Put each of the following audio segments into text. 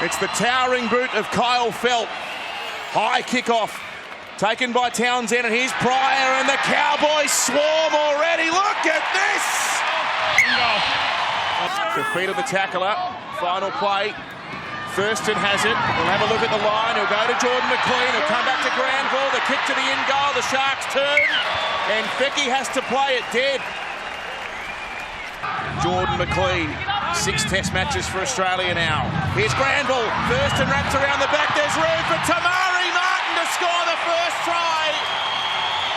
It's the towering boot of Kyle Felt. High kickoff taken by Townsend, and here's Pryor, and the Cowboys swarm already. Look at this! The feet of the tackler. Final play. Thurston has it. We'll have a look at the line. He'll go to Jordan McLean. He'll come back to Granville. The kick to the in goal. The Sharks turn, and Fecky has to play it dead. Jordan McLean. 6 test matches for Australia now. Here's Granville. Thurston wraps around the back. There's room for Tamari Martin to score the first try.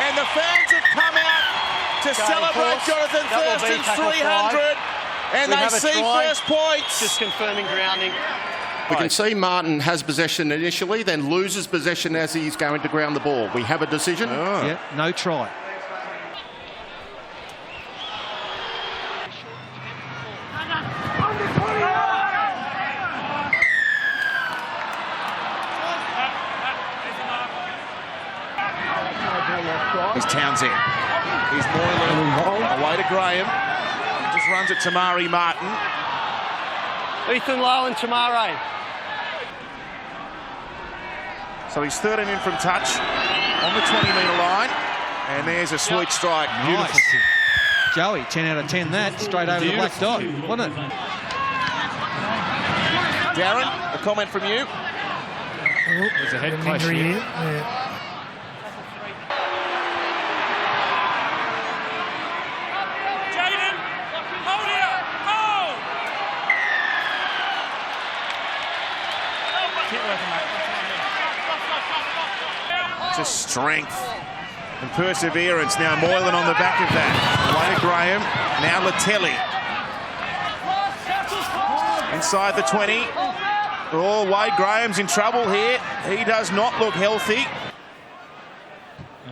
And the fans have come out to celebrate Jonathan Thurston's 300. And they see first points. Just confirming grounding. We can see Martin has possession initially, then loses possession as he's going to ground the ball. We have a decision. Oh. Yeah, no try. He's Townsend. He's Moylan. Away to Graham. He just runs it to Tamari Martin. Ethan Lowe and Tamari. So he's 13 in from touch on the 20-metre line. And there's a sweet strike. Beautiful. Nice. Joey, 10 out of 10 that. Straight over the black dot, wasn't it? Darren, a comment from you? Oh, There's a head clash here. Yeah. Just strength and perseverance. Now Moylan on the back of that. Away to Graham. Now Latelli. Inside the 20. Oh, Wade Graham's in trouble here. He does not look healthy.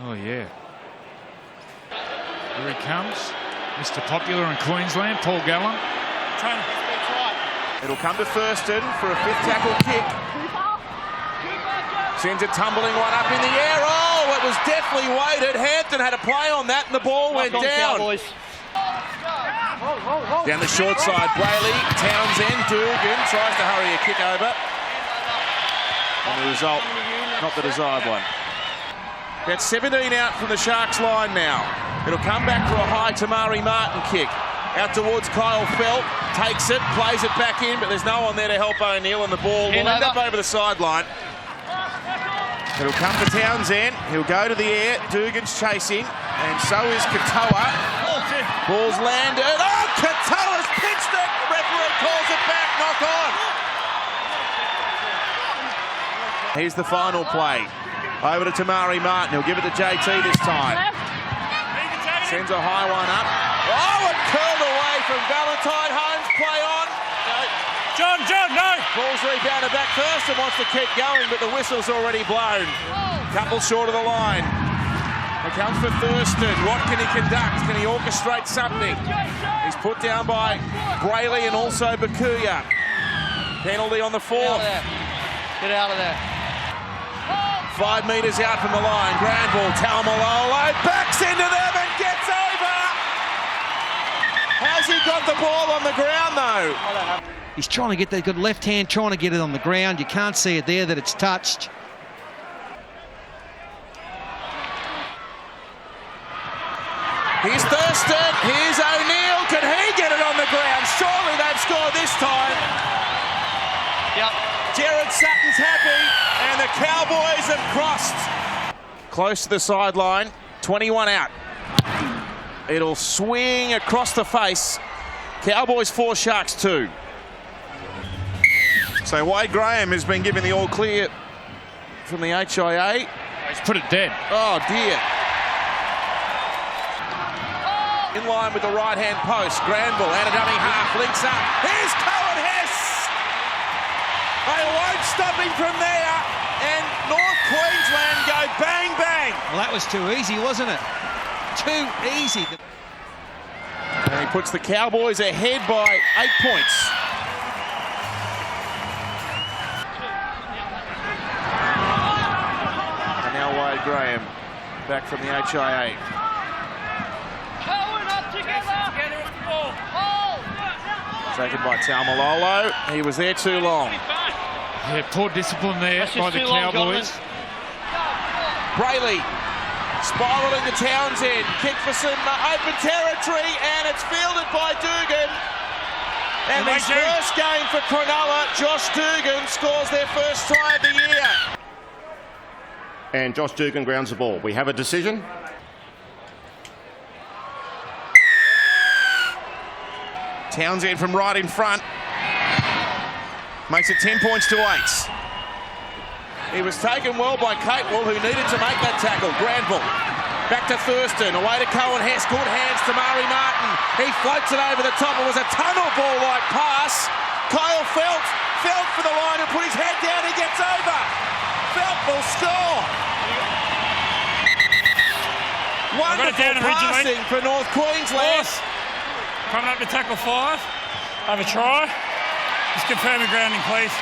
Oh, yeah. Here he comes. Mr. Popular in Queensland, Paul Gallen. It'll come to Thurston for a 5th tackle kick. Sends a tumbling one up in the air. Oh, it was definitely weighted. Hampton had a play on that, and the ball went down. Cowboys. Down the short side, Brayley, Townsend, Dugan tries to hurry a kick over. And the result, not the desired one. That's 17 out from the Sharks line now. It'll come back for a high Tamari Martin kick. Out towards Kyle Felt, takes it, plays it back in, but there's no one there to help O'Neill, and the ball will end up over the sideline. It'll come to Townsend. He'll go to the air. Dugan's chasing, and so is Katoa. Ball's landed. Oh, Katoa's pitched it. The referee calls it back. Knock on. Here's the final play. Over to Tamari Martin. He'll give it to JT this time. Sends a high one up. Oh, it curled away from Valentine. Holmes play on. John, no! Ball's rebounded back first and wants to keep going, but the whistle's already blown. Couple short of the line. It comes for Thurston. What can he conduct? Can he orchestrate something? He's put down by Brayley and also Bakuya. Penalty on the 4th. Get out of there. 5 metres out from the line. Granville, Taumalolo backs into them and gets over. Has he got the ball on the ground though? He's trying to get that good left hand, trying to get it on the ground. You can't see it there that it's touched. Here's Thurston. Here's O'Neill. Can he get it on the ground? Surely they've scored this time. Yep. Jared Sutton's happy, and the Cowboys have crossed. Close to the sideline. 21 out. It'll swing across the face. Cowboys 4, Sharks 2. So Wade Graham has been given the all clear from the HIA. He's put it dead. Oh dear. In line with the right-hand post. Granville out of dummy half, links up. Here's Cohen Hess. They won't stop him from there. And North Queensland go bang, bang. Well, that was too easy, wasn't it? Too easy. And he puts the Cowboys ahead by 8 points. And now Wade Graham back from the HIA. Taken by Taumalolo. He was there too long. Yeah, poor discipline there That's by just the too long, Cowboys. Brayley spiralling to Townsend. Kick for some open territory, and it's fielded by Dugan. And his first game for Cronulla, Josh Dugan scores their first try of the year. And Josh Dugan grounds the ball. We have a decision. Townsend from right in front. Makes it 10 points to 8. He was taken well by Capewell, who needed to make that tackle. Granville back to Thurston, away to Cohen Hess. Good hands to Murray Martin. He floats it over the top. It was a tunnel ball-like pass. Kyle Felt for the line and put his head down. He gets over. Felt will score. Wonderful passing for North Queensland. Coming up to tackle 5. Have a try. Just confirm your grounding, please.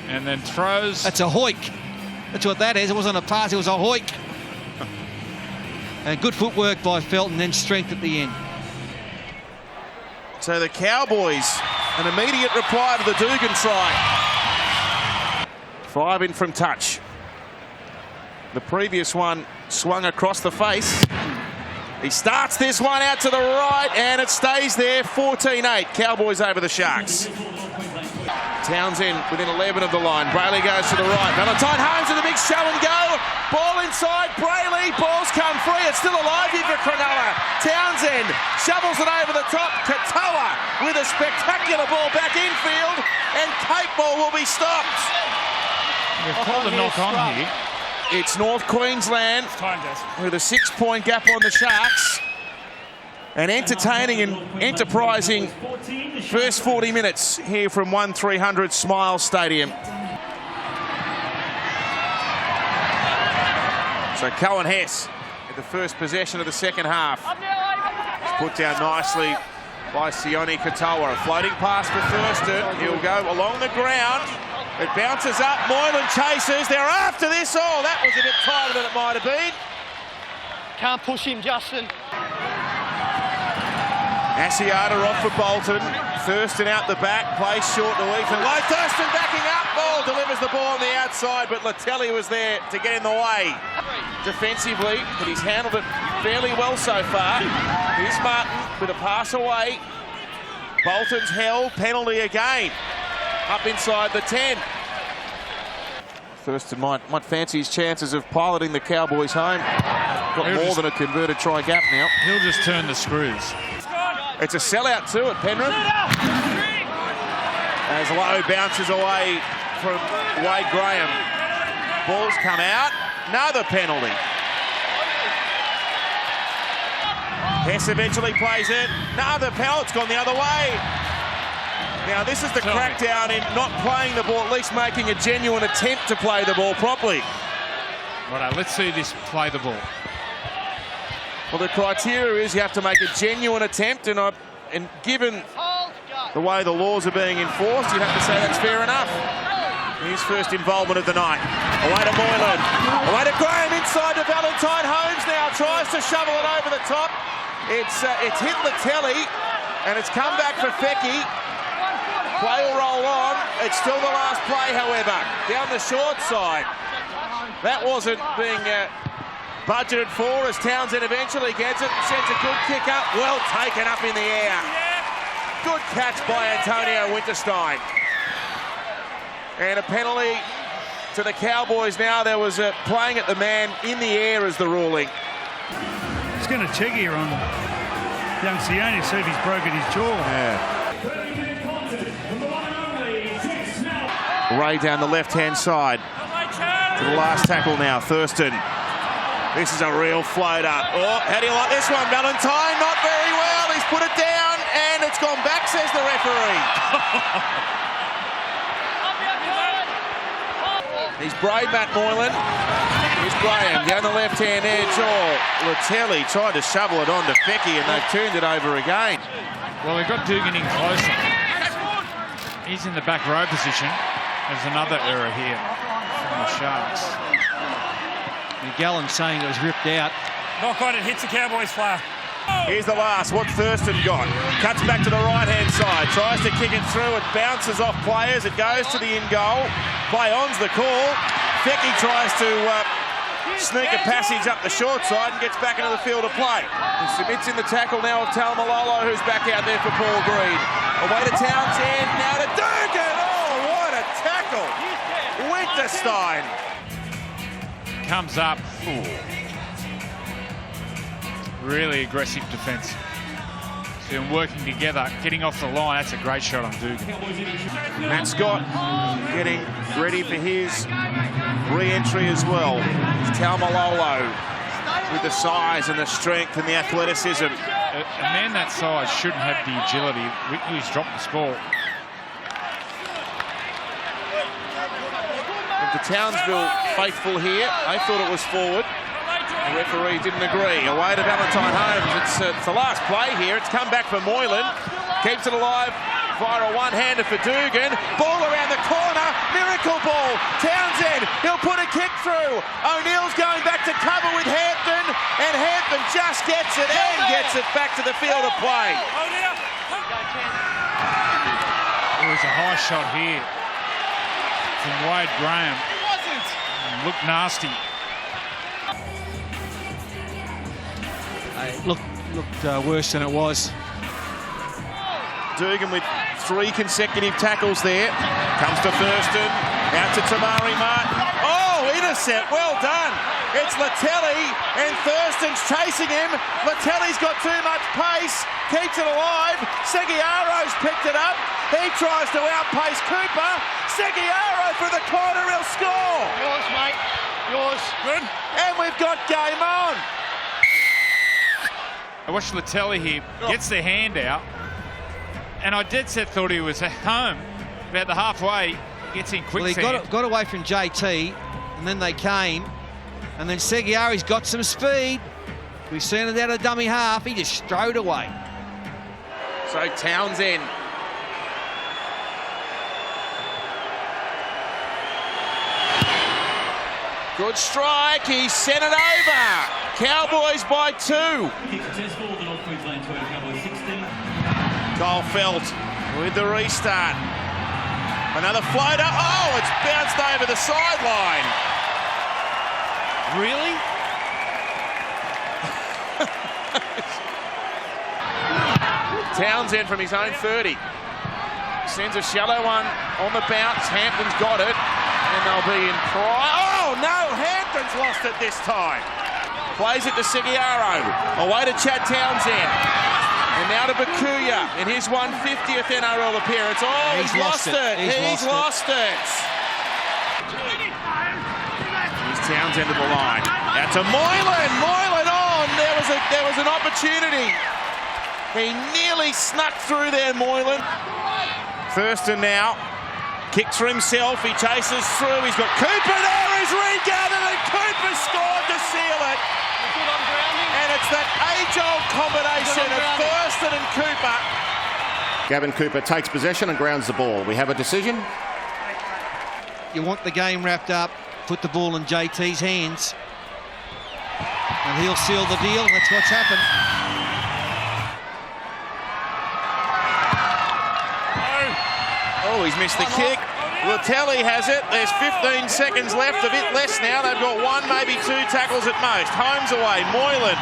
And then throws. That's a hoik. That's what that is. It wasn't a pass, it was a hoik. And good footwork by Felt, and then strength at the end. So the Cowboys, an immediate reply to the Dugan try. 5 in from touch. The previous one swung across the face. He starts this one out to the right, and it stays there. 14-8. Cowboys over the Sharks. Townsend within 11 of the line. Brayley goes to the right. Valentine Holmes with a big show and go. Ball inside. Brayley. Ball's come free. It's still alive here for Cronulla. Townsend shovels it over the top. Katoa with a spectacular ball back infield. And Capewell will be stopped. They've called a knock on here. It's North Queensland with a 6-point gap on the Sharks. An entertaining and enterprising first 40 minutes here from 1300 Smile Stadium. So Cohen Hess at the first possession of the second half. It's put down nicely by Sione Katoa. A floating pass for Thurston. He'll go along the ground. It bounces up. Moylan chases. They're after this. Oh, that was a bit tighter than it might have been. Can't push him, Justin. Asiata off for Bolton. Thurston out the back. Plays short to Ethan Lowe. Thurston backing up. Ball delivers the ball on the outside, but Latelli was there to get in the way. Defensively, but he's handled it fairly well so far. Here's Martin with a pass away. Bolton's held. Penalty again. Up inside the 10. Thurston might fancy his chances of piloting the Cowboys home. Got more than a converted try gap now. He'll just turn the screws. It's a sellout too at Penrith. As Lowe bounces away from Wade Graham. Ball's come out. Another penalty. Hess eventually plays it. Another penalty. It's gone the other way. Now, this is the crackdown in not playing the ball, at least making a genuine attempt to play the ball properly. Right, let's see this play the ball. Well, the criteria is you have to make a genuine attempt, and given the way the laws are being enforced, you'd have to say that's fair enough. His first involvement of the night. Away to Moylan. Away to Graham, inside to Valentine Holmes now. Tries to shovel it over the top. It's hit Latelli, and it's come back for Fecky. Play will roll on. It's still the last play, however. Down the short side. That wasn't being budgeted for as Townsend eventually gets it. Sends a good kick up. Well taken up in the air. Good catch by Antonio Winterstein. And a penalty to the Cowboys now. There was a playing at the man in the air as the ruling. He's going to check here on young Sione, see if he's broken his jaw. Yeah. Ray down the left-hand side to the last tackle now. Thurston. This is a real floater. Oh, how do you like this one? Valentine, not very well. He's put it down, and it's gone back, says the referee. He's brave, Matt Moylan. Here's Graham down the left-hand edge. Oh, Latelli tried to shovel it on to Fecky, and they've turned it over again. Well, they've got Dugan in closer. He's in the back row position. There's another error here from the Sharks. McGallen saying it was ripped out. Knock on, it hits the Cowboys player. Here's the last. What's Thurston got? Cuts back to the right-hand side. Tries to kick it through. It bounces off players. It goes to the in-goal. Play on's the call. Fecky tries to sneak a passage up the short side and gets back into the field of play. He submits in the tackle now of Taumalolo, who's back out there for Paul Green. Away to Townsend. Now to Dugan. Oh, what a tackle. Winterstein. Comes up. Ooh. Really aggressive defence. So they're working together, getting off the line. That's a great shot on Dugan. Matt Scott getting ready for his re-entry as well. It's Taumalolo with the size and the strength and the athleticism. A man that size shouldn't have the agility. He's dropped the ball. The Townsville faithful here, they thought it was forward. The referee didn't agree. Away to Valentine Holmes. It's the last play here. It's come back for Moylan. Keeps it alive via a one-hander for Dugan. Ball around the corner. Miracle ball. Townsend. He'll put a kick through. O'Neill's going back to cover with Hampton. And Hampton just gets it and gets it back to the field of play. There was a high shot here from Wade Graham. Looked nasty. Looked worse than it was. Dugan with 3 consecutive tackles there. Comes to Thurston. Out to Tamari Martin. Oh, intercept. Well done. It's Latelli and Thurston's chasing him. Latelli's got too much pace. Keeps it alive. Seguiaro's picked it up. He tries to outpace Cooper. Seguiaro for the corner. He'll score. Yours, mate. Yours. Good. And we've got game on. I watched Latelli here, gets the hand out, and I dead set thought he was at home. About the halfway, gets in quick. Well, he got away from JT, and then they came, and then Seguiari's got some speed. We've seen it out of dummy half. He just strode away. So Townsend. Good strike. He sent it over. Cowboys by 2. Cole Felt with the restart. Another floater. Oh, it's bounced over the sideline. Really? Townsend from his own 30. Sends a shallow one on the bounce. Hampton's got it. And they'll be in pride. Oh, no. Hampton's lost it this time. Plays it to Seguiaro. Away to Chad Townsend. And now to Bakuya in his 150th NRL appearance. Oh, he's lost it. He's lost it. Here's Townsend to the line. Out to Moylan. Moylan on. There was an opportunity. He nearly snuck through there, Moylan. Thurston now. Kicks for himself. He chases through. He's got Cooper there. He's regathered and Cooper scored to seal it. And it's that age-old combination of Thurston and Cooper. Gavin Cooper takes possession and grounds the ball. We have a decision. You want the game wrapped up, put the ball in JT's hands, and he'll seal the deal, and that's what's happened. Oh, he's missed the kick. Latelli has it. There's 15 seconds left, a bit less now. They've got 1, maybe 2 tackles at most. Holmes away. Moylan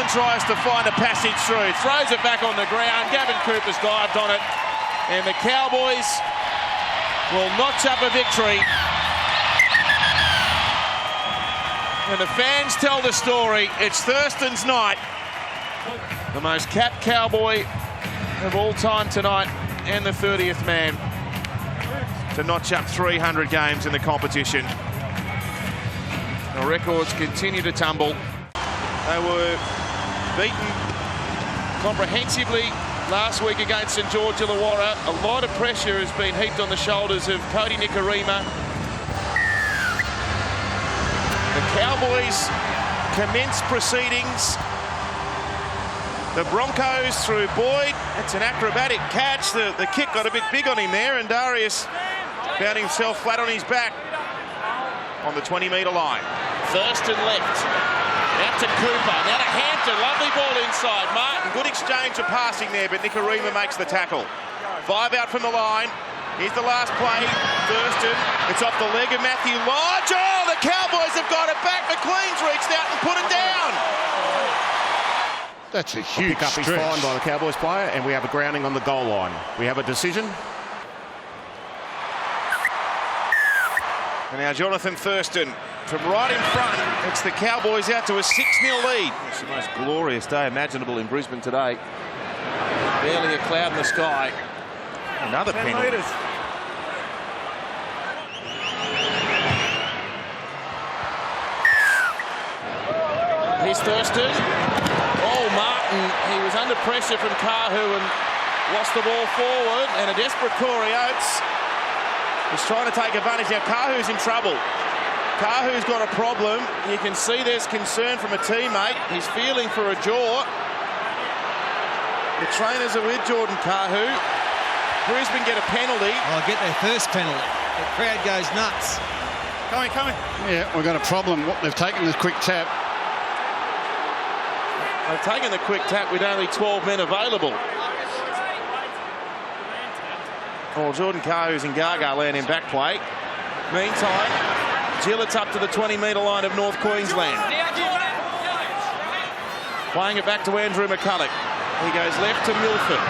tries to find a passage through. Throws it back on the ground. Gavin Cooper's dived on it. And the Cowboys will notch up a victory. And the fans tell the story. It's Thurston's night. The most capped Cowboy of all time tonight. And the 30th man to notch up 300 games in the competition. The records continue to tumble. They were beaten comprehensively last week against St George Illawarra. A lot of pressure has been heaped on the shoulders of Cody Nikorima. The Cowboys commence proceedings. The Broncos through Boyd. It's an acrobatic catch. The kick got a bit big on him there, and Darius found himself flat on his back on the 20-metre line. Thurston left. Out to Cooper, now to Hampton, lovely ball inside. Martin, good exchange of passing there, but Nikorima makes the tackle. 5 out from the line. Here's the last play, Thurston. It's off the leg of Matthew Lodge. Oh, the Cowboys have got it back. McLean's reached out and put it down. That's a huge pick up his fine by the Cowboys player, and we have a grounding on the goal line. We have a decision. And now Jonathan Thurston from right in front. It's the Cowboys out to a 6-0 lead. It's the most glorious day imaginable in Brisbane today. Barely a cloud in the sky. Another penalty. Here's Thurston. Oh, Martin, he was under pressure from Kahu and lost the ball forward. And a desperate Corey Oates is trying to take advantage. Now Kahu's in trouble. Kahu's got a problem. You can see there's concern from a teammate. He's feeling for a jaw. The trainers are with Jordan Kahu. Brisbane get a penalty. Oh, get their first penalty. The crowd goes nuts. Coming. Yeah, we've got a problem. They've taken the quick tap. They've taken the quick tap with only 12 men available. Oh, Jordan Kahu's in Gaga land in back play. Meantime, Gillett's up to the 20-metre line of North Queensland. Playing it back to Andrew McCulloch. He goes left to Milford.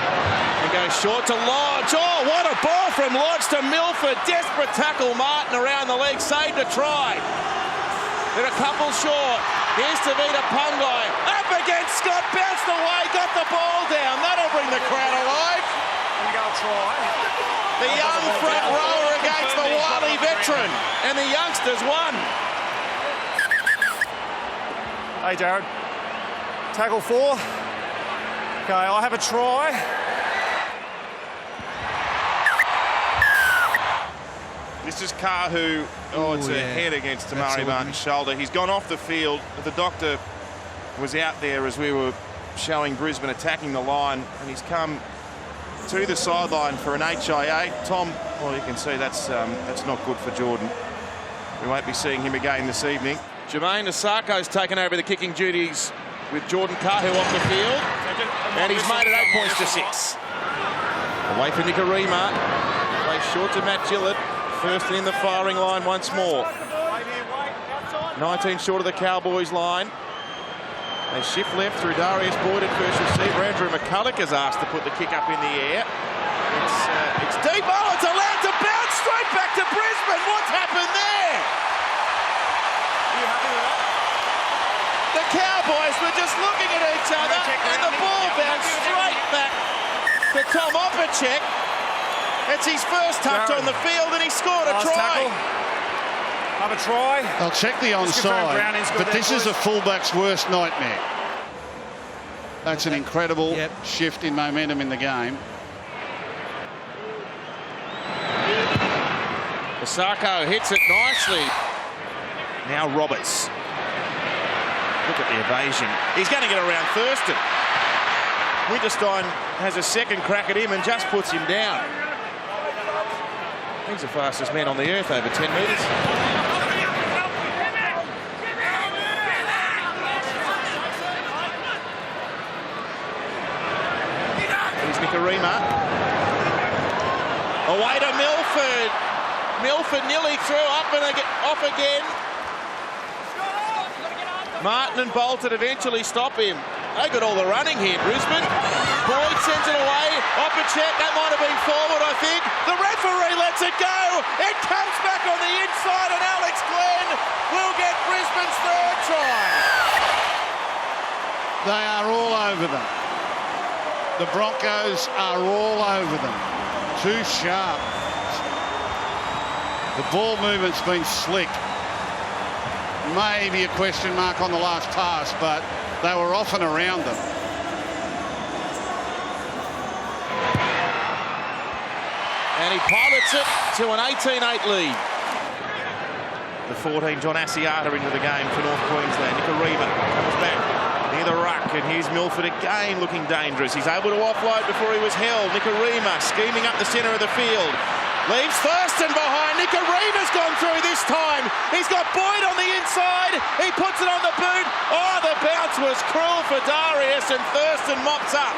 And goes short to Lodge. Oh, what a ball from Lodge to Milford. Desperate tackle, Martin around the leg. Saved a try. They're a couple short. Here's Tavita Pungai. Up against Scott. Bounced away. Got the ball down. That'll bring the crowd alive. The young front rower against the wily veteran. And the youngsters won. Hey, Jared. Tackle 4. Okay, I have a try. This is Kahu. Oh, it's a head against Tamari Martin's shoulder. He's gone off the field. The doctor was out there as we were showing Brisbane attacking the line, and he's come to the sideline for an HIA. Tom, well, you can see that's not good for Jordan. We won't be seeing him again this evening. Jermaine Asako's taken over the kicking duties with Jordan Kahu off the field, and he's made it 8 points to 6. Away for Nikorima. Play short to Matt Gillett. Thurston in the firing line once more. 19 short of the Cowboys line. They shift left through Darius Boyd at first receiver. Andrew McCulloch is asked to put the kick up in the air. It's deep. Oh, it's allowed to bounce straight back to Brisbane. What's happened there? Are you happy with that? The Cowboys were just looking at each other, and the ball bounced straight back to Tom Opacek. It's his first touch on the field, and he scored a try. Have a try. I'll check the onside, but this is a fullback's worst nightmare. That's an incredible shift in momentum in the game. Osako hits it nicely. Now Roberts. Look at the evasion. He's going to get around Thurston. Winterstein has a second crack at him and just puts him down. He's the fastest man on the earth, over 10 metres. Here's Nikorima. Away to Milford. Milford nearly through, up and off again. Martin and Bolton eventually stop him. They got all the running here, Brisbane. Boyd sends it away. Opacek, that might have been forward, I think. The referee lets it go. It comes back on the inside, and Alex Glenn will get Brisbane's third try. They are all over them. The Broncos are all over them. Too sharp. The ball movement's been slick. Maybe a question mark on the last pass, but they were often around them. And he pilots it to an 18-8 lead. The 14, John Asiata into the game for North Queensland. Nikorima comes back near the ruck, and here's Milford again looking dangerous. He's able to offload before he was held. Nikorima scheming up the centre of the field. Leaves Thurston behind. Nicarima's gone through this time. He's got Boyd on the inside. He puts it on the boot. Oh, the bounce was cruel for Darius, and Thurston mops up.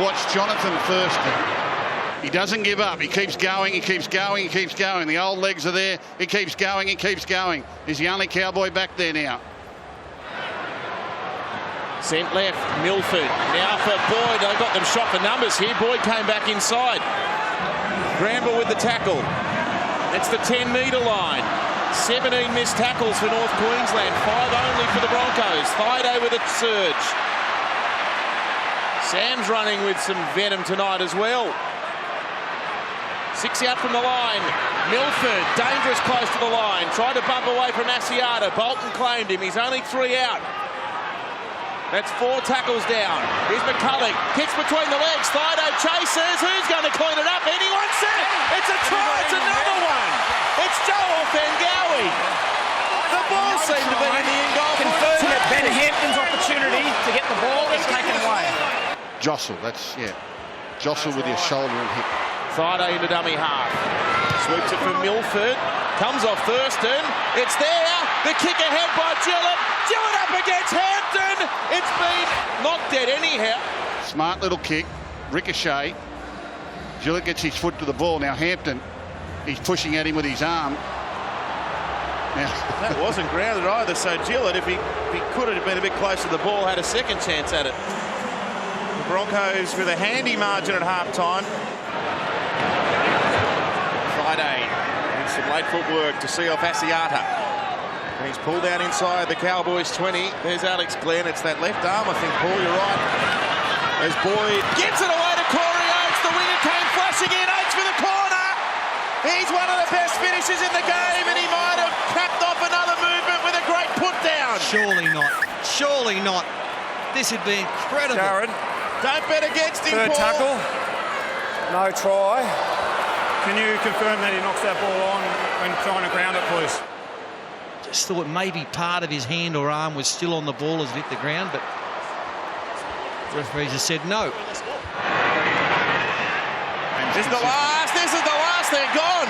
Watch Jonathan Thurston. He doesn't give up. He keeps going, he keeps going, he keeps going. The old legs are there. He keeps going, he keeps going. He's the only Cowboy back there now. Sent left, Milford. Now for Boyd. They got them shot for numbers here. Boyd came back inside. Granville with the tackle. It's the 10-metre line. 17 missed tackles for North Queensland. 5 only for the Broncos. Thaiday with a surge. Sam's running with some venom tonight as well. 6 out from the line. Milford, dangerous close to the line. Tried to bump away from Asiata. Bolton claimed him. He's only 3 out. That's 4 tackles down. Here's McCulloch. Kicks between the legs. Thaiday chases. Who's going to clean it up? Anyone set? It's a try. It's another one. It's Joel Fangawi. The ball seemed to be in the end goal. Confirmed that Ben Hampton's opportunity to get the ball is taken away. Jostle, that's, yeah. Jostle with your shoulder and hip. Thaiday into dummy half. Sweeps it from Milford. Comes off Thurston. It's there. The kick ahead by Gillett. Gillett up against Hampton. It's been knocked dead anyhow. Smart little kick. Ricochet. Gillett gets his foot to the ball. Now Hampton, he's pushing at him with his arm. Now, that wasn't grounded either, so Gillett, if he could have been a bit closer to the ball, had a second chance at it. The Broncos with a handy margin at half-time. Friday with some late footwork to see off Asiata. And he's pulled out inside the Cowboys 20. There's Alex Glenn. It's that left arm, I think, Paul, you're right. As Boyd gets it away to Corey Oates. The winger came flashing in. Oates for the corner. He's one of the best finishers in the game, and he might have capped off another movement with a great put down. Surely not. Surely not. This would be incredible. Jared. Don't bet against him, Third Paul. tackle. No try. Can you confirm that he knocks that ball on when trying to ground it, please? Just thought maybe part of his hand or arm was still on the ball as it hit the ground, but the referees have said no. This is the last, they're gone.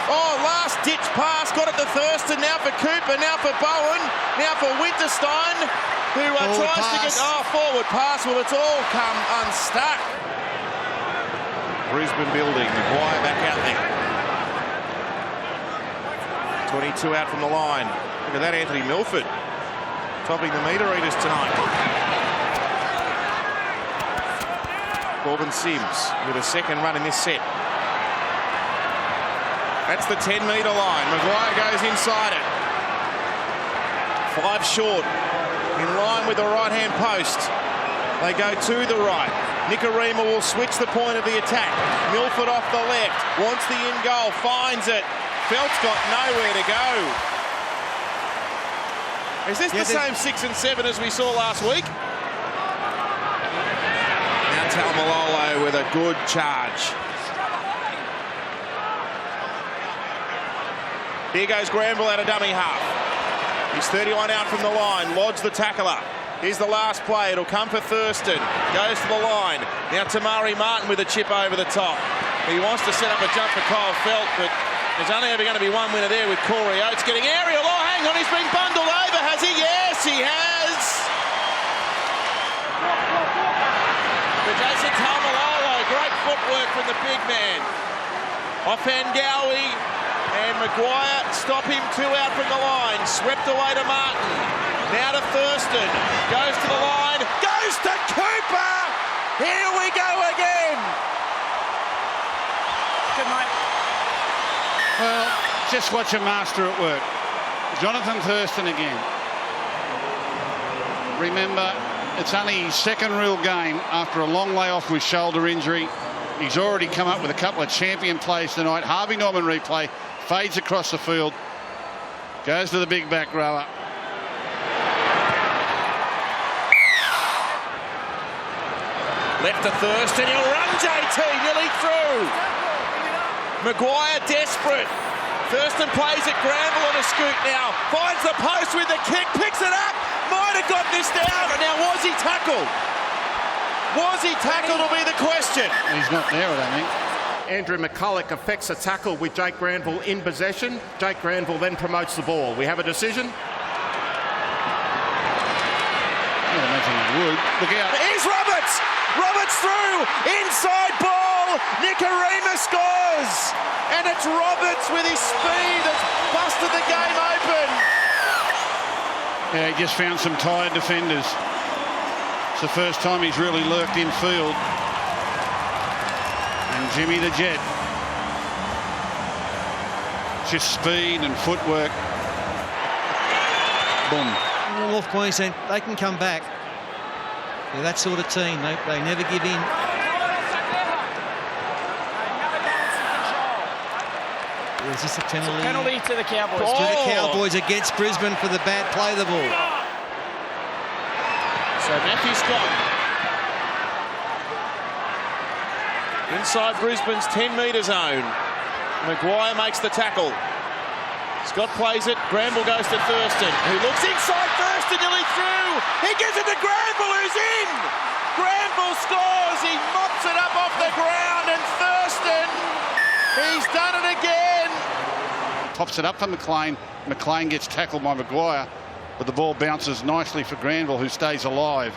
Oh, last ditch pass, got it to Thurston, now for Cooper, now for Bowen, now for Winterstein, who tries to get, forward pass, well, it's all come unstuck. Brisbane building, Maguire back out there. 22 out from the line. Look at that, Anthony Milford topping the meter eaters tonight. Corbin Sims with a second run in this set. That's the 10-metre line. Maguire goes inside it. 5 short, in line with the right-hand post. They go to the right. Nicarima will switch the point of the attack. Milford off the left, wants the in goal, finds it. Felt's got nowhere to go. Is this the same 6 and 7 as we saw last week? Now Taumalolo with a good charge. Here goes Granville out of dummy half. He's 31 out from the line. Lodge the tackler. Here's the last play. It'll come for Thurston. Goes to the line. Now Tamari Martin with a chip over the top. He wants to set up a jump for Kyle Felt, but there's only ever going to be one winner there with Corey Oates getting aerial. Oh, hang on, he's been bundled over, has he? Yes, he has. For Jason Taumalolo, great footwork from the big man. Off Ngawi and Maguire, stop him 2 out from the line. Swept away to Martin. Now to Thurston. Goes to the line. Goes to Cooper. Here we go again. Good, mate. Well, just watch a master at work. Jonathan Thurston again. Remember, it's only his second real game after a long layoff with shoulder injury. He's already come up with a couple of champion plays tonight. Harvey Norman replay, fades across the field, goes to the big back rower. Left to Thurston, he'll run JT, nearly through. Maguire desperate. Thurston plays it, Granville on a scoot now. Finds the post with the kick, picks it up. Might have got this down. Now, was he tackled? Was he tackled will be the question. He's not there, I don't think. Andrew McCulloch effects a tackle with Jake Granville in possession. Jake Granville then promotes the ball. We have a decision. I imagine it would. Look out. Here's Roberts! Roberts through! Inside ball! Nicarima scores! And it's Roberts with his speed that's busted the game open. Yeah, he just found some tired defenders. It's the first time he's really lurked in field. And Jimmy the Jet. Just speed and footwork. Boom. North Queensland, they can come back. They're that sort of team. They never give in. Is this a penalty? Penalty to the Cowboys. To the Cowboys against Brisbane for the bad play of the ball. So Matthew Scott. Inside Brisbane's 10-metre zone. Maguire makes the tackle. Scott plays it. Granville goes to Thurston, who looks inside Thurston, nearly through. He gives it to Granville, who's in. Granville scores. He mops it up off the ground, and Thurston, he's done it again. Pops it up for McLean. McLean gets tackled by Maguire, but the ball bounces nicely for Granville, who stays alive.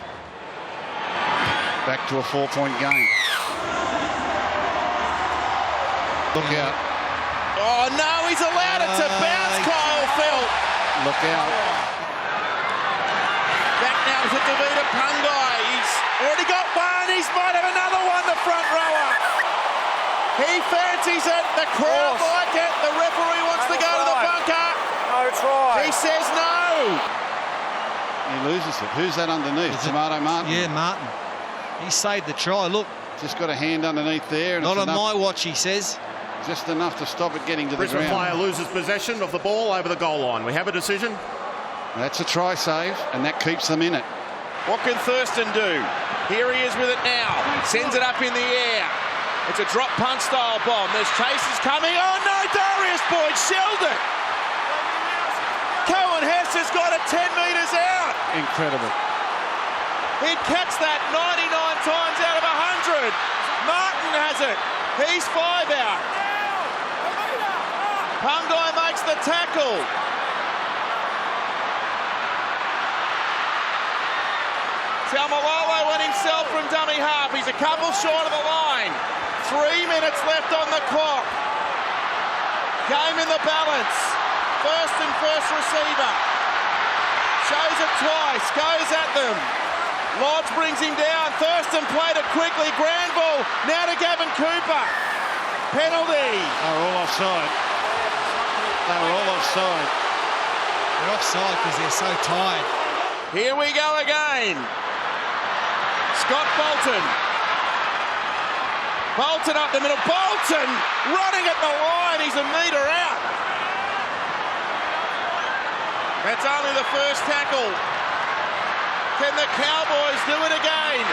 Back to a 4-point game. Look out. Oh, no, he's allowed it to bounce, Kyle Felt. Look out. Back now to Davida Pungai. He's already got one. He might have another one, the front rower. He fancies it. The crowd like it. The referee wants to go to the bunker. No try. He says no. He loses it. Who's that underneath? Tomato Martin? Yeah, Martin. He saved the try. Look. Just got a hand underneath there. And Not on my watch, he says. Just enough to stop it getting to the Brisbane ground. player loses possession of the ball over the goal line. We have a decision. That's a try save, and that keeps them in it. What can Thurston do? Here he is with it now. Sends it up in the air. It's a drop punt style bomb. There's chases coming. Oh no, Darius Boyd shelled it. Cohen Hess has got it 10 metres out. Incredible. He'd catch that 99 times out of 100. Martin has it. He's 5 out. Pungai makes the tackle. Taumalolo went himself from dummy half. He's a couple short of the line. 3 minutes left on the clock. Game in the balance. First receiver. Shows it twice. Goes at them. Lodge brings him down. Thurston played it quickly. Granville now to Gavin Cooper. Penalty. They were all offside. They were all offside. They're offside because they're so tired. Here we go again. Scott Bolton. Bolton up the middle. Bolton running at the line. He's a metre out. That's only the first tackle. Can the Cowboys do it again?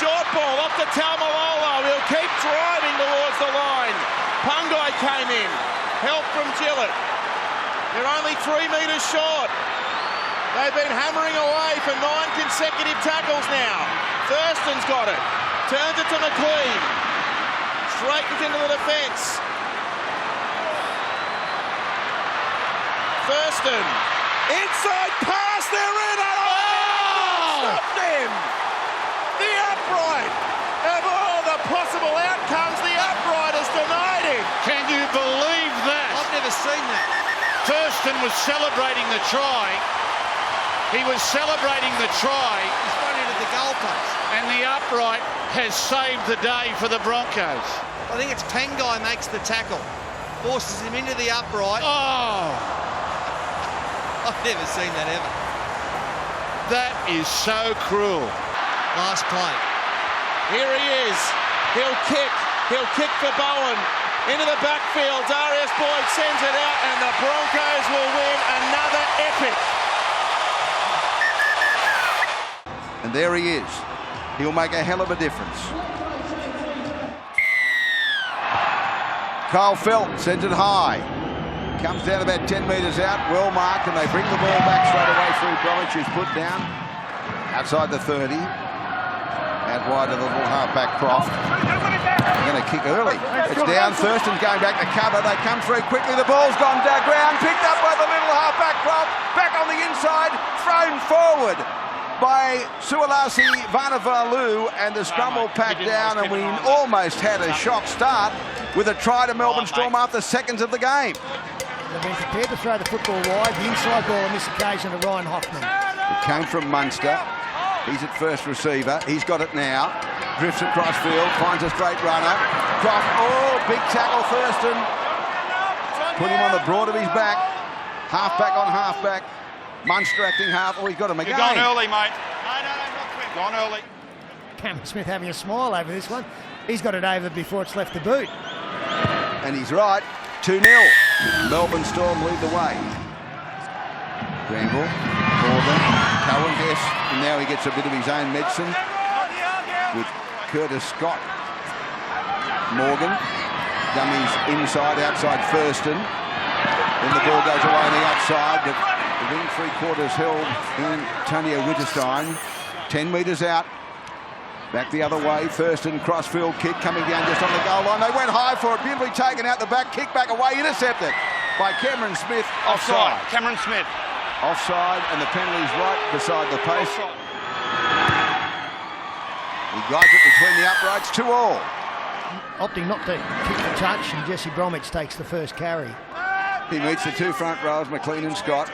Short ball off to Taumalolo. He'll keep driving towards the line. Pungai came in. Help from Gillett. They're only 3 metres short. They've been hammering away for 9 consecutive tackles now. Thurston's got it. Turns it to McLean. Straightens into the defence. Thurston. Inside pass. They're in. Stop them. The upright. Of all the possible outcomes, the upright has denied him. Can you believe that? I've never seen that. Thurston was celebrating the try. He was celebrating the try. He's run into the goalpost. And the upright has saved the day for the Broncos. I think it's Pangai makes the tackle. Forces him into the upright. Oh, I've never seen that ever. that is so cruel. Last play. Here he is. He'll kick. He'll kick for Bowen. Into the backfield. Darius Boyd sends it out, and the Broncos will win another epic. And there he is. He'll make a hell of a difference. Kyle Felt sends it high. Comes down about 10 metres out. Well marked, and they bring the ball back straight away through Bromwich, who's put down outside the 30. Out wide to the little half-back Croft. They're going to kick early. It's down. Thurston's going back to cover. They come through quickly. The ball's gone down ground. Picked up by the little half-back Croft. Back on the inside. Thrown forward by Suolasi Vanavalu, and the scrum will pack down, and we almost had a shock start with a try to Melbourne Storm after seconds of the game. They've been prepared to throw the football wide. The inside ball on this occasion to Ryan Hoffman. It came from Munster. He's at first receiver. He's got it now. Drifts across field. Finds a straight runner. Croft. Oh, big tackle, Thurston. Put him on the broad of his back. Half-back on half-back. Munster acting half. Oh, he's got him again. You've gone early, mate. No, not quick. Gone early. Cameron Smith having a smile over this one. He's got it over before it's left the boot. And he's right. 2-0. Melbourne Storm lead the way. Granville, Morgan, Cohen Hess, and now he gets a bit of his own medicine with Curtis Scott. Morgan, dummies inside, outside Thurston. Then the ball goes away on the outside, but the wing three-quarters held in Antonio Winterstein. 10 metres out. Back the other way, Thurston, crossfield kick coming down just on the goal line. They went high for it, beautifully taken out the back, kick back away, intercepted by Cameron Smith. Offside. Cameron Smith. Offside, and the penalty's right beside the post. He guides it between the uprights, 2-2. Opting not to kick the touch, and Jesse Bromwich takes the first carry. He meets the two front rows, McLean and Scott.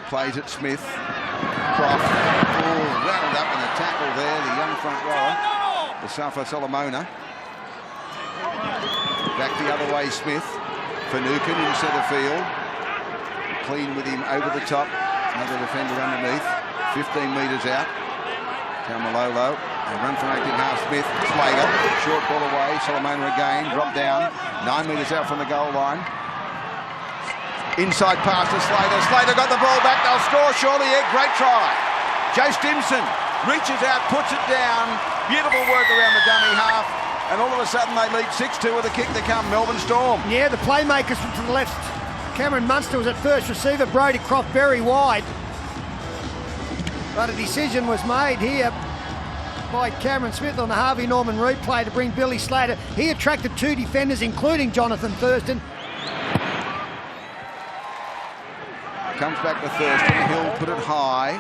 Plays it, Smith. Croft. Oh, rattled up in the tackle there, the young front rower, the Safa Solomona. Back the other way, Smith. Finucane in centre field. Clean with him over the top. Another defender underneath. 15 metres out. Taumalolo. They run from acting half. Smith. Slater. Short ball away. Solomona again. Drop down. 9 metres out from the goal line. Inside pass to Slater. Slater got the ball back. They'll score surely. Yeah, great try. Joe Stimson reaches out, puts it down. Beautiful work around the dummy half. And all of a sudden they lead 6-2 with a kick to come. Melbourne Storm. Yeah, the playmakers from to the left. Cameron Munster was at first receiver. Brodie Croft very wide. But a decision was made here by Cameron Smith on the Harvey Norman replay to bring Billy Slater. He attracted two defenders, including Jonathan Thurston. Comes back to Thurston. He'll put it high.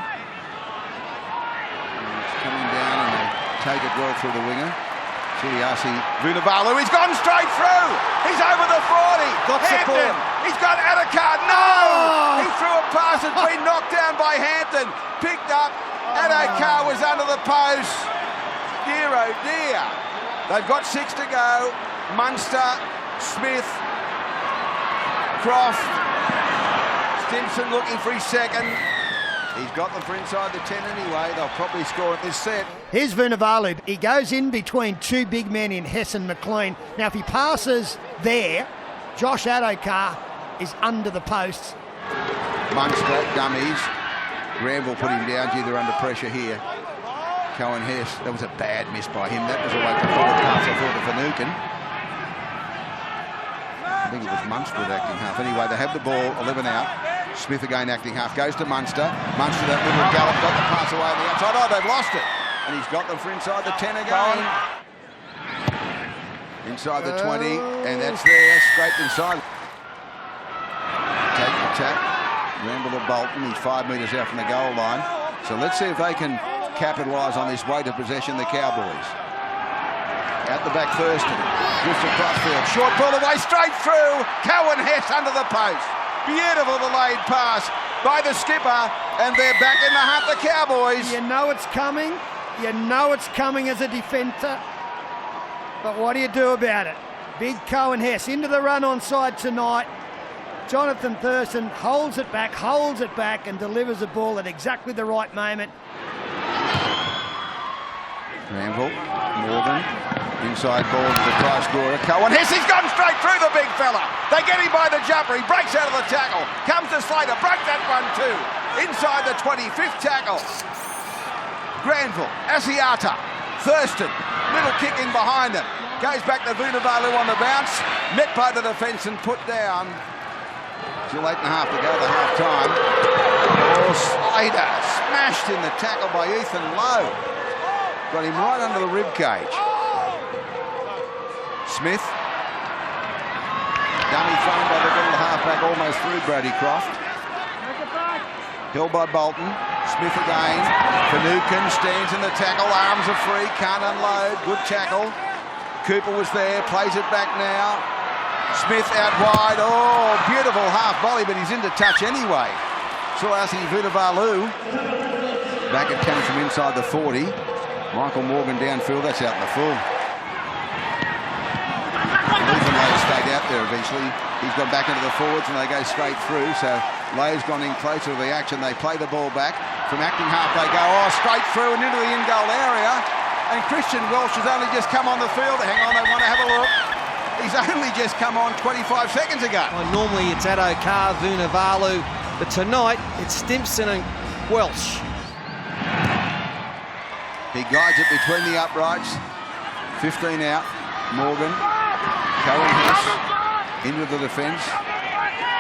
It's coming down and they take it well through the winger. Suliasi Vunivalu. He's gone straight through. He's over the 40. Got Hampton. support. He's got Adokar. No! Oh! He threw a pass. It's been knocked down by Hampton. Picked up. Adokar was under the post. Dear, oh dear. They've got 6 to go. Munster, Smith, Croft. Stimson looking for his second. He's got them for inside the 10 anyway. They'll probably score at this set. Here's Vunivalu. He goes in between two big men in Hess and McLean. Now, if he passes there, Josh Adokar is under the posts. Munster, dummies. Granville put him down due they're under pressure here. Cohen Hess, that was a bad miss by him. That was a way to forward pass, I thought, to Finucane. I think it was Munster at acting half. Anyway, they have the ball, 11 out. Smith again acting half, goes to Munster. Munster, that little gallop, got the pass away on the outside. Oh, they've lost it. And he's got them for inside the 10 again. Inside the 20, and that's there, scraped inside. Take the tap. Ramble to Bolton, he's 5 metres out from the goal line. So let's see if they can capitalise on this weight of possession, the Cowboys. Out the back, Thurston. Drifts across field. Short ball away, straight through. Cohen Hess under the post. Beautiful delayed pass by the skipper, and they're back in the hunt, the Cowboys. You know it's coming. You know it's coming as a defender. But what do you do about it? Big Cohen Hess into the run onside tonight. Jonathan Thurston holds it back, and delivers the ball at exactly the right moment. Granville, Morgan, inside ball to the try scorer. Cohen Hess, he's gone straight through the big fella. They get him by the jumper. He breaks out of the tackle. Comes to Slater, broke that one too. Inside the 25th tackle. Granville, Asiata, Thurston, little kick in behind him. Goes back to Vunivalu on the bounce. Met by the defence and put down. Still 8.5 to go to half time. Oh, Slater smashed in the tackle by Ethan Lowe. Got him right under the rib cage. Smith. Dummy thrown by the little halfback almost through Brady Croft. Held by Bolton. Smith again. Finucane stands in the tackle. Arms are free. Can't unload. Good tackle. Cooper was there. Plays it back now. Smith out wide. Oh, beautiful half volley, but he's into touch anyway. Sulasi Vunivalu. Back it comes from inside the 40. Michael Morgan downfield. That's out in the full. Even Lowe stayed out there eventually. He's gone back into the forwards and they go straight through. So Lowe's gone in closer to the action. They play the ball back. From acting half they go straight through and into the in-goal area. And Christian Welsh has only just come on the field. Hang on, they want to have a look. He's only just come on 25 seconds ago. Well, normally it's Addo-Carr, Vunivalu, but tonight it's Stimson and Welsh. He guides it between the uprights. 15 out. Morgan. Cohen Hess into the defence.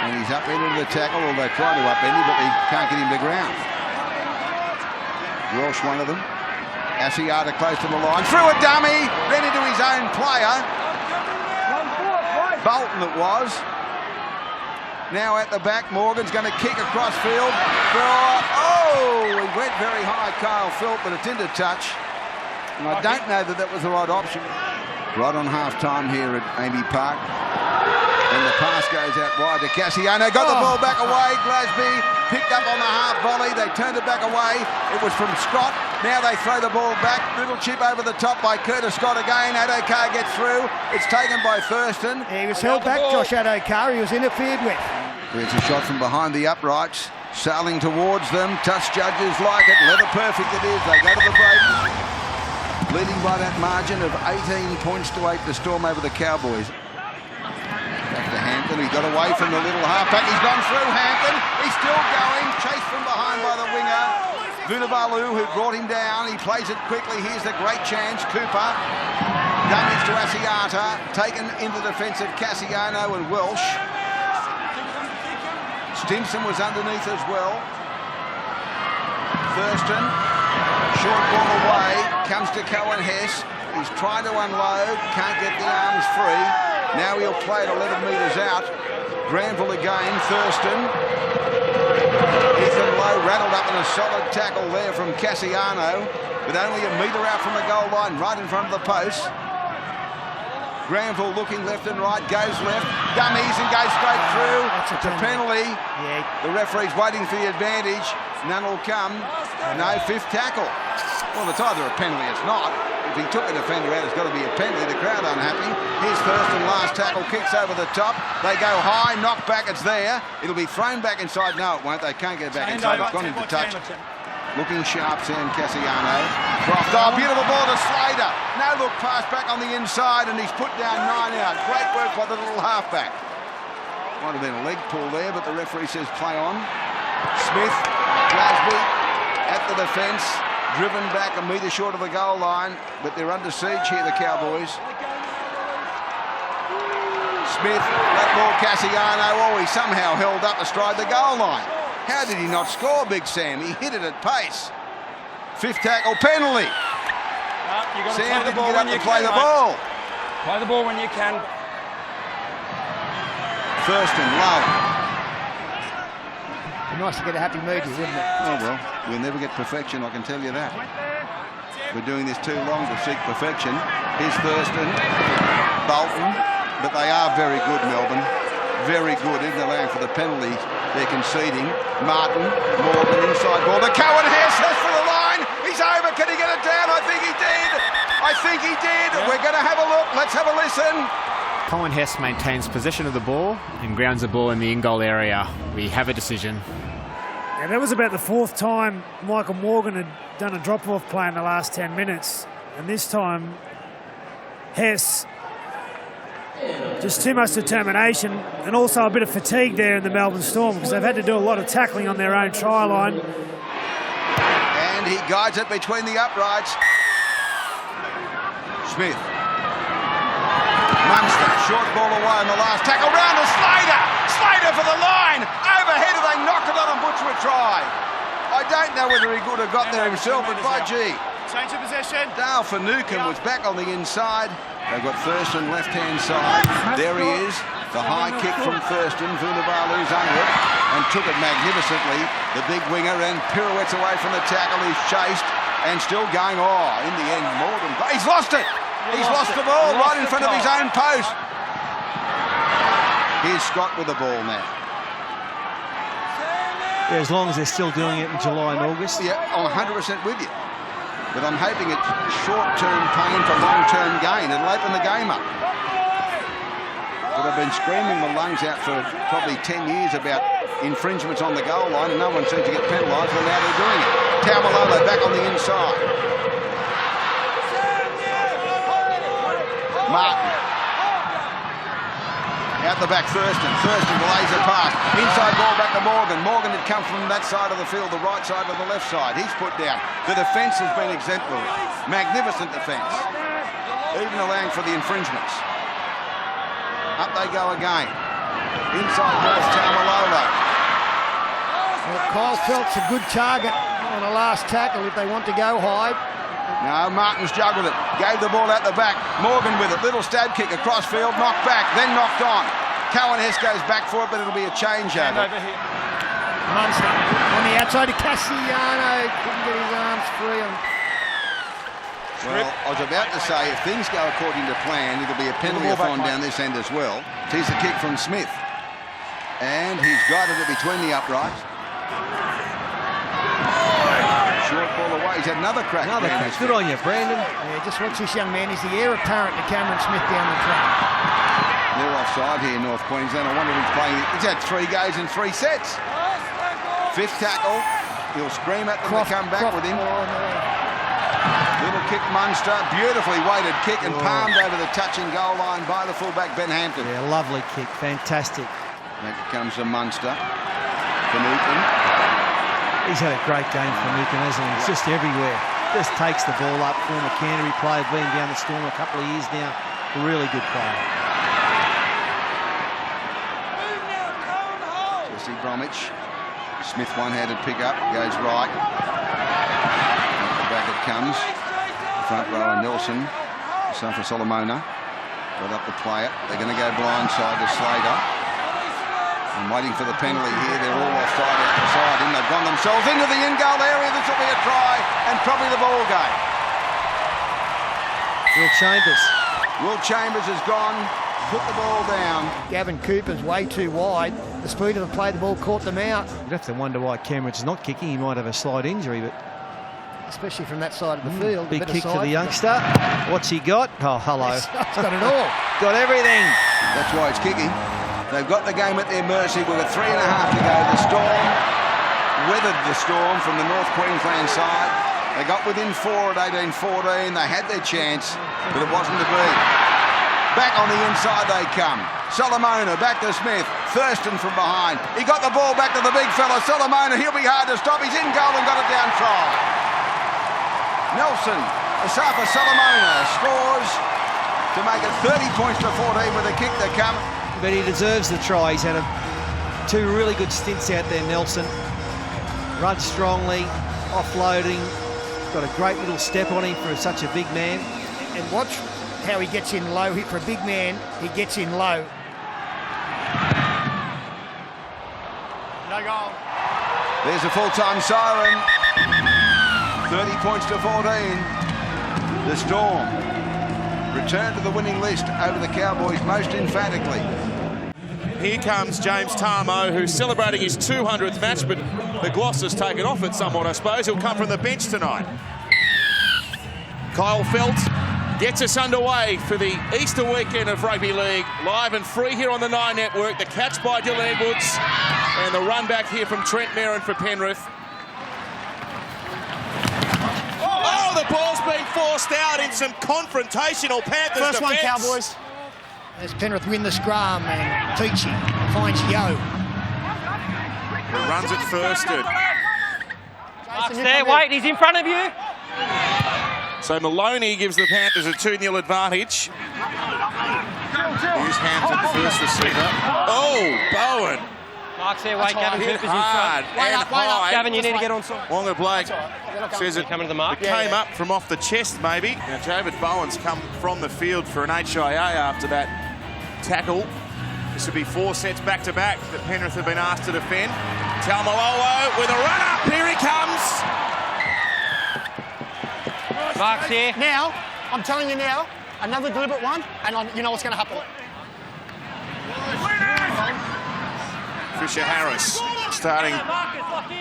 And he's up into the tackle, or they're trying to upend him, but they can't get him to ground. Welsh, one of them. Asiata close to the line. Through a dummy. Then into his own player. Bolton it was. Now at the back, Morgan's going to kick across field. Oh, he went very high, Kyle Philp, but it's into touch. And I don't know that that was the right option. Right on half-time here at Amy Park. And the pass goes out wide to Cassiano. Got the ball back away. Glasby picked up on the half volley. They turned it back away. It was from Scott. Now they throw the ball back. Little chip over the top by Curtis Scott again. Addo-Carr gets through. It's taken by Thurston. He was held back, Josh Addo-Carr. He was interfered with. There's a shot from behind the uprights. Sailing towards them. Touch judges like it. Leather perfect it is. They go to the break. Leading by that margin of 18 points to 8, the Storm over the Cowboys. Back to Hampton. He got away from the little halfback. He's gone through Hampton. He's still going. Chased from behind by the winger. Vunivalu, who brought him down. He plays it quickly. Here's the great chance. Cooper. Damage to Asiata. Taken into defence of Cassiano and Welsh. Stimson was underneath as well. Thurston. Short ball away. Comes to Cohen Hess. He's trying to unload. Can't get the arms free. Now he'll play it 11 metres out. Granville again. Thurston. Ethan Lowe rattled up in a solid tackle there from Cassiano, with only a metre out from the goal line, right in front of the post. Granville looking left and right, goes left, dummies and goes straight through. It's a penalty. Yeah. The referee's waiting for the advantage. None will come. No, fifth tackle. Well, it's either a penalty, it's not. If he took a defender out, it's got to be a penalty. The crowd unhappy. Here's Thurston, last tackle, kicks over the top. They go high, knock back, it's there. It'll be thrown back inside. No, it won't. They can't get back inside. It's gone into touch. Looking sharp, Sam Cassiano. Croft, beautiful ball to Slater. No look pass back on the inside, and he's put down 9 out. Great work by the little halfback. Might have been a leg pull there, but the referee says play on. Smith, Glasby at the defence. Driven back a metre short of the goal line, but they're under siege here, the Cowboys. Smith, that ball, Cassiano. Oh, he somehow held up astride the goal line. How did he not score, Big Sam? He hit it at pace. Fifth tackle, penalty. You got to Sam play the ball when you play can, the mate. ball. Play the ball when you can. Thurston, Love. Nice to get a happy mood here, wouldn't it? Oh, well, we'll never get perfection, I can tell you that. We're doing this too long to seek perfection. Here's Thurston, Bolton, but they are very good, Melbourne. Very good, even allowing for the penalties they're conceding. Martin, Morgan, inside ball. The Cohen Hess has for the line. He's over. Can he get it down? I think he did. I think he did. Yeah. We're going to have a look. Let's have a listen. Cohen Hess maintains possession of the ball and grounds the ball in the in-goal area. We have a decision. Yeah, that was about the fourth time Michael Morgan had done a drop-off play in the last 10 minutes. And this time, Hess, just too much determination and also a bit of fatigue there in the Melbourne Storm because they've had to do a lot of tackling on their own try line. And he guides it between the uprights. Smith. Munster, short ball away on the last tackle, round to Slater. Slater for the line. Overhead, they knocked it on and Butcher a try. I don't know whether he could have got there himself, but by gee, Change of possession. Dale Finucane was back on the inside. They've got Thurston left-hand side. There he is. The high kick from Thurston. Vunivalu's under it and took it magnificently. The big winger and pirouettes away from the tackle. He's chased and still going. Oh, in the end, Morgan. He's lost it. He's lost the ball right in front of his own post. Here's Scott with the ball now. Yeah, as long as they're still doing it in July and August. Yeah, I'm 100% with you. But I'm hoping it's short-term pain for long-term gain. It'll open the game up. But I've been screaming my lungs out for probably 10 years about infringements on the goal line, and no one seems to get penalised. Well, now they're doing it. Taumalolo back on the inside. Martin. Out the back, Thurston. Thurston delays the pass. Inside ball back to Morgan. Morgan had come from that side of the field, the right side to the left side. He's put down. The defence has been exemplary. Magnificent defence. Even allowing for the infringements. Up they go again. Inside ball, Taumalolo. Well, Kyle Felt's a good target on a last tackle if they want to go high. No, Martin's juggled it. Gave the ball out the back. Morgan with it. Little stab kick across field. Knocked back. Then knocked on. Cowan Hess goes back for it, but it'll be a changeover. Munster on the outside to Cassiano. Couldn't get his arms free. Well, I was about to say, if things go according to plan, it'll be a penalty on down this end as well. Here's the kick from Smith. And he's guided it between the uprights. Short ball away. He's had another crack. Good on you, Brandon. Yeah, just watch this young man. He's the heir apparent to Cameron Smith down the track. They're offside here in North Queensland. I wonder if he's playing. He's had 3 goes in 3 sets. 5th tackle. He'll scream at them to come back with him. Little kick, Munster. Beautifully weighted kick and palmed over the touching goal line by the fullback, Ben Hampton. Yeah, lovely kick. Fantastic. Back comes the Munster. Finucane. He's had a great game for Finucane, hasn't he? He's just everywhere. Just takes the ball up. Former Canterbury player, been down the Storm a couple of years now. A really good player. Jesse Bromwich. Smith one-handed pick up. Goes right. Back it comes. Front rower Nelson. Safa Solomona. Got up the player. They're going to go blindside to Slater. And waiting for the penalty here. They're all offside out the side. And they've gone themselves into the in-goal area. This will be a try and probably the ball game. Will Chambers. Will Chambers has gone. Put the ball down. Gavin Cooper's way too wide. The speed of the play, the ball caught them out. You'd have to wonder why Cameron's not kicking. He might have a slight injury, but... Especially from that side of the field. Big kick for the youngster. What's he got? Oh, hello. He's got it all. Got everything. That's why it's kicking. They've got the game at their mercy with a 3.5 to go. The Storm weathered the storm from the North Queensland side. They got within 4 at 18-14. They had their chance, but it wasn't to be. Back on the inside they come. Solomona back to Smith. Thurston from behind. He got the ball back to the big fella. Solomona, he'll be hard to stop. He's in goal and got it down try. Nelson, Asafa Solomona scores to make it 30 points to 14 with a kick to come. But he deserves the try. He's had 2 really good stints out there, Nelson. Runs strongly, offloading. Got a great little step on him for such a big man. And watch how he gets in low. For a big man, he gets in low. No goal. There's a full-time siren. 30 points to 14. The Storm return to the winning list over the Cowboys most emphatically. Here comes James Tarmo, who's celebrating his 200th match, but the gloss has taken off it somewhat, I suppose. He'll come from the bench tonight. Kyle Felt gets us underway for the Easter weekend of Rugby League. Live and free here on the Nine Network. The catch by Dylan Edwards and the run back here from Trent Merrin for Penrith. Oh, the ball's been forced out in some confrontational Panthers First defence. one, Cowboys. As Penrith win the scrum and Teachy finds Yo. Runs it Thurston. Mark's there, wait, he's in front of you. So Maloney gives the Panthers a 2-0 advantage. Here's Hampton, first receiver. Oh, Bowen. Mark's there, wait, Gavin Hit Cooper's in front. hard and high. Gavin, you need to get on side. Wonga Blake says it coming to the mark. came up from off the chest, maybe. Now, David Bowen's come from the field for an HIA after that tackle. This would be 4 sets back-to-back that Penrith have been asked to defend. Taumalolo with a run-up. Here he comes. Mark's here. Now, I'm telling you now, another deliberate one, and you know what's going to happen. Fisher Harris starting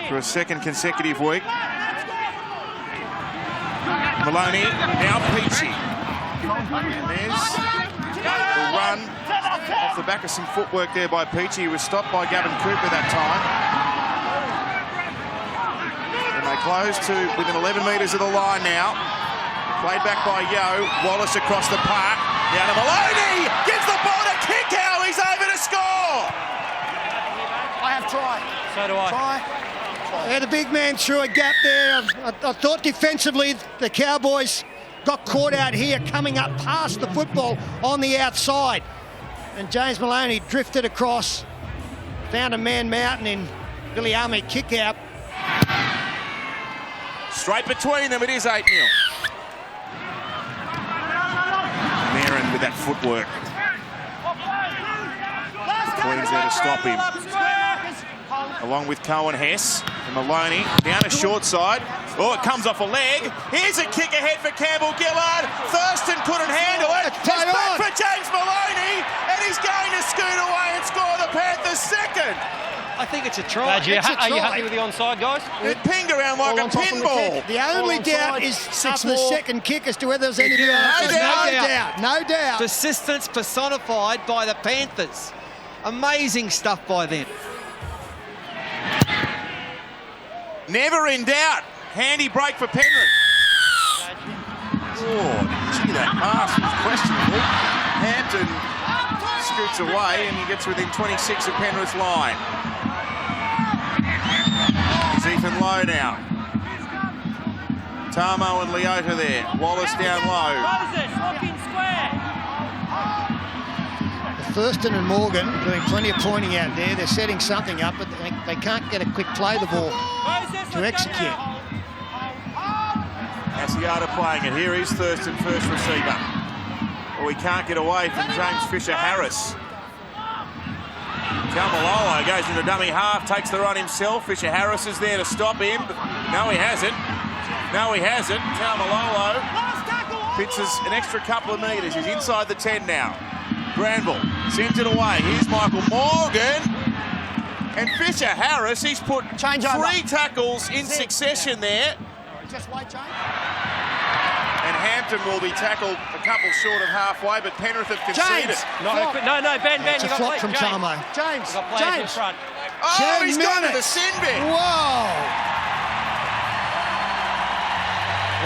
for a second consecutive week. Maloney, now Peachy. And there's the run off the back of some footwork there by Peachy. He was stopped by Gavin Cooper that time. And they close to within 11 metres of the line now. Played back by Yo. Wallace across the park. Down to Maloney. Gives the ball to Kickow. He's over to score. I have try. So do I. Try. Yeah, the big man threw a gap there. I thought defensively the Cowboys got caught out here coming up past the football on the outside. And James Maloney drifted across, found a man mountain in Viliame Kickout. Straight between them, it is 8-0. Marin with that footwork. Queen's there to stop him. Along with Cohen Hess and Maloney down a short side. Oh, it comes off a leg. Here's a kick ahead for Campbell Gillard. Thurston couldn't handle it. It's back for James Maloney, and he's going to scoot away and score the Panthers' second. I think it's a try. Are you happy with the onside, guys? It pinged around like a pinball. The only doubt is after the second kick as to whether there's any No doubt. Persistence personified by the Panthers. Amazing stuff by them. Never in doubt. Handy break for Penrith. Oh, gee, that pass was questionable. Hampton scoots away and he gets within 26 of Penrith's line. It's Ethan Lowe now. Tamo and Leota there. Wallace down low. Thurston and Morgan doing plenty of pointing out there. They're setting something up, but they can't get a quick play the ball to execute. Asiata playing it. Here is Thurston, first receiver. Well, he can't get away from James Fisher-Harris. Taumalolo goes into dummy half, takes the run himself. Fisher-Harris is there to stop him. No, he hasn't. No, he hasn't. Taumalolo pitches an extra couple of metres. He's inside the 10 now. Granville sends it away. Here's Michael Morgan. And Fisher-Harris, he's put 3 tackles in succession there. Just wait, James. And Hampton will be tackled a couple short of halfway, but Penrith have conceded. No, Ben, It's a you got flop play. from Tamo. James. In front. Oh, he's gone to the minutes. sin bin. Whoa.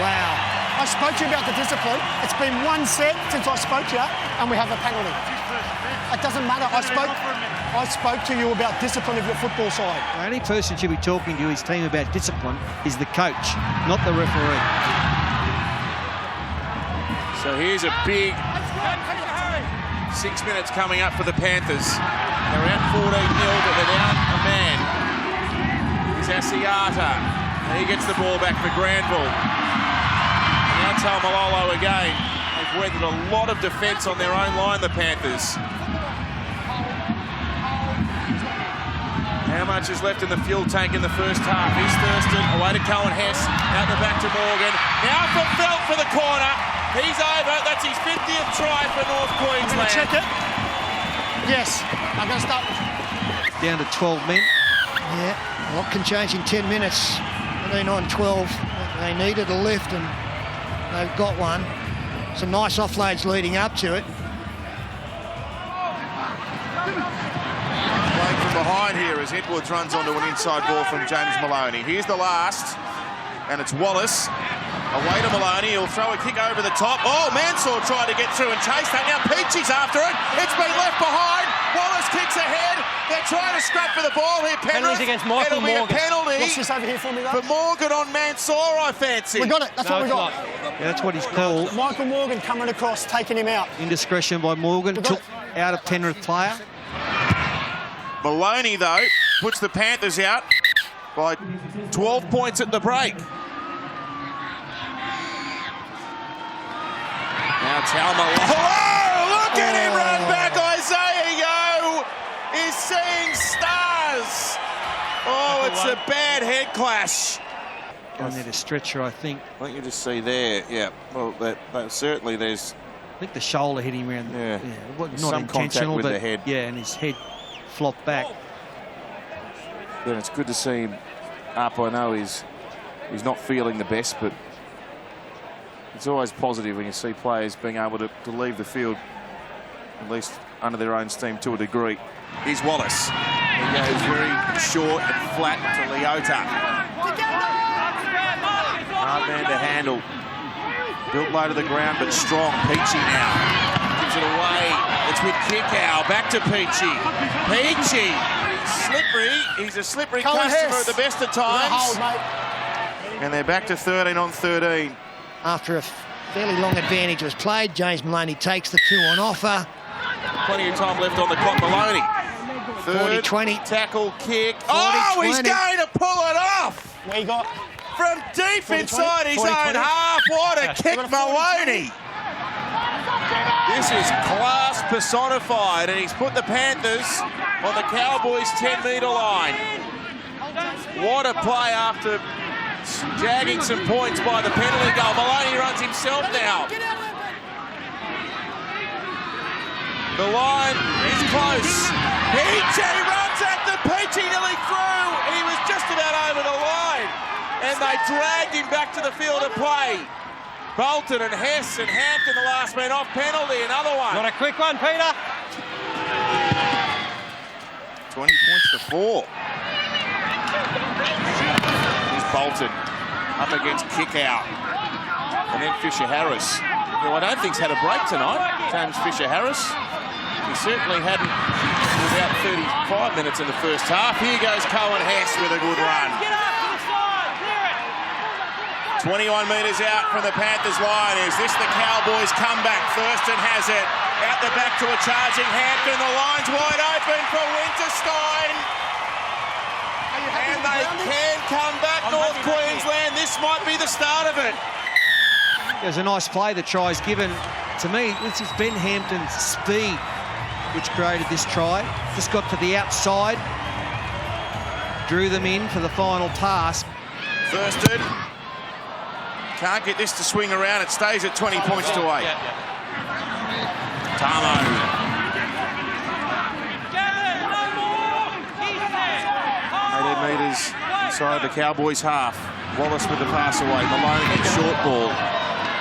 Wow. I spoke to you about the discipline. It's been 1 set since I spoke to you, and we have a penalty. It doesn't matter. I spoke to you about discipline of your football side. The only person should be talking to his team about discipline is the coach, not the referee. So here's a big 6 minutes coming up for the Panthers. They're at 14-0, but they're down a man. Here's Asiata. And he gets the ball back for Granville. Now Taumalolo again. They've weathered a lot of defence on their own line, the Panthers. How much is left in the fuel tank in the first half? Here's Thurston, away to Cohen Hess, out the back to Morgan. Now for Felt for the corner. He's over. That's his 50th try for North Queensland. I'm going to check it. Yes. I'm going to start. Down to 12 men. Yeah, a lot can change in 10 minutes. 13 on 12. They needed a lift and they've got one. Some nice offloads leading up to it. Playing from behind here as Edwards runs onto an inside ball from James Maloney. Here's the last, and it's Wallace. Away to Maloney, he'll throw a kick over the top. Oh, Mansour tried to get through and chase that. Now Peachy's after it. It's been left behind. Wallace kicks ahead. They're trying to scrap for the ball here. Penrith. Against Michael It'll be Morgan. a penalty. What's this over here for me, though? For Morgan on Mansour, I fancy. We got it. That's what we got. Yeah, that's what he's called. Michael Morgan coming across, taking him out. Indiscretion by Morgan. Took out a Penrith player. Maloney, though, puts the Panthers out by 12 points at the break. Now Talmalolo. Oh, look at him run back. Isaiah Yeo is seeing stars. Oh, it's a bad head clash. Going there to stretcher, I think. I think you just see there, yeah. Well, that certainly there's. I think the shoulder hit him around. Yeah, not some intentional, with but the head. yeah, and his head flopped back. But it's good to see him up. I know he's not feeling the best, but it's always positive when you see players being able to leave the field, at least under their own steam to a degree. Here's Wallace. He goes very short and flat to Leota. Hard man to handle. Built low to the ground, but strong. Peachy now. Gives it away. It's with Kickow. Back to Peachy. Peachy. Slippery. He's a slippery customer at the best of times. And they're back to 13 on 13. After a fairly long advantage was played, James Maloney takes the 2 on offer. Plenty of time left on the clock. Maloney. 40-20. Tackle, kick. Oh, he's going to pull it off. Where you got? From deep inside his own half. What a kick, Maloney. This is class personified, and he's put the Panthers on the Cowboys' 10-metre line. What a play after jagging some points by the penalty goal. Maloney runs himself now. The line is close. Peachy runs at the Peachy nearly through. He was just about over the line. And they dragged him back to the field of play. Bolton and Hess and Hampton, the last man off penalty. Another one. Got a quick one, Peter. 20 points to 4. Here's Bolton up against Kickout. And then Fisher-Harris, who I don't think's had a break tonight. James Fisher-Harris. He certainly hadn't without 35 minutes in the first half. Here goes Cohen Hess with a good run. 21 metres out from the Panthers line. Is this the Cowboys' comeback? Thurston has it. Out the back to a charging Hampton. The line's wide open for Winterstein. And they can come back, North Queensland. This might be the start of it. It was a nice play. The try's given. To me, this is Ben Hampton's speed which created this try. Just got to the outside, drew them in for the final pass. Thurston can't get this to swing around. It stays at 20 points to 8. Tamo. 18 metres inside the Cowboys' half. Wallace with the pass away. Maloney, short ball.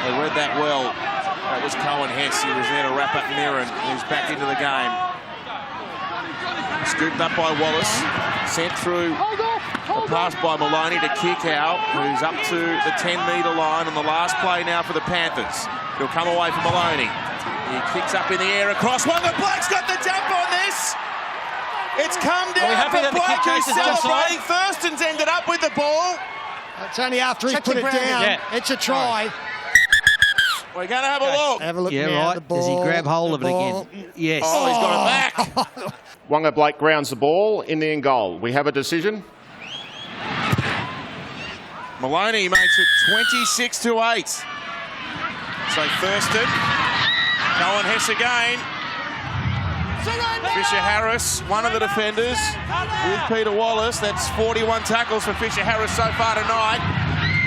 They read that well. That was Cohen Hess. He was there to wrap up Mirren. He's back into the game. Scooped up by Wallace. Sent through a pass by Maloney to Kickout, who's up to the 10-metre line on the last play now for the Panthers. He'll come away from Maloney. He kicks up in the air across. Wonga Blake's got the jump on this. It's come down for Blake, who's celebrating. Thurston's ended up with the ball. It's only after he put it down. It's a try. We're going to have a look. Have a look yeah, now. right. Does he grab hold of it again? Yes. Oh, he's got it back. Wonga Blake grounds the ball in the end goal. We have a decision. Maloney makes it 26-8. So Thurston, Cohen Hess again. Fisher-Harris, one of the defenders, with Peter Wallace. That's 41 tackles for Fisher-Harris so far tonight.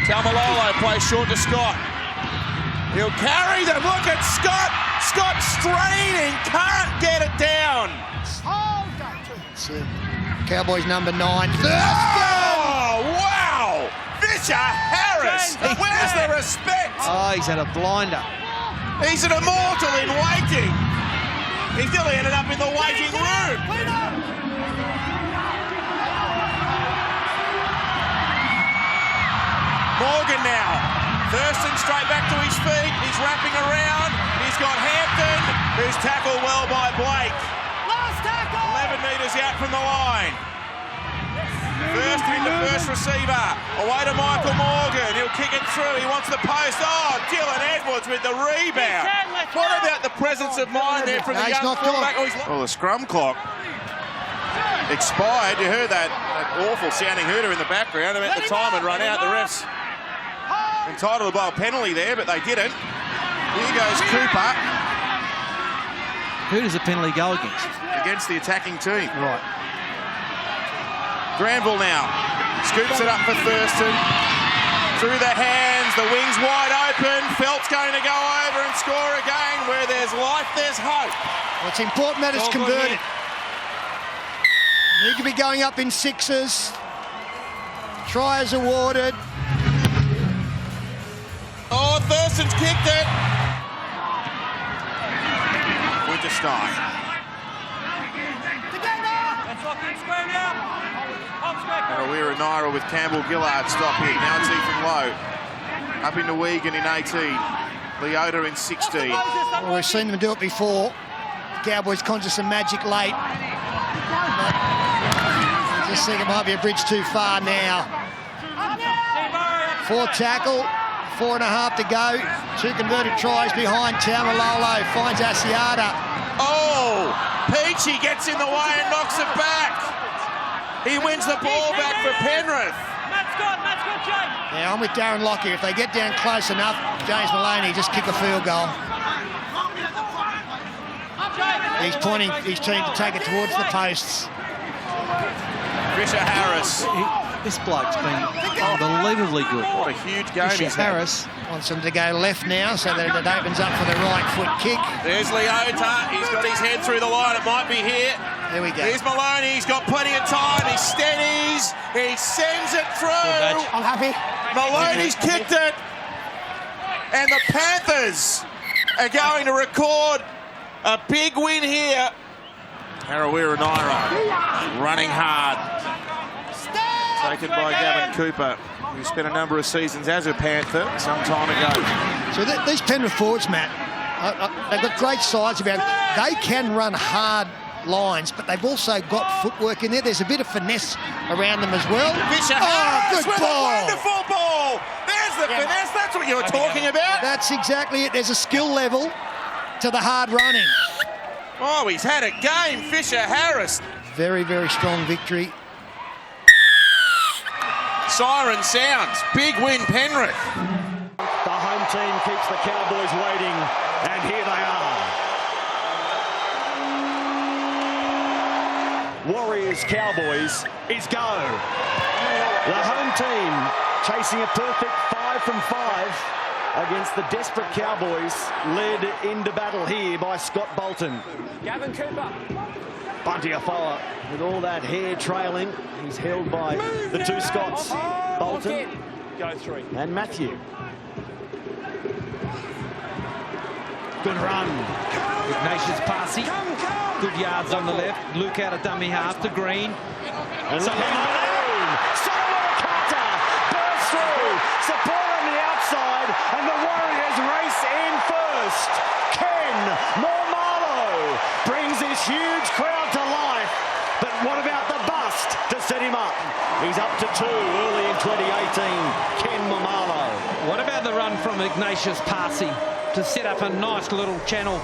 Talmalolo plays short to Scott. He'll carry them. Look at Scott. Scott straining, can't get it down. Cowboys number 9. Oh, wow! Fisher-Harris. Where's the respect? Oh, he's had a blinder. He's an immortal in waiting. He's nearly ended up in the waiting room. Morgan now. Thurston straight back to his feet. He's wrapping around. He's got Hampton, who's tackled well by Blake. Last tackle! 11 metres out from the line. Thurston, the first receiver. Away to Michael Morgan. He'll kick it through. He wants the post. Oh, Dylan Edwards with the rebound. What about the presence of mind there from the young fullback? Oh, the scrum clock. expired. You heard that awful sounding hooter in the background. At the time had run out. The refs entitled to blow a penalty there, but they didn't. Here goes Cooper. Who does the penalty go against? Against the attacking team. Right. Granville now scoops it up for Thurston. Through the hands, the wings wide open. Felt's going to go over and score again. Where there's life, there's hope. Well, it's important that it's converted. Need to be going up in sixes. Try is awarded. Oh, Thurston's kicked it. Winterstein. Arawira Naira with Campbell Gillard stop here. Now it's Ethan Lowe. Up into Wigan in 18. Leota in 16. Well, we've seen them do it before. The Cowboys conscious of magic late. But I just think it might be a bridge too far now. 4 tackle, 4.5 to go. 2 converted tries behind. Taumalolo finds Asiata. Oh, Peachy gets in the way and knocks it back. He wins the ball back for Penrith. Matt's got James. Yeah, I'm with Darren Lockyer. If they get down close enough, James Maloney just kick a field goal. He's pointing his team to take it towards the posts. Fisher Harris. This bloke's been unbelievably good. What a huge game he's had. Harris wants him to go left now so that it opens up for the right foot kick. There's Leota. He's got his head through the line. It might be here. There we go. Here's Maloney. He's got plenty of time. He steadies. He sends it through. I'm happy. Maloney's kicked it. And the Panthers are going to record a big win here. Arawira Naira running hard. Taken by Gavin Cooper, who spent a number of seasons as a Panther some time ago. So these Penrith forwards, Matt, they've got great size about them. They can run hard lines, but they've also got footwork in there. There's a bit of finesse around them as well. Fisher Harris good with ball. a wonderful ball. There's the finesse. That's what you were talking about. That's exactly it. There's a skill level to the hard running. Oh, he's had a game, Fisher Harris. Very, very strong victory. Siren sounds. Big win, Penrith. The home team keeps the Cowboys waiting, and here they are. Warriors Cowboys is go. The home team chasing a perfect 5 from 5 against the desperate Cowboys, led into battle here by Scott Bolton. Gavin Cooper. Bunty Afoa with all that hair trailing. He's held by the 2 Scots, Bolton Go 3. and Matthew. Good run. Ignatius Parsi. Good yards on the left. Luke out of dummy half to Green. And Solomon Carter bursts through. Support on the outside, and the Warriors race in first. Ken Mormalo brings his huge crowd to life. But what about the bust to set him up? He's up to 2 early in 2018. Ken Mormalo. What about the run from Ignatius Parsi to set up a nice little channel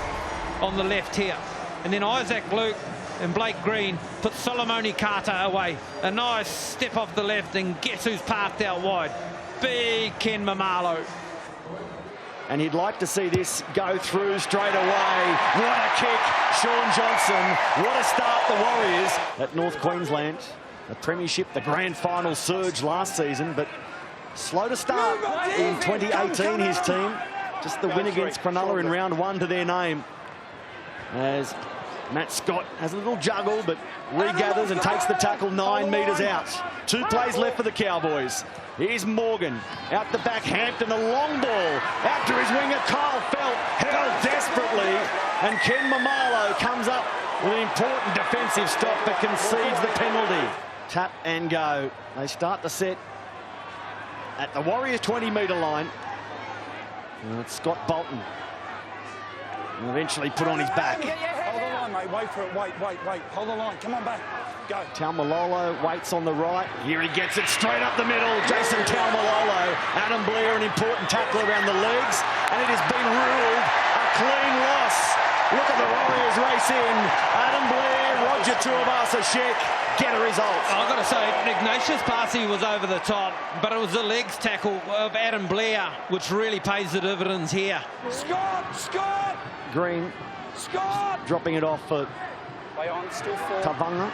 on the left here? And then Isaac Luke and Blake Green put Solomoni Carter away. A nice step off the left, and guess who's parked out wide? Big Ken Mormalo. And you'd like to see this go through straight away. What a kick, Sean Johnson. What a start, the Warriors at North Queensland. The Premiership, the grand final surge last season, but slow to start in 2018, his team. Just the win against Cronulla in round 1 to their name. As Matt Scott has a little juggle, but regathers and takes the tackle 9 metres out. 2 plays left for the Cowboys. Here's Morgan out the back. Hampton, a long ball out to his winger Kyle Felt, held desperately, and Ken Mormalo comes up with an important defensive stop but concedes the penalty. Tap and go. They start the set at the Warriors 20-metre line. And it's Scott Bolton. And eventually put on his back. Hold the line, mate. Wait for it. Wait. Hold the line. Come on back. Go. Taumalolo waits on the right. Here he gets it straight up the middle. Jason Taumalolo. Adam Blair, an important tackle around the legs. And it has been ruled a clean loss. Look at the Warriors race in. Adam Blair, Roger Tuivasa-Sheck get a result. I've got to say, Ignatius Parsi was over the top, but it was the legs tackle of Adam Blair which really pays the dividends here. Scott! Green. Scott! Dropping it off for Still four. Tavanga.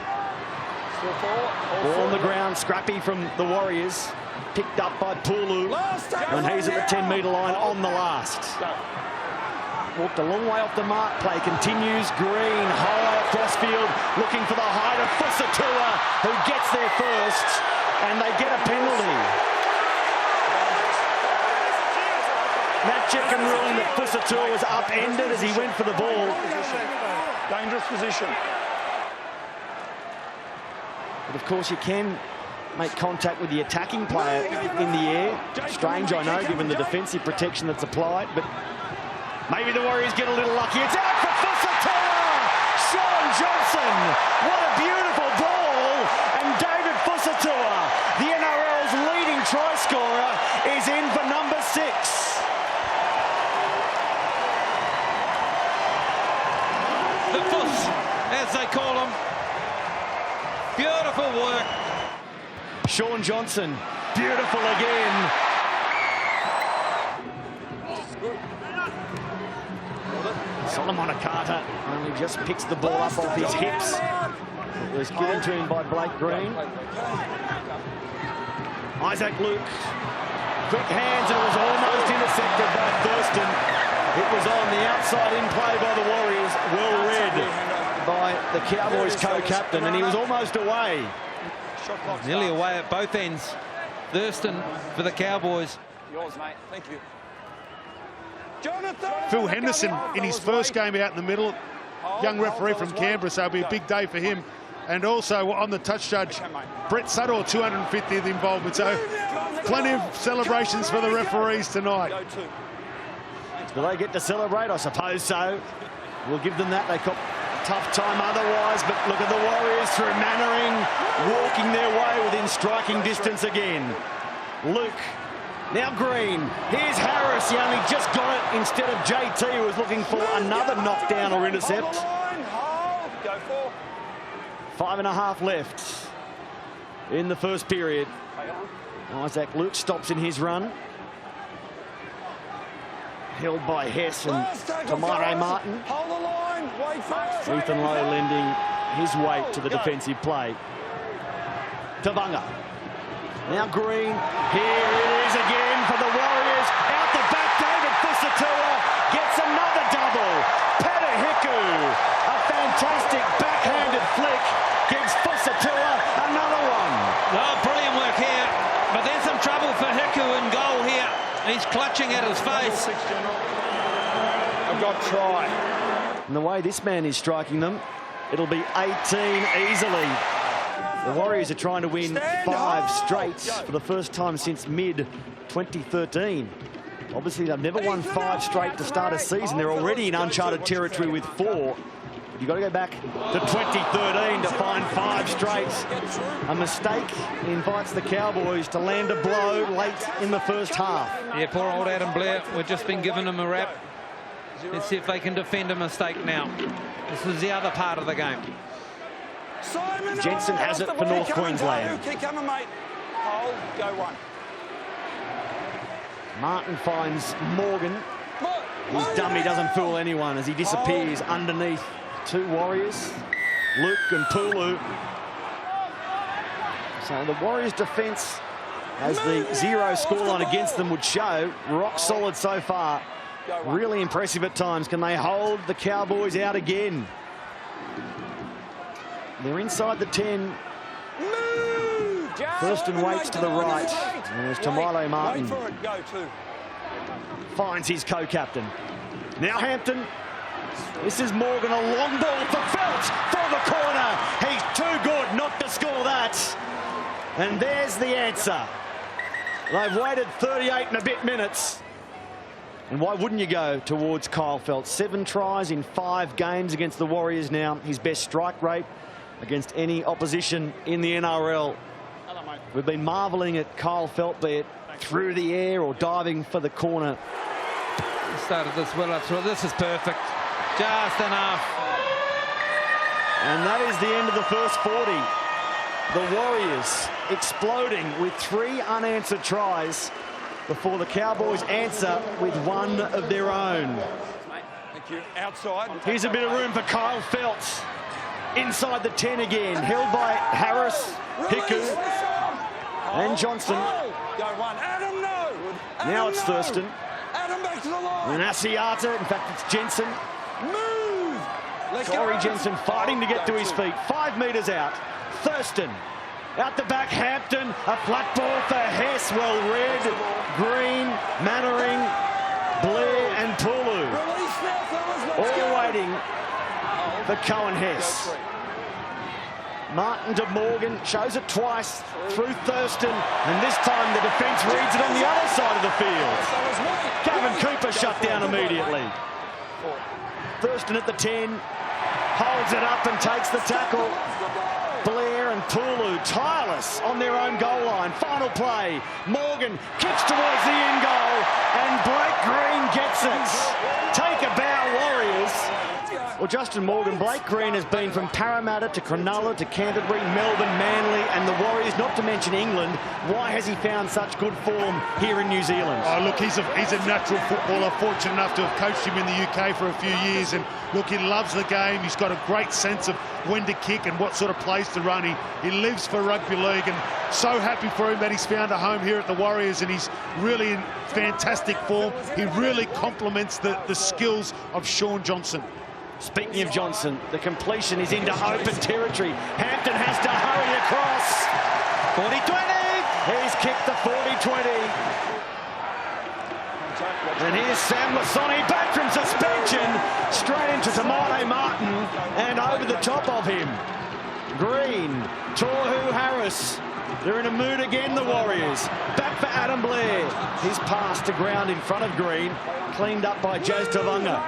Still four. Ball on the ground, scrappy from the Warriors. Picked up by Pulu, and he's at the 10-metre line on the last. Walked a long way off the mark. Play continues. Green high across field, looking for the height of Fusatua, who gets there first, and they get a penalty. Matt Chicken ruling that Fusatua was upended as he went for the ball. Dangerous position. But of course you can make contact with the attacking player in the air. Strange, I know, given the defensive protection that's applied, but maybe the Warriors get a little lucky. It's out for Fusatua! Sean Johnson! What a beautiful ball! And David Fusatua, the NRL's leading try scorer, is in for number 6. The Fuss, as they call him. Beautiful work. Sean Johnson, beautiful again. Solomon Akata only just picks the ball up off his hips. It was given to him by Blake Green. Isaac Luke, quick hands, and it was almost intercepted by Thurston. It was on the outside in play by the Warriors, well read by the Cowboys co-captain, and he was almost away. Nearly away at both ends. Thurston for the Cowboys. Yours, mate. Thank you. Phil Henderson in his first game out in the middle. Young referee from Canberra, so it'll be a big day for him. And also on the touch judge, Brett Sutter, 250th involvement. So plenty of celebrations for the referees tonight. Do they get to celebrate? I suppose so. We'll give them that. They got a tough time otherwise, but look at the Warriors through Mannering, walking their way within striking distance again. Luke, now Green. Here's Harris. He only just got it instead of JT, who was looking for another knockdown or intercept. 5.5 left in the first period. Isaac Luke stops in his run. Held by Hess and Tamare Martin. Ethan Lowe lending his weight to the defensive play. Tavanga. Now Green. Here it is again for the Warriors. Out the back, David Fusatua gets another double. Petahiku, a fantastic backhanded flick, gives Fusatua another one. Oh, brilliant work here. But there's some trouble for Hiku in goal here. He's clutching at his face. I've got try. And the way this man is striking them, it'll be 18 easily. The Warriors are trying to win 5 straight for the first time since mid-2013. Obviously, they've never won 5 straight to start a season. They're already in uncharted territory with 4. You've got to go back to 2013 to find 5 straight. A mistake invites the Cowboys to land a blow late in the first half. Yeah, poor old Adam Blair. We've just been giving him a rap. Let's see if they can defend a mistake now. This is the other part of the game. Jensen has it for North Queensland. Keep coming, mate. Hold, go one. Martin finds Morgan. His dummy doesn't fool anyone as he disappears underneath 2 Warriors, Luke and Pulu. So the Warriors' defence, as the 0 scoreline against them would show, rock solid so far. Really impressive at times. Can they hold the Cowboys out again? They're inside the 10. Thurston waits to the right. And there's Tamale Martin. Finds his co-captain. Now Hampton. This is Morgan, a long ball for Feltz for the corner. He's too good not to score that. And there's the answer. They've waited 38 and a bit minutes. And why wouldn't you go towards Kyle Feltz? 7 tries in 5 games against the Warriors now. His best strike rate against any opposition in the NRL. We've been marvelling at Kyle Feltz, be it through the air or diving for the corner. Started this well up through. This is perfect. Just enough. And that is the end of the first 40. The Warriors exploding with 3 unanswered tries before the Cowboys answer with one of their own. Thank you. Outside. Here's a bit of room for Kyle Feltz. Inside the 10 again, held by Harris, Hiku, and Johnson. Now it's Thurston. And Asiata, in fact it's Jensen. Corey Jensen fighting to get to his feet. 5 metres out. Thurston. Out the back, Hampton. A flat ball for Hess. Well read. Green, Mannering, Blair and Pulu. All waiting for Cohen Hess. Martin to Morgan, shows it twice through Thurston, and this time the defence reads it on the other side of the field. Gavin Cooper shut down immediately. Thurston at the 10, holds it up and takes the tackle. Blair and Pulu tireless on their own goal line. Final play, Morgan kicks towards the end goal, and Blake Green gets it. Take a bow, Warriors. Well, Justin Morgan, Blake Green has been from Parramatta to Cronulla to Canterbury, Melbourne, Manly and the Warriors, not to mention England. Why has he found such good form here in New Zealand? Oh, look, he's a natural footballer, fortunate enough to have coached him in the UK for a few years. And look, he loves the game. He's got a great sense of when to kick and what sort of plays to run. He lives for rugby league, and so happy for him that he's found a home here at the Warriors, and he's really in fantastic form. He really complements the skills of Shaun Johnson. Speaking of Johnson, the completion is into open territory. Hampton has to hurry across. 40-20. He's kicked the 40-20. And here's Sam Lasoni back from suspension. Straight into Tamale Martin and over the top of him. Green, Tohu Harris. They're in a mood again, the Warriors. Back for Adam Blair. His pass to ground in front of Green. Cleaned up by Jazz Tavunga.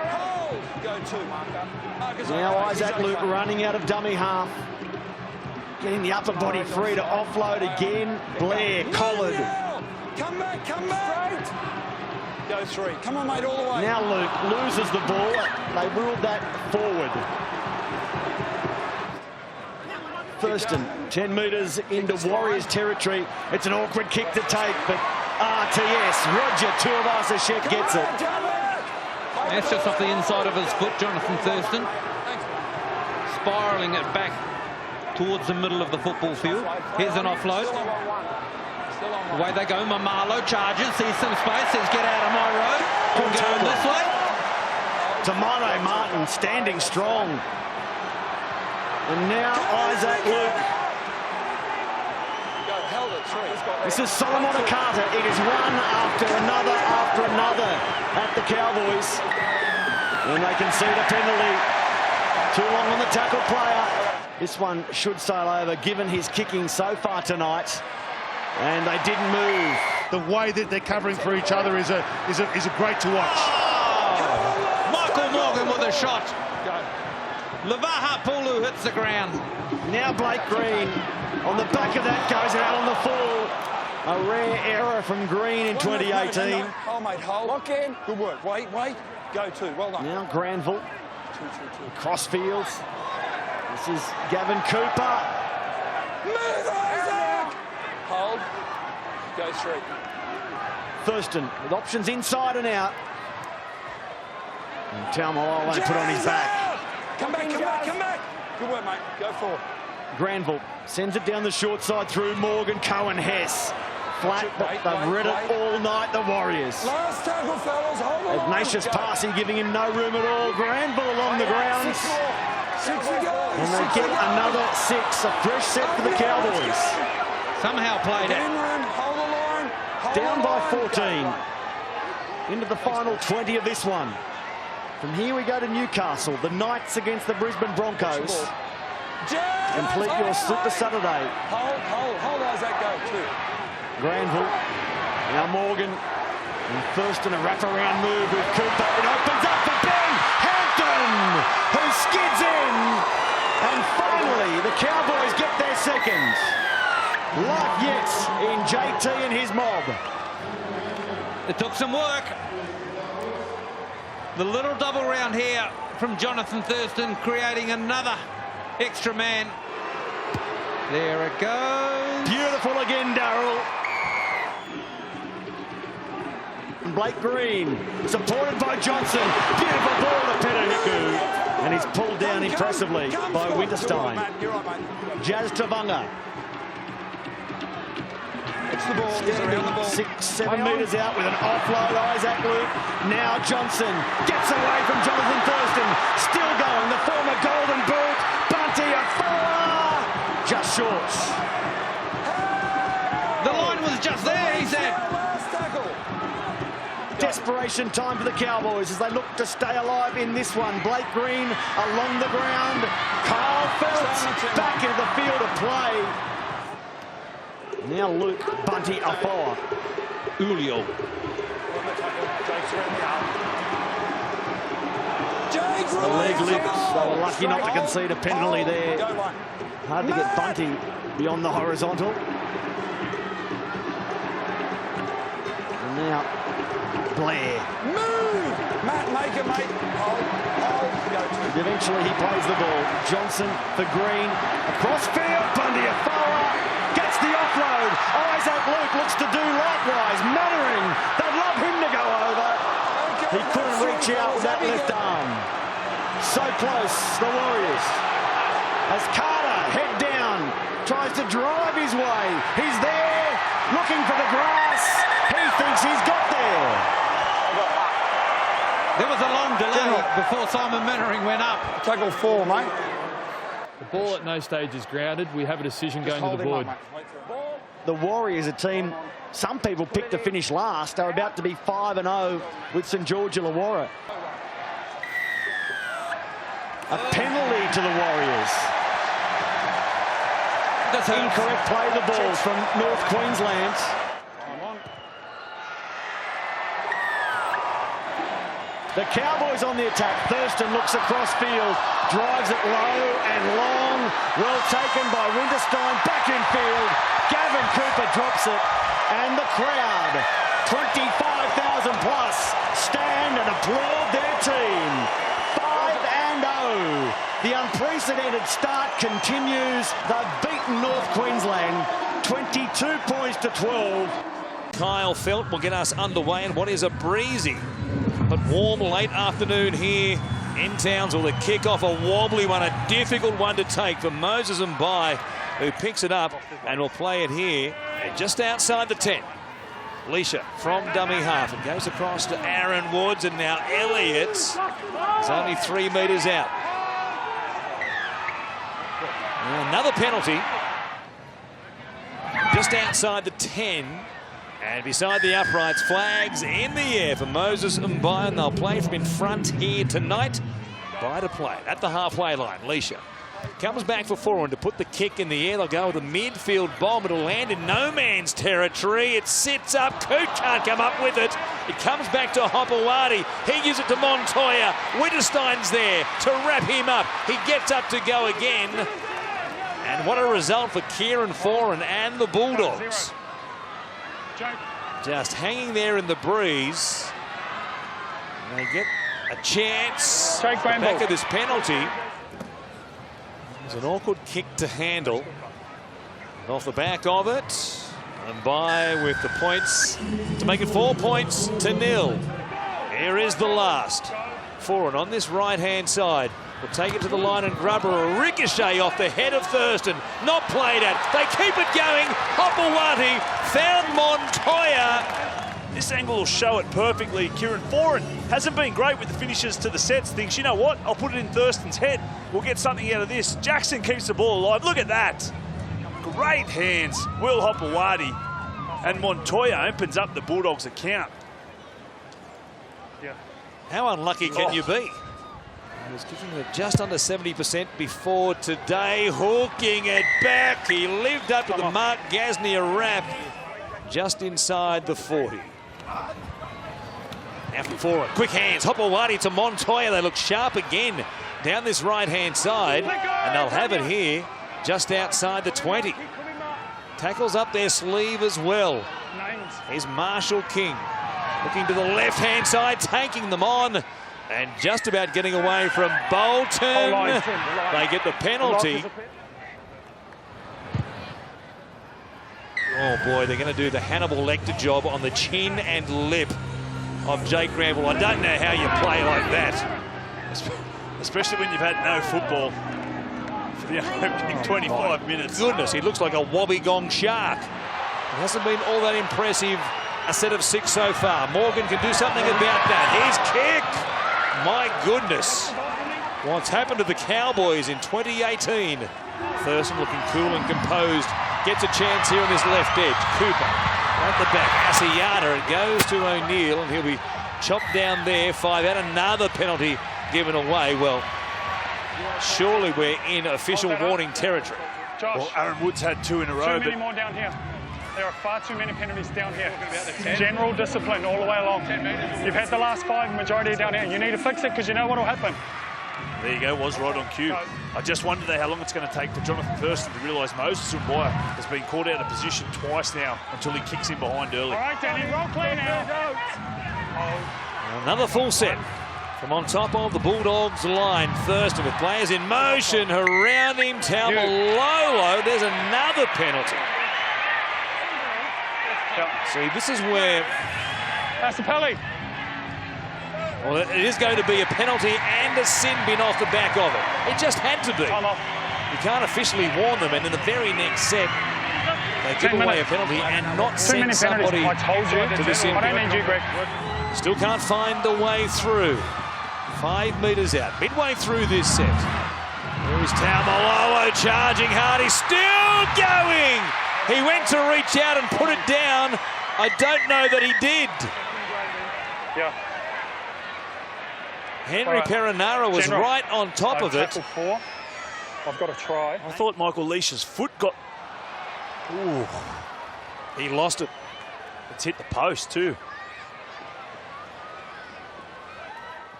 Now Isaac Luke running out of dummy half. Getting the upper body free to offload again. Blair collared. Come back, come back. Go 3. Come on, mate, all the way. Now Luke loses the ball. They ruled that forward. Thurston, 10 metres into Warriors territory. It's an awkward kick to take, but RTS, Roger Tuivasa-Sheck gets it. That's just off the inside of his foot, Jonathan Thurston. Spiralling it back towards the middle of the football field. Here's an offload. Away they go. Mamalo charges, sees some space, says get out of my road. I'm going this way. Tamare Martin standing strong. And now Isaac Luke. This is Solomon Carter. It is one after another at the Cowboys. And they concede a penalty. Too long on the tackle player. This one should sail over given his kicking so far tonight. And they didn't move. The way that they're covering for each other is a great to watch. Oh, Michael Morgan with a shot. Lavaha Pulu hits the ground. Now Blake Green on the back of that goes out on the full. A rare error from Green in 2018. Hold, mate, hold. Lock in. Good work. Wait. Go 2. Well done. Now Granville. Crossfields. This is Gavin Cooper. Move, Isaac! Hold. Go 3. Thurston with options inside and out. And Taumalolo put on his back. Come back. Good work, mate. Go 4. Granville sends it down the short side through Morgan. Cohen Hess. Flat, but they've read it all night, the Warriors. Last tackle, fellas. Hold on. Ignatius passing, giving him no room at all. Granville along the ground. 6 to go. And they get another 6. A fresh set for the Cowboys. Somehow played it. Hold the line. Down by 14. Into the final 20 of this one. From here we go to Newcastle. The Knights against the Brisbane Broncos. Complete your Super Saturday. Hold, Isaac, go 2. Granville. Now Morgan. And Thurston, a wraparound move with Cooper. It opens up for Ben Hampton, who skids in. And finally, the Cowboys get their second. Life yet in JT and his mob. It took some work. The little double round here from Jonathan Thurston, creating another extra man. There it goes. Beautiful again, Darryl. Blake Green, supported by Johnson. Beautiful ball to Peterhiku. And he's pulled down impressively by Winterstein. Jazz Tavanga. It's the ball. He's around the ball. 6-7 metres out with an offload. Isaac Luke. Now Johnson gets away from Jonathan Thurston. Still going. The former Golden Boot. Bunty Afoa. Just short. The line was just there, he said. Desperation time for the Cowboys as they look to stay alive in this one. Blake Green along the ground. Kyle Phelps back into the field of play. Now Luke Bunty Afoa. Julio. The leg lifts. They were lucky not to concede a penalty there. Hard to get Bunty beyond the horizontal. And now Blair. Move! Matt, make it, mate. Hold. Eventually he plays the ball. Johnson for Green. Across field. Bunty Afoa gets the offload. Isaac Luke looks to do likewise. Mannering. They'd love him to go over. He couldn't reach out with that left arm. So close, the Warriors. As Carter, head down, tries to drive his way. He's there, looking for the grass. He thinks he's got there. There was a long delay before Simon Mannering went up. Tackle 4, mate. The ball at no stage is grounded. We have a decision going to the board. The Warriors, a team some people picked to finish last. They're about to be 5-0 with St George Illawarra. A penalty to the Warriors. That's incorrect play of the ball from North Queensland. The Cowboys on the attack. Thurston looks across field, drives it low and long. Well taken by Winterstein, back in field. Gavin Cooper drops it, and the crowd, 25,000 plus, stand and applaud their team. 5-0. The unprecedented start continues. They've beaten North Queensland 22 points to 12. Kyle Felt will get us underway in what is a breezy but warm late afternoon here in Townsville. The kick-off, a wobbly one, a difficult one to take for Moses Mbai, who picks it up and will play it here just outside the 10. Leisha from dummy half. It goes across to Aaron Woods, and now Elliott is only 3 metres out. And another penalty just outside the 10. And beside the uprights, flags in the air for Moses Mbai, and they'll play from in front here tonight. By to play at the halfway line. Leisha comes back for 4, and to put the kick in the air, they'll go with a midfield bomb. It'll land in no man's territory. It sits up. Coote can't come up with it. It comes back to Hopewadi. He gives it to Montoya. Winterstein's there to wrap him up. He gets up to go again. And what a result for Kieran Foran and the Bulldogs. Just hanging there in the breeze. And they get a chance back of this penalty. It's an awkward kick to handle. And off the back of it, and by with the points to make it 4 points to 0. Here is the last. Foran on this right-hand side. Will take it to the line and grubber. A ricochet off the head of Thurston. Not played at. They keep it going. Hopewadi found Montoya. This angle will show it perfectly. Kieran Foran hasn't been great with the finishes to the sets. Thinks, you know what? I'll put it in Thurston's head. We'll get something out of this. Jackson keeps the ball alive. Look at that. Great hands. Will Hopewadi. And Montoya opens up the Bulldogs' account. Yeah. How unlucky can you be? He was kicking it just under 70% before today. Hooking it back. He lived up to the Mark Gasnier wrap just inside the 40. Now for it. Quick hands. Hopewadi to Montoya. They look sharp again down this right-hand side. And they'll have it here just outside the 20. Tackles up their sleeve as well. Here's Marshall King. Looking to the left-hand side, taking them on. And just about getting away from Bolton. They get the penalty. Oh boy, they're going to do the Hannibal Lecter job on the chin and lip of Jake Granville. I don't know how you play like that. Especially when you've had no football for the opening 25 minutes. Goodness, he looks like a wobbegong shark. It hasn't been all that impressive, a set of 6 so far. Morgan can do something about that. His kick! My goodness. What's happened to the Cowboys in 2018? Thurston looking cool and composed. Gets a chance here on this left edge. Cooper at the back. Asiata, it goes to O'Neill, and he'll be chopped down there. 5 out. Another penalty given away. Well, surely we're in official warning territory. Josh, well, Aaron Woods had 2 in a row. Too many more down here. There are far too many penalties down here. General discipline all the way along. You've had the last 5, majority down here. You need to fix it because you know what will happen. There you go, was right on cue. I just wonder how long it's going to take for Jonathan Thurston to realise Moses Mbaya has been caught out of position twice now until he kicks in behind early. All right, Danny, roll clear now. Another full set from on top of the Bulldogs line. Thurston with players in motion around him. Taumalolo, there's another penalty. See, this is where... That's the penalty. Well, it is going to be a penalty and a sin bin off the back of it. It just had to be. You can't officially warn them, and in the very next set, they give away a penalty and not send somebody to the sin bin. I don't need you, Greg. Still can't find the way through. 5 metres out, midway through this set. There is Taumalolo charging hard. He's still going. He went to reach out and put it down. I don't know that he did. Yeah. Henry Perinara was right on top of it. 4. I've got a try. I thought Michael Leish's foot got... Ooh. He lost it. It's hit the post too.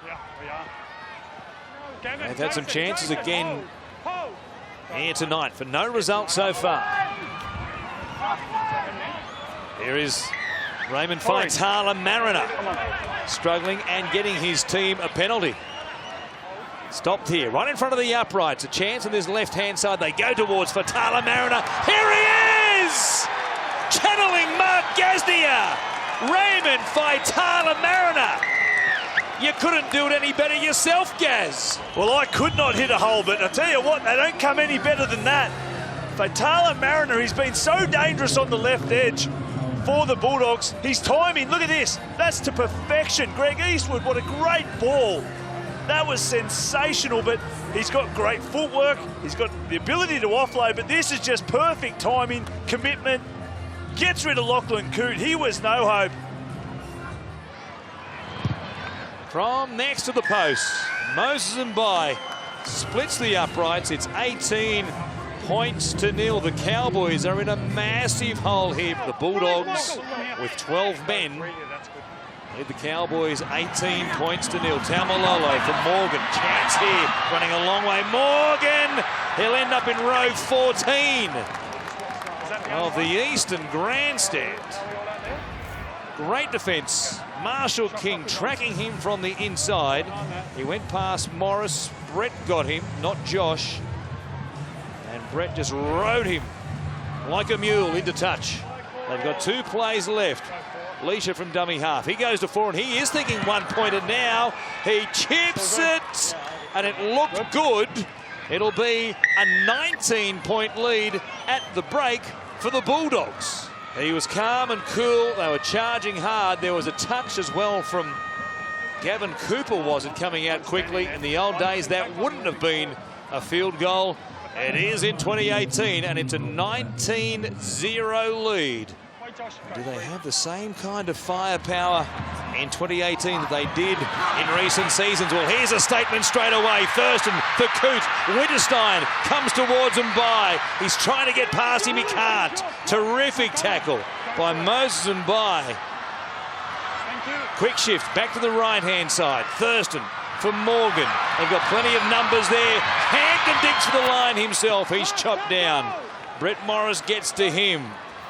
Yeah, we are. They've had some chances again here tonight for no result so far. Here is Raymond Faitala Mariner struggling and getting his team a penalty. Stopped here, right in front of the uprights. A chance on this left-hand side. They go towards Faitala Mariner. Here he is! Channeling Mark Gasnier. Raymond Faitala Mariner. You couldn't do it any better yourself, Gaz. Well, I could not hit a hole, but I tell you what, they don't come any better than that. Faitala Mariner, he's been so dangerous on the left edge for the Bulldogs. His timing, look at this. That's to perfection. Greg Eastwood, what a great ball. That was sensational, but he's got great footwork. He's got the ability to offload, but this is just perfect timing, commitment. Gets rid of Lachlan Coote. He was no hope. From next to the post, Moses Mbaya splits the uprights. It's 18 points to nil. The Cowboys are in a massive hole here. The Bulldogs, with 12 men, lead the Cowboys 18 points to nil. Taumalolo for Morgan. Chance here, running a long way. Morgan, he'll end up in row 14 of the Eastern Grandstand. Great defence. Marshall King tracking him from the inside. He went past Morris. Brett got him, not Josh. And Brett just rode him like a mule into touch. They've got 2 plays left. Leisha from dummy half. He goes to 4 and he is thinking 1-pointer now. He chips it and it looked good. It'll be a 19-point lead at the break for the Bulldogs. He was calm and cool. They were charging hard. There was a touch as well from Gavin Cooper, was it, coming out quickly. In the old days, that wouldn't have been a field goal. It is in 2018, and it's a 19-0 lead. Do they have the same kind of firepower in 2018 that they did in recent seasons? Well, here's a statement straight away. Thurston for Coote. Winterstein comes towards Mbaya. He's trying to get past him. He can't. Terrific tackle by Moses Mbaya. Quick shift back to the right-hand side. Thurston for Morgan. They've got plenty of numbers there. Hampton digs for the line himself. He's chopped down. Brett Morris gets to him.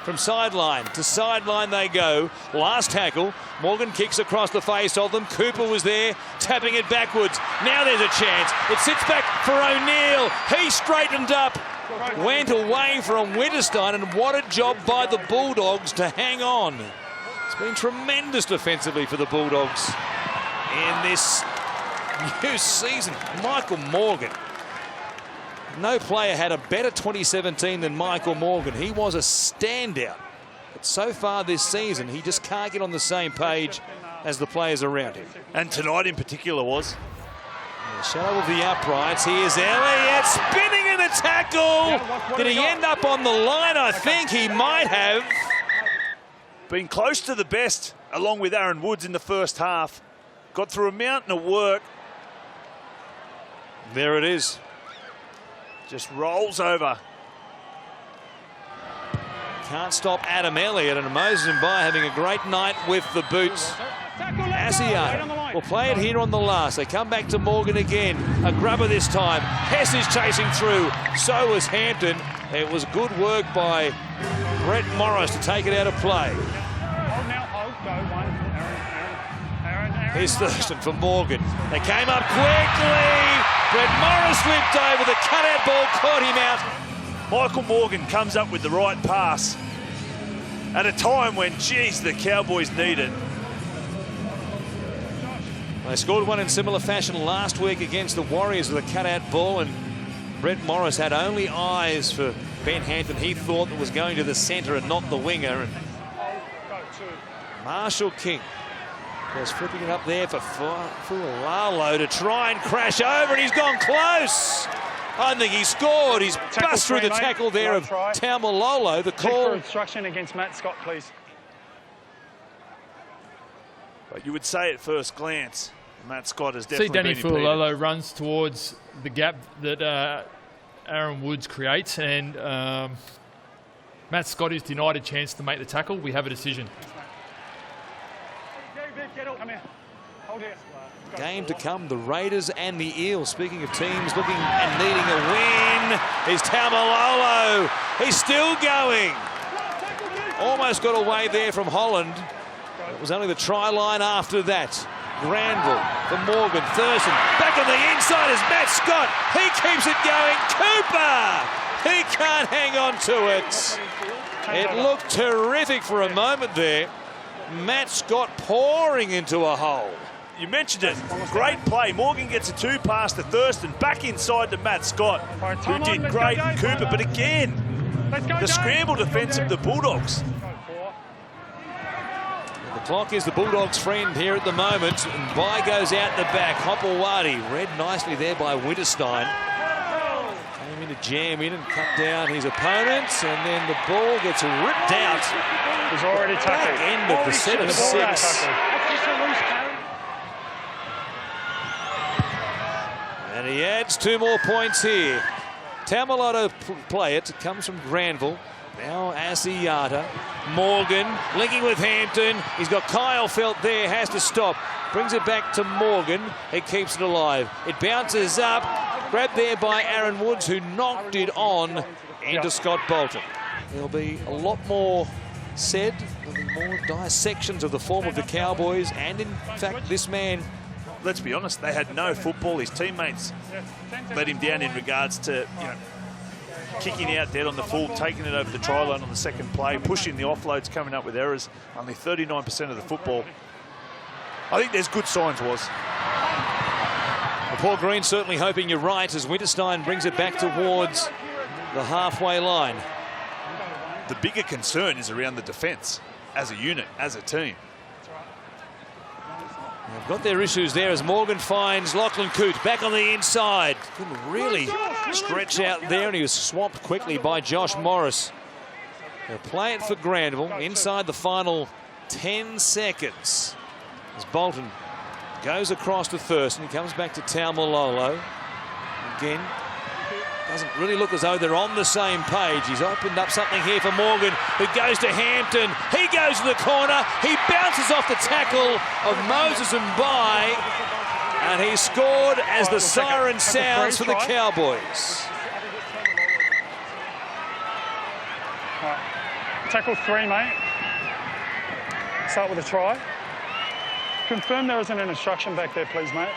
From sideline to sideline they go. Last tackle. Morgan kicks across the face of them. Cooper was there, tapping it backwards. Now there's a chance. It sits back for O'Neill. He straightened up. Went away from Winterstein, and what a job by the Bulldogs to hang on. It's been tremendous defensively for the Bulldogs in this new season. Michael Morgan. No player had a better 2017 than Michael Morgan. He was a standout. But so far this season, he just can't get on the same page as the players around him. And tonight in particular was. In the shadow of the uprights, here's Elliott spinning in the tackle. Did he end up on the line? I think he might have. Been close to the best, along with Aaron Woods in the first half. Got through a mountain of work. There it is. Just rolls over. Can't stop Adam Elliott, and Moses Mbai having a great night with the boots. Asiata will play it here on the last. They come back to Morgan again. A grubber this time. Hess is chasing through. So was Hampton. It was good work by Brett Morris to take it out of play. Here's Thurston for Morgan. They came up quickly. Brett Morris slipped over. The cutout ball caught him out. Michael Morgan comes up with the right pass at a time when, geez, the Cowboys need it. They scored one in similar fashion last week against the Warriors with a cutout ball, and Brett Morris had only eyes for Ben Hampton. He thought it was going to the centre and not the winger. And Marshall King was flipping it up there for Fulalo to try and crash over, and he's gone close. I think he scored. He's bust through the tackle there of Taumalolo. The call. Instruction against Matt Scott, please. But you would say at first glance, Matt Scott has definitely been impeded. See Danny Fulalo runs towards the gap that Aaron Woods creates, and Matt Scott is denied a chance to make the tackle. We have a decision. Game to come, the Raiders and the Eels. Speaking of teams looking and needing a win, is Taumalolo. He's still going. Almost got away there from Holland. It was only the try line after that. Granville for Morgan. Thurston back on the inside is Matt Scott. He keeps it going. Cooper! He can't hang on to it. It looked terrific for a moment there. Matt Scott pouring into a hole. You mentioned it. Great play. Morgan gets a two pass to Thurston, back inside to Matt Scott, who did great. Cooper, but again, the scramble defence of the Bulldogs. The clock is the Bulldogs' friend here at the moment. And Bai goes out the back. Hopewadi read nicely there by Winterstein. Came in to jam in and cut down his opponents, and then the ball gets ripped out. He's already tackled. End of the set of six. And he adds 2 more points here. Taumalolo play it. It comes from Granville. Now Asiata. Morgan linking with Hampton. He's got Kyle Felt there. Has to stop. Brings it back to Morgan. He keeps it alive. It bounces up. Grabbed there by Aaron Woods, who knocked it on into Scott Bolton. There'll be a lot more said. There'll be more dissections of the form of the Cowboys. And in fact, this man, let's be honest, they had no football. His teammates let him down in regards to, kicking out dead on the full, taking it over the try line on the second play, pushing the offloads, coming up with errors. Only 39% of the football. I think there's good signs, was. Well, Paul Green certainly hoping you're right as Winterstein brings it back towards the halfway line. The bigger concern is around the defence as a unit, as a team. They've got their issues there as Morgan finds Lachlan Coote back on the inside. Couldn't really stretch out there, and he was swamped quickly by Josh Morris. They'll play it for Granville inside the final 10 seconds. As Bolton goes across to Thurston, he comes back to Taumalolo. Again, doesn't really look as though they're on the same page. He's opened up something here for Morgan, who goes to Hampton. He goes to the corner. He bounces off the tackle of Moses Mbai, and he scored as the siren sounds for the Cowboys. Tackle 3, mate. Start with a try. Confirm there isn't an obstruction back there, please, mate.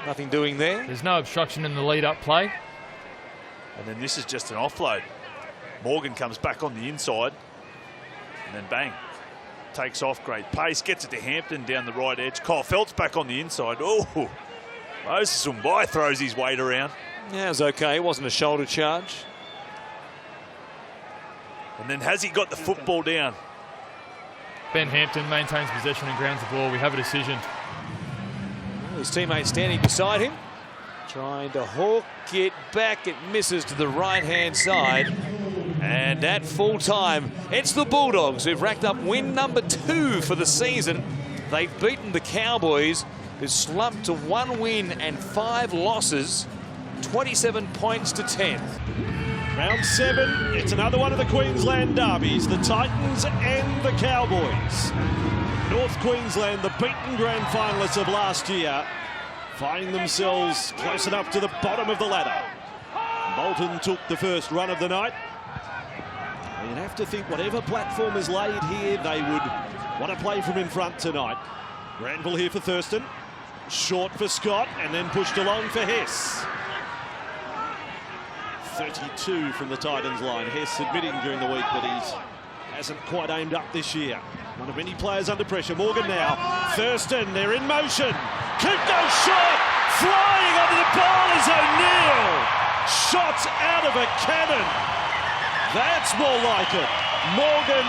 Nothing doing there. There's no obstruction in the lead-up play. And then this is just an offload. Morgan comes back on the inside. And then bang. Takes off, great pace. Gets it to Hampton down the right edge. Kyle Felt's back on the inside. Oh, Moses Umbai throws his weight around. Yeah, it was okay. It wasn't a shoulder charge. And then has he got the football down? Ben Hampton maintains possession and grounds the ball. We have a decision. His teammate standing beside him, trying to hook it back. It misses to the right-hand side. And at full time, it's the Bulldogs who've racked up win number 2 for the season. They've beaten the Cowboys, who slumped to 1 win and 5 losses, 27 points to 10. Round 7, it's another one of the Queensland derbies, the Titans and the Cowboys. North Queensland, the beaten grand finalists of last year, find themselves close enough to the bottom of the ladder. Bolton took the first run of the night. You'd have to think whatever platform is laid here, they would want to play from in front tonight. Granville here for Thurston. Short for Scott, and then pushed along for Hess. 32 from the Titans line. Hess admitting during the week that he hasn't quite aimed up this year. One of many players under pressure. Morgan now. Thurston, they're in motion. Coop goes short. Flying onto the ball is O'Neill. Shot out of a cannon. That's more like it. Morgan,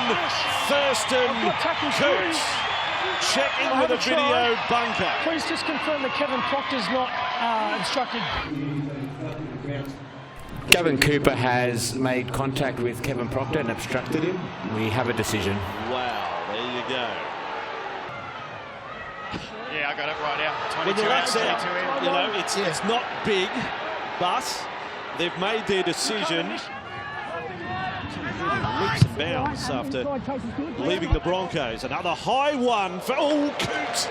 Thurston, Coots. Checking with a video bunker. Please just confirm that Kevin Proctor's not obstructed. Gavin Cooper has made contact with Kevin Proctor and obstructed him. We have a decision. Wow, there you go. Yeah, I got it right out. 22 When you out, 22 out, in. you know, it's not big, but they've made their decision. Leaps and bounds after leaving the Broncos. Another high one for Coots.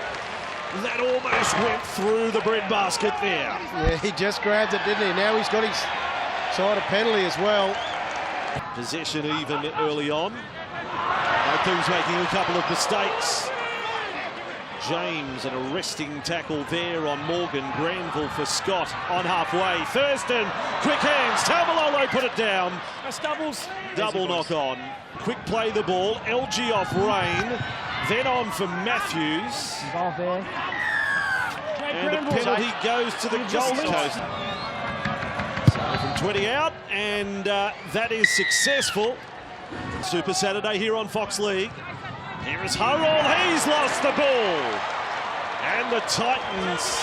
That almost went through the breadbasket there. Yeah, he just grabbed it, didn't he? Now he's got his side of penalty as well. Possession even early on. Both teams making a couple of mistakes. James, an arresting tackle there on Morgan. Granville for Scott on halfway. Thurston, quick hands. Taumalolo put it down. That's doubles. Double knock on. Quick play the ball. LG off Rain. Then on for Matthews. Involved there. And a penalty goes to the Gold Coast. So from 20 out, and that is successful. Super Saturday here on Fox League. Here is Hurrell, he's lost the ball. And the Titans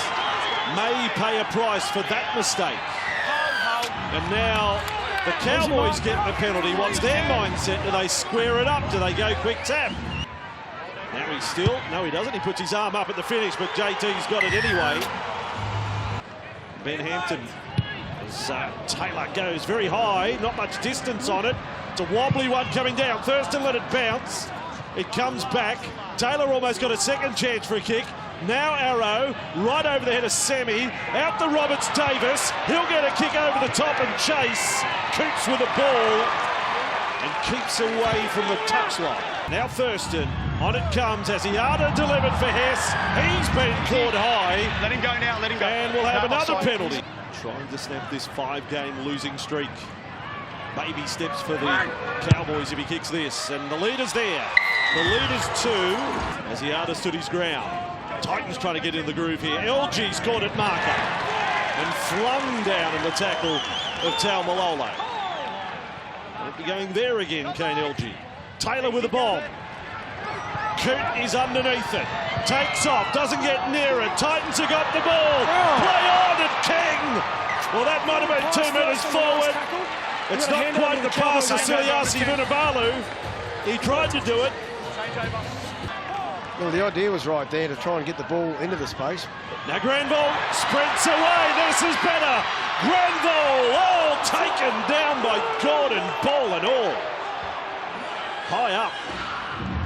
may pay a price for that mistake. And now the Cowboys get the penalty. What's their mindset? Do they square it up? Do they go quick tap? Now he's still, no he doesn't, he puts his arm up at the finish, but JT's got it anyway. Ben Hampton, as Taylor goes very high, not much distance on it. It's a wobbly one coming down. Thurston let it bounce. It comes back. Taylor almost got a second chance for a kick. Now Arrow, right over the head of Sammy. Out to Roberts Davis. He'll get a kick over the top and chase. Coops with the ball and keeps away from the touchline. Now Thurston, on it comes as Asiata delivered for Hess. He's been caught high. Let him go now, let him go. And we'll have another offside. penalty. Trying to snap this 5-game losing streak. Baby steps for the Cowboys if he kicks this. And the leader's there. The leader's 2 as Asiata stood his ground. Titans trying to get in the groove here. LG's caught at marker and flung down in the tackle of Taumalolo. Won't be going there again, Kane LG. Taylor with the bomb. Coot is underneath it. Takes off, doesn't get near it. Titans have got the ball. Play on and King. Well, that might have been 2 minutes forward. It's not quite the pass of Siliasi Vunivalu. He tried to do it. Well, the idea was right there to try and get the ball into the space. Now Granville sprints away. This is better. Granville all taken down by Gordon, ball and all. High up.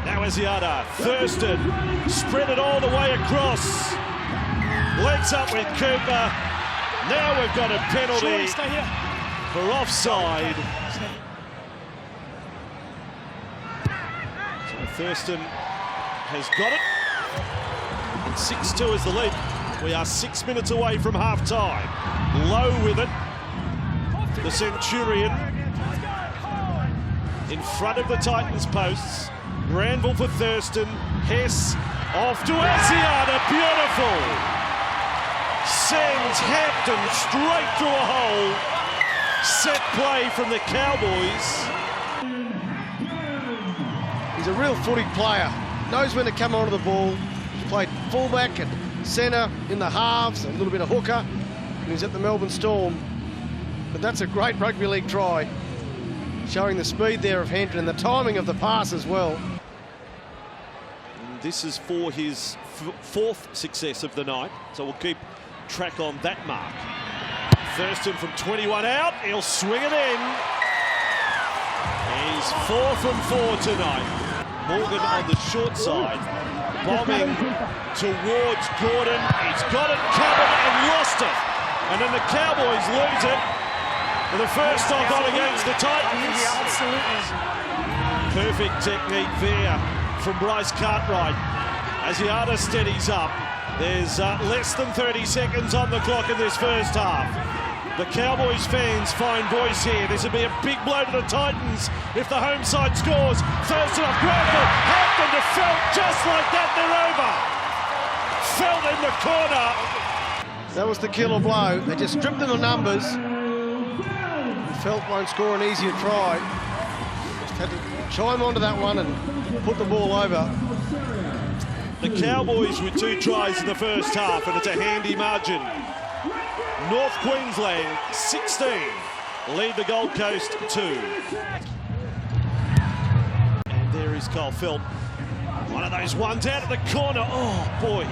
Now Asiata. Thurston spread it all the way across. Legs up with Cooper. Now we've got a penalty for offside. Thurston has got it. And 6-2 is the lead. We are 6 minutes away from half-time. Low with it. The Centurion in front of the Titans posts. Granville for Thurston. Hess off to Asiata. Beautiful. Sends Hampton straight through a hole. Set play from the Cowboys. He's a real footy player. Knows when to come onto the ball. He's played fullback and centre in the halves, a little bit of hooker, and he's at the Melbourne Storm. But that's a great rugby league try, showing the speed there of Hampton and the timing of the pass as well. And this is for his fourth success of the night, so we'll keep track on that mark. Thurston from 21 out, he'll swing it in. He's 4 from 4 tonight. Morgan on the short side, bombing towards Gordon. He's got it covered and lost it. And then the Cowboys lose it. For the first knock on against the Titans. Perfect technique there from Bryce Cartwright. Asiata steadies up. There's less than 30 seconds on the clock in this first half. The Cowboys fans find voice here. This would be a big blow to the Titans if the home side scores. Thurston off Granville. Hampton to Felt. Just like that, they're over. Felt in the corner. That was the killer blow. They just stripped them of numbers. Felt won't score an easier try. Just had to chime onto that one and put the ball over. The Cowboys with 2 tries in the first half, and it's a handy margin. North Queensland 16 lead the Gold Coast 2. And there is Cole Felt. One of those ones out of the corner. Oh boy,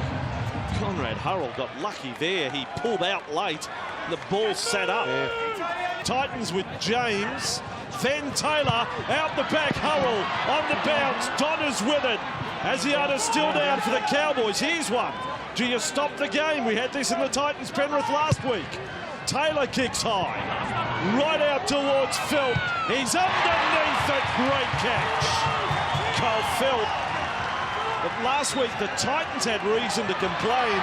Conrad Hurrell got lucky there. He pulled out late. The ball sat up. Titans with James, then Taylor out the back. Hurrell on the bounce. Donner's with it. Asiata's still down for the Cowboys. Here's one. Do you stop the game? We had this in the Titans Penrith last week. Taylor kicks high. Right out towards Felt. He's underneath it. Great catch. Cole Felt. But last week the Titans had reason to complain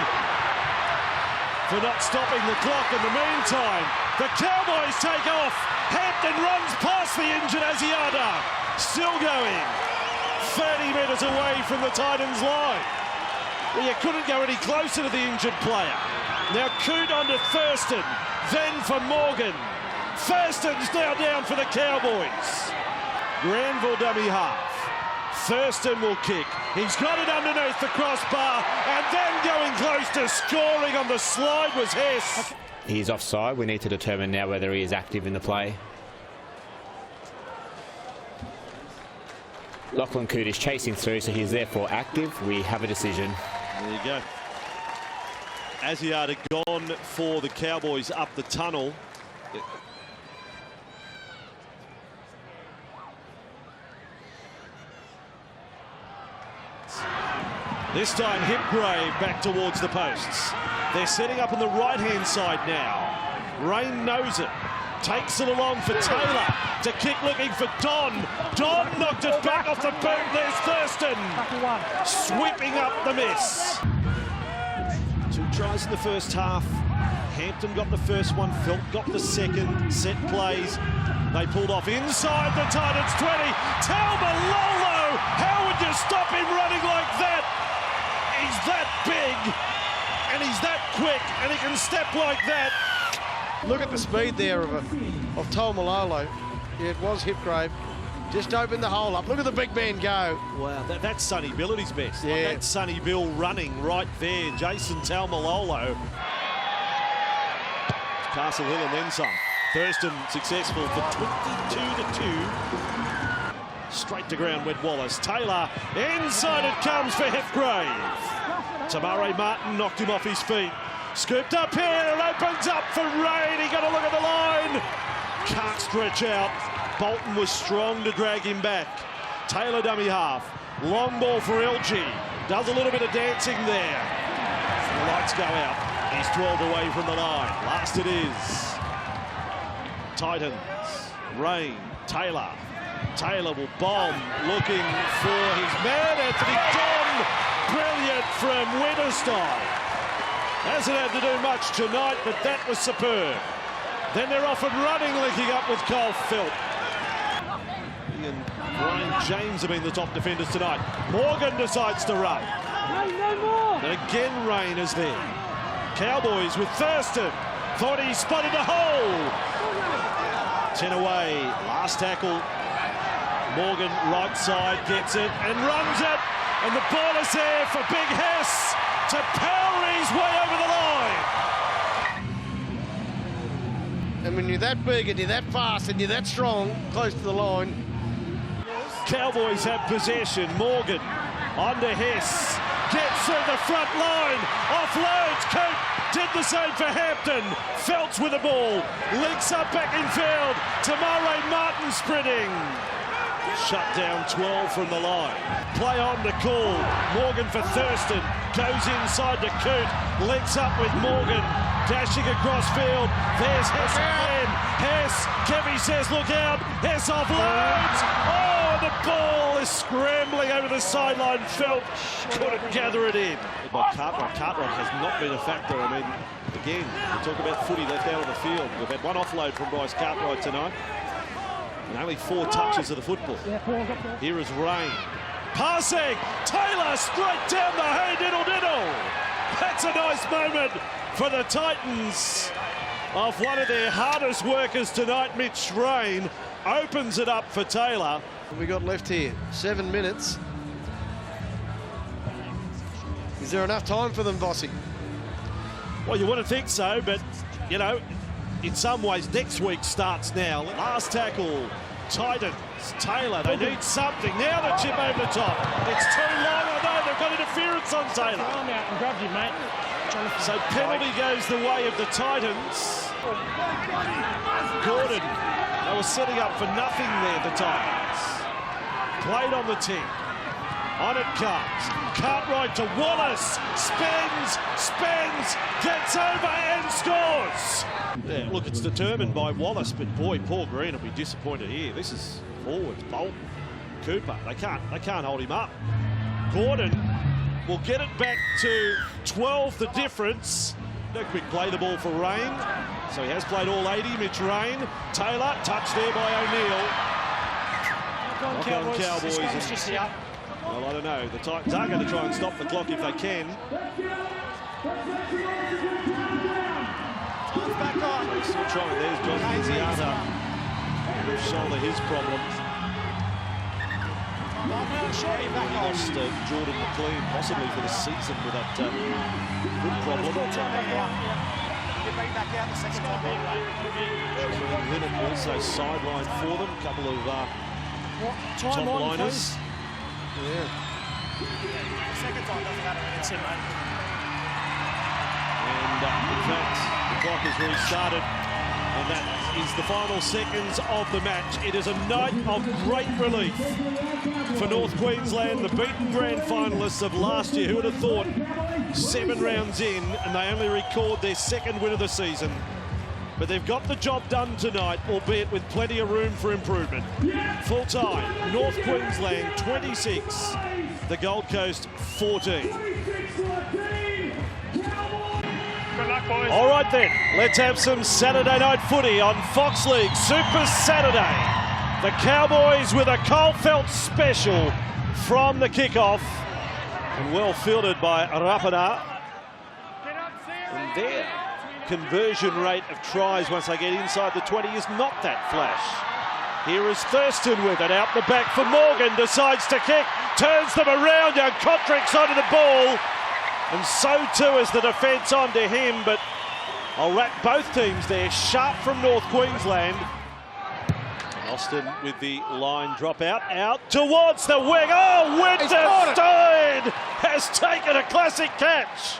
for not stopping the clock. In the meantime, the Cowboys take off. Hampton runs past the injured Asiata. Still going. 30 metres away from the Titans line. Well, you couldn't go any closer to the injured player. Now Coote onto Thurston, then for Morgan. Thurston's now down for the Cowboys. Granville dummy half. Thurston will kick. He's got it underneath the crossbar, and then going close to scoring on the slide was Hess. He's offside. We need to determine now whether he is active in the play. Lachlan Coote is chasing through, so he's therefore active. We have a decision. There you go. Asiata gone for the Cowboys up the tunnel. This time Hipgrave back towards the posts. They're setting up on the right-hand side now. Rain knows it. Takes it along for Taylor to kick, looking for Don. Don knocked it back off the boot. There's Thurston sweeping up the miss. 2 tries in the first half. Hampton got the first one. Felt got the second. Set plays. They pulled off inside the Titans 20. Taumalolo! How would you stop him running like that? He's that big, and he's that quick, and he can step like that. Look at the speed there of Taumalolo. Yeah, it was Hipgrave. Just opened the hole up. Look at the big man go. Wow, that's Sonny Bill at his best. Yeah. That's Sonny Bill running right there. Jason Taumalolo. Castle Hill and then some. Thurston successful for 22-2. Straight to ground, Wed Wallace. Taylor, inside it comes for Hipgrave. Tamare Martin knocked him off his feet. Scooped up here, it opens up for Rain. He got a look at the line. Can't stretch out. Bolton was strong to drag him back. Taylor dummy half. Long ball for LG. Does a little bit of dancing there. The lights go out. He's 12 away from the line. Last it is. Titans. Rain. Taylor. Taylor will bomb, looking for his man, Anthony Don. Brilliant from Winterstein. Hasn't had to do much tonight, but that was superb. Then they're off and running, linking up with Cole Felt. He and Brian James have been the top defenders tonight. Morgan decides to run. No more. And again, Rain is there. Cowboys with Thurston. Thought he spotted the hole. 10 away. Last tackle. Morgan, right side, gets it and runs it. And the ball is there for Big Hess to power his way over the line. And when you're that big and you're that fast and you're that strong, close to the line. Cowboys have possession. Morgan onto Hess. Gets through the front line. Offloads. Cope did the same for Hampton. Feltz with the ball. Links up back in field. Tamare Martin sprinting. Shut down 12 from the line. Play on to Cool. Morgan for Thurston. Goes inside to Coote. Links up with Morgan. Dashing across field. There's Hess again. Hess. Kevy says look out. Hess offloads. Oh, the ball is scrambling over the sideline. Felt couldn't gather it in. By Cartwright. Cartwright has not been a factor. I mean, again, we talk about footy left out on the field. We've had one offload from Bryce Cartwright tonight. And only 4 touches of the football. Here is Rain. Passing. Taylor straight down the hay diddle diddle. That's a nice moment for the Titans. Of one of their hardest workers tonight, Mitch Rain, opens it up for Taylor. We got left here 7 minutes. Is there enough time for them, Vossi? Well, you want to think so, but you know, in some ways, next week starts now. Last tackle, Titans, Taylor. They need something. Now the chip over the top. It's too long. I know they've got interference on Taylor. Arm out and grab you, mate. So penalty goes the way of the Titans. Gordon. They were setting up for nothing there, the Titans. Played on the 10. On it comes. Cartwright to Wallace. Spins, gets over and scores. Yeah, look, it's determined by Wallace, but boy, Paul Green will be disappointed here. This is forwards, Bolton, Cooper. They can't hold him up. Gordon will get it back to 12, the difference. No quick play the ball for Rain. So he has played all 80, Mitch Rain. Taylor, touched there by O'Neill. Knock on Cowboys. Well, I don't know. The Titans are going to try and stop the clock if they can. Back on. Still trying. There's John Viziata. He'll shoulder his problems. Lost Jordan McLean possibly for the season with that good problem. Leonard also sidelined for them. A couple of top liners. Yeah. Second time doesn't matter. It's him, mate. And in fact, the clock has restarted, and that is the final seconds of the match. It is a night of great relief for North Queensland, the beaten grand finalists of last year. Who would have thought 7 rounds in, and they only record their 2nd win of the season. But they've got the job done tonight, albeit with plenty of room for improvement. Full time, North Queensland 26, the Gold Coast 14. All right then, let's have some Saturday night footy on Fox League Super Saturday. The Cowboys with a Cole Felt special from the kickoff, and well fielded by Rapana. And their conversion rate of tries once they get inside the 20 is not that flash. Here is Thurston with it, out the back for Morgan, decides to kick, turns them around, young Kotrick's onto the ball. And so too is the defence onto him, but I'll rack both teams there. Sharp from North Queensland. Austin with the line drop out towards the wing. Oh, Winterstein has taken a classic catch.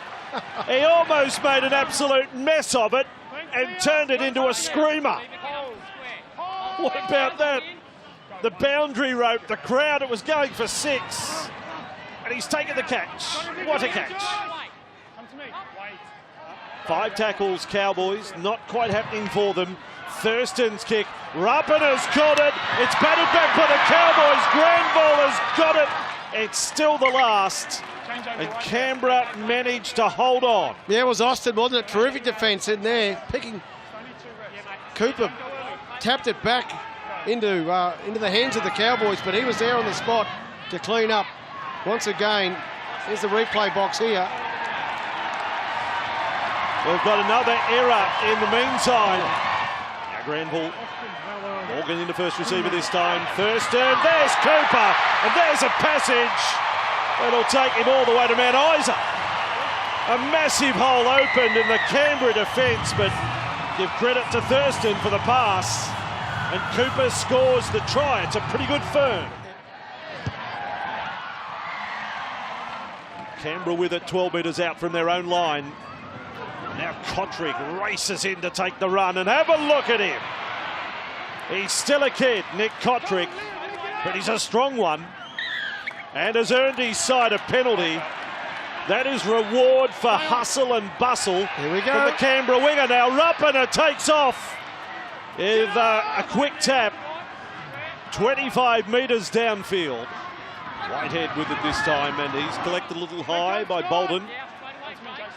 He almost made an absolute mess of it and turned it into a screamer. What about that? The boundary rope, the crowd, it was going for 6. And he's taken the catch. What a catch. 5 tackles, Cowboys. Not quite happening for them. Thurston's kick. Rapana's got it. It's batted back by the Cowboys. Granville's got it. It's still the last. And Canberra managed to hold on. Yeah, it was Austin, wasn't it? Terrific defence in there. Picking Cooper. Tapped it back into the hands of the Cowboys, but he was there on the spot to clean up. Once again, here's the replay box here. We've got another error in the meantime. Now Granville. Morgan in the first receiver this time. Thurston, there's Cooper, and there's a passage. It'll take him all the way to Mount Isa. A massive hole opened in the Canberra defence, but give credit to Thurston for the pass. And Cooper scores the try. It's a pretty good firm. Canberra with it 12 metres out from their own line. Now Kotrick races in to take the run, and have a look at him. He's still a kid, Nick Kotrick, but he's a strong one and has earned his side a penalty. That is reward for hustle and bustle. Here we go. From the Canberra winger. Now Rapana takes off with a quick tap. 25 metres downfield. Whitehead with it this time, and he's collected a little high by Bolden.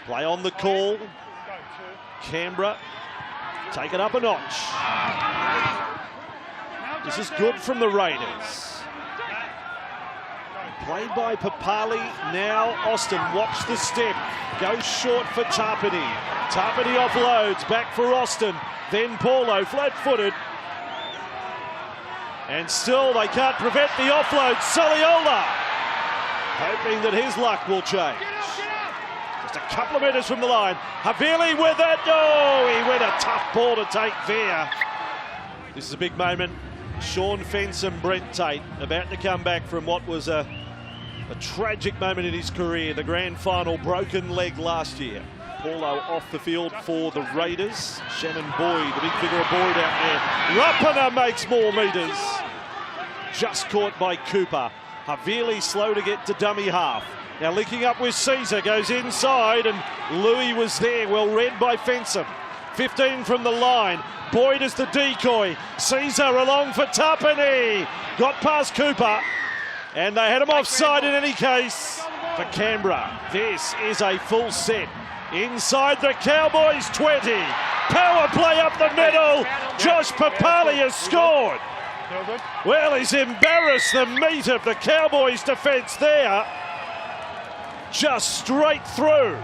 Play on the call. Canberra take it up a notch. This is good from the Raiders. Played by Papali, now Austin, watch the step, goes short for Tarpany. Tarpany offloads, back for Austin, then Paulo, flat-footed. And still they can't prevent the offload, Soliola, hoping that his luck will change. Just a couple of metres from the line, Havili with it, oh, he went a tough ball to take there. This is a big moment. Sean Fensom, Brent Tate, about to come back from what was a tragic moment in his career, the grand final, broken leg last year. Paulo off the field for the Raiders. Shannon Boyd, the big figure of Boyd out there. Rapana makes more metres. Just caught by Cooper. Havili slow to get to dummy half. Now linking up with Caesar, goes inside, and Louis was there, well read by Fensom. 15 from the line. Boyd is the decoy. Caesar along for Tapani. Got past Cooper. And they had him offside in any case for Canberra. This is a full set. Inside the Cowboys 20. Power play up the middle. Josh Papali has scored. Well, he's embarrassed the meat of the Cowboys defence there. Just straight through.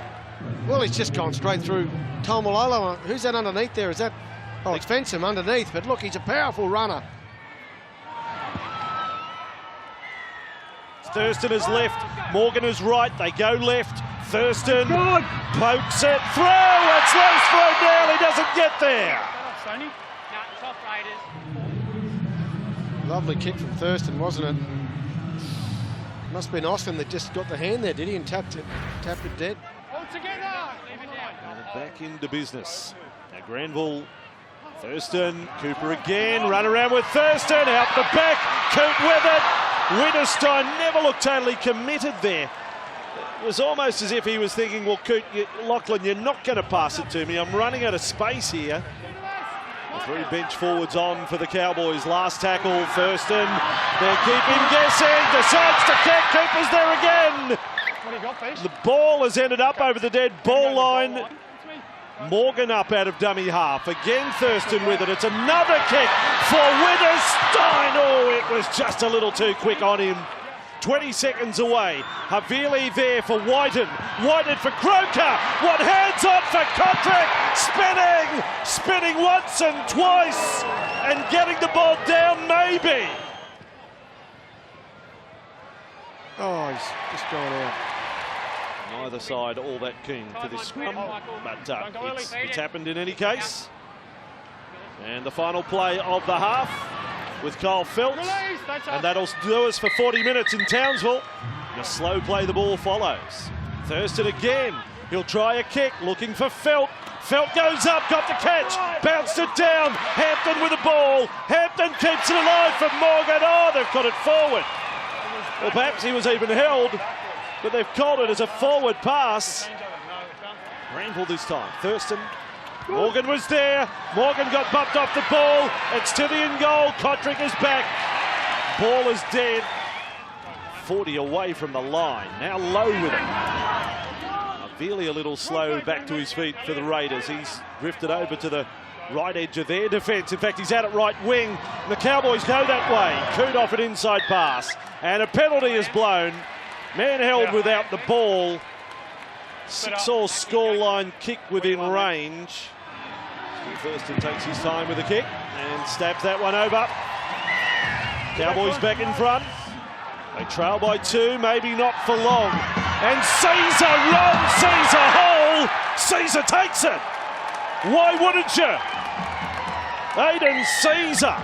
Well, he's just gone straight through Taumalolo. Who's that underneath there? Is that... Oh, it's Fensom underneath, but look, he's a powerful runner. Thurston is left, Morgan is right, they go left. Thurston pokes it through, it's loose for O'Neill, he doesn't get there. Lovely kick from Thurston, wasn't it? Must have been Austin that just got the hand there, did he? And tapped it dead. Back into business. Now Granville, Thurston, Cooper again, run around with Thurston, out the back, Coot with it. Winterstein never looked totally committed there. It was almost as if he was thinking, well, Coot, Lachlan, you're not going to pass it to me. I'm running out of space here. The 3 bench forwards on for the Cowboys. Last tackle, Thurston. They keep him guessing. Decides to kick. Cooper's there again. What do you got, Fish? The ball has ended up over the dead ball line. Morgan up out of dummy half. Again Thurston with it. It's another kick for Winterstein. Oh, it was just a little too quick on him. 20 seconds away. Havili there for Whiten. Whiten for Croker. What hands on for Kotrick. Spinning once and twice. And getting the ball down maybe. Oh, he's just gone out. Neither side all that keen for this scrum, but it's happened in any case. And the final play of the half with Kyle Felt, and that'll do us for 40 minutes in Townsville. A slow play, the ball follows. Thurston again, he'll try a kick, looking for Felt. Felt goes up, got the catch, bounced it down. Hampton with the ball. Hampton keeps it alive for Morgan. Oh, they've got it forward. Well, perhaps he was even held, but they've called it as a forward pass. Granville this time. Thurston. Morgan was there. Morgan got bumped off the ball. It's to the in goal. Kotrick is back. Ball is dead. 40 away from the line. Now low with it. Really a little slow back to his feet for the Raiders. He's drifted over to the right edge of their defence. In fact, he's out at right wing. The Cowboys go that way. Coot off an inside pass. And a penalty is blown. Man held without the ball. 6-all scoreline, kick within range. Thurston takes his time with the kick and stabs that one over. Cowboys back in front. They trail by 2, maybe not for long. And Caesar runs Caesar hole. Caesar takes it. Why wouldn't you? Aidan Caesar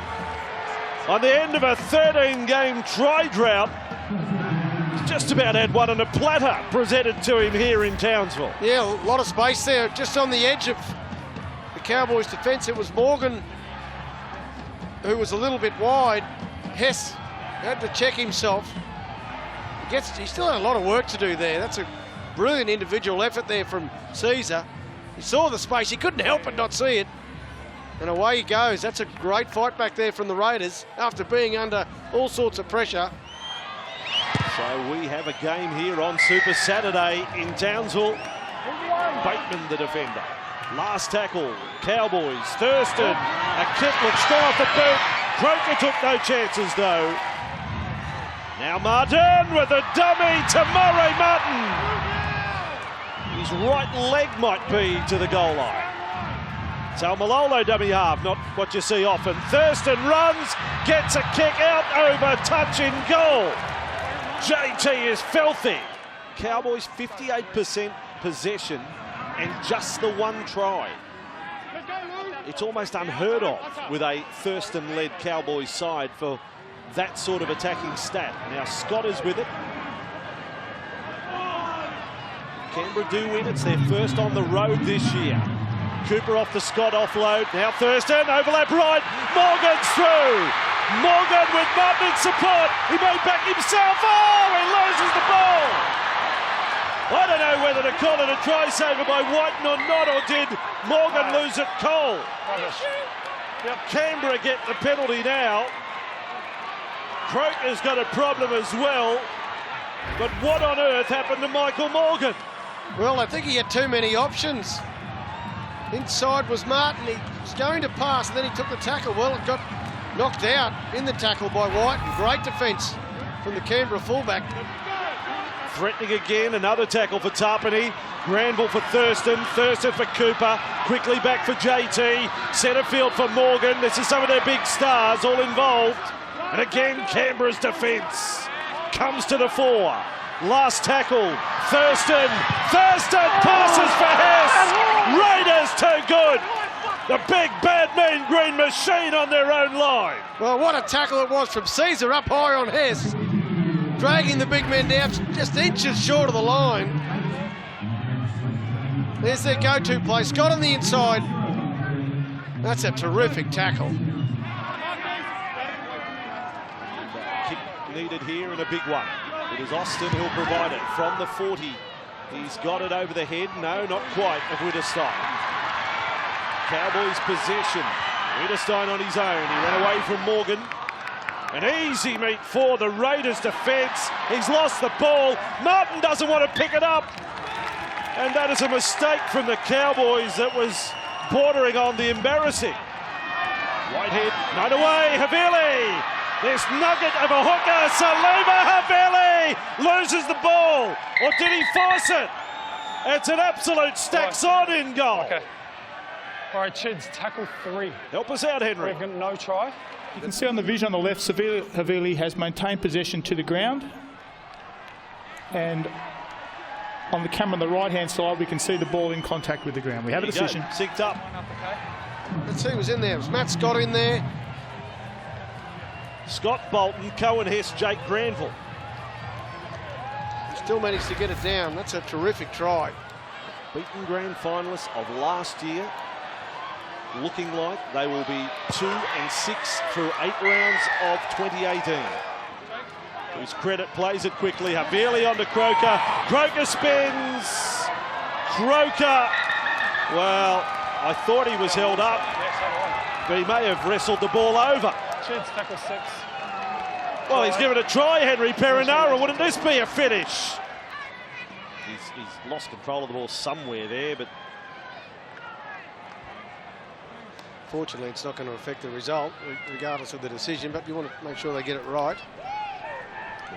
on the end of a 13-game try drought. Just about had one on a platter presented to him here in Townsville. Yeah, a lot of space there, just on the edge of the Cowboys' defence. It was Morgan who was a little bit wide. Hess had to check himself. He still had a lot of work to do there. That's a brilliant individual effort there from Caesar. He saw the space, he couldn't help but not see it. And away he goes. That's a great fight back there from the Raiders after being under all sorts of pressure. So we have a game here on Super Saturday in Townsville. Bateman, the defender. Last tackle, Cowboys. Thurston, a kick looks straight off the boot. Croker took no chances though. Now Martin with a dummy to Murray Martin. His right leg might be to the goal line. Malolo dummy half, not what you see often. Thurston runs, gets a kick out over touch in goal. JT is filthy. Cowboys 58% possession and just the one try. It's almost unheard of with a Thurston-led Cowboys side for that sort of attacking stat. Now Scott is with it. Canberra do win. It's their first on the road this year. Cooper off the Scott offload. Now Thurston, overlap right. Morgan's through. Morgan with Martin's support. He may back himself. Oh, he loses the ball. I don't know whether to call it a try saver by Whiten or not, or did Morgan lose it cold? Canberra get the penalty now. Croker's got a problem as well. But what on earth happened to Michael Morgan? Well, I think he had too many options. Inside was Martin. He was going to pass, and then he took the tackle. Well, it got knocked out in the tackle by White. Great defence from the Canberra fullback. Threatening again, another tackle for Tarpany. Granville for Thurston. Thurston for Cooper. Quickly back for JT. Centre field for Morgan. This is some of their big stars all involved. And again, Canberra's defence comes to the fore. Last tackle, Thurston. Thurston passes for Hess. Raiders too good. The big bad mean green machine on their own line. Well, what a tackle it was from Caesar up high on Hess. Dragging the big men down just inches short of the line. There's their go-to play. Scott on the inside. That's a terrific tackle. Kick needed here and a big one. It is Austin who'll provide it from the 40. He's got it over the head. No, not quite, of Witterstein. Cowboys possession. Witterstein on his own. He ran away from Morgan. An easy meet for the Raiders defence. He's lost the ball. Martin doesn't want to pick it up. And that is a mistake from the Cowboys that was bordering on the embarrassing. Whitehead, not away, Havili. This nugget of a hooker, Salima Havili loses the ball. Or did he force it? It's an absolute stacks on in goal. Okay. All right, Chids, tackle 3. Help us out, Henry. We've got no try. You can see on the vision on the left, Havili has maintained possession to the ground. And on the camera on the right-hand side, we can see the ball in contact with the ground. We have a decision. Synced up. Let's see who was in there. Was Matt Scott in there? Scott, Bolton, Cohen, Hess, Jake Granville. Still managed to get it down. That's a terrific try. Beaten grand finalists of last year. Looking like they will be 2-6 through 8 rounds of 2018. To his credit, plays it quickly. Havili onto Croker. Croker spins. Croker. Well, I thought he was held up, but he may have wrestled the ball over. Chid's tackle 6. Well, he's given a try, Henry Perinara. Wouldn't this be a finish? He's lost control of the ball somewhere there, but Fortunately, it's not going to affect the result, regardless of the decision, but you want to make sure they get it right.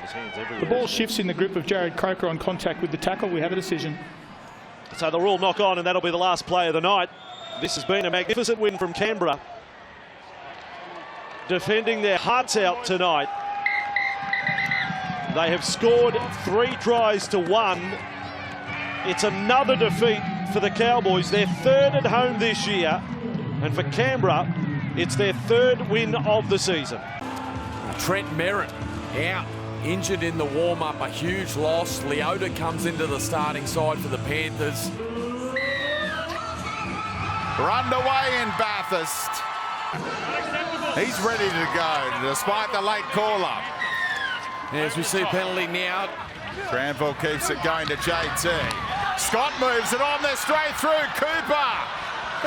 his hands everywhere. The ball shifts in the grip of Jared Croker on contact with the tackle. We have a decision. So they'll all knock on, and that'll be the last play of the night. This has been a magnificent win from Canberra, defending their hearts out tonight. They have scored 3 tries to 1. It's another defeat for the Cowboys, their 3rd at home this year. And for Canberra, it's their 3rd win of the season. Trent Merritt out, injured in the warm-up, a huge loss. Leota comes into the starting side for the Panthers. We're underway in Bathurst. He's ready to go, despite the late call-up. As we see a penalty now. Granville keeps it going to JT. Scott moves it on there straight through. Cooper.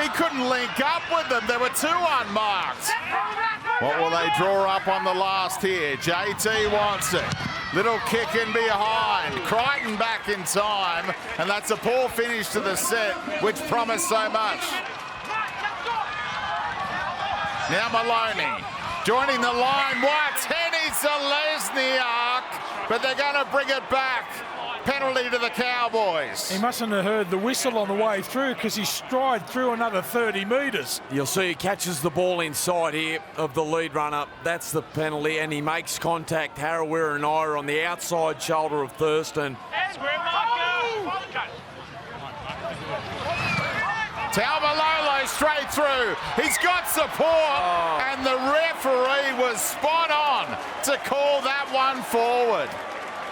He couldn't link up with them. There were 2 unmarked. What will they draw up on the last here? JT wants it. Little kick in behind. Crichton back in time. And that's a poor finish to the set, which promised so much. Now Maloney joining the line. Watts, Henny Zelezniak. But they're going to bring it back. Penalty to the Cowboys. He mustn't have heard the whistle on the way through, because he stride through another 30 metres. You'll see he catches the ball inside here of the lead runner. That's the penalty, and he makes contact. Harawira and I on the outside shoulder of Thurston. Taumalolo straight through. He's got support, and the referee was spot on to call that one forward.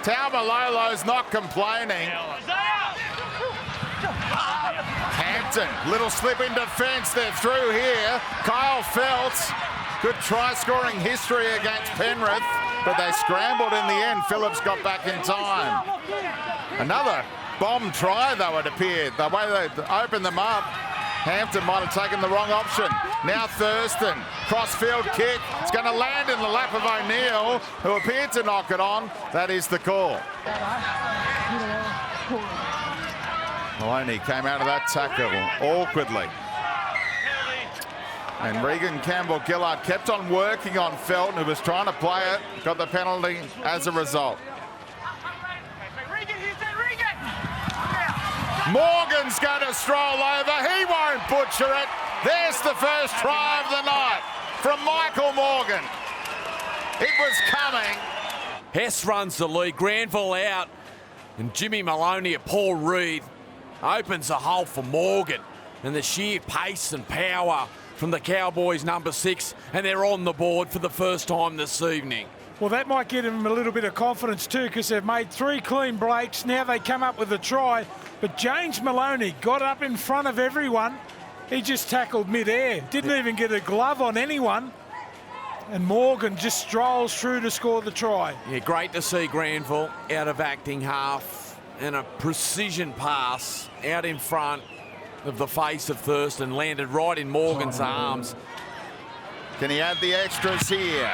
Taumalolo's not complaining. Hampton, little slip in defence. They're through here. Kyle Feltz, good try-scoring history against Penrith, but they scrambled in the end. Phillips got back in time. Another bomb try, though, it appeared. The way they opened them up, Hampton might have taken the wrong option. Now Thurston, cross-field kick. It's going to land in the lap of O'Neill, who appeared to knock it on. That is the call. Maloney came out of that tackle awkwardly. And Regan Campbell-Gillard kept on working on Felton, who was trying to play it. Got the penalty as a result. Morgan's going to stroll over. He won't butcher it. There's the first try of the night from Michael Morgan. It was coming. Hess runs the lead. Granville out. And Jimmy Maloney at Paul Reed opens a hole for Morgan. And the sheer pace and power from the Cowboys, number 6. And they're on the board for the first time this evening. Well, that might give them a little bit of confidence too, because they've made 3 clean breaks. Now they come up with a try. But James Maloney got up in front of everyone. He just tackled mid-air. Didn't even get a glove on anyone. And Morgan just strolls through to score the try. Yeah, great to see Granville out of acting half, and a precision pass out in front of the face of Thurston, landed right in Morgan's arms. Can he add the extras here?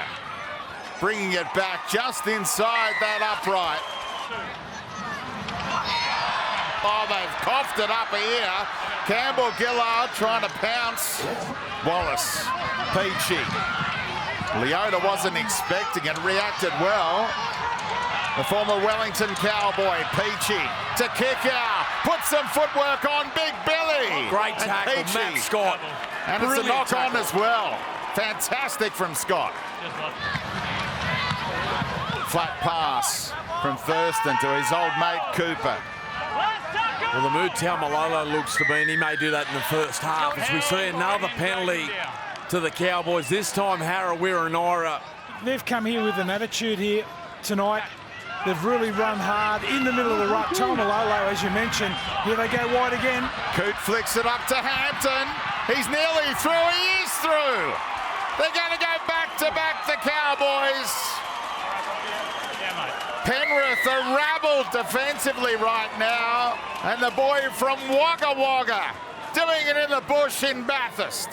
Bringing it back just inside that upright. Oh, they've coughed it up here. Campbell-Gillard trying to pounce. Wallace, Peachy. Leota wasn't expecting it, reacted well. The former Wellington Cowboy, Peachy, to kick out. Put some footwork on Big Billy. Great tackle, Matt Scott. And it's a knock on as well. Fantastic from Scott. Flat pass from Thurston to his old mate Cooper. Well, the mood Taumalolo looks to be, and he may do that in the first half, as we see another penalty to the Cowboys. This time, Harawira and Ira. They've come here with an attitude here tonight. They've really run hard in the middle of the ruck. Taumalolo, as you mentioned, here they go wide again. Coot flicks it up to Hampton. He's nearly through. He is through. They're going to go back-to-back, the Cowboys. Penrith are rabbled defensively right now, and the boy from Wagga Wagga doing it in the bush in Bathurst.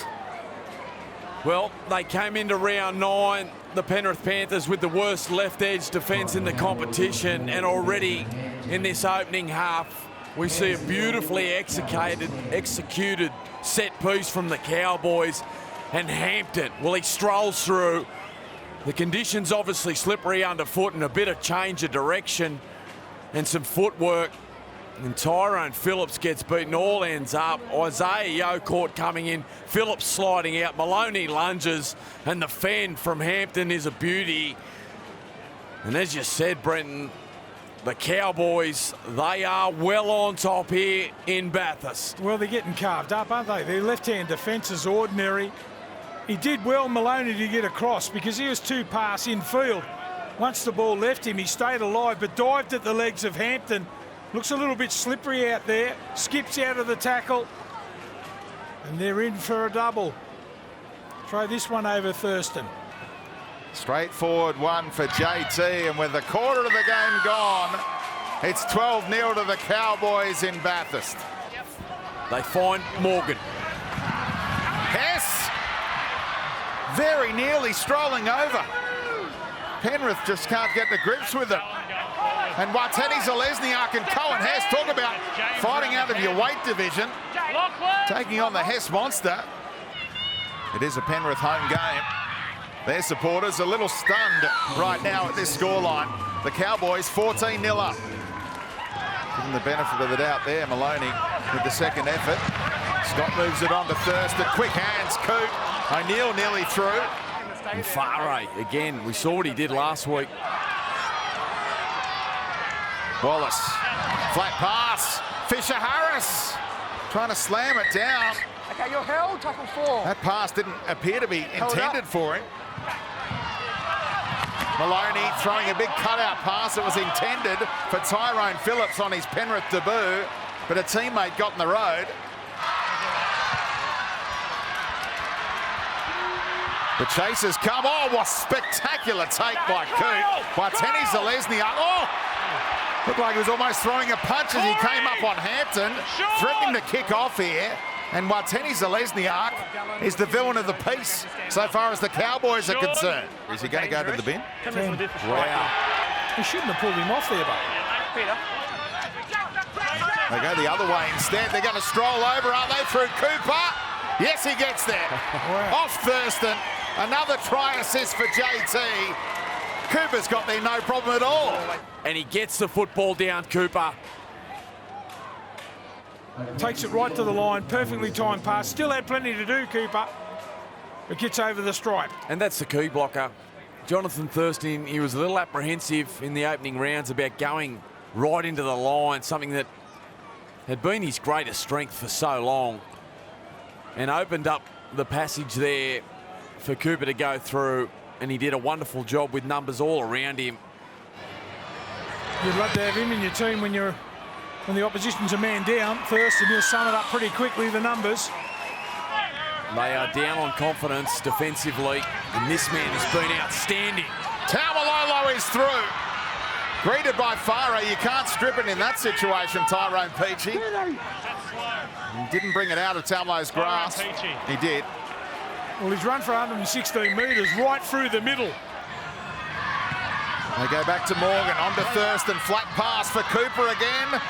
Well, they came into round 9, the Penrith Panthers, with the worst left edge defence in the competition, and already in this opening half we see a beautifully executed set piece from the Cowboys, and Hampton, well, he strolls through. The conditions obviously slippery underfoot and a bit of change of direction and some footwork. And Tyrone Phillips gets beaten, all ends up. Isaiah Yeo caught coming in, Phillips sliding out, Maloney lunges, and the fend from Hampton is a beauty. And as you said, Brenton, the Cowboys, they are well on top here in Bathurst. Well, they're getting carved up, aren't they? Their left-hand defence is ordinary. He did well, Maloney, to get across because he was 2 pass in field. Once the ball left him, he stayed alive but dived at the legs of Hampton. Looks a little bit slippery out there. Skips out of the tackle. And they're in for a double. Throw this one over Thurston. Straightforward one for JT, and with a quarter of the game gone, it's 12-0 to the Cowboys in Bathurst. They find Morgan. Hess very nearly strolling over. Penrith just can't get the grips with it. And Wateni Zalesniak and Cohen Hess, talk about fighting out of your weight division, taking on the Hess monster. It is a Penrith home game. Their supporters a little stunned right now at this scoreline. The Cowboys 14-0 up. Given the benefit of the doubt there, Maloney with the second effort. Scott moves it on to Thurston. Quick hands, Coop. O'Neill nearly through. And Farah, again, we saw what he did last week. Wallace, flat pass. Fisher-Harris trying to slam it down. Okay, you're held, tackle 4. That pass didn't appear to be intended for him. Maloney throwing a big cutout pass that was intended for Tyrone Phillips on his Penrith debut, but a teammate got in the road. The chasers come. Oh, what spectacular take by Coop. Wateni Zalesniak. Oh! Looked like he was almost throwing a punch as he came up on Hampton. Threatening to kick off here. And Wateni Zalesniak is the villain of the piece so far as the Cowboys are concerned. Is he going to go to the bin? Wow. He shouldn't have pulled him off there, but. They go the other way instead. They're going to stroll over, aren't they, through Cooper? Yes, he gets there. Off Thurston. Another try assist for JT. Cooper's got there no problem at all. And he gets the football down, Cooper. Takes it right to the line, perfectly timed pass. Still had plenty to do, Cooper, but gets over the stripe. And that's the key blocker. Jonathan Thurston, he was a little apprehensive in the opening rounds about going right into the line, something that had been his greatest strength for so long, and opened up the passage there for Cooper to go through, and he did a wonderful job with numbers all around him. You'd love to have him in your team when the opposition's a man down. Thurston, he'll sum it up pretty quickly, the numbers. They are down on confidence defensively, and this man has been outstanding. Taumalolo is through. Greeted by Farah. You can't strip it in that situation, Tyrone Peachey. He didn't bring it out of Taumalo's grasp. He did. Well, he's run for 116 metres right through the middle. They go back to Morgan, on to Thurston, flat pass for Cooper again.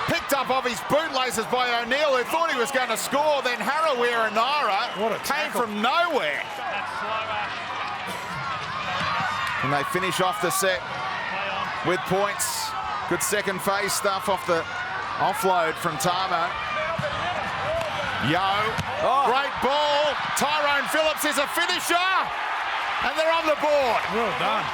Picked up off his bootlaces by O'Neill, who thought he was going to score. Then Harawira-Naera came from nowhere. And they finish off the set with points. Good second phase stuff off the offload from Tamo. Great ball. Tyrone Phillips is a finisher. And they're on the board. Well done.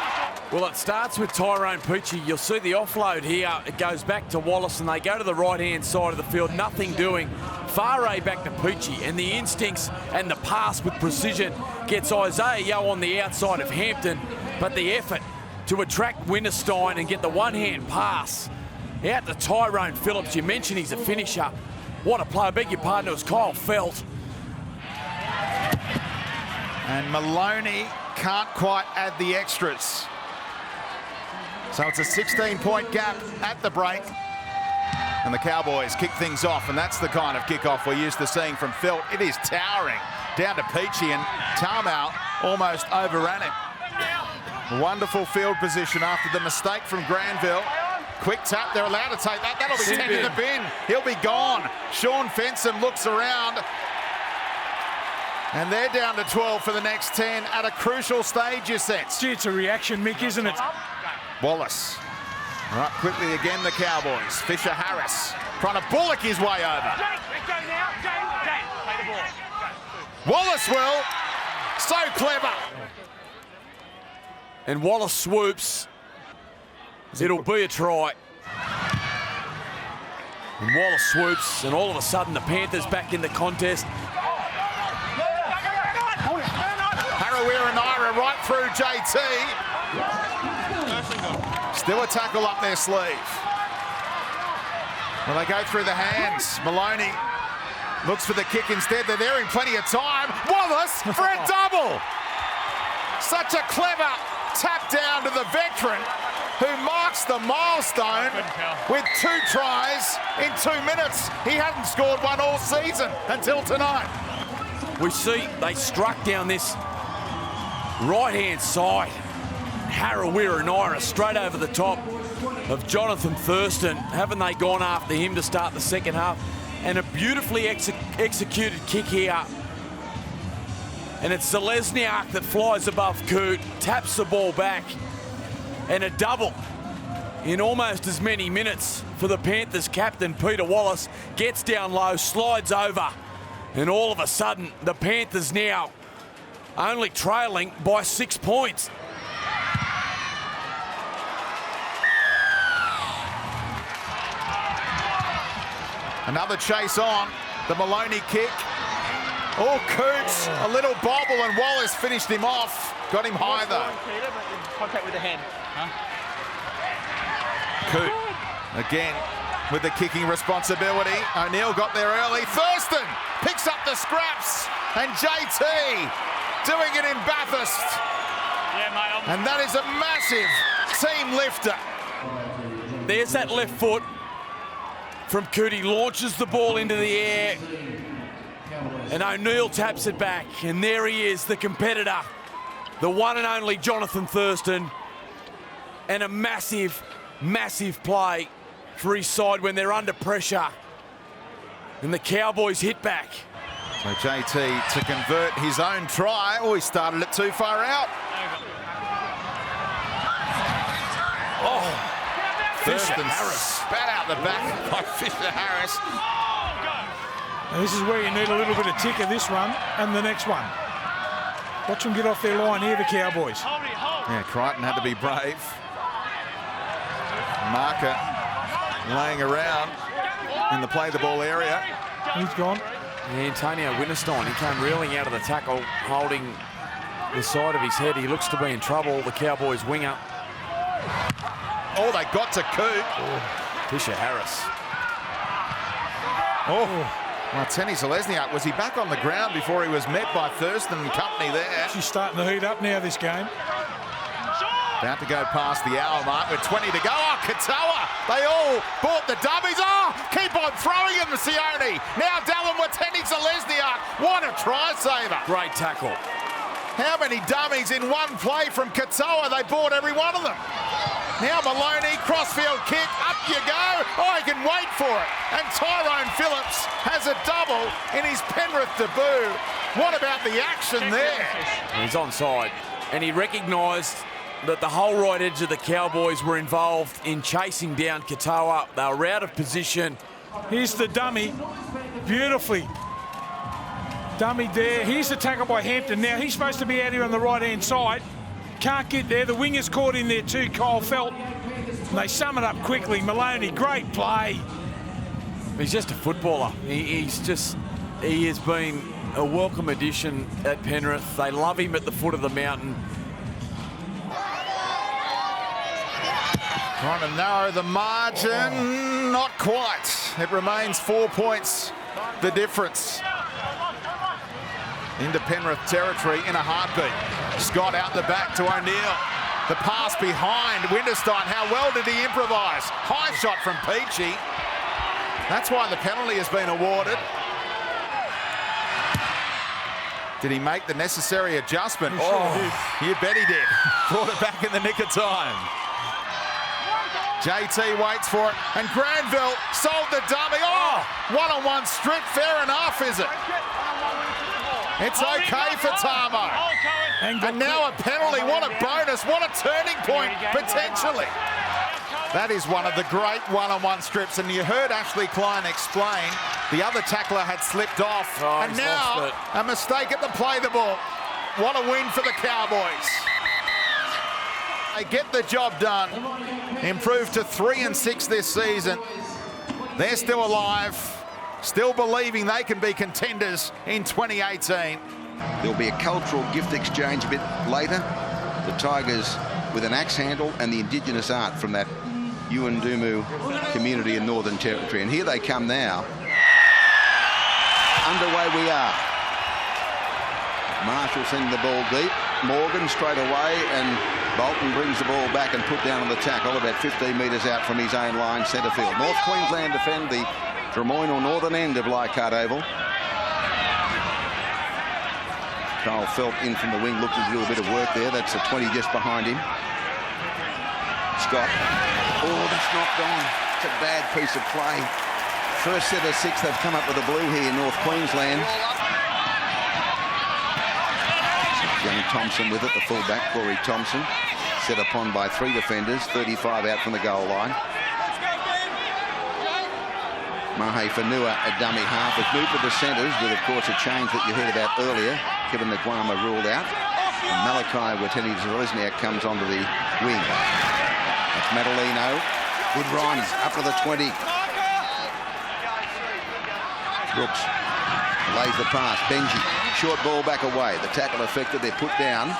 Well, it starts with Tyrone Peachey. You'll see the offload here. It goes back to Wallace, and they go to the right-hand side of the field. Nothing doing. Farah back to Peachey, and the instincts and the pass with precision gets Isaiah Yeo on the outside of Hampton. But the effort to attract Winterstein and get the one-hand pass out to Tyrone Phillips. You mentioned he's a finisher. What a play. I beg your pardon, it was Kyle Felt. And Maloney can't quite add the extras. So it's a 16-point gap at the break. And the Cowboys kick things off, and that's the kind of kickoff we're used to seeing from Felt. It is towering down to Peachy, and Tamau almost overran him. Wonderful field position after the mistake from Granville. Quick tap, they're allowed to take that. That'll be 10 in the bin. He'll be gone. Sean Fensom looks around. And they're down to 12 for the next 10 at a crucial stage, you sense. Gee, it's a reaction, Mick, isn't it? Wallace. All right, quickly again, the Cowboys. Fisher-Harris trying to bullock his way over. Wallace will. So clever. And Wallace swoops. It'll be a try. And Wallace swoops, and all of a sudden the Panthers back in the contest. Harawira-Naira right through JT. Still a tackle up their sleeve. Well, they go through the hands. Maloney looks for the kick instead. They're there in plenty of time. Wallace for a double. Such a clever tap down to the veteran who marks the milestone with 2 tries in 2 minutes. He hadn't scored one all season until tonight. We see they struck down this right-hand side. Harawira-Naira straight over the top of Jonathan Thurston. Haven't they gone after him to start the second half? And a beautifully executed kick here. And it's Zelezniak that flies above Coote, taps the ball back. And a double in almost as many minutes for the Panthers captain, Peter Wallace. Gets down low, slides over. And all of a sudden, the Panthers now only trailing by 6 points. Another chase on. The Maloney kick. Oh, Coots, a little bobble, and Wallace finished him off. Got him high, though. Contact with the hand. Coote, again, with the kicking responsibility. O'Neill got there early. Thurston picks up the scraps, and JT doing it in Bathurst. Yeah, mate. And that is a massive team lifter. There's that left foot from Coote. He launches the ball into the air. And O'Neill taps it back. And there he is, the competitor. The one and only Jonathan Thurston. And a massive, massive play for his side when they're under pressure. And the Cowboys hit back. So JT to convert his own try. Oh, he started it too far out. Oh, Thurston spat out the back by Fisher-Harris. Now this is where you need a little bit of ticker, this one and the next one. Watch them get off their line here, the Cowboys. Yeah, Crichton had to be brave. Marker laying around in the play-the-ball area. He's gone. Antonio Winterstein, he came reeling out of the tackle, holding the side of his head. He looks to be in trouble, the Cowboys winger. Oh, they got to Coote. Fisher-Harris. Oh. Martini Zelezniak, was he back on the ground before he was met by Thurston and company there? She's starting to heat up now, this game. About to go past the hour mark with 20 to go. Oh, Katoa, they all bought the dummies. Oh, keep on throwing him, Sione. Now Dallin Wateni Zelezniak. What a try saver. Great tackle. How many dummies in one play from Katoa? They bought every one of them. Now Maloney, crossfield kick, up you go. Oh, he can wait for it. And Tyrone Phillips has a double in his Penrith debut. What about the action there? He's onside. And he recognised that the whole right edge of the Cowboys were involved in chasing down Katoa. They were out of position. Here's the dummy. Beautifully. Dummy there. Here's the tackle by Hampton. Now, he's supposed to be out here on the right-hand side. Can't get there. The winger's caught in there too, Kyle Felt. And they sum it up quickly. Maloney, great play. He's just a footballer. He has been a welcome addition at Penrith. They love him at the foot of the mountain. Trying to narrow the margin. Not quite. It remains 4 points, the difference. Into Penrith territory in a heartbeat. Scott out the back to O'Neill. The pass behind Winterstein. How well did he improvise? High shot from Peachy. That's why the penalty has been awarded. Did he make the necessary adjustment? You bet he did. Brought it back in the nick of time. JT waits for it, and Granville sold the dummy. One-on-one strip, fair enough, is it? It's okay for Tamo. And now a penalty. What a bonus. What a turning point, potentially. That is one of the great one-on-one strips, and you heard Ashley Klein explain the other tackler had slipped off, and now a mistake at the play the ball. What a win for the Cowboys. They get the job done, improved to 3-6 this season. They're still alive, still believing they can be contenders in 2018. There'll be a cultural gift exchange a bit later. The Tigers with an axe handle and the Indigenous art from that Yuendumu community in Northern Territory. And here they come now. Underway we are. Marshall sending the ball deep. Morgan straight away, and Bolton brings the ball back and put down on the tackle about 15 metres out from his own line, centre field. North Queensland defend the Drummoyne or northern end of Leichhardt Oval. Kyle Felt in from the wing, looked to do a bit of work there. That's a 20 just behind him. Scott. Oh, that's knocked on. It's a bad piece of play. First set of 6 they've come up with a blue here in North Queensland. Young Thompson with it, the fullback, Corey Thompson. Set upon by 3 defenders, 35 out from the goal line. Mahe Fanua, a dummy half, has moved to the centres with, of course, a change that you heard about earlier. Kevin Naguama ruled out. And Malachi Watene-Zelezniak comes onto the wing. That's Madalino. Good run, up to the 20. Brooks lays the pass. Benji, short ball back away. The tackle effected, they're put down.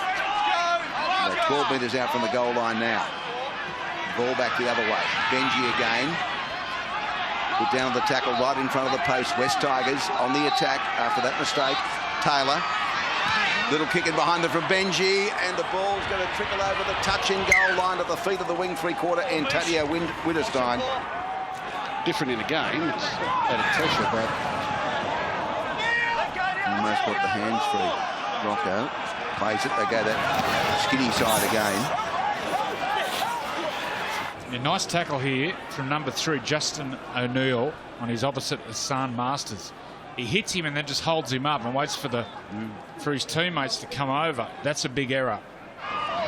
They're 12 metres out from the goal line now. Ball back the other way. Benji again. Put down the tackle right in front of the post. West Tigers on the attack after that mistake. Taylor. Little kick in behind them from Benji, and the ball's going to trickle over the touch-in goal line at the feet of the wing three-quarter, Antonio Winterstein. Different in the game. It's at a pressure, but almost got the hands free. Rocco plays it. They go that skinny side again. A nice tackle here from number 3, Justin O'Neill, on his opposite, Hassan Masters. He hits him and then just holds him up and waits for his teammates to come over. That's a big error.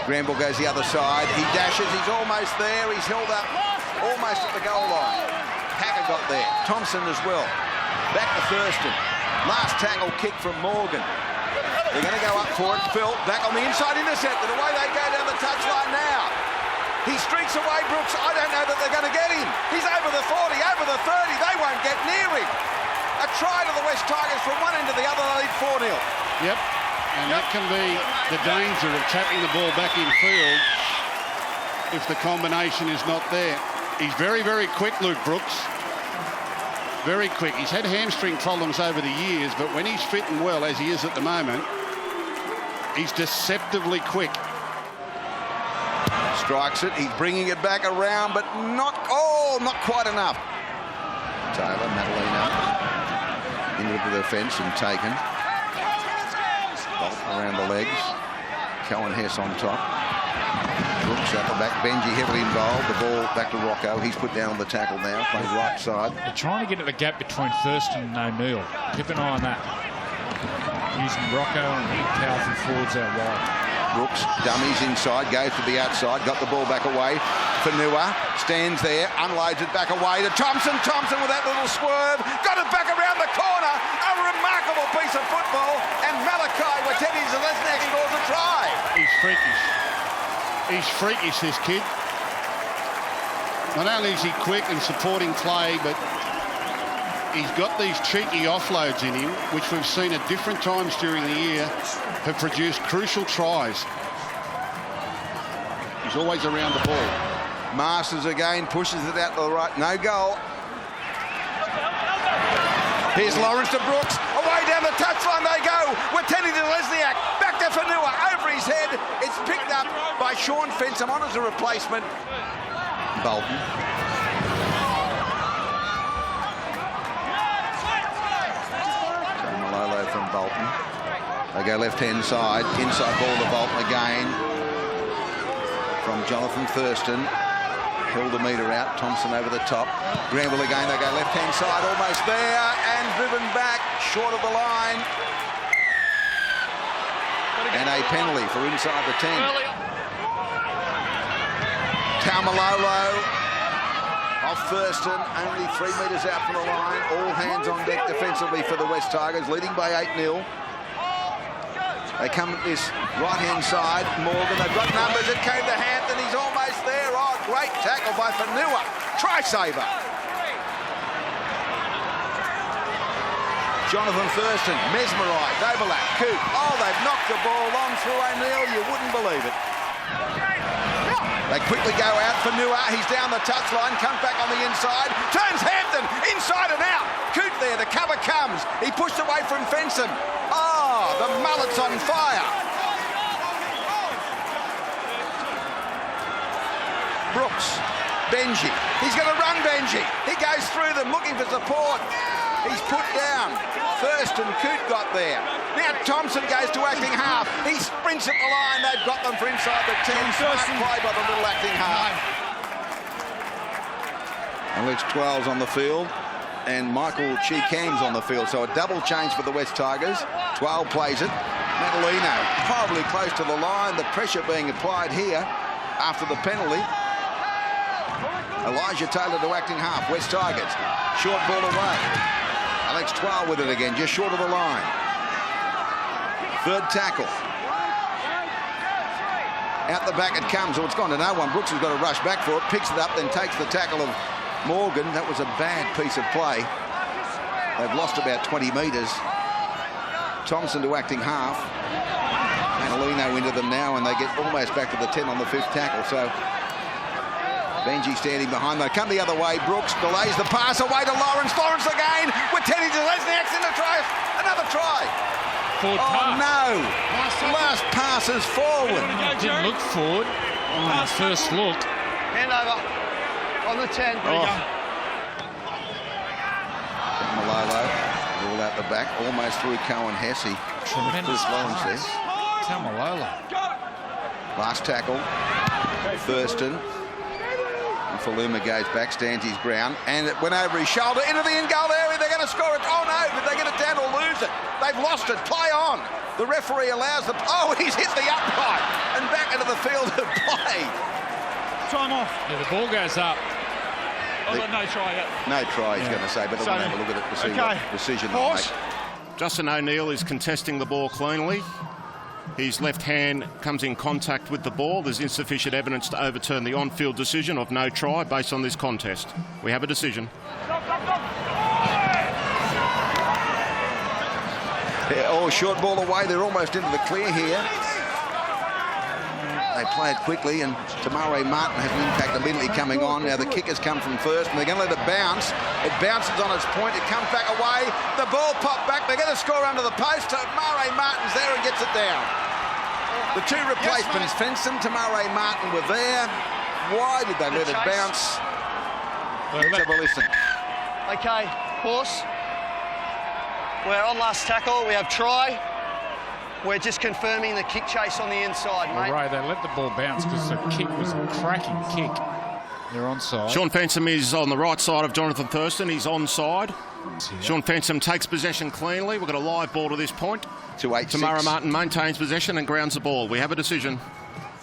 Granville goes the other side. He dashes. He's almost there. He's held up almost at the goal line. Hacker got there. Thompson as well. Back to Thurston. Last tackle kick from Morgan. They're going to go up for it. Phil back on the inside, intercepted. Away they go down the touchline now. He streaks away, Brooks. I don't know that they're going to get him. He's over the 40, over the 30. They won't get near him. A try to the West Tigers from one end to the other. They lead 4-0. Yep. And that can be the danger of tapping the ball back in field if the combination is not there. He's very, very quick, Luke Brooks. Very quick. He's had hamstring problems over the years, but when he's fit and well, as he is at the moment, he's deceptively quick. Strikes it. He's bringing it back around, but not quite enough. Taylor, Madalino into the defence and taken. Bolt around the legs. Cohen Hess on top. Brooks at the back. Benji heavily involved. The ball back to Rocco. He's put down on the tackle now. Plays right side. They're trying to get at the gap between Thurston and O'Neill. Keep an eye on that. Using Rocco and powerful forwards out wide. Brooks dummies inside, goes to the outside, got the ball back away. Fanua stands there, unloads it back away to Thompson. Thompson with that little swerve, got it back around the corner. A remarkable piece of football, and Malachi Watene-Zelezniak scores a try. He's freakish. He's freakish, this kid. Not only is he quick and supporting play, but he's got these cheeky offloads in him, which we've seen at different times during the year, have produced crucial tries. He's always around the ball. Masters again, pushes it out to the right. No goal. Here's Lawrence to Brooks. Away down the touchline they go. Watene-Zelezniak back to to Whanua, over his head. It's picked up by Sean Fensom on as a replacement. Bolton. Malolo from Bolton. They go left-hand side. Inside ball to Bolton again. From Jonathan Thurston. Held the metre out. Thompson over the top. Granville again. They go left-hand side. Almost there. And driven back. Short of the line. And a penalty for inside the 10. Taumalolo off Thurston. Only 3 metres out from the line. All hands on deck defensively for the West Tigers. Leading by 8-0. They come at this right-hand side. Morgan, they've got numbers. It came to Hampton. He's almost there. Oh, great tackle by Whanua. Try saver. Jonathan Thurston, mesmerised, overlap, Coop. Oh, they've knocked the ball on through O'Neill. You wouldn't believe it. They quickly go out. Whanua, he's down the touchline, comes back on the inside, turns Hampton inside and out. Coop there, the cover comes. He pushed away from Fenson. Oh, the mullet's on fire. Brooks, Benji. He's going to run Benji. He goes through them looking for support. He's put down. Thurston, Coot got there. Now Thompson goes to acting half. He sprints at the line. They've got them for inside the 10. Smart play by the little acting half. Alex 12's on the field. And Michael Cheekham's on the field. So a double change for the West Tigers. 12 plays it. Madalino probably close to the line. The pressure being applied here after the penalty. Elijah Taylor to acting half. West Tigers. Short ball away. Alex 12 with it again, just short of the line. Third tackle. Out the back it comes. Oh, it's gone to no one. Brooks has got to rush back for it. Picks it up, then takes the tackle of Morgan. That was a bad piece of play. They've lost about 20 metres. Thompson to acting half. Manolino into them now, and they get almost back to the 10 on the 5th tackle. So Benji standing behind. They come the other way. Brooks delays the pass away to Lawrence. Lawrence again with Teddy Lesniak's in the try. Another try. Forward pass. No. Last pass is forward. Didn't look forward on the first look. Hand over. On the 10. Malolo. All out the back. Almost through Cohen Hesse. Tremendous Lawrence there. Tamalolo. Last tackle. Thurston. Faluma goes back, stands his ground, and it went over his shoulder into the in-goal area. They're going to score it. Oh, no, did they get it down or lose it? They've lost it. Play on. The referee allows the... Oh, he's hit the upright and back into the field of play. Time off. Yeah, the ball goes up. No try yet. No try, he's going to say, but I want to have a look at it to see what decision they make. Justin O'Neill is contesting the ball cleanly. His left hand comes in contact with the ball. There's insufficient evidence to overturn the on-field decision of no try based on this contest. We have a decision. Oh, short ball away. They're almost into the clear here. They play it quickly, and Tamare Martin has an impact immediately coming on. Now the kickers come from first, and they're going to let it bounce. It bounces on its point. It comes back away. The ball popped back. They're going to score under the post. Tamare Martin's there and gets it down. The two replacements, Fenson, Tamare Martin, were there. Why did they let it bounce? Let's have a listen. Okay, horse. We're on last tackle. We have try. We're just confirming the kick chase on the inside, mate. Right, they let the ball bounce because the kick was a cracking kick. They're onside. Sean Fensom is on the right side of Jonathan Thurston. He's onside. Sean Fensom takes possession cleanly. We've got a live ball to this point. 2-8-6. Tamara Martin maintains possession and grounds the ball. We have a decision.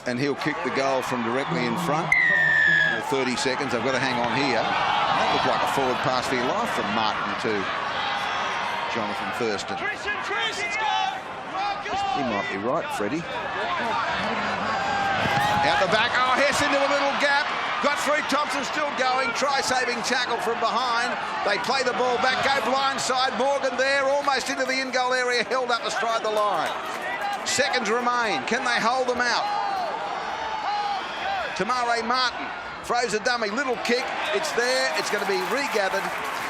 And he'll kick the goal from directly in front. 30 seconds. They've got to hang on here. That looked like a forward pass for your life from Martin to Jonathan Thurston. He might be right, Freddie. Out the back. Oh, Hess into a little gap. Got through. Thompson still going. Try-saving tackle from behind. They play the ball back. Go blindside. Morgan there. Almost into the in-goal area. Held up astride the line. Seconds remain. Can they hold them out? Tamare Martin throws a dummy. Little kick. It's there. It's going to be regathered.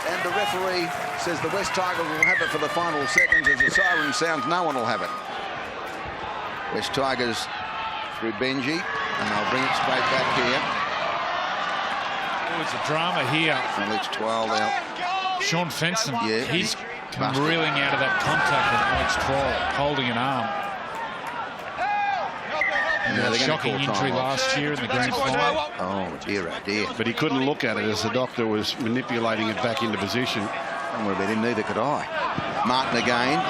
And the referee says the West Tigers will have it for the final seconds. As the siren sounds, no one will have it. West Tigers through Benji, and they'll bring it straight back here. Oh, it's a drama here. Alex 12 out. Sean Fenson, Yeah, he's come reeling out of that contact with Alex 12, holding an arm. Yeah, A shocking injury last year in the grand final. Oh dear, oh dear. But he couldn't look at it as the doctor was manipulating it back into position. Don't worry about him, neither could I. Martin again.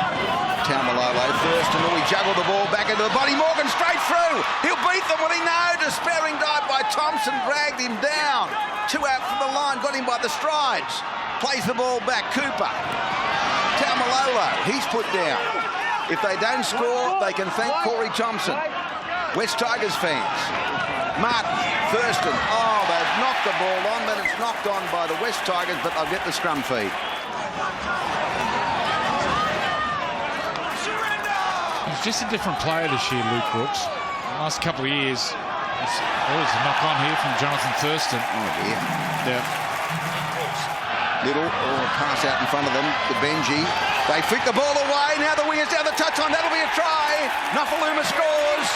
Taumalolo, Thurston, he juggled the ball back into the body. Morgan straight through. He'll beat them, will he? No. Despairing dive by Thompson, dragged him down. 2 out from the line, got him by the strides. Plays the ball back, Cooper. Taumalolo, he's put down. If they don't score, they can thank Corey Thompson. West Tigers fans. Martin, Thurston, oh, they've knocked the ball on, but it's knocked on by the West Tigers, but they'll get the scrum feed. He's just a different player this year, Luke Brooks. The last couple of years, there's a knock-on here from Jonathan Thurston. Oh, dear. Yeah. Little, pass out in front of them to Benji. They flick the ball away. Now the wingers down the touchline. That'll be a try. Nofaluma scores.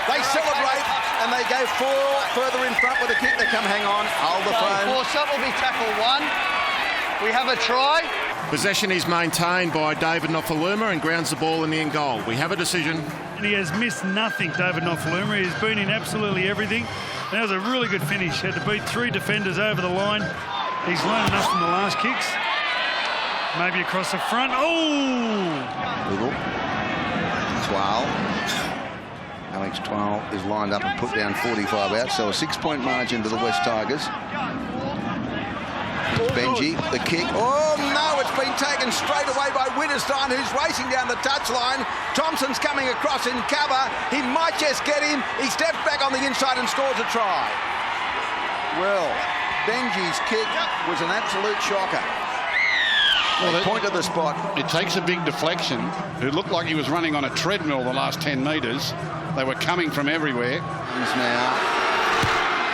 They celebrate and they go 4 further in front with a kick. They come, hang on, hold the phone. Force-up will be tackle 1. We have a try. Possession is maintained by David Nofaluma and grounds the ball in the end goal. We have a decision. And he has missed nothing, David Nofaluma. He's been in absolutely everything. That was a really good finish. Had to beat 3 defenders over the line. He's learned enough from the last kicks. Maybe across the front. Oh! Little. 12. Alex 12 is lined up and put down 45 out, so a 6-point margin to the West Tigers. Benji, the kick. Oh no, it's been taken straight away by Winterstein, who's racing down the touchline. Thompson's coming across in cover. He might just get him. He steps back on the inside and scores a try. Well, Benji's kick was an absolute shocker. Well, they point to the spot. It takes a big deflection. It looked like he was running on a treadmill the last 10 metres. They were coming from everywhere. He's now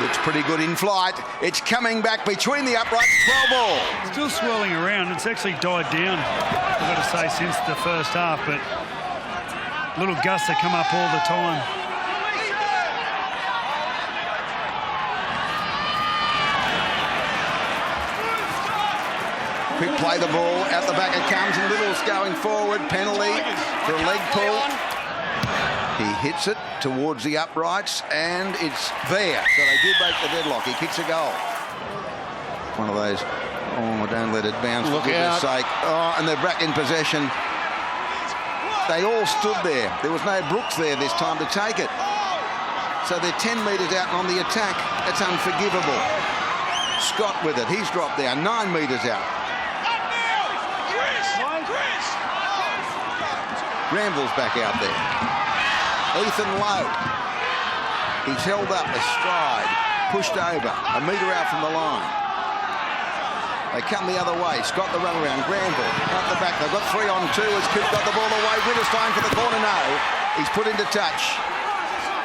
looks pretty good in flight. It's coming back between the uprights. 12 ball. Still swirling around. It's actually died down, I've got to say, since the first half. But little gusts that come up all the time. Quick play the ball, out the back it comes, and Little's going forward. Penalty for a leg pull. He hits it towards the uprights, and it's there. So they do break the deadlock. He kicks a goal. One of those, oh, don't let it bounce for goodness sake. Oh, and they're back in possession. They all stood there. There was no Brooks there this time to take it. So they're 10 metres out on the attack. That's unforgivable. Scott with it. He's dropped down 9 metres out. Granville's back out there. Ethan Lowe. He's held up a stride, pushed over, a metre out from the line. They come the other way. Scott the run around. Granville out the back. They've got 3 on 2 as Coop got the ball away. Winterstein for the corner. No. He's put into touch.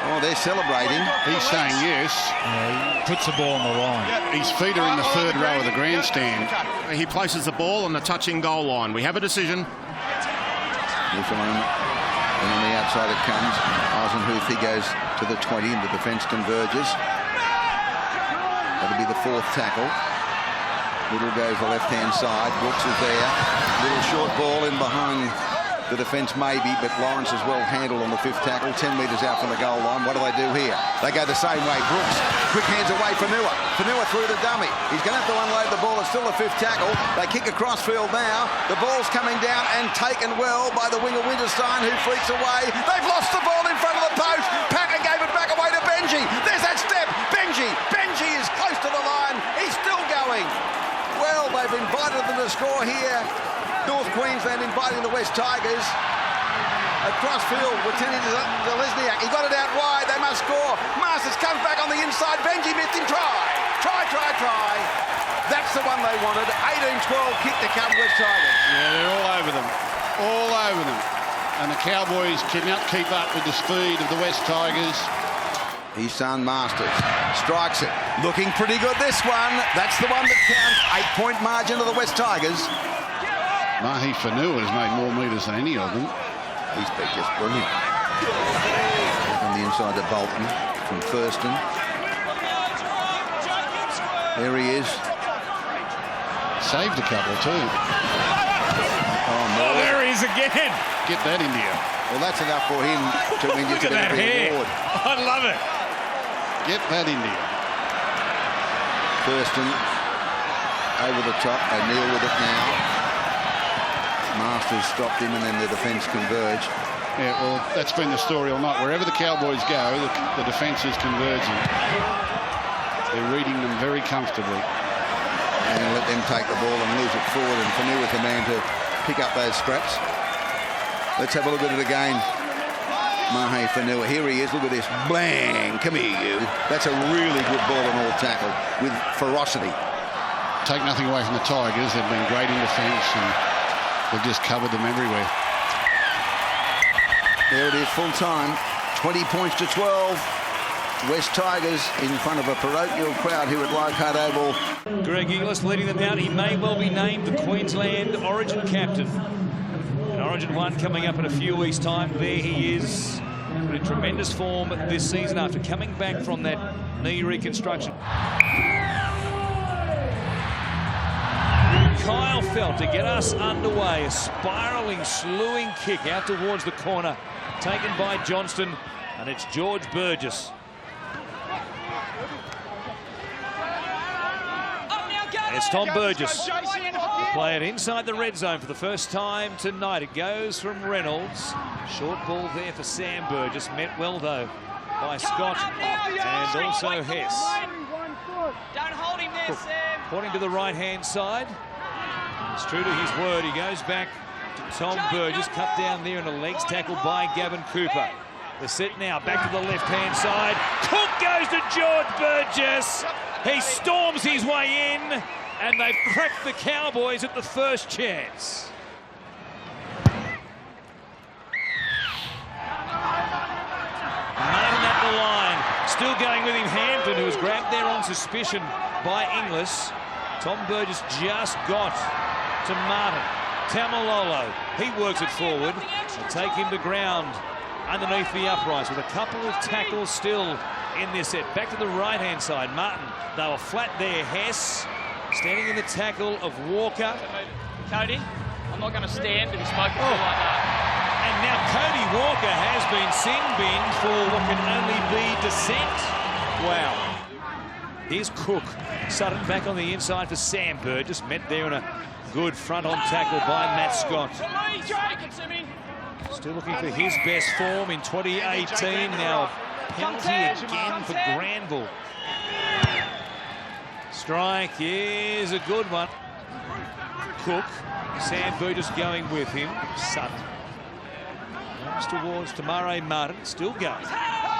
Oh, they're celebrating. He's saying yes. He puts the ball on the line. His feet are in the 3rd row of the grandstand. He places the ball on the touching goal line. We have a decision. Newfoundland, and on the outside it comes. Eisenhuth, he goes to the 20 and the defence converges. That'll be the 4th tackle. Little goes the left-hand side. Brooks is there. Little short ball in behind the defence maybe, but Lawrence is well handled on the 5th tackle. 10 metres out from the goal line. What do they do here? They go the same way. Brooks, quick hands away for Fanua. Fanua through the dummy. He's going to have to unload the ball. It's still the 5th tackle. They kick across field now. The ball's coming down and taken well by the winger Winterstein, who freaks away. They've lost the ball in front of the post. Packer gave it back away to Benji. There's that step. Benji is close to the line. He's still going. Well, they've invited them to score here. North Queensland inviting the West Tigers. Across field with Teddy Lesniak. He got it out wide. They must score. Masters comes back on the inside. Benji missed him. Try. That's the one they wanted. 18-12 kick to come West Tigers. Yeah, they're all over them. All over them. And the Cowboys cannot keep up with the speed of the West Tigers. His son Masters strikes it. Looking pretty good this one. That's the one that counts. 8-point margin to the West Tigers. Mahi Fanua has made more metres than any of them. He's been just brilliant. Down the inside to Bolton from Thurston. There he is. Saved a couple too. Oh, there he is again. Get that in here. Well, that's enough for him to win you Look at that hair. I love it. Get that in here. Thurston over the top. O'Neill with it now. Masters stopped him, and then the defence converged. Yeah, well, that's been the story all night. Wherever the Cowboys go, the defence is converging. They're reading them very comfortably. And let them take the ball and lose it forward, and Fanu with the man to pick up those scraps. Let's have a look at it again. Mahe Fanua, here he is, look at this. Bang, come here you. That's a really good ball and all tackle with ferocity. Take nothing away from the Tigers. They've been great in defence and they've just covered them everywhere. There it is, full time. 20 points to 12. West Tigers in front of a parochial crowd here at Leichhardt Oval. Greg Inglis leading them down. He may well be named the Queensland Origin captain. And Origin 1 coming up in a few weeks' time. There he is, in tremendous form this season after coming back from that knee reconstruction. Kyle Felt to get us underway. A spiralling, slewing kick out towards the corner, taken by Johnston, and it's George Burgess. It's Tom Burgess. They play it inside the red zone for the first time tonight. It goes from Reynolds. Short ball there for Sam Burgess. Met well, though, by Scott and also Hess. Don't hold him there, Sam. Pointing to the right-hand side. He's true to his word. He goes back to Tom Burgess. Cut down there and a legs tackle by Gavin Cooper. The set now, back to the left-hand side. Cook goes to George Burgess. He storms his way in, and they've cracked the Cowboys at the first chance. Martin at the line, still going with him, Hampton, who was grabbed there on suspicion by Inglis. Tom Burgess just got to Martin. Tamalolo, he works it forward. They take him to ground underneath the uprights with a couple of tackles still in this set. Back to the right-hand side. Martin, they were flat there. Hess standing in the tackle of Walker. Cody, I'm not going to stand to be spoken to like that. And now Cody Walker has been sin-binned for what can only be dissent. Wow. Here's Cook. Sutton back on the inside for Sam Burgess. Met there in a good front-on tackle by Matt Scott. Still looking for his best form in 2018. Now a penalty again for Granville. Strike is a good one. Cook. Sam Burgess going with him. Sutton. Comes towards Tamare Martin. Still going.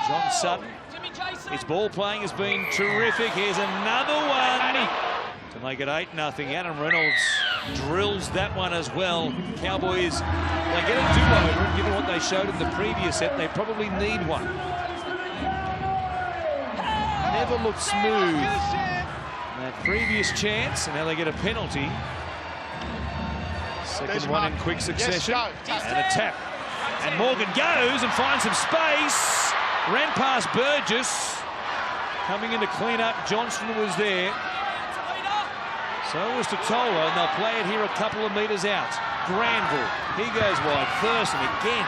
John Sutton. His ball playing has been terrific. Here's another one to make it 8-0. Adam Reynolds drills that one as well. Cowboys, they get a do-over, and given what they showed in the previous set, they probably need one. Never looked smooth. That previous chance, and now they get a penalty. Second one in quick succession. And a tap. And Morgan goes and finds some space. Ran past Burgess. Coming in to clean up. Johnston was there. So was Totola, and they'll play it here a couple of metres out. Granville, he goes wide. Thurston again,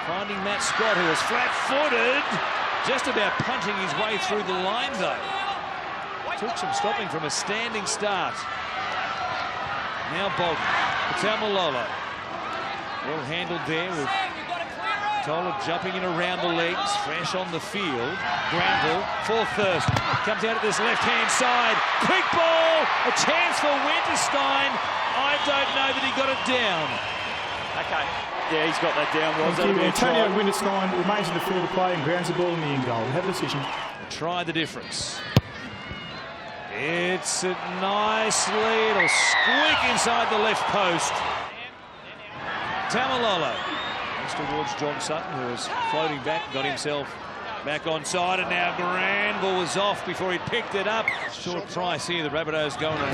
finding Matt Scott, who was flat-footed, just about punching his way through the line, though. Took some stopping from a standing start. Now Bolton, Tamalolo. Well handled there with Tola jumping in around the legs, fresh on the field. Granville for Thurston. Comes out at this left-hand side. Quick ball, a chance for Winterstein. I don't know that he got it down. Okay. Yeah, he's got that down. Antonio Winterstein remains in the field of play and grounds the ball in the end goal. Have a decision. Try the difference. It's a nice lead. It'll squeak inside the left post. Tamalolo. Towards John Sutton, who was floating back, got himself back onside, and now Granville was off before he picked it up. Short price here. The Rabbitohs going to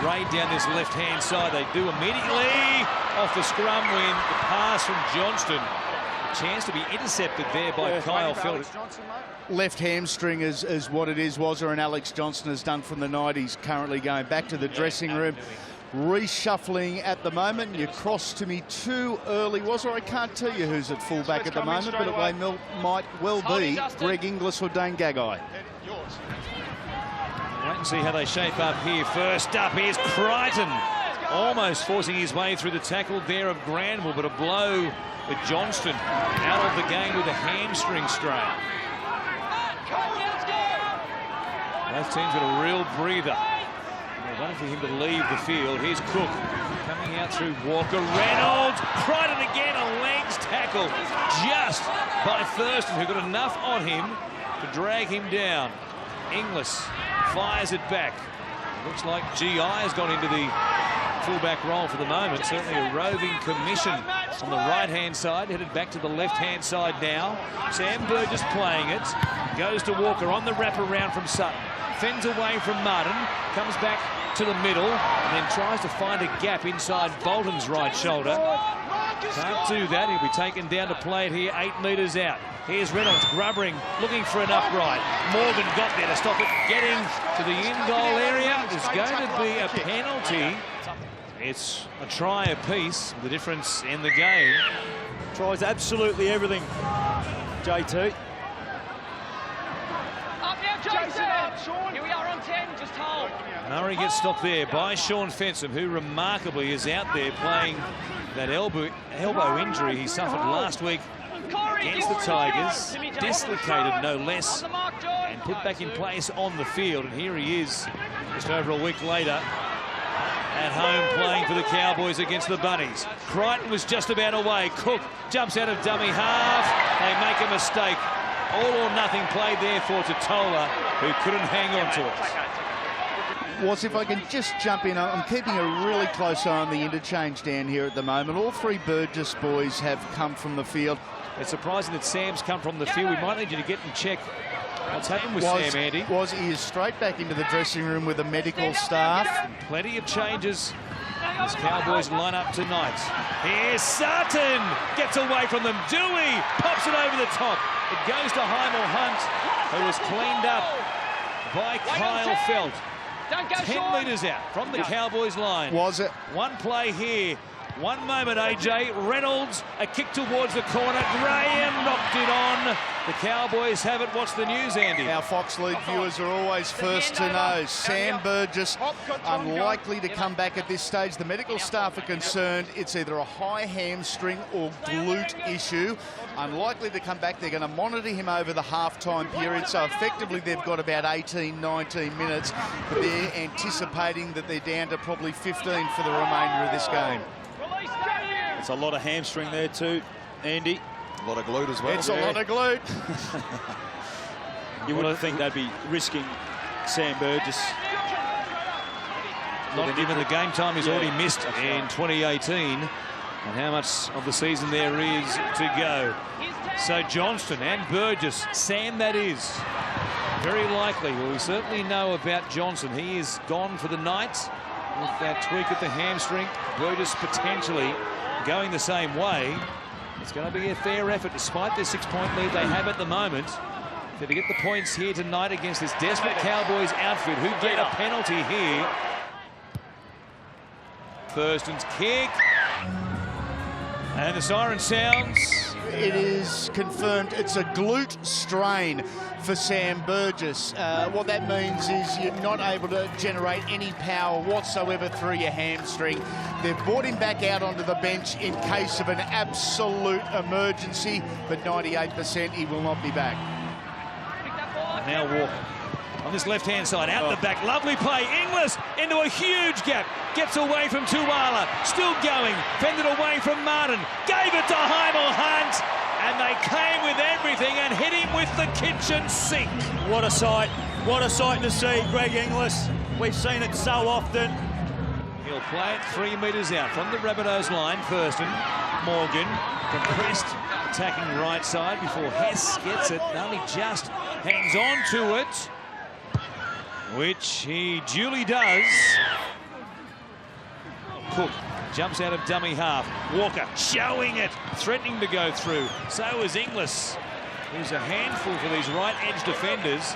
raid down this left-hand side. They do immediately off the scrum when the pass from Johnston Chance to be intercepted there by Kyle Feldt. Left hamstring is what it is. Wazza and Alex Johnson has done from the night. He's currently going back to the dressing room. Reshuffling at the moment. You crossed to me too early, Wazza. I can't tell you who's at fullback at the moment, but it might well be Greg Inglis or Dane Gagai. Wait and see how they shape up here. First up, here's Crichton. Almost forcing his way through the tackle there of Granville, but a blow with Johnston out of the game with a hamstring strain. Both teams got a real breather. They're waiting for him to leave the field. Here's Cook coming out through Walker. Reynolds, Crichton again, a legs tackle just by Thurston, who got enough on him to drag him down. Inglis fires it back. Looks like GI has gone into the fullback role for the moment. Certainly a roving commission on the right-hand side. Headed back to the left-hand side now. Sam Burgess playing it. Goes to Walker on the wraparound from Sutton. Fends away from Martin. Comes back to the middle and then tries to find a gap inside Bolton's right shoulder. Can't do that. He'll be taken down to play it here 8 metres out. Here's Reynolds grubbering, looking for an upright. Morgan got there to stop it. Getting to the in-goal area. There's going to be a penalty. It's a try apiece. The difference in the game. Tries absolutely everything, JT. Up now, Jason! Here we are on 10, just hold. Murray gets stopped there by Sean Fensom, who remarkably is out there playing that elbow injury he suffered last week against the Tigers. Dislocated, no less, and put back in place on the field. And here he is, just over a week later, at home playing for the Cowboys against the Bunnies. Crichton was just about away. Cook jumps out of dummy half. They make a mistake. All or nothing played there for Totola, who couldn't hang on to it. Was if I can just jump in, I'm keeping a really close eye on the interchange down here at the moment. All three Burgess boys have come from the field. It's surprising that Sam's come from the field. We might need you to get and check what's happened with Sam, Andy. He is straight back into the dressing room with the medical staff. Plenty of changes as Cowboys line up tonight. Here's Sutton. Gets away from them. Dewey pops it over the top. It goes to Heimel Hunt, who was cleaned up by Kyle Feldt. 10 metres out from the Cowboys line. Was it? One play here. One moment, AJ. Reynolds, a kick towards the corner. Graham knocked it on. The Cowboys have it. What's the news, Andy? Our Fox League viewers are always first to know. Sam Burgess unlikely to come back at this stage. The medical staff are concerned it's either a high hamstring or glute issue. Unlikely to come back. They're going to monitor him over the half-time period. So effectively they've got about 18, 19 minutes. But they're anticipating that they're down to probably 15 for the remainder of this game. It's a lot of hamstring there too, Andy. A lot of glute as well. It's a lot of glute. You wouldn't think they'd be risking Sam Burgess. Not given the game time he's already missed in 2018 and how much of the season there is to go. So Johnston and Burgess, Sam that is, very likely. Well, we certainly know about Johnson. He is gone for the night with that tweak at the hamstring. Burgess potentially going the same way. It's going to be a fair effort despite the 6-point lead they have at the moment. To get the points here tonight against this desperate Cowboys outfit who get a penalty here. Thurston's kick. And the siren sounds. It is confirmed it's a glute strain for Sam Burgess. What that means is you're not able to generate any power whatsoever through your hamstring. They've brought him back out onto the bench in case of an absolute emergency, but 98% he will not be back. Now Walker on this left-hand side, out the back. Lovely play. Inglis into a huge gap. Gets away from Tuala. Still going. Fended away from Martin. Gave it to Heimel Hunt. And they came with everything and hit him with the kitchen sink. What a sight. What a sight to see, Greg Inglis. We've seen it so often. He'll play it 3 metres out from the Rabbitohs line. Thurston, Morgan, compressed, attacking right side before Hess gets it. Only just hangs on to it, which he duly does. Cook jumps out of dummy half. Walker showing it, threatening to go through. So is Inglis, who's a handful for these right edge defenders,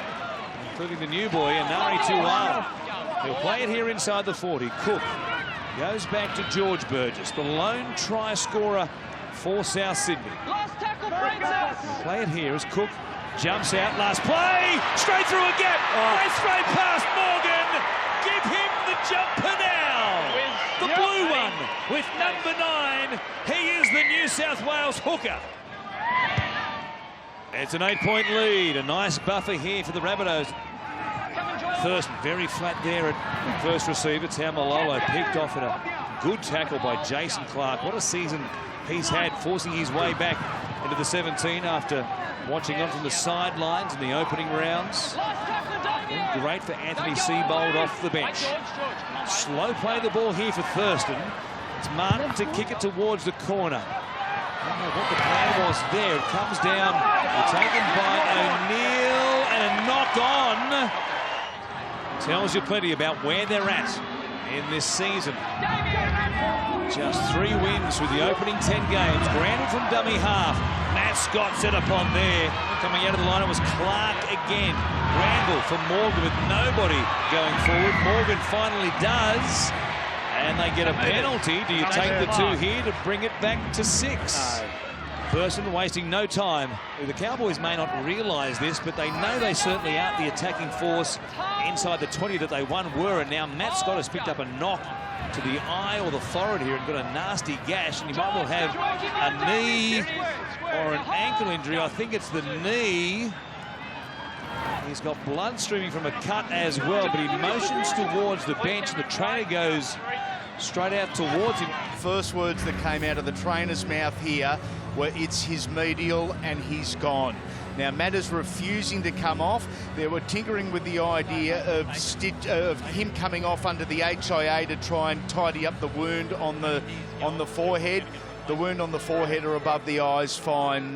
including the new boy, Anari Tuala. He'll play it here inside the 40. Cook goes back to George Burgess, the lone try scorer for South Sydney. He'll play it here as Cook jumps out. Last play, straight through a gap, straight past Morgan. Give him the jumper now. The blue one with number 9. He is the New South Wales hooker. It's an 8-point lead. A nice buffer here for the Rabbitohs. Thurston very flat there at first receiver. Taumalolo picked off in a good tackle by Jason Clark. What a season he's had, forcing his way back into the 17 after watching on from the sidelines in the opening rounds. And great for Anthony Seibold off the bench. Slow play the ball here for Thurston. It's Martin to kick it towards the corner. I don't know what the plan was there. It comes down, taken by O'Neill, and a knock on. Tells you plenty about where they're at in this season. Just 3 wins through the opening 10 games. Granted from dummy half. Matt Scott set up on there. Coming out of the line, it was Clark again. Granville for Morgan with nobody going forward. Morgan finally does. And they get a penalty. Do you take the 2 here to bring it back to 6? Thurston wasting no time. The Cowboys may not realise this, but they know they certainly aren't the attacking force inside the 20 that they were. And now Matt Scott has picked up a knock to the eye or the forehead here and got a nasty gash. And he might well have a knee or an ankle injury. I think it's the knee. He's got blood streaming from a cut as well, but he motions towards the bench. The trainer goes straight out towards him. First words that came out of the trainer's mouth here were, "It's his medial and he's gone." Now Matt is refusing to come off. They were tinkering with the idea of him coming off under the HIA to try and tidy up the wound on the forehead. The wound on the forehead or above the eyes, fine.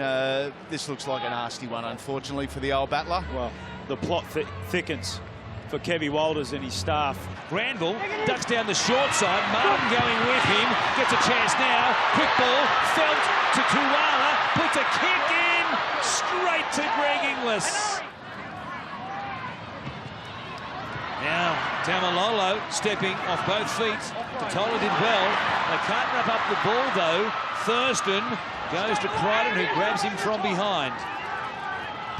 This looks like a nasty one, unfortunately, for the old battler. Well, the plot thickens for Kevy Walters and his staff. Granville ducks down the short side. Martin going with him. Gets a chance now. Quick ball. Felt to Tuala. Puts a kick in. Straight to Greg Inglis. Now, Taumalolo stepping off both feet. Totola did well. They can't wrap up the ball, though. Thurston goes to Crichton, who grabs him from behind.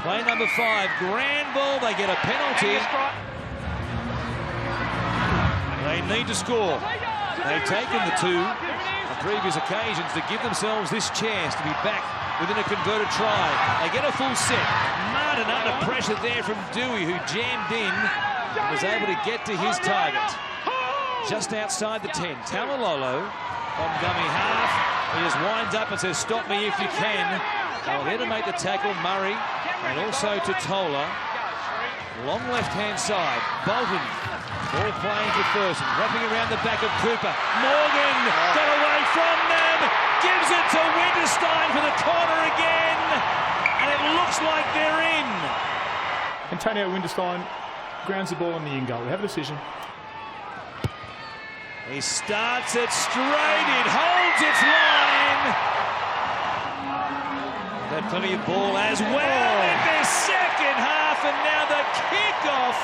Play number 5, Granville. They get a penalty. They need to score. They've taken the 2 on previous occasions to give themselves this chance to be back within a converted try. They get a full set. Martin under pressure there from Dewey, who jammed in and was able to get to his target. Just outside the 10. Taumalolo on dummy half. He just winds up and says, "Stop me if you can." They were there to make the tackle, Murray, and also Totola. Long left-hand side. Bolton. Ball playing for Thurston. Wrapping around the back of Cooper. Morgan got away from them. Gives it to Winterstein for the corner again. And it looks like they're in. Antonio Winterstein grounds the ball on the in goal. We have a decision. He starts it straight. It holds its line. They've had plenty of ball as well in their second half. And now the kickoff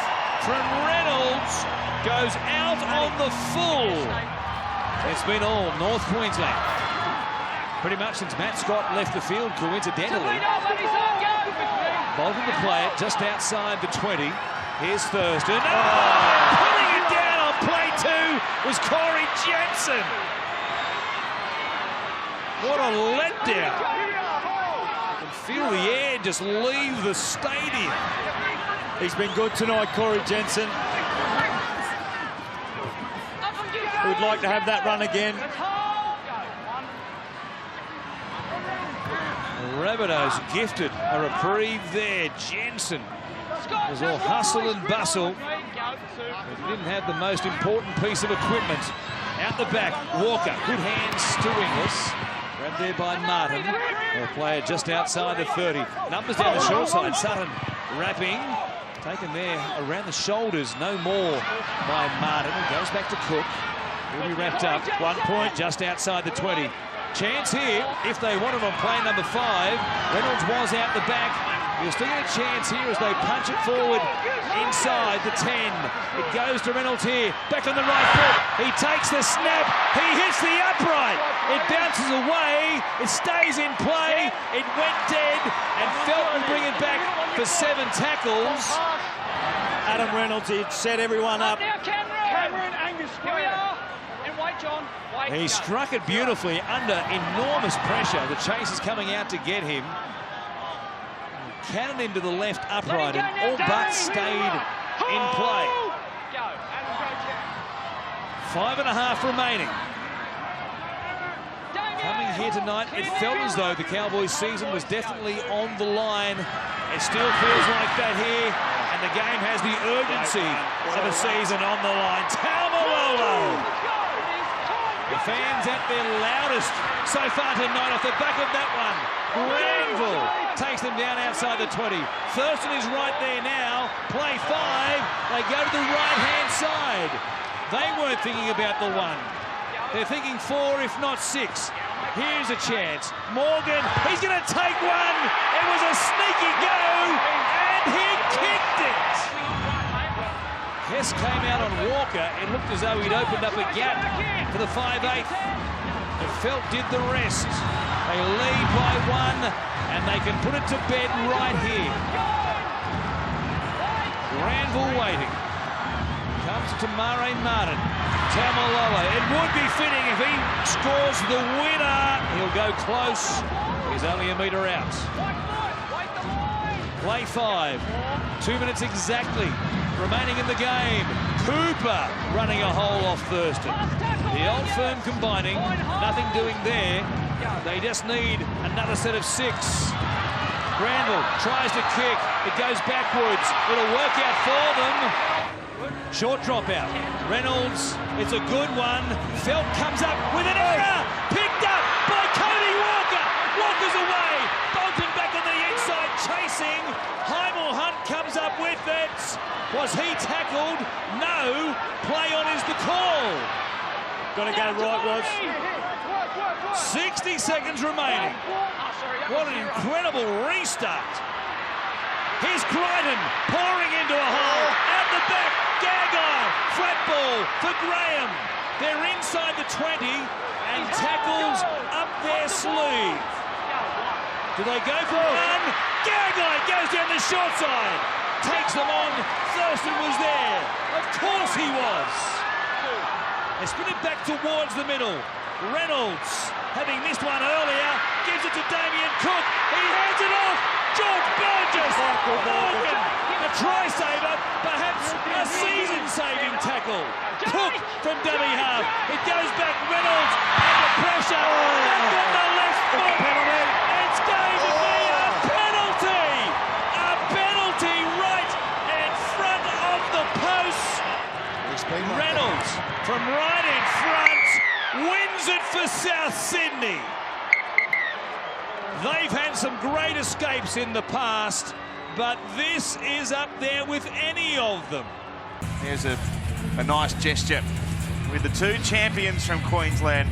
from Reynolds goes out on the full. It's been all North Queensland. Pretty much since Matt Scott left the field, coincidentally. Bolton to play it just outside the 20. Here's Thurston. Putting it down on play 2 was Corey Jensen. What a letdown. You can feel the air just leave the stadium. He's been good tonight, Corey Jensen. We'd like to have that run again. Rabbitohs gifted a reprieve there. Jensen was all hustle and bustle, but he didn't have the most important piece of equipment. Out the back, Walker, good hands to Inglis. Grabbed there by Martin. They'll play it just outside the 30. Numbers down the short side. Sutton wrapping. Taken there around the shoulders. No more by Martin. It goes back to Cook. Will be wrapped up. 1 point just outside the 20. Chance here, if they want it on play number 5. Reynolds was out the back. You'll still get a chance here as they punch it forward inside the 10. It goes to Reynolds here, back on the right foot. He takes the snap, he hits the upright. It bounces away, it stays in play, it went dead, and Felton bring it back for 7 tackles. Adam Reynolds, he'd set everyone up. Cameron, Angus, here we are. And wait, John. Wait. He struck it beautifully under enormous pressure. The chase is coming out to get him. Cannon into the left upright and all but stayed in play. 5.5 remaining. Coming here tonight, it felt as though the Cowboys' season was definitely on the line. It still feels like that here, and the game has the urgency of a season on the line. Taumalolo. The fans at their loudest so far tonight off the back of that one. Granville takes them down outside the 20. Thurston is right there now. Play 5. They go to the right-hand side. They weren't thinking about the 1. They're thinking 4, if not 6. Here's a chance. Morgan, he's going to take one. It was a sneaky go, and he kicked it. Hess came out on Walker. It looked as though he'd opened up a gap for the 5/8. But Felt did the rest. They lead by 1, and they can put it to bed right here. Granville waiting. Comes to Murray Martin. Taumalolo. It would be fitting if he scores the winner. He'll go close. He's only a metre out. Play 5. 2 minutes exactly remaining in the game. Cooper running a hole off Thurston. The old firm combining. Nothing doing there. They just need another set of 6. Granville tries to kick. It goes backwards. It'll work out for them. Short dropout. Reynolds, it's a good one. Felt comes up with an error. Picked up by Cody Walker. Walker's away. Bolton back on the inside chasing. Heimel Hunt comes up with it. Was he tackled? No. Play on is the call. Got to go right, Roz. 60 seconds remaining. What an incredible restart. Here's Crichton pouring into a hole. Out the back. Gagai. Flat ball for Graham. They're inside the 20 and tackles up their sleeve. Do they go for one? Gagai goes down the short side. Takes them on. Thurston was there. Of course he was. They spin it back towards the middle. Reynolds, having missed one earlier, gives it to Damien Cook. He hands it off. George Burgess. Morgan, a try saver, perhaps a season-saving tackle. Cook from dummy half. It goes back. Reynolds under pressure. Back on the left foot. It's going to be a penalty. A penalty right in front of the post. Reynolds from right in front wins it for South Sydney. They've had some great escapes in the past, but this is up there with any of them. Here's a nice gesture with the 2 champions from Queensland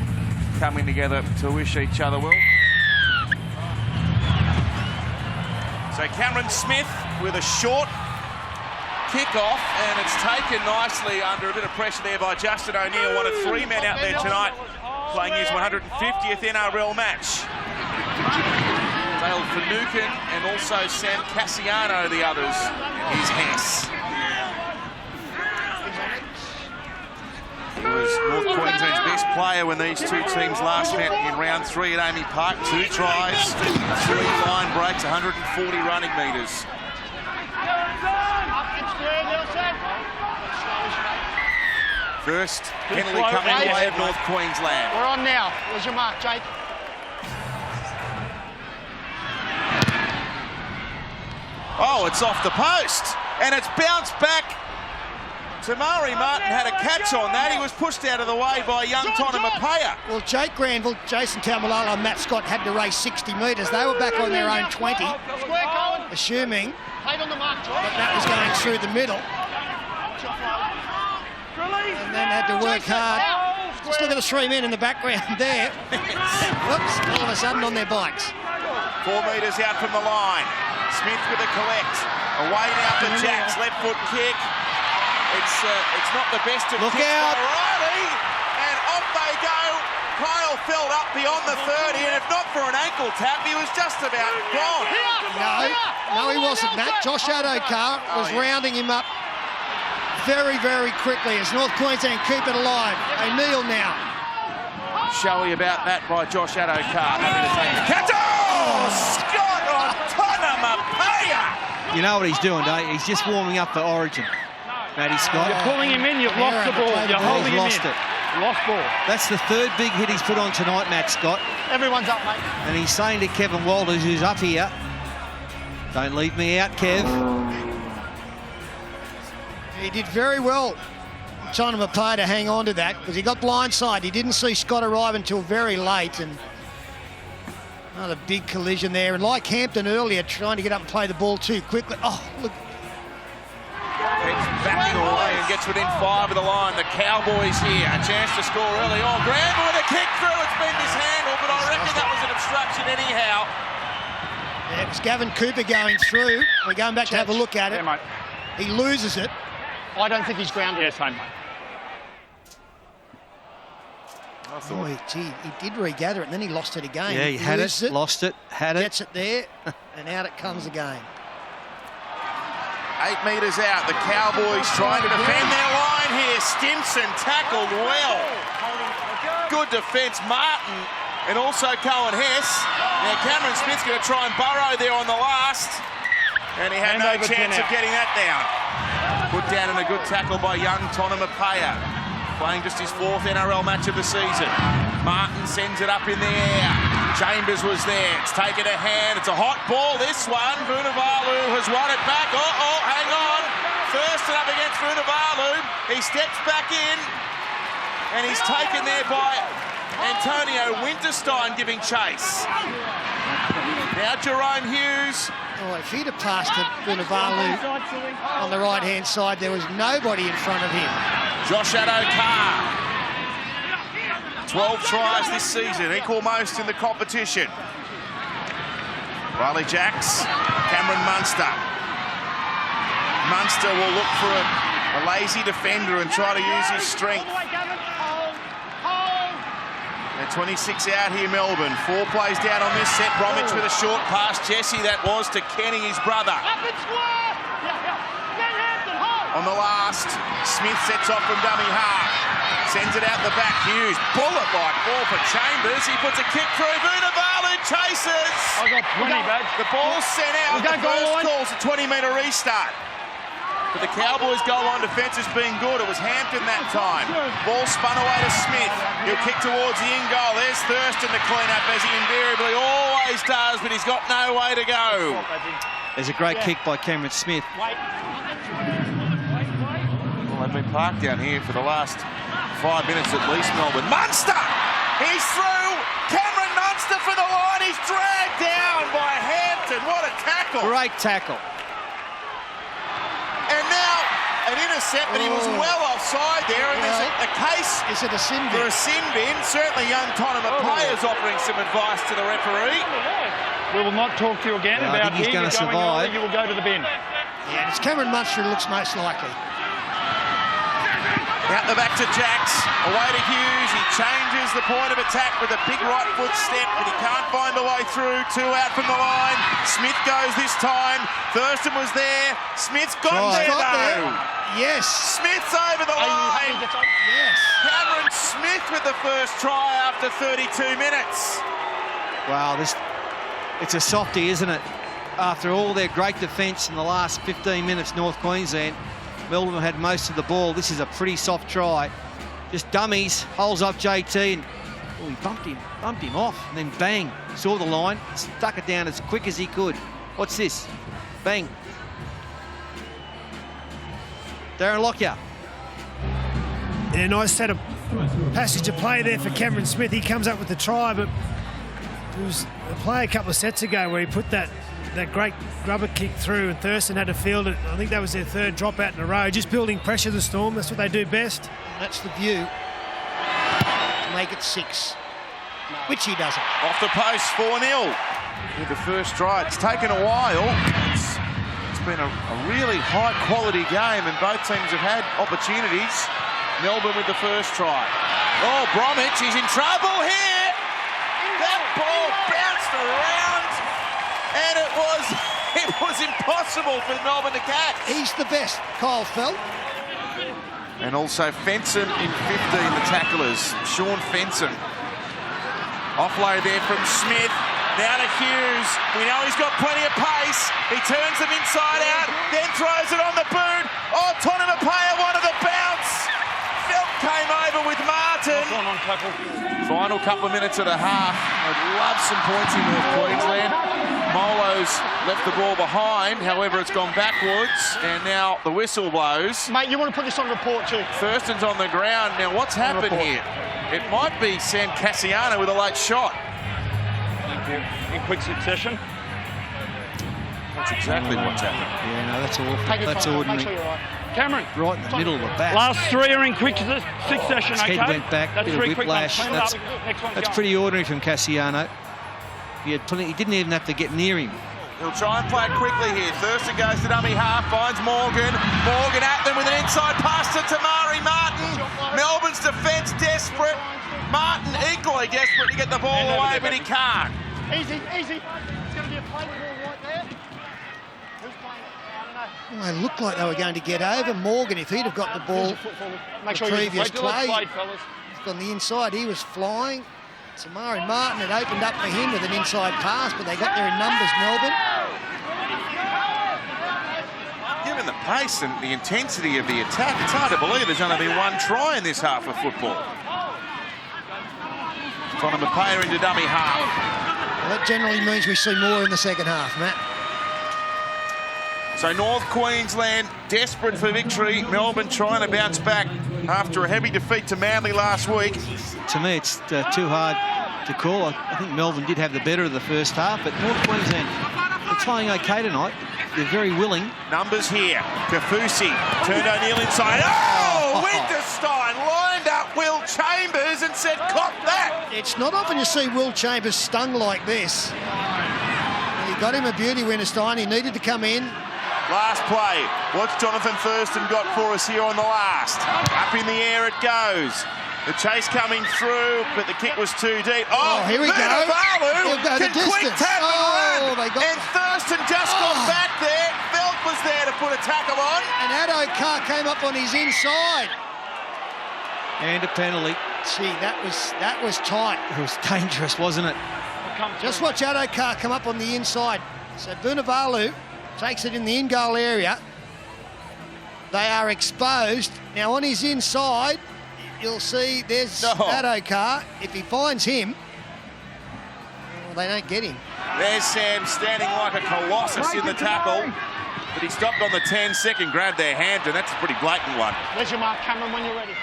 coming together to wish each other well. So Cameron Smith with a short kick-off, and it's taken nicely under a bit of pressure there by Justin O'Neill, one of 3 men out there tonight playing his 150th NRL match. Dale Finucane and also Sam Cassiano, the others, is Hess. He was North Queensland's best player when these 2 teams last met in round 3 at Amy Park. 2 tries, 3 line breaks, 140 running metres. First penalty coming the way of North Queensland. We're on now. Where's your mark, Jake? Oh, it's off the post, and it's bounced back. Tamari Martin had a catch on that. He was pushed out of the way by young Tonamapaya. Well, Jake Granville, Jason Taumalolo and Matt Scott had to race 60 metres. They were back on their own 20, assuming that Matt was going through the middle. And then had to work hard Just look at the three men in the background there. Whoops, all of a sudden on their bikes. 4 metres out from the line. Smith with a collect. Away now to Jack's left foot kick. It's not the best of Look kicks out. by Riley. And off they go. Kyle felled up beyond the 30, and if not for an ankle tap, he was just about gone. No, he wasn't, Matt. Josh Adokar was rounding him up very, very quickly as North Queensland keep it alive. They kneel now. Showy about that by Josh Adokar. Happy to take the catch. Oh, Scott on Tonamapaya. You know what he's doing, don't you? He's just warming up for Origin, Matty Scott. You're pulling him in, you've lost the ball. You're holding him in. He's lost it. Lost ball. That's the third big hit he's put on tonight, Matt Scott. Everyone's up, mate. And he's saying to Kevin Walters, who's up here, don't leave me out, Kev. He did very well, Tonamapaya, to hang on to that because he got blindside. He didn't see Scott arrive until very late, and another big collision there. And like Hampton earlier, trying to get up and play the ball too quickly. Oh, look. Backing away and gets within 5 of the line. The Cowboys here, a chance to score early on. Granville with a kick through. It's been mishandled, but I reckon that was an obstruction anyhow. Yeah, it was Gavin Cooper going through. We're going back to have a look at it. Yeah, mate. He loses it. I don't think he's grounded. Yes, mate. Oh, gee, he did regather it, and then he lost it again. Yeah, he had it, lost it, had it. Gets it there, and out it comes again. 8 metres out. The Cowboys trying to defend their line here. Stimson tackled well. Good defence, Martin, and also Cohen Hess. Now Cameron Smith's going to try and burrow there on the last, and he had no chance of getting that down. Put down in a good tackle by young Tonamapaya, playing just his 4th NRL match of the season. Martin sends it up in the air. Chambers was there. It's taken a hand. It's a hot ball, this one. Vunivalu has won it back. Oh, hang on. Thurston up against Vunivalu. He steps back in, and he's taken there by Antonio Winterstein giving chase. Now Jerome Hughes. Oh, if he'd have passed to Vunivalu on the right-hand side, there was nobody in front of him. Josh Adokar. 12 tries this season, equal most in the competition. Riley Jacks, Cameron Munster. Munster will look for a lazy defender and try to use his strength. They're 26 out here, Melbourne. 4 plays down on this set. Bromwich with a short pass. Jesse, that was to Kenny, his brother. On the last, Smith sets off from dummy half. Sends it out the back. Hughes, bullet-like ball for Chambers. He puts a kick through. Vunivalu chases. I got 20, badge. The ball's sent out. The first call's a 20-metre restart. But the Cowboys' goal line defence has been good. It was Hampton that time. Ball spun away to Smith. He'll kick towards the in goal. There's Thurston to clean up, as he invariably always does, but he's got no way to go. There's a great kick by Cameron Smith. Well, they've been parked down here for the last 5 minutes at least, Melbourne. Munster! He's through! Cameron Munster for the line. He's dragged down by Hampton. What a tackle! Great tackle. And now an intercept, but he was well offside there, and there's a case is it a sin bin? For a sin bin. Certainly young Tonamapaya is offering some advice to the referee. We will not talk to you again about he's going to survive. You will go to the bin. Yeah, it's Cameron Munster who looks most likely. Out the back to Jacks, away to Hughes. He changes the point of attack with a big right foot step, but he can't find a way through. 2 out from the line. Smith goes this time. Thurston was there. Smith's got there, though. Yes. Smith's over the line. Yes. Cameron Smith with the first try after 32 minutes. Wow, it's a softie, isn't it? After all their great defence in the last 15 minutes, North Queensland, Melbourne had most of the ball. This is a pretty soft try. Just dummies, holes up JT, and he bumped him off, and then bang, saw the line, stuck it down as quick as he could. What's this? Bang. Darren Lockyer. Yeah, nice set of passage of play there for Cameron Smith. He comes up with the try, but it was a play a couple of sets ago where he put that great grubber kick through, and Thurston had to field it. I think that was their 3rd dropout in a row. Just building pressure, the Storm. That's what they do best. That's the view. make it 6, which he doesn't. Off the post, 4-0. With the first try. It's taken a while. It's been a really high-quality game, and both teams have had opportunities. Melbourne with the first try. Oh, Bromwich, he's in trouble here. That ball bounced around, and it was impossible for Melbourne to catch. He's the best, Kyle Felt. And also Fenson in 15, the tacklers. Sean Fenson. Offload there from Smith. Now to Hughes. We know he's got plenty of pace. He turns them inside out, then throws it on the boot. Oh, Tonamapaya wanted the bounce. Felt came over with Martin. Final couple of minutes of the half. I'd love some points in North Queensland. Molo's left the ball behind, however it's gone backwards, and now the whistle blows. Mate, you want to put this on report too? Thurston's on the ground. Now what's happened here? It might be Sam Cassiano with a late shot. In quick succession. That's exactly what's happened. Yeah, no, that's awful. That's ordinary. Make sure you're right. Cameron. Right in the middle of the back. Last 3 are in quick succession, His okay? head went back, That's bit of 3 quick ones. whiplash. Clean it up. Next one's That's going. pretty ordinary from Cassiano. He didn't even have to get near him. He'll try and play it quickly here. Thurston goes to dummy half, finds Morgan. Morgan at them with an inside pass to Tamari Martin. Melbourne's defence desperate. Martin equally desperate to get the ball away, but he can't. Easy, easy. It's going to be a play ball right there. Who's playing it? I don't know. Well, they looked like they were going to get over. Morgan, if he'd have got the ball Make the sure previous you play, fellas. on the inside, he was flying. Tamari Martin had opened up for him with an inside pass, but they got there in numbers, Melbourne. Given the pace and the intensity of the attack, it's hard to believe there's only been one try in this half of football. Tonamapaya into dummy half. Well, that generally means we see more in the second half, Matt. So North Queensland desperate for victory. Melbourne trying to bounce back after a heavy defeat to Manly last week. To me, it's too hard to call. I think Melbourne did have the better of the first half, but North Queensland, they're playing okay tonight. They're very willing. Numbers here. Kafusi turned O'Neill inside. Oh, Winterstein lined up Will Chambers and said, "Cop that." It's not often you see Will Chambers stung like this. He got him a beauty, Winterstein. He needed to come in. Last play. What's Jonathan Thurston got for us here on the last? Up in the air it goes. The chase coming through, but the kick was too deep. Oh, here we go. Vunivalu Go the can quick distance. tackle Oh, run. And Thurston just got back there. Felt was there to put a tackle on. And Addo-Carr came up on his inside. And a penalty. Gee, that was tight. It was dangerous, wasn't it? Just watch Addo-Carr come up on the inside. So Vunivalu takes it in the in-goal area. They are exposed. Now on his inside, you'll see there's Addo-Carr. If he finds him, well, they don't get him. There's Sam standing like a colossus in the tackle. But he stopped on the 10-second, grabbed their hand, and that's a pretty blatant one. There's your mark, Cameron, when you're ready.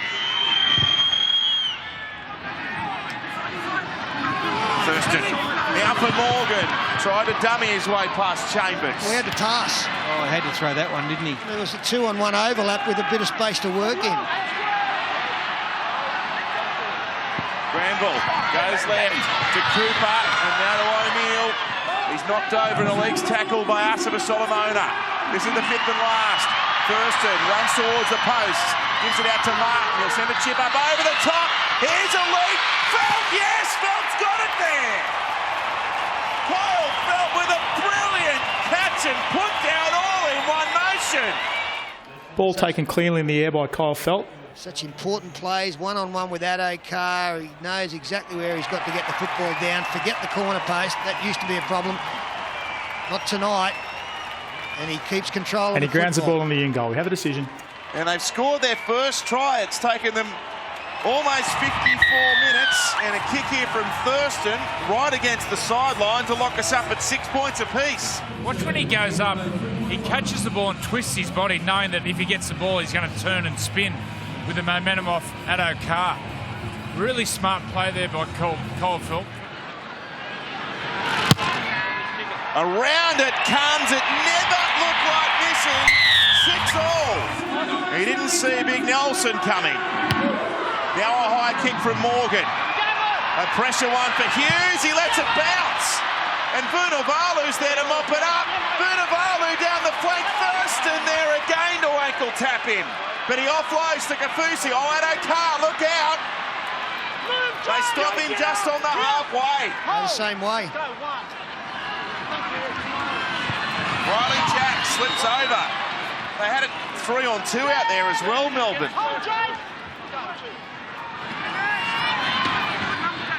Thurston, now for Morgan. Tried to dummy his way past Chambers. We had to task. Oh, he had to throw that one, didn't he? There was a 2-on-1 overlap with a bit of space to work in. Granville goes left to Cooper, and now to O'Neill. He's knocked over in a legs tackle by Asaba Solomona. This is the 5th and last. Thurston runs towards the post, gives it out to Martin. He'll send a chip up over the top. Here's a lead. Felt, yes, Felt's got it there. Kyle Felt with a brilliant catch and put down all in one motion. Ball taken cleanly in the air by Kyle Felt. Such important plays, one-on-one with Addo-Carr. He knows exactly where he's got to get the football down. Forget the corner post. That used to be a problem. Not tonight. And he keeps control of the And he grounds the football. ball on the in goal. We have a decision. And they've scored their first try. It's taken them almost 54 minutes, and a kick here from Thurston right against the sideline to lock us up at 6 points apiece. Watch when he goes up, he catches the ball and twists his body, knowing that if he gets the ball, he's going to turn and spin with the momentum off Addo-Carr. Really smart play there by Kyle Felt. Around it comes, it never looked like missing. 6-all. He didn't see Big Nelson coming. Now a high kick from Morgan. A pressure one for Hughes. He lets it bounce. And Vunivalu's there to mop it up. Vunivalu down the flank. Thurston there again to ankle tap him. But he offloads to Kafusi. Addo-Carr, look out. They stop him just on the halfway. The same way. Riley Jack slips over. They had it 3-on-2 out there as well, Melbourne.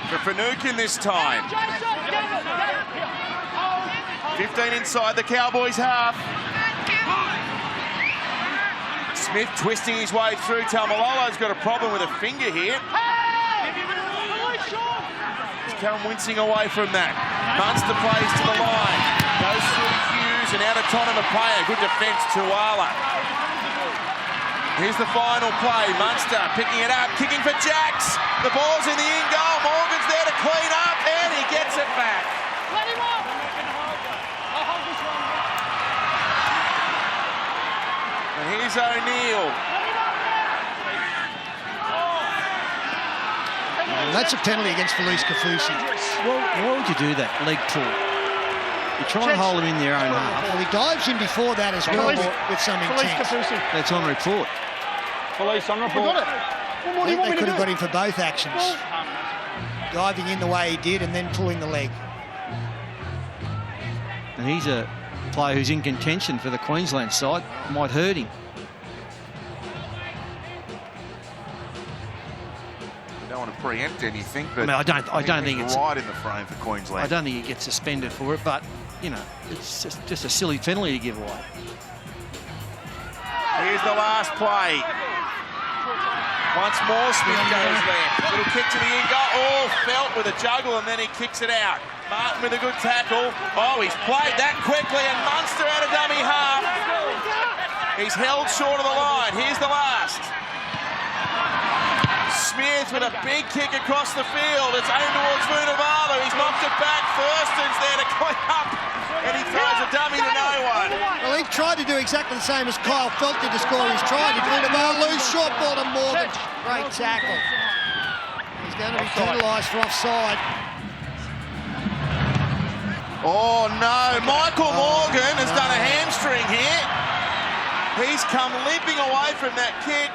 For Finucane this time. 15 inside the Cowboys half. Smith twisting his way through. Taumalolo's got a problem with a finger here. Callum wincing away from that. Munster plays to the line. Goes through Hughes and out of Tonopea. Good defence, Tuala. Here's the final play. Munster picking it up, kicking for Jacks. The ball's in the in goal. Morgan's there to clean up and he gets it back. Let him up. And here's O'Neill. That's a penalty against Felice Kafusi. Well, why would you do that? Leg pull. You try and hold him in their own half. Well, he dives in before that as well with some intent. That's on report. Police on report. I think they could have got him for both actions. Diving in the way he did and then pulling the leg. And he's a player who's in contention for the Queensland side. Might hurt him. Don't want to preempt anything, but I don't think it's right in the frame for Queensland. I don't think he gets suspended for it, but you know, it's just a silly penalty to give away. Here's the last play. Once more, Smith goes left. Little kick to the in goal. Oh, Felt with a juggle and then he kicks it out. Martin with a good tackle. Oh, he's played that quickly and Munster out of dummy half. He's held short of the line. Here's the last. Smith with a big kick across the field. It's aimed towards Vunivalu. He's knocked it back. Thurston's there to clean up. And he throws a dummy to no one. Well, he tried to do exactly the same as Kyle Felt did to score his try. Vunivalu, short ball to Morgan. Great tackle. He's going to be penalised for offside. Oh, no. Michael Morgan has done a hamstring here. He's come limping away from that kick.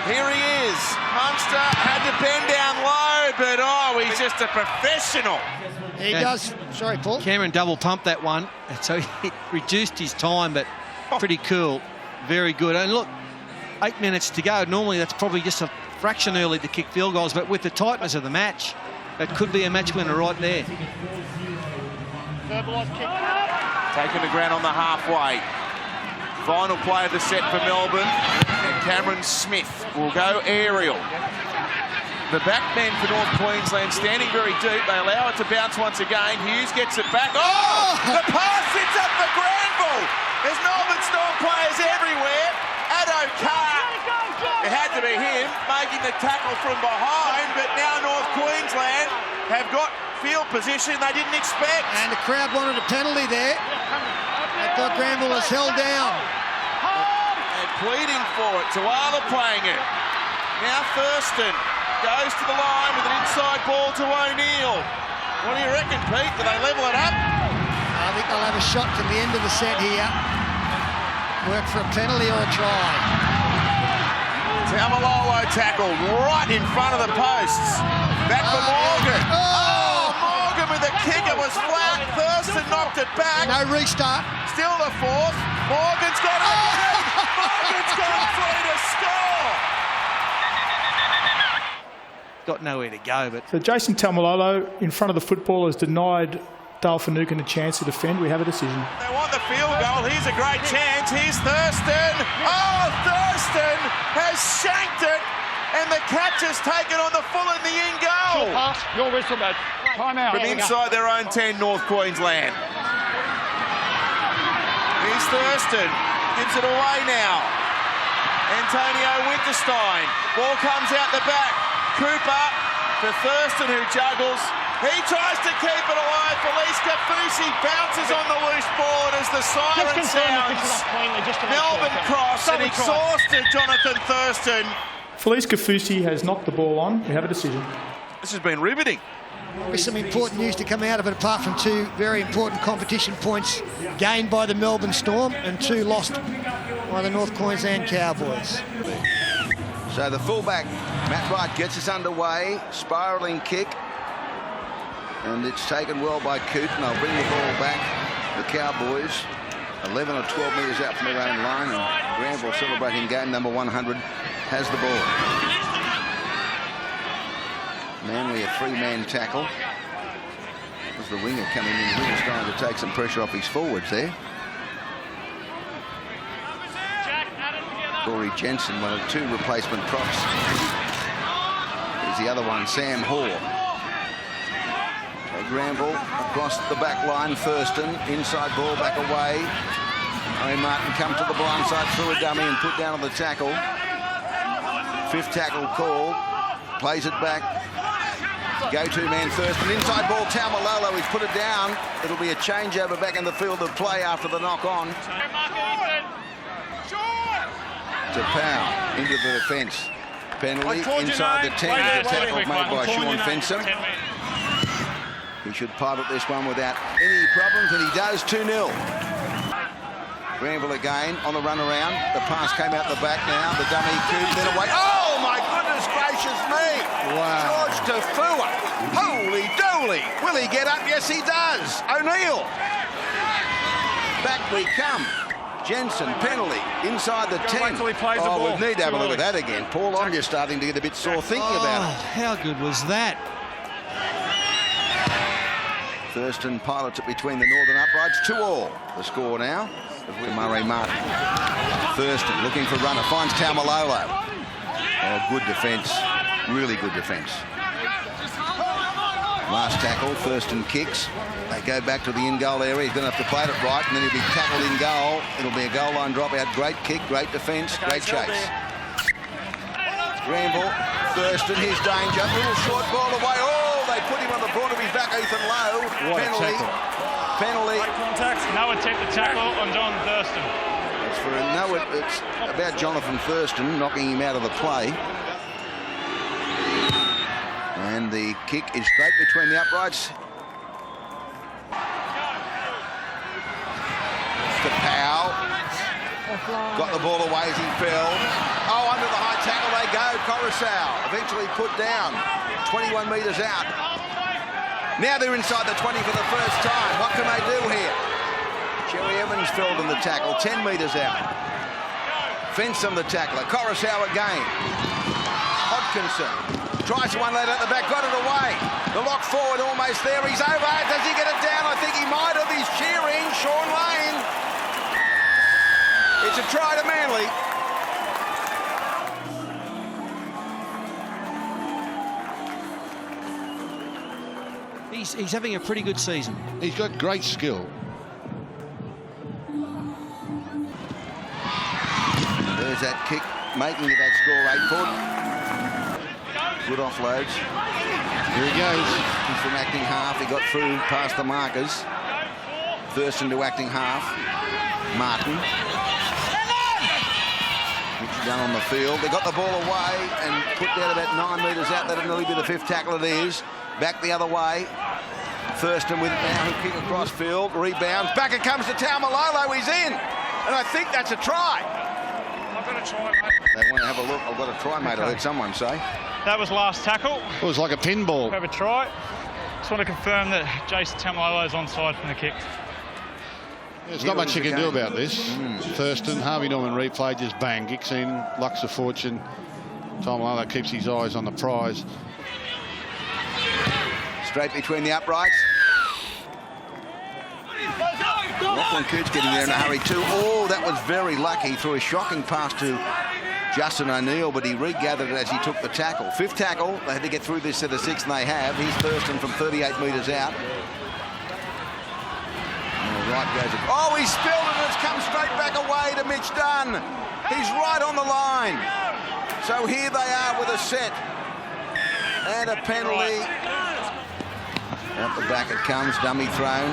Here he is. Munster had to bend down low, but oh, he's just a professional. He does. Sorry, Paul. Cameron double pumped that one, so he reduced his time, but pretty cool. Very good. And look, 8 minutes to go. Normally that's probably just a fraction early to kick field goals, but with the tightness of the match, that could be a match winner right there. Taking the ground on the halfway. Final play of the set for Melbourne. And Cameron Smith will go aerial. The backmen for North Queensland standing very deep. They allow it to bounce once again. Hughes gets it back. Oh! The pass sits up for Granville. There's Melbourne Storm players everywhere. Addo-Carr. It had to be him making the tackle from behind, but now North Queensland have got field position they didn't expect. And the crowd wanted a penalty there. They thought Granville was held down. And pleading for it. Tuala playing it. Now Thurston goes to the line with an inside ball to O'Neill. What do you reckon, Pete? Do they level it up? I think they'll have a shot to the end of the set here. Work for a penalty or a try. Taumalolo tackled right in front of the posts. Back for Morgan. Oh, Morgan with a kick. It was flat. Thurston knocked it back. No restart. Still the fourth. Morgan's got it. Morgan's gone free to score. Got nowhere to go, but... So Jason Taumalolo in front of the football has denied Dale Finucane a chance to defend. We have a decision. They want the field goal. Here's a great chance. Here's Thurston. Oh, Thurston has shanked it. And the catch is taken on the full in the in goal. Short pass. Your whistle, mate. Time out. From inside their own 10, North Queensland. Here's Thurston. Gives it away now. Antonio Winterstein. Ball comes out the back. Cooper to Thurston, who juggles. He tries to keep it alive. Felice Kafusi bounces on the loose ball, and as the siren sounds, Melbourne cross and exhausted Jonathan Thurston Felice Kafusi has knocked the ball on. We have a decision. This has been riveting. There's some important news to come out of it, apart from 2 very important competition points gained by the Melbourne Storm and 2 lost by the North Queensland Cowboys. So the fullback, Matt Wright, gets us underway. Spiralling kick. And it's taken well by Coote, and they'll bring the ball back. The Cowboys, 11 or 12 metres out from their own line, and Granville, celebrating game number 100, has the ball. Manly, a 3-man tackle. There's the winger coming in, really trying to take some pressure off his forwards there. Corey Jensen, one of 2 replacement props. Here's the other one, Sam Hoare. So Granville across the back line, Thurston, inside ball back away. Harry Martin come to the blind side through a dummy and put down on the tackle. 5th tackle called, plays it back. Go-to man Thurston, inside ball, Taumalolo, he's put it down. It'll be a changeover back in the field of play after the knock-on. To Powell, into the defence. Penalty inside the 10 is a tackle made by Sean Fensom. He should pilot this one without any problems, and he does. 2-0. Granville again on the run around. The pass came out the back now. The dummy Coote, then away. Oh, my goodness gracious me! Wow. George Tafua. Holy dooly. Will he get up? Yes, he does. O'Neill. Back we come. Jensen, penalty, inside the 10. Oh, we need to have a look at that again. Paul, I'm just starting to get a bit sore thinking about it. How good was that? Thurston pilots it between the northern uprights. 2-2 the score now. Murray Martin. Thurston looking for runner, finds Taumalolo. Oh, good defence. Really good defence. Last tackle, Thurston kicks. They go back to the in-goal area. He's going to have to play it right, and then he'll be tackled in goal. It'll be a goal line dropout. Great kick, great defence, great chase. Granville, Thurston, here's danger. Little short ball away. Oh, they put him on the broad of his back. Ethan Lowe. Penalty. Penalty. Contact. No attempt to tackle on John Thurston. It's for a no. It's about Jonathan Thurston knocking him out of the play. And the kick is straight between the uprights. To Powell. Got the ball away as he fell. Oh, under the high tackle they go. Coruscant eventually put down. 21 metres out. Now they're inside the 20 for the first time. What can they do here? Jerry Evans felled in the tackle. 10 metres out. Fensom the tackler. Coruscant again. Hodkinson. Tries one lad at the back, got it away. The lock forward almost there. He's over. Does he get it down? I think he might have. He's cheering. Sean Lane. It's a try to Manly. He's having a pretty good season. He's got great skill. There's that kick, making it that score 8 foot. Good offloads. Here he goes. He's from acting half. He got through past the markers. Thurston to acting half. Martin. Down on the field. They got the ball away and put down about 9 metres out. That'll nearly be the 5th tackle it is. Back the other way. Thurston with it now, who kick across field. Rebounds. Back it comes to Taumalolo. He's in. And I think that's a try. I've got a try, mate. They want to have a look. I've got a try, mate. I heard someone say. That was last tackle. It was like a pinball. We have a try. Just want to confirm that Jason Taumalolo is onside from the kick. There's not much you can do about this. Thurston, Harvey Norman replay, just bang, kicks in, lucks of fortune. Taumalolo keeps his eyes on the prize. Straight between the uprights. Lachlan Coote's getting there in a hurry too. Oh, that was very lucky. Threw a shocking pass to Justin O'Neill, but he regathered it as he took the tackle. 5th tackle. They had to get through this to the 6th, and they have. Here's Thurston from 38 metres out. Right goes it. Oh, he spilled it and it's come straight back away to Mitch Dunn. He's right on the line. So here they are with a set. And a penalty. Out the back it comes, dummy thrown.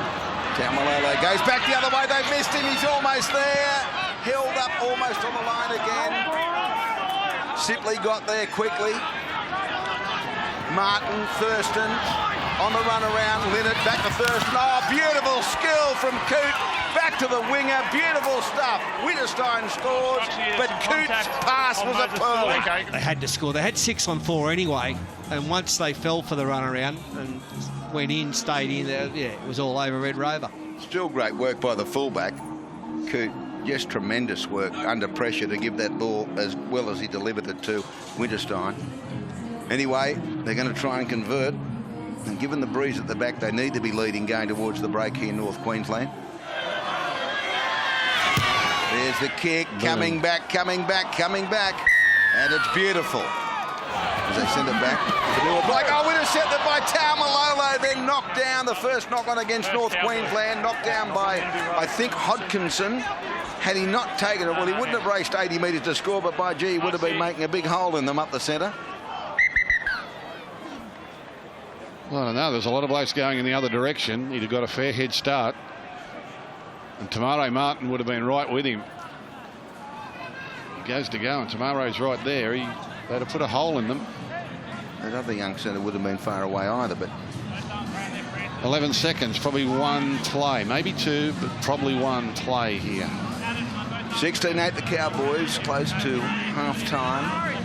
Taumalolo goes back the other way. They've missed him. He's almost there. Held up almost on the line again. Sipley got there quickly. Martin, Thurston on the run around. Linnett back to Thurston. Oh, beautiful skill from Coote. Back to the winger. Beautiful stuff. Winterstein scores, but Coote's pass was a pearl. They had to score. They had 6 on 4 anyway, and once they fell for the run around and went in, stayed in, yeah, it was all over Red Rover. Still great work by the fullback, Coote. Just tremendous work under pressure to give that ball as well as he delivered it to Winterstein. Anyway, they're going to try and convert. And given the breeze at the back, they need to be leading going towards the break here in North Queensland. There's the kick, coming back. And it's beautiful. As they send it back. Oh, intercepted by Taumalolo, then knocked down. The first knock on against North Queensland, knocked down by, I think, Hodkinson. Had he not taken it, well, he wouldn't have raced 80 metres to score, but by gee, he would have been making a big hole in them up the centre. Well, I don't know. There's a lot of blokes going in the other direction. He'd have got a fair head start. And Tamaro Martin would have been right with him. He goes to go, and Tamaro's right there. They'd have put a hole in them. That other young centre would have been far away either, but 11 seconds, probably one play, maybe two, but probably one play here. 16-8 the Cowboys, close to half-time.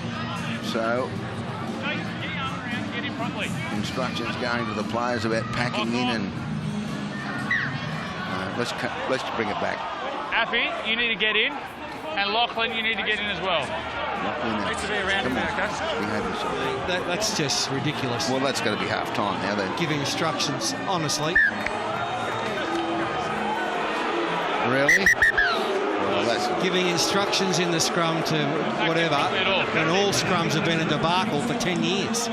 So instructions going to the players about packing in and let's bring it back. Appy, you need to get in, and Lachlan, you need to get in as well. Needs to be around That's just ridiculous. Well, that's going to be half-time now. They're giving instructions, honestly. Really? Well, giving instructions in the scrum to whatever, and all scrums have been a debacle for 10 years.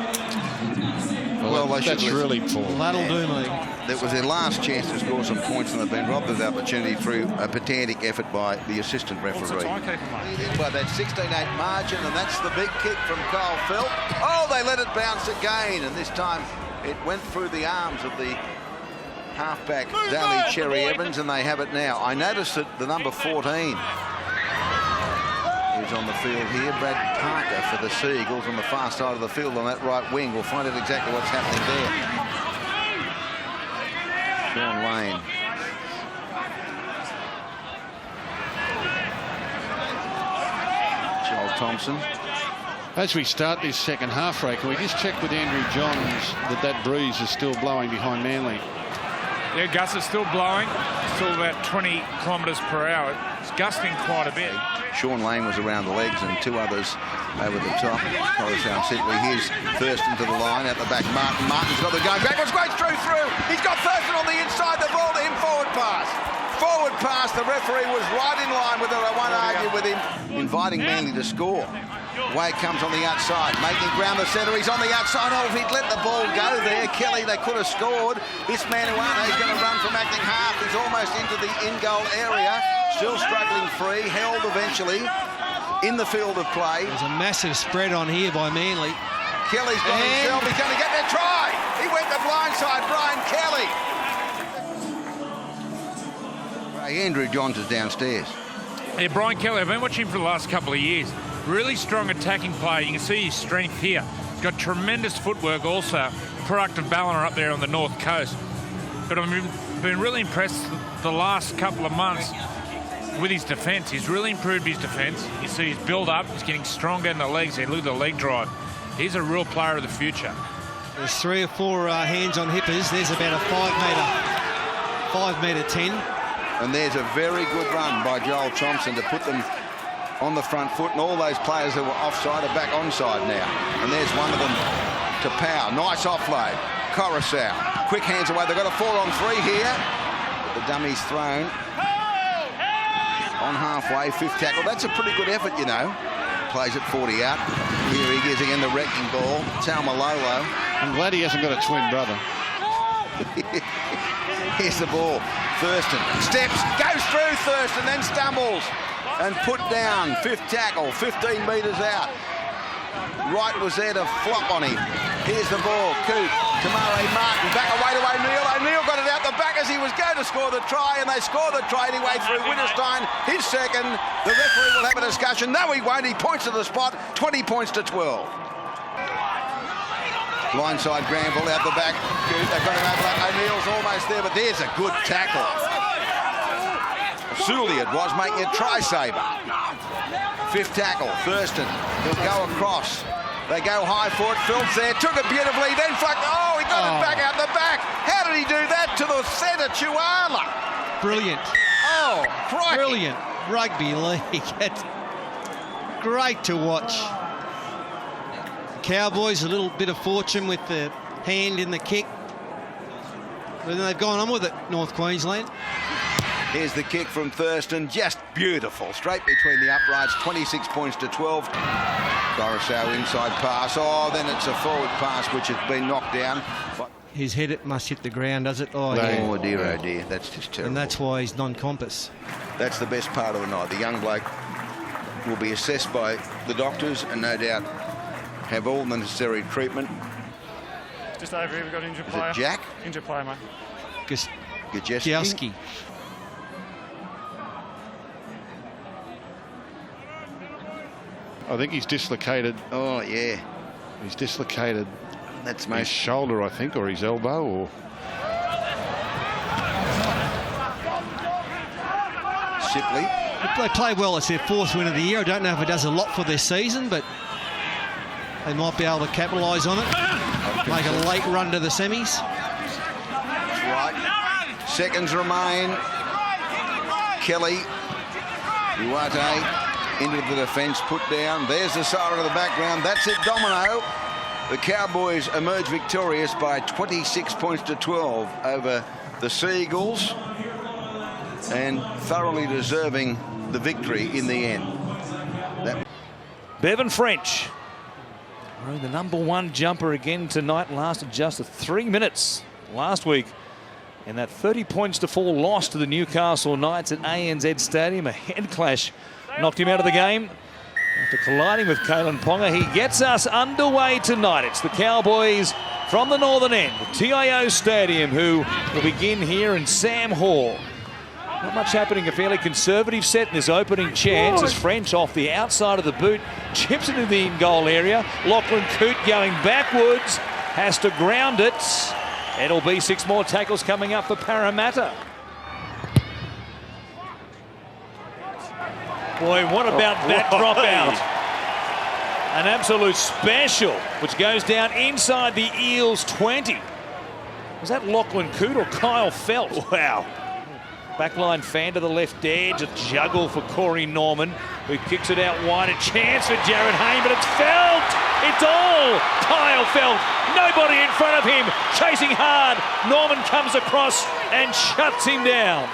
Well, that's really poor. Well, that'll do me. That was their last chance to score some points, and they've been robbed of the opportunity through a pedantic effort by the assistant referee. By that 16-8 margin, and that's the big kick from Kyle Felt. Oh, they let it bounce again, and this time it went through the arms of the halfback, Daly Cherry Evans, and they have it now. I noticed that the number 14 is on the field here. Brad Parker for the Seagulls on the far side of the field on that right wing. We'll find out exactly what's happening there. Sean Lane. Joel Thompson. As we start this second half, Ray, can we just check with Andrew Johns that breeze is still blowing behind Manly? Yeah, Gus is still blowing. Still about 20 kilometres per hour. It's gusting quite a bit. Sean Lane was around the legs and two others over the top. Coruscant Sipley. Here's Thurston to the line at the back. Martin's got the going back. It's great through. He's got Thurston on the inside. The ball to him. Forward pass. Forward pass. The referee was right in line with it. I won't argue with him. Inviting Manly to score. Wade comes on the outside, making ground the centre. He's on the outside. Oh, if he'd let the ball go there, Kelly, they could have scored. This Manuano is going to run from acting half. He's almost into the in-goal area. Still struggling free. Held eventually in the field of play. There's a massive spread on here by Manly. Kelly's got himself. He's going to get their try. He went the blind side. Brian Kelly. Andrew Johns is downstairs. Yeah, Brian Kelly, I've been watching him for the last couple of years. Really strong attacking player. You can see his strength here. He's got tremendous footwork also. Productive baller up there on the north coast. But I've been really impressed the last couple of months with his defence. He's really improved his defence. You see his build-up. He's getting stronger in the legs. Look at the leg drive. He's a real player of the future. There's 3 or 4 hands on hippers. There's about a 5 metre 10. And there's a very good run by Joel Thompson to put them on the front foot, and all those players that were offside are back onside now. And there's one of them to Powell. Nice offload. Coruscant. Quick hands away. They've got a 4-on-3 here. But the dummy's thrown. On halfway, 5th tackle. That's a pretty good effort, you know. Plays it 40 out. Here he is again, the wrecking ball. Taumalolo. I'm glad he hasn't got a twin brother. Here's the ball. Thurston steps, goes through Thurston, then stumbles and put down. 5th tackle, 15 metres out. Wright was there to flop on him. Here's the ball. Coote, Kamare Martin, back away to O'Neill. O'Neill got it out the back as he was going to score the try, and they score the try anyway through Winterstein. His second. The referee will have a discussion. No, he won't. He points to the spot. 20 points to 12. Blindside Granville out the back. Coote, they've got him over. O'Neill's almost there, but there's a good tackle. Sully it was, making a try-saver. Fifth tackle, Thurston. He'll go across. They go high for it. Phillips there, took it beautifully, then flucked. Oh, he got it back out the back. How did he do that to the centre, Chuala? Brilliant. Oh, crikey. Brilliant rugby league. It's great to watch. Cowboys, a little bit of fortune with the hand in the kick. But then they've gone on with it, North Queensland. Here's the kick from Thurston, just beautiful. Straight between the uprights, 26 points to 12. Coruscant inside pass. Oh, then it's a forward pass which has been knocked down. His head must hit the ground, does it? Oh, no. yeah. Oh dear, that's just terrible. And that's why he's non-compass. That's the best part of the night. The young bloke will be assessed by the doctors and no doubt have all the necessary treatment. Just over here, we've got injured Is player. it Jack? Injured player, mate. Gajeski. I think he's dislocated. Oh, yeah. He's dislocated That's his shoulder, I think, or his elbow, or... Shipley. They play well. It's their fourth win of the year. I don't know if it does a lot for their season, but they might be able to capitalise on it. Make a late run to the semis. That's right. Seconds remain. Kelly. Uwate into the defence, put down. There's the siren of the background. That's it, Domino. The Cowboys emerge victorious by 26 points to 12 over the Seagulls, and thoroughly deserving the victory in the end. Bevan French, the #1 jumper again tonight, lasted just 3 minutes last week. And that 30 points to 4 loss to the Newcastle Knights at ANZ Stadium, a head clash, knocked him out of the game. After colliding with Kalen Ponga, he gets us underway tonight. It's the Cowboys from the northern end, the TIO Stadium, who will begin here in Sam Hall. Not much happening, a fairly conservative set in this opening chance as French off the outside of the boot chips into the in-goal area. Lachlan Coote going backwards, has to ground it. It'll be 6 more tackles coming up for Parramatta. Boy, what about that dropout? An absolute special, which goes down inside the Eels 20. Was that Lachlan Coote or Kyle Felt? Wow. Backline fan to the left edge, a juggle for Corey Norman, who kicks it out wide. A chance for Jared Hayne, but it's Felt! It's all Kyle Felt. Nobody in front of him, chasing hard. Norman comes across and shuts him down.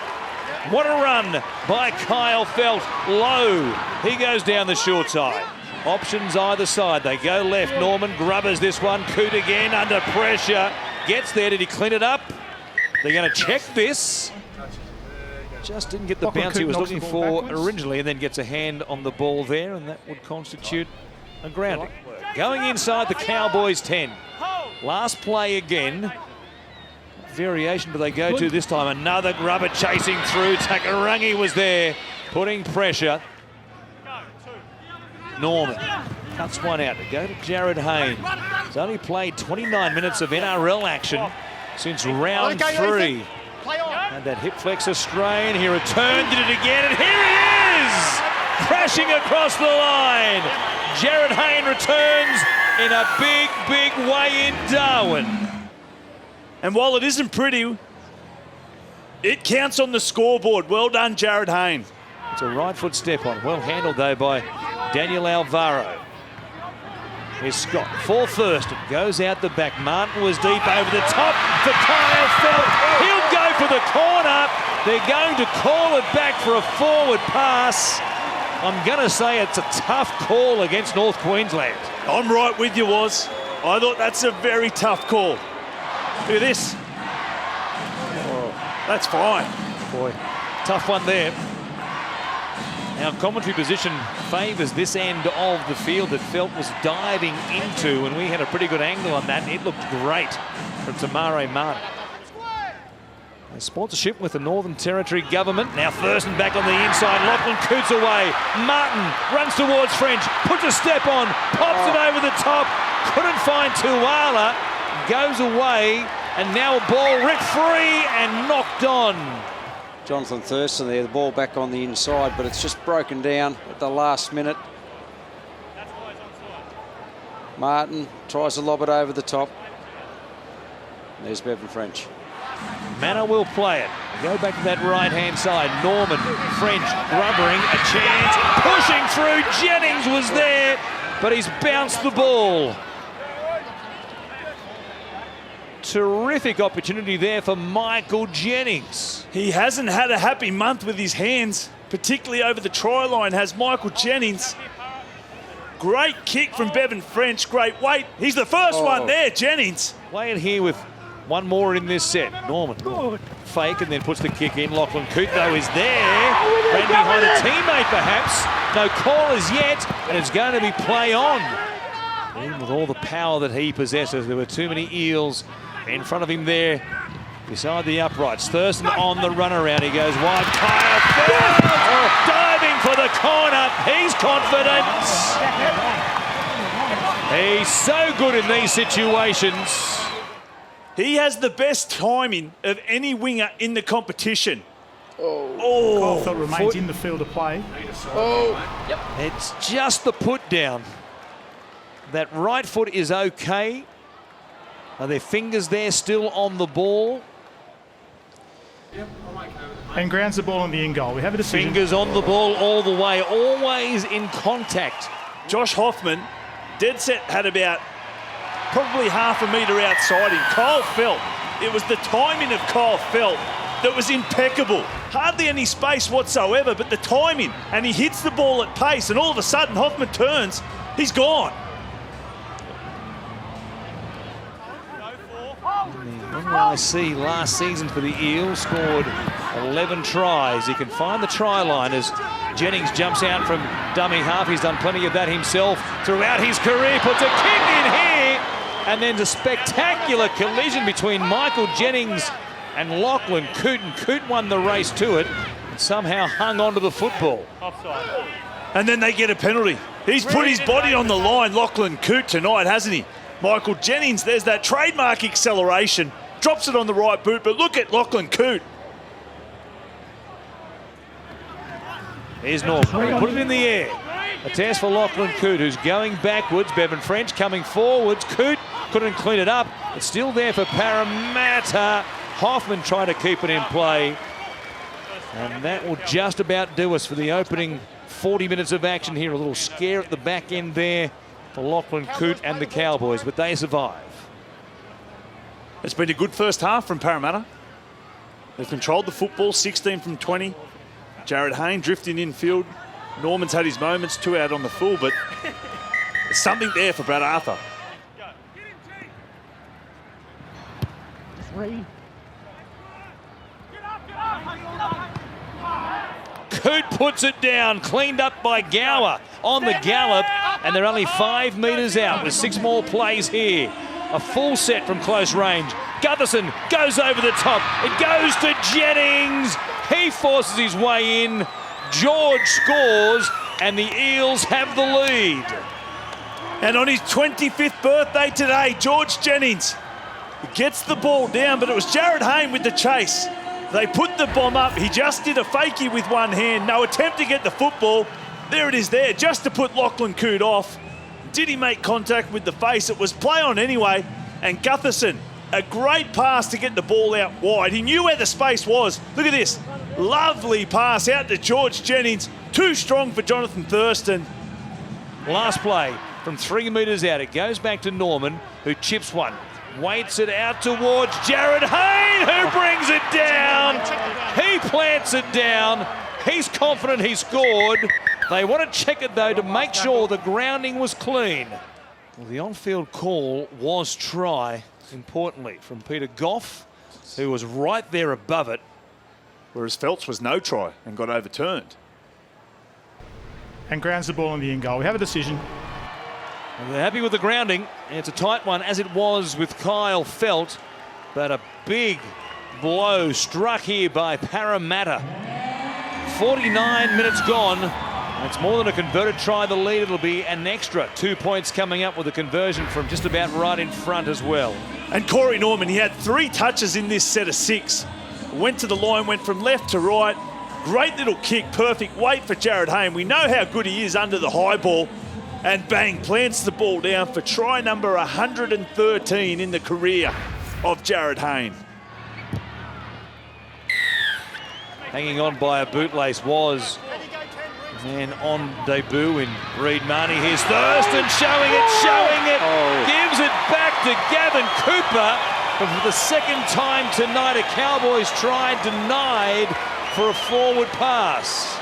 What a run by Kyle Felt. Low, he goes down the short side. Options either side. They go left. Norman grubbers this one. Coote again under pressure. Gets there. Did he clean it up? They're going to check this. Just didn't get the bounce he was looking for originally, and then gets a hand on the ball there, and that would constitute a grounding. Going inside the Cowboys 10. Last play again. What variation do they go to this time? Another grubber chasing through. Takarangi was there, putting pressure. Norman cuts one out to go to Jared Hayne. He's only played 29 minutes of NRL action since round 3. And that hip flexor strain, he returned, did it again, and here he is! Crashing across the line. Jared Hayne returns in a big, big way in Darwin. And while it isn't pretty, it counts on the scoreboard. Well done, Jared Hayne. It's a right foot step on. Well handled, though, by Daniel Alvaro. Here's Scott for Thurston. Goes out the back. Martin was deep over the top for Kyle Felt. He'll go for the corner. They're going to call it back for a forward pass. I'm going to say it's a tough call against North Queensland. I'm right with you, Woz. I thought that's a very tough call. Look at this. Oh, that's fine. Boy, tough one there. Now, commentary position favours this end of the field that Felt was diving into, and we had a pretty good angle on that. It looked great from Tamare Martin. A sponsorship with the Northern Territory government. Now Thurston back on the inside. Lachlan Coots away. Martin runs towards French, puts a step on, pops it over the top. Couldn't find Tuala. Goes away, and now a ball ripped free and knocked on. Jonathan Thurston there, the ball back on the inside, but it's just broken down at the last minute. Martin tries to lob it over the top. There's Bevan French. Manor will play it. Go back to that right-hand side. Norman, French, rubbering, a chance, pushing through. Jennings was there, but he's bounced the ball. Terrific opportunity there for Michael Jennings. He hasn't had a happy month with his hands, particularly over the try line, has Michael Jennings. Great kick from Bevan French, great weight. He's the first one there, Jennings. Play it here with one more in this set. Norman, fake and then puts the kick in. Lachlan Coote, though, is there. Ran behind a teammate, perhaps. No call as yet, and it's going to be play on. Even with all the power that he possesses, there were too many Eels in front of him there, beside the uprights. Thurston on the runaround. He goes wide. Kyle Felt diving for the corner. He's confident. He's so good in these situations. He has the best timing of any winger in the competition. Kyle Felt remains in the field of play. Yep. It's just the put down. That right foot is okay. Are their fingers there still on the ball? And grounds the ball on the in goal. We have a decision. Fingers on the ball all the way, always in contact. Josh Hoffman, dead set, had about probably half a metre outside him. Kyle Felt, it was the timing of Kyle Felt that was impeccable. Hardly any space whatsoever, but the timing. And he hits the ball at pace, and all of a sudden Hoffman turns, he's gone. I see last season for the Eels scored 11 tries. He can find the try line as Jennings jumps out from dummy half. He's done plenty of that himself throughout his career. Puts a kick in here, and then a spectacular collision between Michael Jennings and Lachlan Coote. And Coote won the race to it and somehow hung onto the football. Offside. And then they get a penalty. He's put his body on the line, Lachlan Coote, tonight, hasn't he? Michael Jennings, there's that trademark acceleration. Drops it on the right boot, but look at Lachlan Coote. Here's Norman. Put it in the air. A test for Lachlan Coote, who's going backwards. Bevan French coming forwards. Coote couldn't clean it up. It's still there for Parramatta. Hoffman trying to keep it in play. And that will just about do us for the opening 40 minutes of action here. A little scare at the back end there for Lachlan Coote and the Cowboys, but they survive. It's been a good first half from Parramatta. They've controlled the football, 16 from 20. Jared Hayne drifting infield. Norman's had his moments, 2 out on the full, but there's something there for Brad Arthur. Coote puts it down, cleaned up by Gower on the gallop, and they're only 5 metres out with 6 more plays here. A full set from close range. Gutherson goes over the top. It goes to Jennings. He forces his way in. George scores, and the Eels have the lead. And on his 25th birthday today, George Jennings gets the ball down, but it was Jared Hayne with the chase. They put the bomb up. He just did a fakie with one hand. No attempt to get the football. There it is there, just to put Lachlan Coote off. Did he make contact with the face? It was play on anyway. And Gutherson, a great pass to get the ball out wide. He knew where the space was. Look at this. Lovely pass out to George Jennings. Too strong for Jonathan Thurston. Last play from 3 metres out. It goes back to Norman, who chips one. Waits it out towards Jared Hayne, who brings it down. He plants it down. He's confident he scored. They want to check it, though, to make sure the grounding was clean. Well, the on-field call was try, importantly, from Peter Goff, who was right there above it. Whereas Phelps was no try and got overturned. and grounds the ball in the in goal. We have a decision. And they're happy with the grounding. It's a tight one, as it was with Kyle Felt, but a big blow struck here by Parramatta. 49 minutes gone. It's more than a converted try, the lead. It'll be an extra 2 points coming up with a conversion from just about right in front as well. And Corey Norman, he had 3 touches in this set of 6. Went to the line, went from left to right. Great little kick, perfect weight for Jared Hayne. We know how good he is under the high ball. And bang, plants the ball down for try number 113 in the career of Jared Hayne. Hanging on by a bootlace was and on debut in Reid Marnie. Here's Thurston showing it. Gives it back to Gavin Cooper. But for the second time tonight, a Cowboys try denied for a forward pass.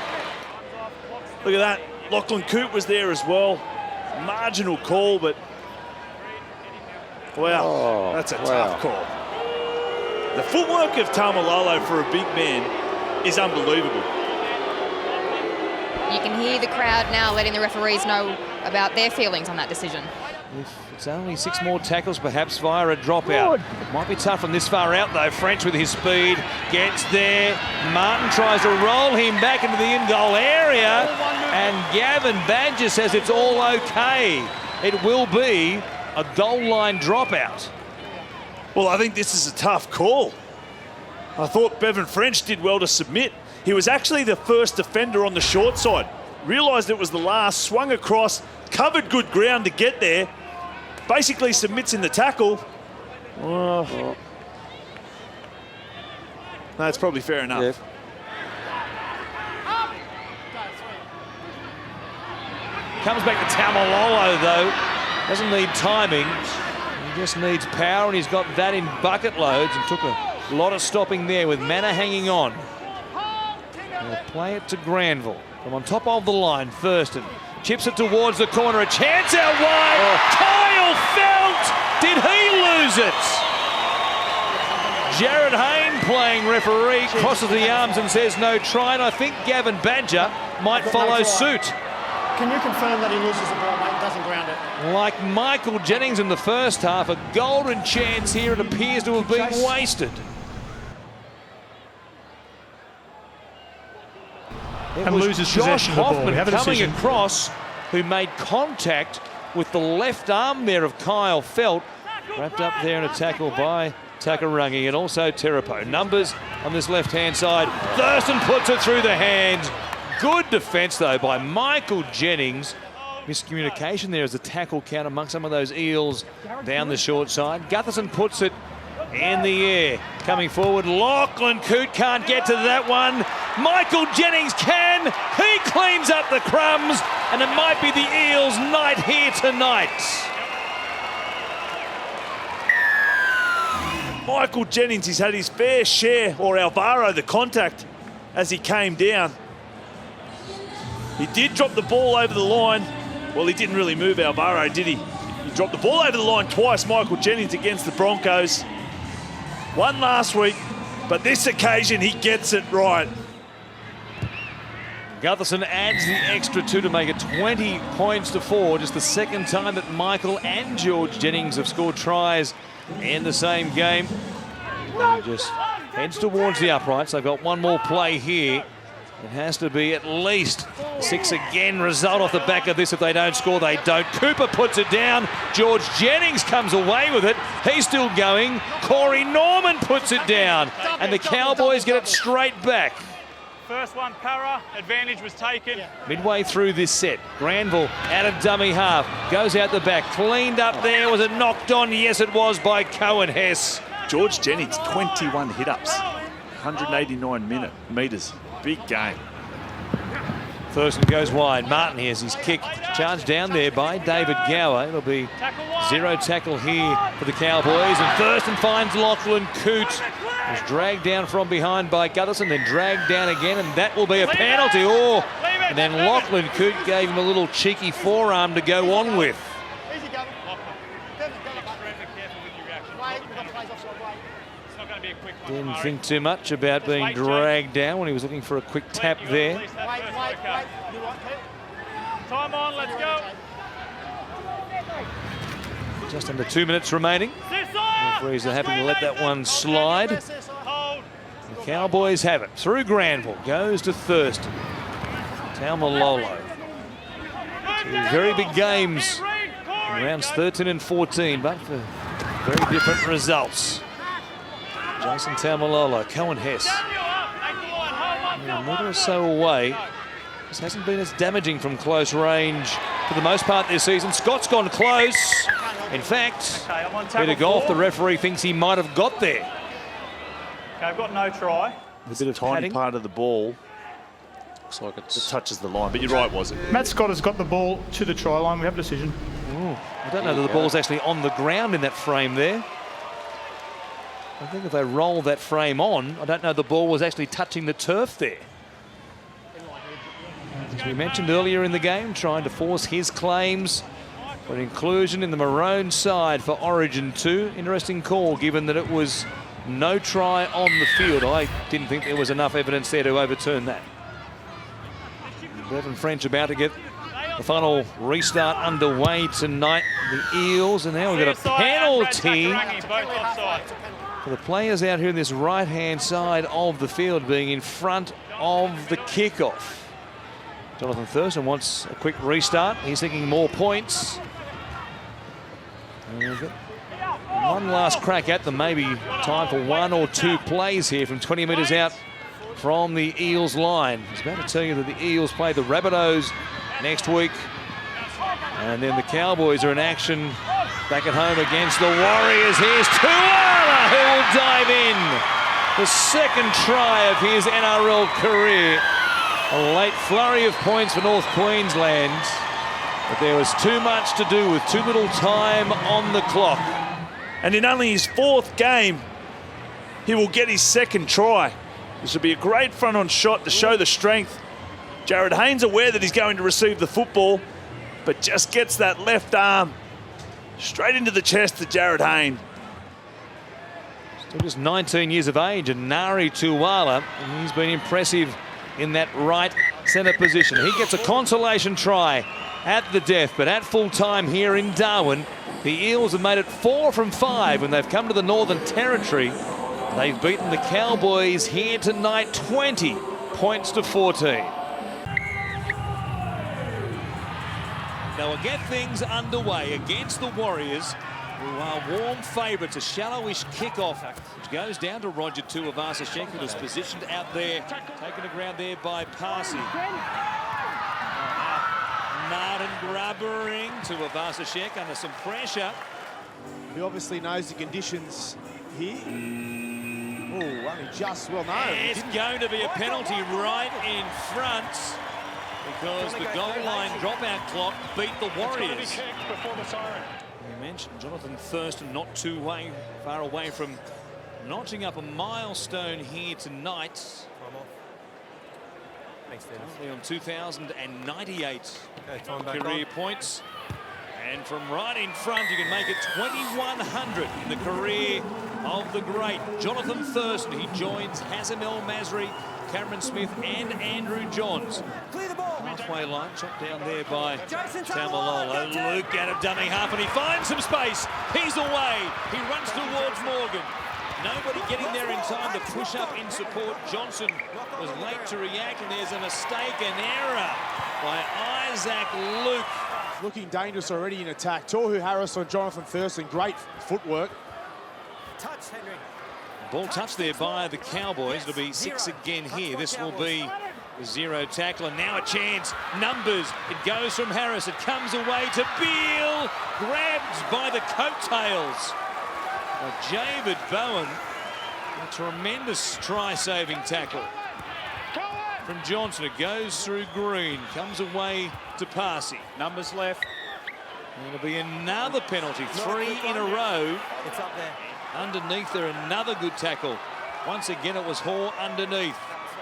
Look at that. Lachlan Coote was there as well. Marginal call, but wow, that's a tough call. The footwork of Taumalolo for a big man is unbelievable. You can hear the crowd now letting the referees know about their feelings on that decision. If it's only 6 more tackles, perhaps via a dropout. It might be tough from this far out, though. French with his speed gets there. Martin tries to roll him back into the in-goal area. And Gavin Badger says it's all okay. It will be a goal line dropout. Well, I think this is a tough call. I thought Bevan French did well to submit. He was actually the first defender on the short side. Realised it was the last, swung across, covered good ground to get there. Basically submits in the tackle. That's probably fair enough. Yep. Comes back to Taumalolo, though. Doesn't need timing. He just needs power, and he's got that in bucket loads, and took a lot of stopping there with Manor hanging on. They'll play it to Granville. From on top of the line, Thurston chips it towards the corner. A chance out wide. Kyle Felt! Did he lose it? Jared Hayne, playing referee, crosses the arms and says no try, and I think Gavin Badger might follow suit. Can you confirm that he loses the ball, mate, doesn't ground it? Like Michael Jennings in the first half, a golden chance here. It appears to have been wasted. And loses possession of the ball. We have a coming decision. across, who made contact with the left arm there of Kyle Felt. Wrapped up there in a tackle by Takarungi and also Terapo. Numbers on this left-hand side. Thurston puts it through the hands. Good defence, though, by Michael Jennings. Miscommunication there as the tackle count amongst some of those Eels down the short side. Gutherson puts it in the air. Coming forward, Lachlan Coote can't get to that one. Michael Jennings can. He cleans up the crumbs, and it might be the Eels' night here tonight. Michael Jennings, he's had his fair share, or Alvaro, the contact, as he came down. He did drop the ball over the line. Well, he didn't really move Alvaro, did he? He dropped the ball over the line twice, Michael Jennings, against the Broncos. One last week, but this occasion he gets it right. Gutherson adds the extra 2 to make it 20 points to 4. Just the second time that Michael and George Jennings have scored tries in the same game. He just heads towards the uprights. They've got one more play here. It has to be at least 6 again. Result off the back of this. If they don't score, they don't. Cooper puts it down. George Jennings comes away with it. He's still going. Corey Norman puts it down. And the Cowboys get it straight back. First one, Para, advantage was taken. Midway through this set, Granville out of dummy half. Goes out the back. Cleaned up there. Was it knocked on? Yes, it was by Cohen Hess. George Jennings, 21 hit-ups. 189 metres. Big game. Thurston goes wide. Martin has his kick charged down there by David Gower. It'll be 0 tackle here for the Cowboys. And Thurston finds Lachlan Coote. Was dragged down from behind by Gutherson, then dragged down again, and that will be a penalty. And then Lachlan Coote gave him a little cheeky forearm to go on with. Didn't think too much about being dragged down when he was looking for a quick tap there. Time on, let's go. Just under 2 minutes remaining. Referees are happy to let that one slide. The Cowboys have it. Through Granville, goes to Thurston. Taumalolo. Two very big games in rounds 13 and 14, but for very different results. Jason Taumalolo, Cohen Hess. A minute or so away. This hasn't been as damaging from close range for the most part this season. Scott's gone close. In fact, Peter Golf, the referee, thinks he might have got there. Okay, I've got no try. A bit of tiny part of the ball. Looks like it touches the line, but you're right, was it? Matt Scott has got the ball to the try line. We have a decision. Ooh, I don't know that the ball's actually on the ground in that frame there. I think if they roll that frame on, I don't know the ball was actually touching the turf there. As we mentioned earlier in the game, trying to force his claims for inclusion in the maroon side for Origin 2. Interesting call, given that it was no try on the field. I didn't think there was enough evidence there to overturn that. Bevan French about to get the final restart underway tonight. The Eels, and now we've got a penalty for the players out here in this right-hand side of the field being in front of the kickoff. Jonathan Thurston wants a quick restart. He's thinking more points. One last crack at them, maybe time for 1 or 2 plays here from 20 metres out from the Eels line. I was about to tell you that the Eels play the Rabbitohs next week. And then the Cowboys are in action back at home against the Warriors. Here's Tuala, who will dive in. The second try of his NRL career. A late flurry of points for North Queensland. But there was too much to do with too little time on the clock. And in only his 4th game, he will get his 2nd try. This will be a great front-on shot to show the strength. Jared Haynes aware that he's going to receive the football, but just gets that left arm straight into the chest of Jared Haynes. Still just 19 years of age, and Nari Tuala, and he's been impressive in that right centre position. He gets a consolation try at the death, but at full time here in Darwin, the Eels have made it 4 from 5 when they've come to the Northern Territory. They've beaten the Cowboys here tonight 20 points to 14. Now we'll get things underway against the Warriors, who are warm favourites. A shallowish kickoff, which goes down to Roger Tuivasa-Sheck, who is positioned out there, taken to ground there by Parsi. Martin grubbering Tuivasa-Sheck under some pressure. He obviously knows the conditions here. Oh, only just, well, no. It's going to be a penalty right in front, because the goal line dropout clock beat the Warriors. You mentioned Jonathan Thurston not too far away from notching up a milestone here tonight. Currently on 2,098 career points. And from right in front, you can make it 2,100 in the career of the great Jonathan Thurston. He joins Hazem El Masri, Cameron Smith and Andrew Johns. Halfway line, chopped down there by Taumalolo. Luke out of dummy half, and he finds some space. He's away. He runs towards Morgan. Nobody getting there in time to push up in support. Johnson was late to react, and there's a mistake, an error by Isaac Luke. Looking dangerous already in attack. Tohu Harris on Jonathan Thurston. Great footwork. Touch, Henry. Ball touched there by the Cowboys. It'll be 6 again here. This will be a 0 tackle, and now a chance. Numbers. It goes from Harris. It comes away to Beale. Grabbed by the coattails of David Bowen. A tremendous try-saving tackle from Johnson. It goes through Green. Comes away to Parsi. Numbers left. And it'll be another penalty. 3 in a row. It's up there. Underneath there, another good tackle. Once again, it was Hall underneath.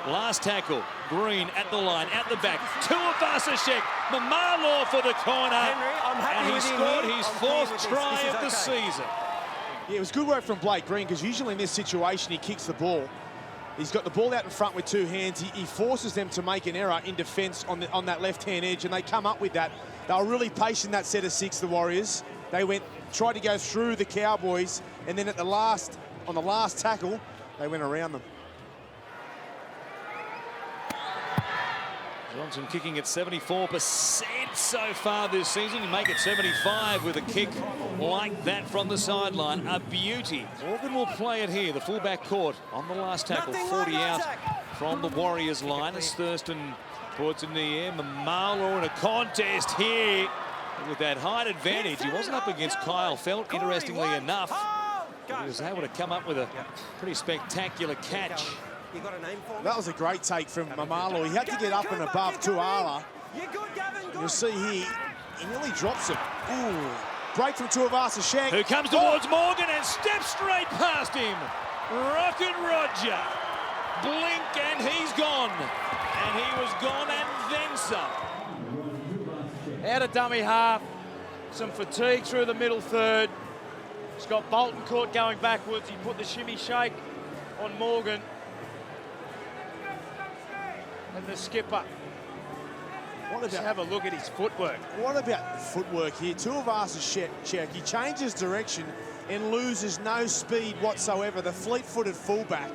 Last tackle, Green at the line, at the back. Tuivasa-Sheck, Mamalo for the corner. And he scored his 4th try of the season. Yeah, it was good work from Blake Green, because usually in this situation he kicks the ball. He's got the ball out in front with two hands. He forces them to make an error in defence on that left-hand edge, and they come up with that. They were really patient, that set of six, the Warriors. They tried to go through the Cowboys, and then on the last tackle, they went around them. Johnson kicking at 74% so far this season. You make it 75 with a kick like that from the sideline. A beauty. Morgan will play it here. The fullback court on the last tackle. 40 out from the Warriors line as Thurston puts in the air. Mamalo in a contest here with that height advantage. He wasn't up against Kyle Felt, interestingly enough. But he was able to come up with a pretty spectacular catch. You got a name for me? That was a great take from Mamalo. He had to get up and above Tuala. You'll see here, he nearly drops it. Ooh. Break from Tuivasa-Sheck. Who comes towards Morgan and steps straight past him. Rocket Roger. Blink and he's gone. And he was gone and then some. Out of dummy half. Some fatigue through the middle third. He's got Bolton caught going backwards. He put the shimmy shake on Morgan. And the skipper. Just have a look at his footwork. What about the footwork here? Tuivasa-Sheck, he changes direction and loses no speed whatsoever. The fleet-footed fullback.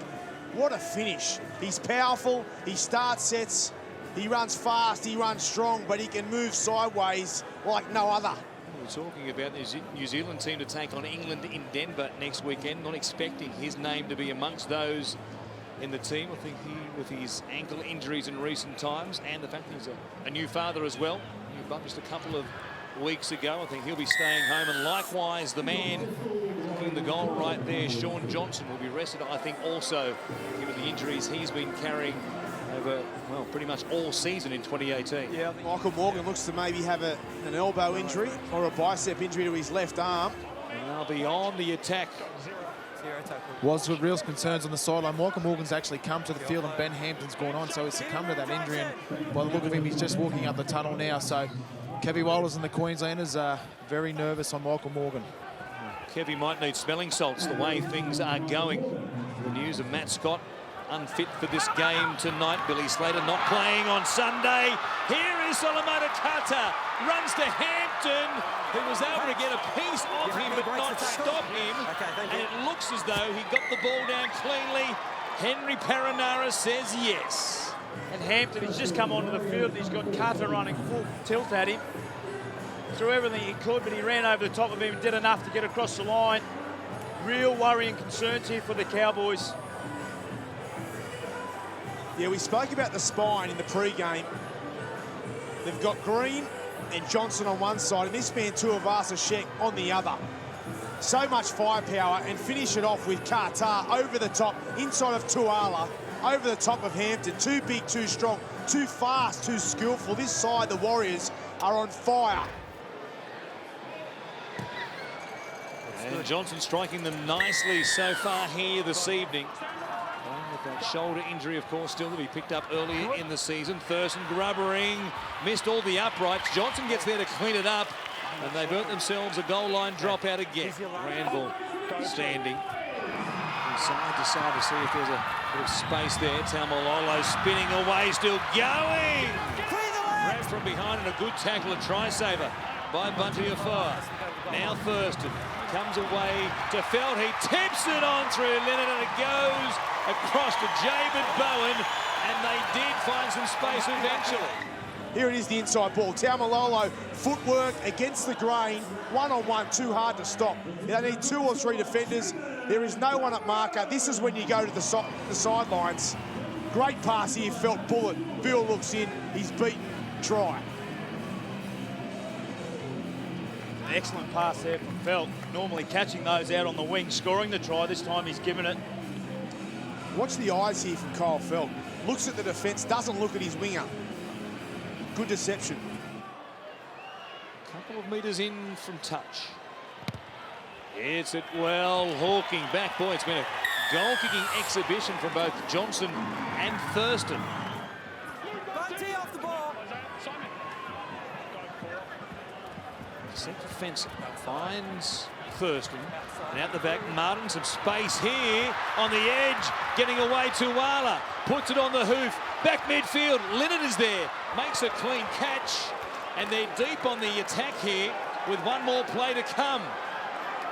What a finish. He's powerful, he starts sets, he runs fast, he runs strong, but he can move sideways like no other. We're talking about the New Zealand team to take on England in Denver next weekend. Not expecting his name to be amongst those in the team. I think he, with his ankle injuries in recent times and the fact that he's a new father as well, new bump just a couple of weeks ago, I think he'll be staying home. And likewise, the man kicking the goal right there, Sean Johnson, will be rested, I think, also, given the injuries he's been carrying over, well, pretty much all season in 2018. Yeah, I think Michael Morgan looks to maybe have an elbow injury or a bicep injury to his left arm. And they'll be on the attack. Was with real concerns on the sideline. Michael Morgan's actually come to the field and Ben Hampton's gone on, so he's succumbed to that injury, and by the look of him, he's just walking up the tunnel now. So Kevy Walters and the Queenslanders are very nervous on Michael Morgan. Kevy might need smelling salts the way things are going. The news of Matt Scott unfit for this game tonight. Billy Slater not playing on Sunday. Here is Salamata Kata, runs to Hampton, who was able to get a piece of him but not stop him. And it looks as though he got the ball down cleanly. Henry Perenara says yes. And Hampton, he's just come onto the field. He's got Carter running full tilt at him. Threw everything he could, but he ran over the top of him and did enough to get across the line. Real worry and concerns here for the Cowboys. Yeah, we spoke about the spine in the pre-game. They've got Green and Johnson on one side, and this man Tuivasa-Sheck on the other. So much firepower, and finish it off with Carter over the top, inside of Tuala, over the top of Hampton. Too big, too strong, too fast, too skillful. This side, the Warriors, are on fire. And Johnson striking them nicely so far here this evening. With that shoulder injury, of course, still to be picked up earlier in the season. Thurston grubbering, missed all the uprights. Johnson gets there to clean it up, and they've earned themselves a goal line dropout again. Randall standing. Side to side to see if there's a bit of space there. Taumalolo spinning away, still going. Grab from behind and a good tackle, a try-saver by Bunty Afoa. Now Thurston comes away to Felt. He tips it on through Lennon, and it goes across to Jabin Bowen, and they did find some space eventually. Here it is, the inside ball. Taumalolo, footwork against the grain, one-on-one, too hard to stop. They need 2 or 3 defenders. There is no one at marker. This is when you go to the sidelines. Great pass here, Felt bullet. Bill looks in, he's beaten, try. An excellent pass there from Felt. Normally catching those out on the wing, scoring the try. This time he's given it. Watch the eyes here from Kyle Felt. Looks at the defence, doesn't look at his winger. Good deception. A couple of metres in from touch. Hits it well, hawking back. Boy, it's been a goal-kicking exhibition from both Johnson and Thurston. Off the ball. Centre fence finds Thurston. And out the back, Martin, some space here on the edge, getting away to Wala. Puts it on the hoof, back midfield, Linnett is there, makes a clean catch, and they're deep on the attack here with one more play to come.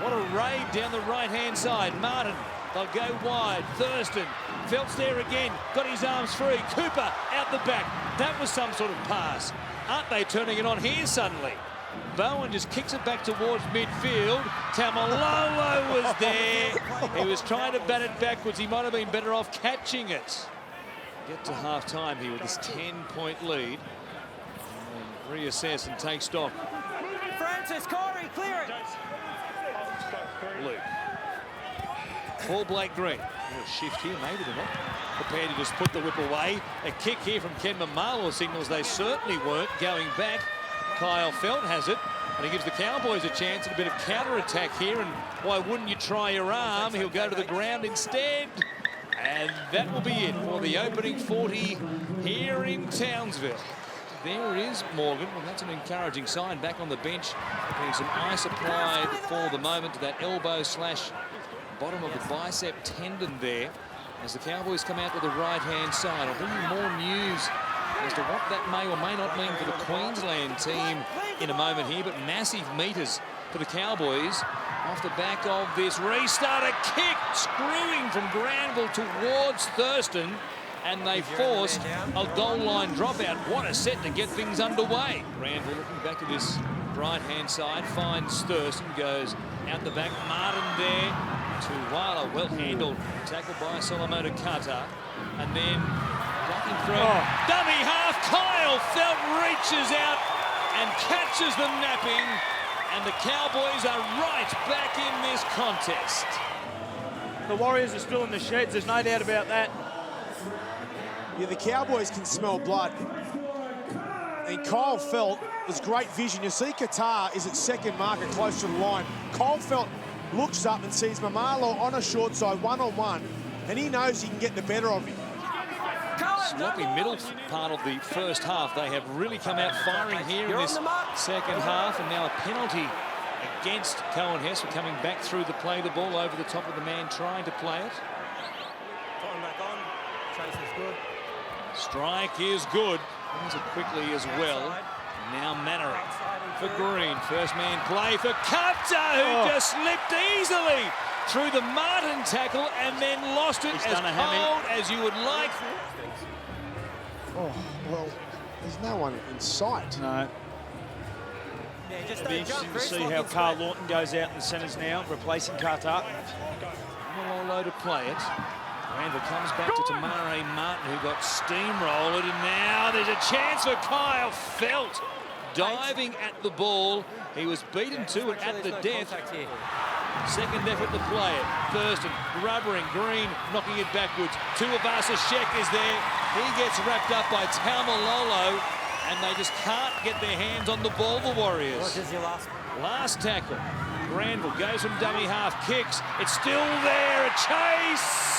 What a raid down the right-hand side. Martin, they'll go wide. Thurston, Felt's there again, got his arms free. Cooper out the back. That was some sort of pass. Aren't they turning it on here suddenly? Bowen just kicks it back towards midfield. Tamalolo was there. He was trying to bat it backwards. He might have been better off catching it. Get to half-time here with this 10-point lead. And reassess and take stock. Francis, Corey, clear it. Luke. Paul Blake Green. A shift here, maybe they're not prepared to just put the whip away. A kick here from Ken Mamalo signals they certainly weren't going back. Kyle Felt has it, and he gives the Cowboys a chance at a bit of counter-attack here, and why wouldn't you try your arm? He'll go to the ground instead. And that will be it for the opening 40 here in Townsville. There is Morgan. Well, that's an encouraging sign back on the bench. Getting some ice applied for the moment to that elbow slash bottom of the bicep tendon there. As the Cowboys come out to the right-hand side. I'll bring you more news as to what that may or may not mean for the Queensland team in a moment here. But massive meters for the Cowboys off the back of this restart. A kick screwing from Granville towards Thurston. And they forced a goal line dropout. What a set to get things underway. Granville looking back at this right-hand side, finds Thurston, goes out the back. Martin there to Wala, well handled, tackled by Stalemate Kata. And then blocking through. Dummy half, Kyle Felt reaches out and catches the napping. And the Cowboys are right back in this contest. The Warriors are still in the sheds, there's no doubt about that. Yeah, the Cowboys can smell blood. And Kyle Felt has great vision. You see Qatar is at second marker close to the line. Kyle Felt looks up and sees Mamalo on a short side, one-on-one, and he knows he can get the better of him. Sloppy middle part of the first half. They have really come out firing here in this second half, and now a penalty against Cohen Hess for coming back through the play, the ball over the top of the man trying to play it. Back on. Chase is good. Strike is good. Wins it quickly as well. Now Mannering for Green. First man play for Kata, who just slipped easily through the Martin tackle and then lost it as cold as you would like. Oh, well, there's no one in sight. No. It'll be interesting to see how Carl Lawton goes out in the centres now, replacing Qatar. Malolo to play it. Granville comes back to Tamare Martin, who got steamrolled, and now there's a chance for Kyle Felt diving at the ball. He was beaten to it at the death. Second effort to play it. Thurston rubbering, Green knocking it backwards. Tuivasa Sheck is there. He gets wrapped up by Tamalolo, and they just can't get their hands on the ball, the Warriors. What is your last tackle. Granville goes from dummy half, kicks. It's still there, a chase.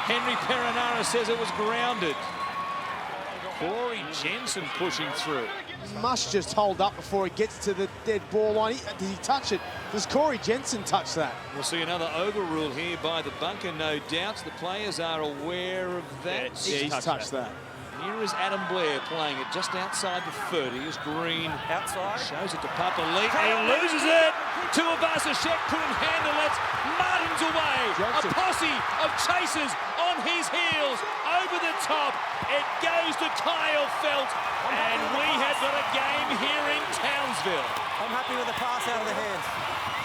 Henry Perinara says it was grounded. Corey Jensen pushing through. Must just hold up before he gets to the dead ball line. Does he touch it? Does Corey Jensen touch that? We'll see another overrule here by the bunker, no doubt. The players are aware of that. Yeah, he's touched that. Here is Adam Blair playing it just outside the 30 as Green outside shows it to Papali'i. He loses it. Tuivasa Sheck couldn't handle it. Martin's away. A posse of chasers on his heels. Over the top. It goes to Kyle Felt. And we have got a game here in Townsville. I'm happy with the pass out of the hands.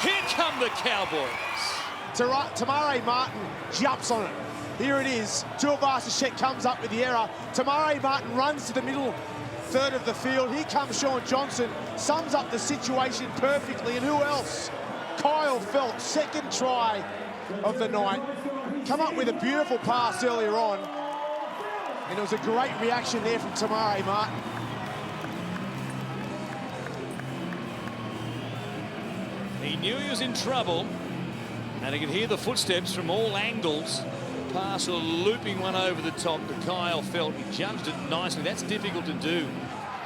Here come the Cowboys. Tamare Martin jumps on it. Here it is. Tuivasa Sheck comes up with the error. Tamare Martin runs to the middle third of the field. Here comes Sean Johnson. Sums up the situation perfectly. And who else? Kyle Felt, second try of the night. Come up with a beautiful pass earlier on. And it was a great reaction there from Tamare Martin. He knew he was in trouble. And he could hear the footsteps from all angles. Pass, a looping one over the top to Kyle Felt. He judged it nicely. That's difficult to do.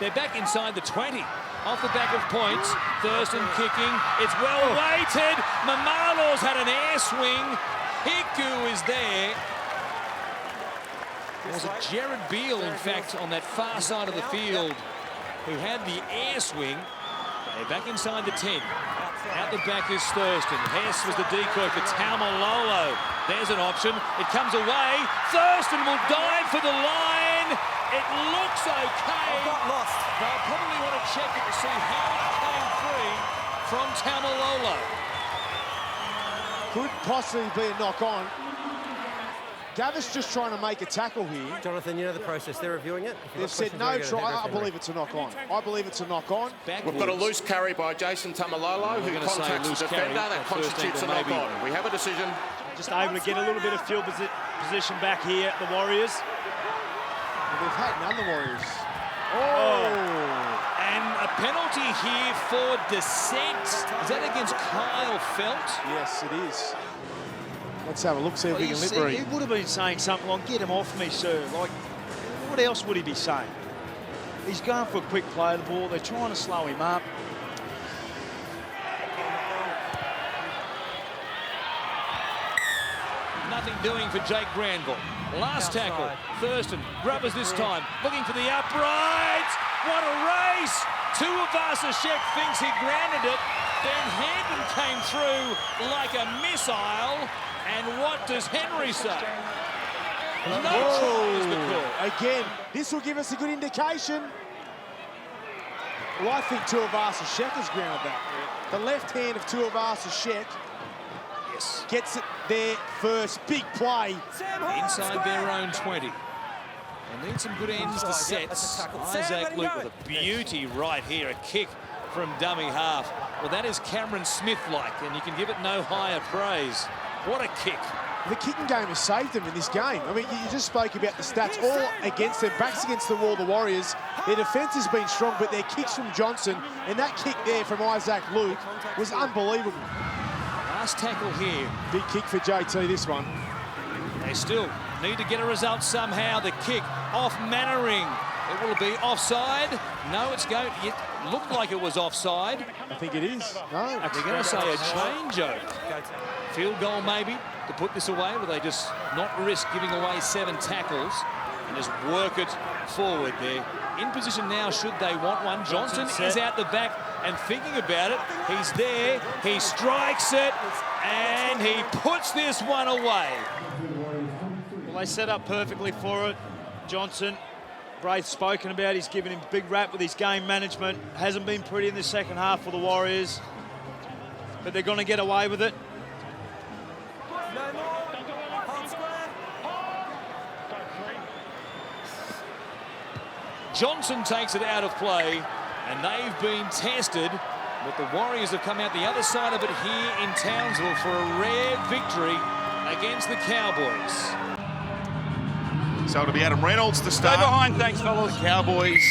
They're back inside the 20. Off the back of points, Thurston kicking. It's well weighted. Mamalo's had an air swing. Hiku is there. Was it Jared Beale, in fact, on that far side of the field, who had the air swing? They're back inside the 10. Out the back is Thurston. Hess was the decoy for Taumalolo. There's an option. It comes away. Thurston will dive for the line. It looks okay. Got lost. They'll probably want to check it to see how it came free from Taumalolo. Could possibly be a knock-on. Gavis just trying to make a tackle here. Jonathan, you know the process. They're reviewing it. They've said no try. I believe it's a knock-on. I believe it's a knock-on. We've got a loose carry by Jason Tamalolo, who contacts the defender. That constitutes a knock-on. We have a decision. Just able to get a little bit of field position back here, the Warriors. They've had none, the Warriors. And a penalty here for dissent. Is that against Kyle Felt? Yes, it is. Let's have a look, see if we can lip read. He would have been saying something like, get him off me, sir. Like, what else would he be saying? He's going for a quick play of the ball. They're trying to slow him up. Nothing doing for Jake Granville. Last tackle, Thurston, grubbers this time, looking for the uprights. What a race! Tuivasa-Sheck thinks he grounded it. Ben Hampton came through like a missile. And what does Henry say? No try is the call. Again, this will give us a good indication. Well, I think Tuivasa-Sheck has grounded that. The left hand of Tuivasa-Sheck gets it there first. Big play. Inside their own 20. They need some good ends to sets. Isaac Luke with a beauty right here. A kick from dummy half. Well, that is Cameron Smith-like, and you can give it no higher praise. What a kick. The kicking game has saved them in this game. I mean, you just spoke about the stats all against them. Backs against the wall, the Warriors. Their defence has been strong, but their kicks from Johnson and that kick there from Isaac Luke was unbelievable. Last tackle here. Big kick for JT, this one. They still need to get a result somehow. The kick off Mannering. It will be offside. No, it's going. It looked like it was offside. I think it is. No. They're going to say a changeover. Field goal maybe to put this away. Will they just not risk giving away 7 tackles and just work it forward there? In position now should they want one. Johnson is out the back and thinking about it. He's there. He strikes it and he puts this one away. Well, they set up perfectly for it. Johnson, Braith's spoken about. He's given him a big rap with his game management. Hasn't been pretty in the second half for the Warriors, but they're going to get away with it. Johnson takes it out of play, and they've been tested, but the Warriors have come out the other side of it here in Townsville for a rare victory against the Cowboys. So it'll be Adam Reynolds to start. Stay behind, thanks, fellas. The Cowboys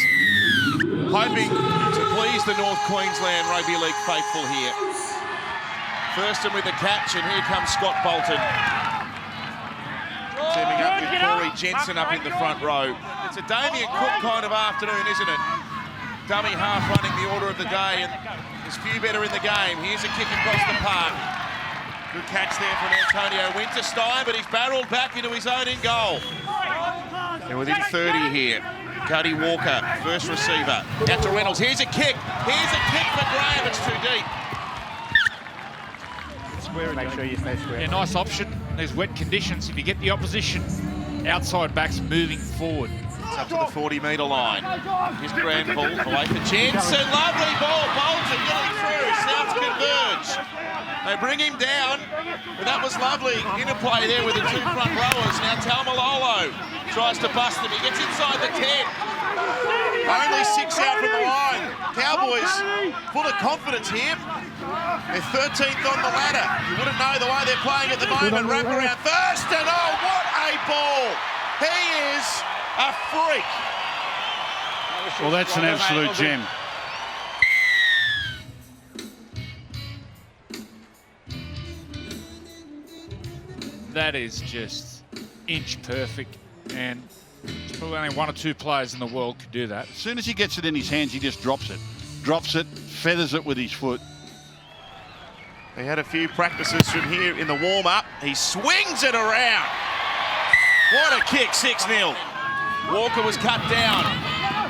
hoping to please the North Queensland Rugby League faithful here. Thurston with the catch, and here comes Scott Bolton. Teaming up with Corey Jensen up in the front row. It's a Damien Cook kind of afternoon, isn't it? Dummy half running the order of the day, and there's few better in the game. Here's a kick across the park. Good catch there from Antonio Winterstein, but he's barreled back into his own in goal. And within 30 here, Cody Walker, first receiver. Out to Reynolds. Here's a kick. Here's a kick for Graham. It's too deep. Make sure you stay square. Yeah, nice option. There's wet conditions. If you get the opposition outside backs moving forward. It's up to the 40-metre line. Here's Granville away for Jensen. Lovely ball. Bolton getting through. South converge. They bring him down, but that was lovely interplay there with the 2 front rowers. Now Taumalolo tries to bust him. He gets inside the 10. Only 6 out from the line. Cowboys full of confidence here. They're 13th on the ladder. You wouldn't know the way they're playing at the moment. Wrap around Thurston. Oh, what a ball. He is a freak. Well, that's an absolute gem. That is just inch perfect, and There's probably only 1 or 2 players in the world could do that. As soon as he gets it in his hands, he just drops it. Drops it, feathers it with his foot. He had a few practices from here in the warm-up. He swings it around. What a kick, 6-0. Walker was cut down.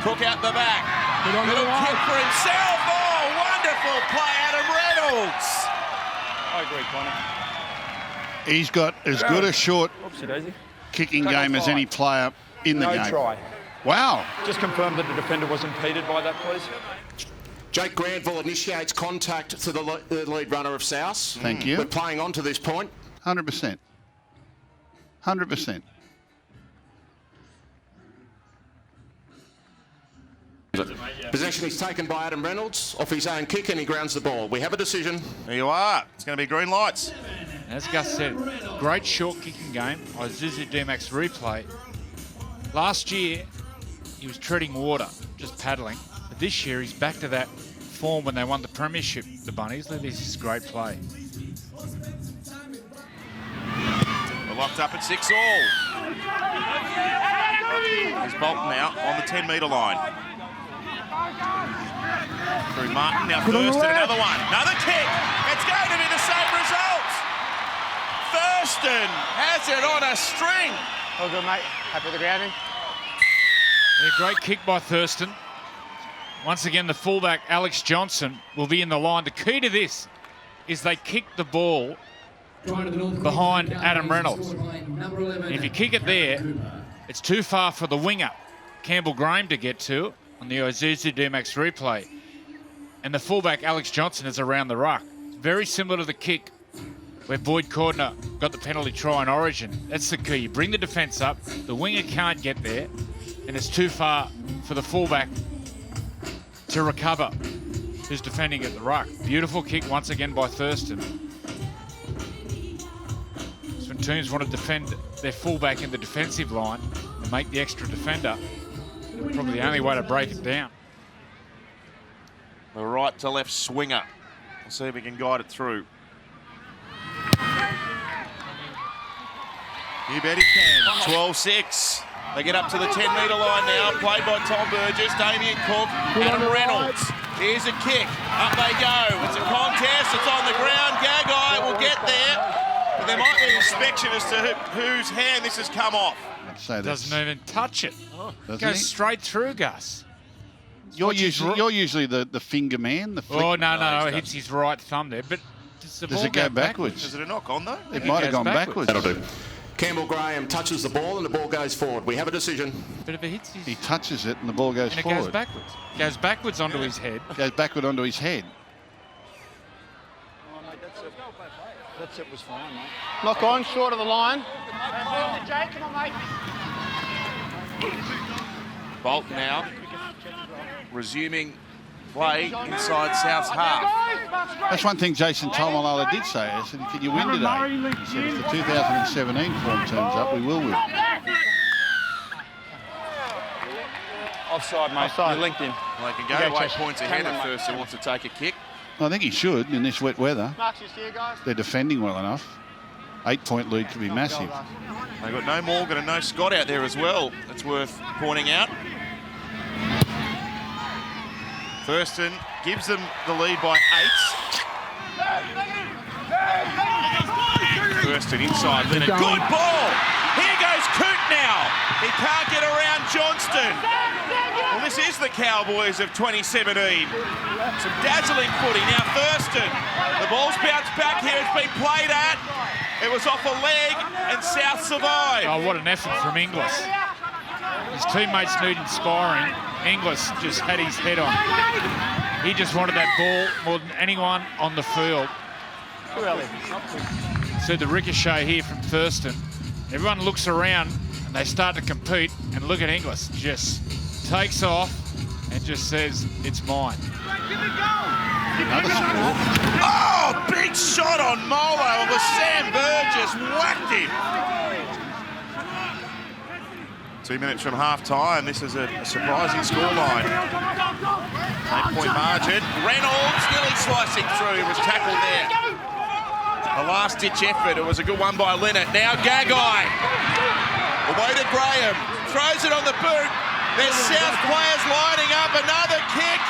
Cook out the back. Little kick for himself. Oh, wonderful play, Adam Reynolds. I agree, Connor. He's got as good a short kicking game as any player in the game. No try. Wow. Just confirm that the defender was impeded by that, please. Jake Granville initiates contact to the lead runner of South. Thank you. We're playing on to this point. 100%. 100%. Possession is taken by Adam Reynolds off his own kick and he grounds the ball. We have a decision. There you are. It's going to be green lights. As Gus said, great short kicking game. Isuzu D-Max replay. Last year, he was treading water, just paddling. But this year, he's back to that form when they won the premiership, the Bunnies. This is great play. We're locked up at 6-all. There's Bolton now on the 10-metre line. Through Martin, now Thurston, another one. Another kick. It's going to be the same result. Thurston has it on a string. All good, mate. Happy with the grounding? Yeah, great kick by Thurston. Once again, the fullback, Alex Johnson, will be in the line. The key to this is they kick the ball behind Adam Reynolds. And if you kick it there, it's too far for the winger, Campbell Graham, to get to on the Isuzu D-Max replay. And the fullback, Alex Johnson, is around the ruck. Very similar to the kick where Boyd Cordner got the penalty try in Origin. That's the key. You bring the defence up, the winger can't get there, and it's too far for the fullback to recover, who's defending at the ruck. Beautiful kick once again by Thurston. So when teams want to defend their fullback in the defensive line and make the extra defender, probably the only way to break it down. The right to left swinger. We'll see if we can guide it through. You bet he can. 12-6. They get up to the 10-metre line now, played by Tom Burgess, Damien Cook, Adam Reynolds. Here's a kick. Up they go. It's a contest. It's on the ground. Gagai will get there. But there might be an inspection as to whose hand this has come off. Doesn't even touch it. Doesn't Goes he? straight through, Gus. You're usually the finger man, the flick. Oh, no, it hits his right thumb there. But does it go backwards? Is it a knock on, though? It might have gone backwards. That'll do. Campbell Graham touches the ball and the ball goes forward. We have a decision. But if it hits his... He touches it and the ball goes and forward. it goes backwards. Goes backwards onto his head. Goes backward onto his head. That's it was fine, mate. Knock on, short of the line. Jake, come on, mate. Bolton now resuming play inside South's half. That's one thing Jason Tolmalala did say. He said, can you win today? He said, if the 2017 form turns up, we will win. Offside, mate. Offside. You linked him. They can go 8 points ahead if Thurston wants to take a kick. I think he should in this wet weather. Marks is here, guys. They're defending well enough. 8-point lead could be massive. They've got no Morgan and no Scott out there as well. That's worth pointing out. Thurston gives them the lead by 8. Thurston inside, then a good ball. Here goes Coote now. He can't get around Johnston. Well, this is the Cowboys of 2017. Some dazzling footy. Now Thurston. The ball's bounced back here. It's been played at. It was off a leg and South survived. Oh, what an effort from Inglis. His teammates need inspiring. Inglis just had his head on. He just wanted that ball more than anyone on the field. Really? So the ricochet here from Thurston. Everyone looks around and they start to compete, and look at Inglis. Just takes off and just says, it's mine. Another score. Oh, big shot on Molo. It was Sam Burgess whacked him. 2 minutes from half-time. This is a surprising scoreline. 8-point margin. Reynolds nearly slicing through. He was tackled there. A last-ditch effort. It was a good one by Leonard. Now Gagai. Away to Graham. throws it on the boot. There's South players lining up, another kick,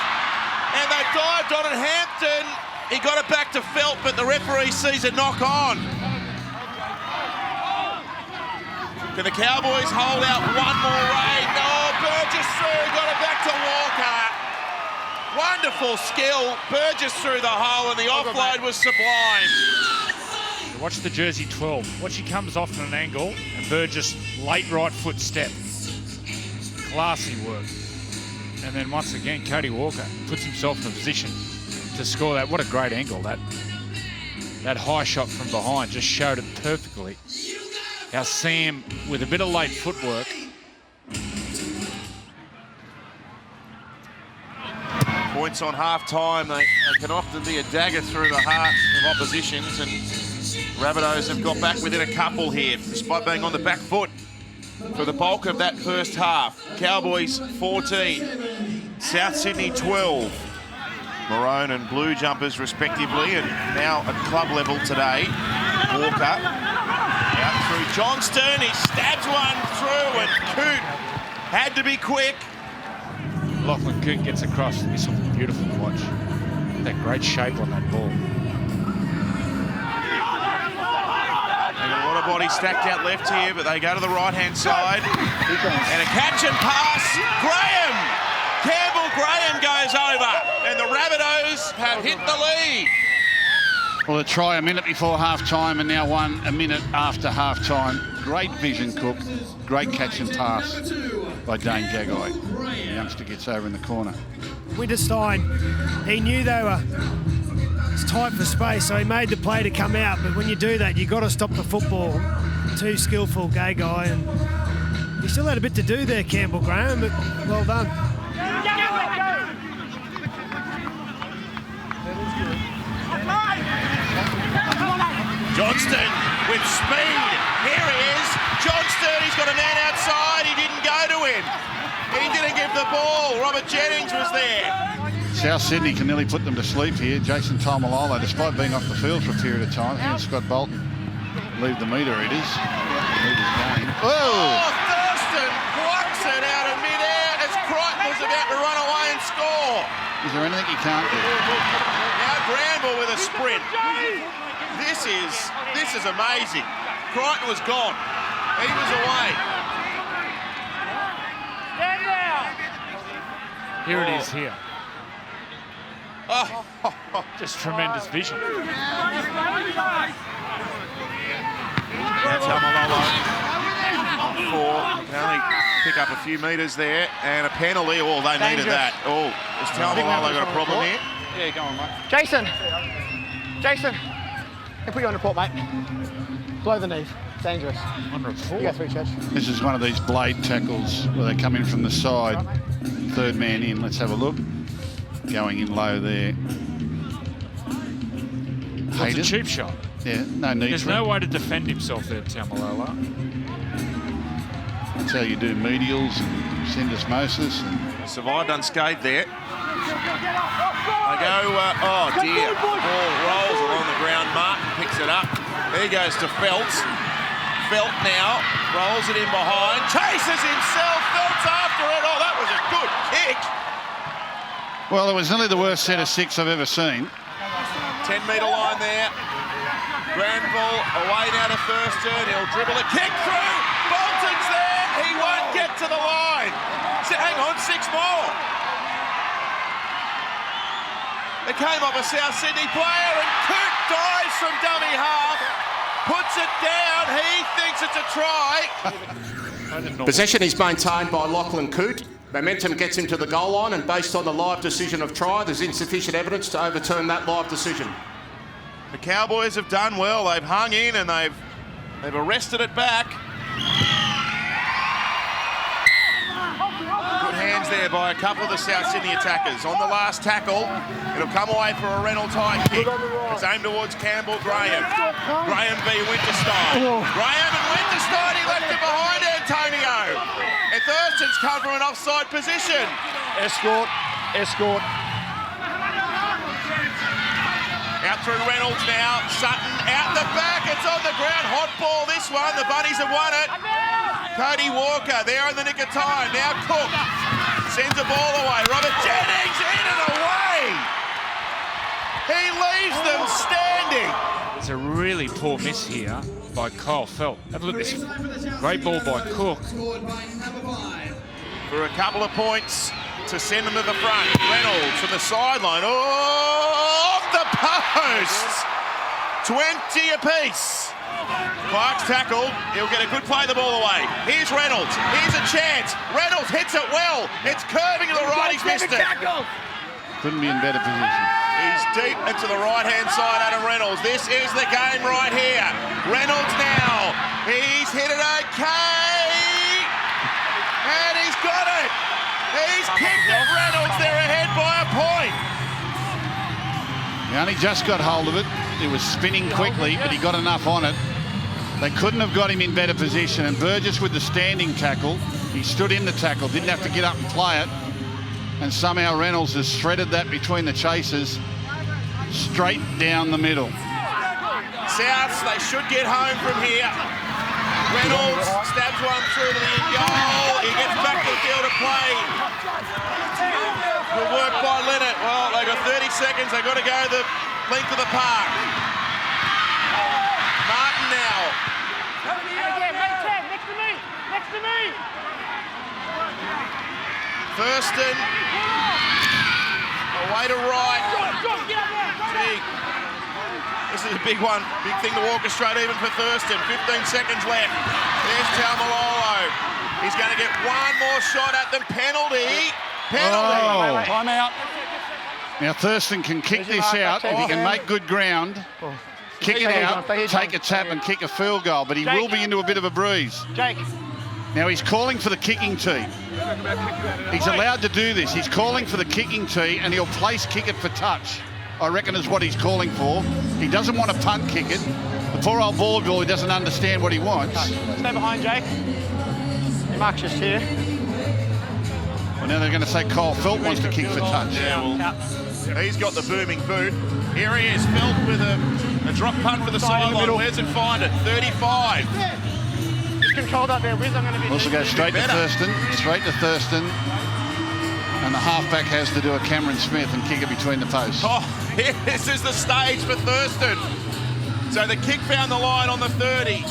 and they dived on it. Hampton, he got it back to Felt, but the referee sees a knock on. Can the Cowboys hold out one more raid? No, Burgess through, got it back to Walker. Wonderful skill. Burgess through the hole, and the offload was sublime. Watch the jersey 12. Watch, he comes off at an angle, and Burgess late right foot step. Classy work. And then once again, Cody Walker puts himself in a position to score that. What a great angle. That high shot from behind just showed it perfectly. How Sam, with a bit of late footwork, points on half-time. They can often be a dagger through the heart of oppositions, and Rabbitohs have got back within a couple here, despite being on the back foot for the bulk of that first half. Cowboys 14, South Sydney 12. Maroon and blue jumpers respectively, and now at club level today. Walker out through Johnston, he stabs one through, and Coote had to be quick. Lachlan Coote gets across. This will be beautiful to watch. That great shape on that ball. They've got a lot of bodies stacked out left here, but they go to the right-hand side. And a catch and pass. Campbell Graham goes over, and the Rabbitohs have hit the lead. Well, a try a minute before half-time, and now one a minute after half-time. Great vision, Cook. Great catch and pass by Dane Jagai. The youngster gets over in the corner. Winterstein, he knew they were tight for space, so he made the play to come out. But when you do that, you've got to stop the football. Too skillful, Jagai, and he still had a bit to do there, Campbell Graham, but well done. Johnston with speed. Here he is. Johnston, he's got a man outside. He didn't go to him. He didn't give the ball. Robert Jennings was there. South Sydney can nearly put them to sleep here. Jason Taumalolo, despite being off the field for a period of time, he and Scott Bolton leave the meter, it is. Oh, Thurston plucks it out of midair as Crichton was about to run away and score. Is there anything he can't do? Now Granville with a sprint. This is amazing. Crichton was gone. He was away. Stand down. Here it is here. Oh. Just tremendous vision. That's Tamalolo on 4. Can only pick up a few metres there, and a penalty. Oh, they needed that. Oh, has Tamalolo got a problem here? Yeah, go on, mate. Jason, can put you on report, mate. Blow the knees. Dangerous. On report. You go through, Church. This is one of these blade tackles where they come in from the side. Third man in. Let's have a look. Going in low there. It's a cheap shot. Yeah, no need. There's no way to defend himself there, Tamalolo. That's how you do medials and syndesmosis. Survived unscathed there. They go, oh dear. Ball rolls along the ground. Martin picks it up. There goes to Felt. Felt now rolls it in behind. Chases himself. Felt's after it. Oh, that was a good kick. Well, it was nearly the worst set of 6 I've ever seen. 10-metre line there. Granville away now to Thurston. He'll dribble a kick through. Bolton's there. He won't get to the line. So hang on, 6 more. It came off a South Sydney player, and Coote dives from dummy half. Puts it down. He thinks it's a try. Possession is maintained by Lachlan Coote. Momentum gets him to the goal line, and based on the live decision of try, there's insufficient evidence to overturn that live decision. The Cowboys have done well. They've hung in and they've arrested it back. Good hands there by a couple of the South Sydney attackers. On the last tackle, it'll come away for a Reynolds high kick. It's aimed towards Campbell Graham. Graham v Winterstein. Graham and Winterstein, he left it behind Antonio. And Thurston's come from an offside position. Escort. Out through Reynolds now. Sutton out the back. It's on the ground. Hot ball this one. The Bunnies have won it. Cody Walker there in the nick of time. Now Cook sends the ball away. Robert Jennings in and away. He leaves them standing. It's a really poor miss here by Kyle Felt. Have a look at this. Great ball by Cook. For a couple of points to send them to the front. Reynolds from the sideline. Oh, off the post. 20 apiece. Clark's tackled. He'll get a good play the ball away. Here's Reynolds. Here's a chance. Reynolds hits it well. It's curving to the right. He's missed it. Couldn't be in better position. He's deep into the right-hand side, Adam Reynolds. This is the game right here. Reynolds now. He's hit it okay. And he's got it. He's kicked it. Reynolds, they're ahead by a point. He only just got hold of it. It was spinning quickly, but he got enough on it. They couldn't have got him in better position. And Burgess with the standing tackle, he stood in the tackle, didn't have to get up and play it. And somehow Reynolds has threaded that between the chasers straight down the middle. Souths, they should get home from here. Reynolds stabs one through to the goal. He gets back to the field of play. Good work by Leonard. Well, they've got 30 seconds. They've got to go the length of the park. Martin now. Next to me. Next to me. Thurston. Away to right. Big. This is a big one. Big thing to orchestrate even for Thurston. 15 seconds left. There's Taumalolo. He's going to get one more shot at them. Penalty. Penalty. Time out. Now Thurston can kick this out if he can make good ground. Kick it out, take a tap and kick a field goal, but he will be into a bit of a breeze. Jake. Now he's calling for the kicking tee. He's allowed to do this. He's calling for the kicking tee and he'll place kick it for touch, I reckon is what he's calling for. He doesn't want to punt kick it. The poor old ball boy doesn't understand what he wants. Stay behind, Jake. Mark's just here. Well, now they're going to say Kyle Felt wants to kick for touch. Yeah, well, he's got the booming boot. Here he is, Felt with a drop punt for the sideline. Where's it find it? 35. Just control that there, Wiz. I'm going to be... Also go straight to Thurston. Straight to Thurston. And the halfback has to do a Cameron Smith and kick it between the posts. Oh, this is the stage for Thurston. So the kick found the line on the 30.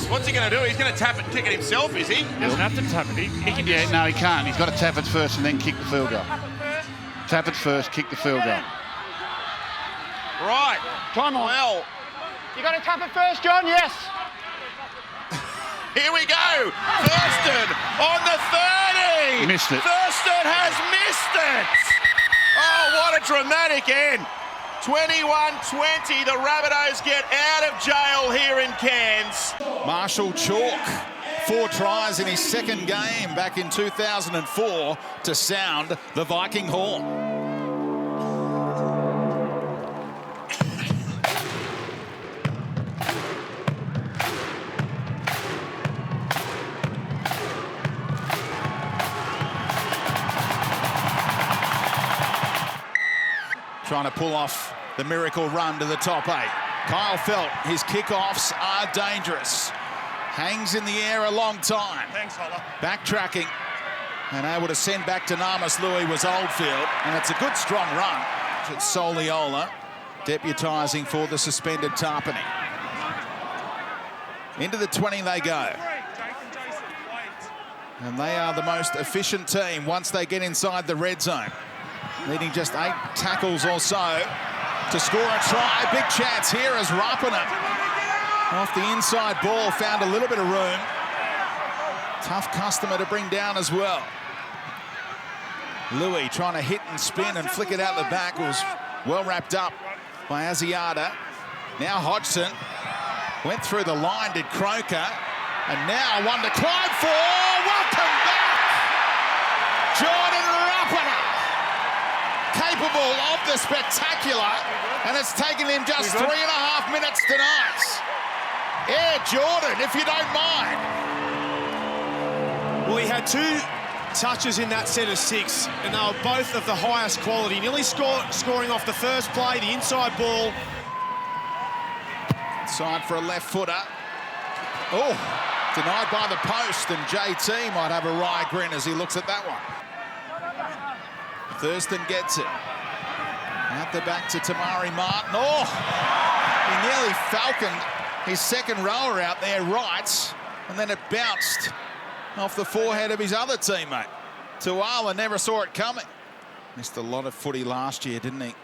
What's he going to do? He's going to tap it and kick it himself, is he? He doesn't have to tap it. He can Yeah, no, he can't. He's got to tap it first and then kick the field goal. Tap it first, kick the field goal. Right. Time on. Well, You got to tap it first, John? Yes. here we go. Thurston on the 30. Missed it. Thurston has missed it. Oh, what a dramatic end. 21-20. The Rabbitohs get out of jail here in Cairns. Marshall Chalk, 4 tries in his second game back in 2004 to sound the Viking horn. Trying to pull off the miracle run to the top 8. Kyle Felt, his kickoffs are dangerous. Hangs in the air a long time. Thanks, Holler. Backtracking and able to send back to Namas Louis was Oldfield. And it's a good, strong run. It's Soliola deputising for the suspended Tarpany. Into the 20 they go. And they are the most efficient team once they get inside the red zone. Needing just 8 tackles or so to score a try. Big chance here as Rapana off the inside ball found a little bit of room. Tough customer to bring down as well. Louis trying to hit and spin and flick it out the back. Was well wrapped up by Asiata. Now Hodgson went through the line, did Croker. And now one to climb for. Welcome back, Jordan Rapana. Capable of the spectacular, and it's taken him just 3.5 minutes tonight. Yeah, Jordan, if you don't mind. Well, he had 2 touches in that set of 6, and they were both of the highest quality. Nearly scoring off the first play, the inside ball. Side for a left footer. Oh, denied by the post, and JT might have a wry grin as he looks at that one. Thurston gets it. Out the back to Tamari Martin. Oh, he nearly falconed his second rower out there right, and then it bounced off the forehead of his other teammate. Tuala never saw it coming. Missed a lot of footy last year, didn't he?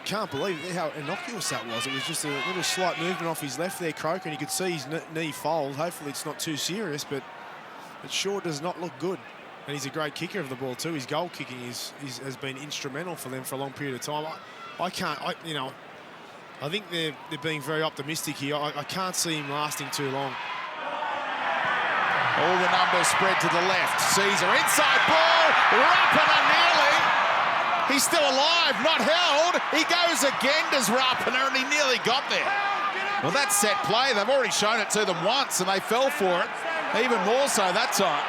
Can't believe how innocuous that was. It was just a little slight movement off his left there, Croker, and you could see his knee fold. Hopefully it's not too serious, but it sure does not look good. And he's a great kicker of the ball too. His goal kicking has been instrumental for them for a long period of time. I think they're being very optimistic here. I can't see him lasting too long. All the numbers spread to the left. Caesar inside ball, Rapiner nearly. He's still alive, not held. He goes again, does Rapiner, and he nearly got there. Well, that's set play. They've already shown it to them once, and they fell for it. Even more so that time.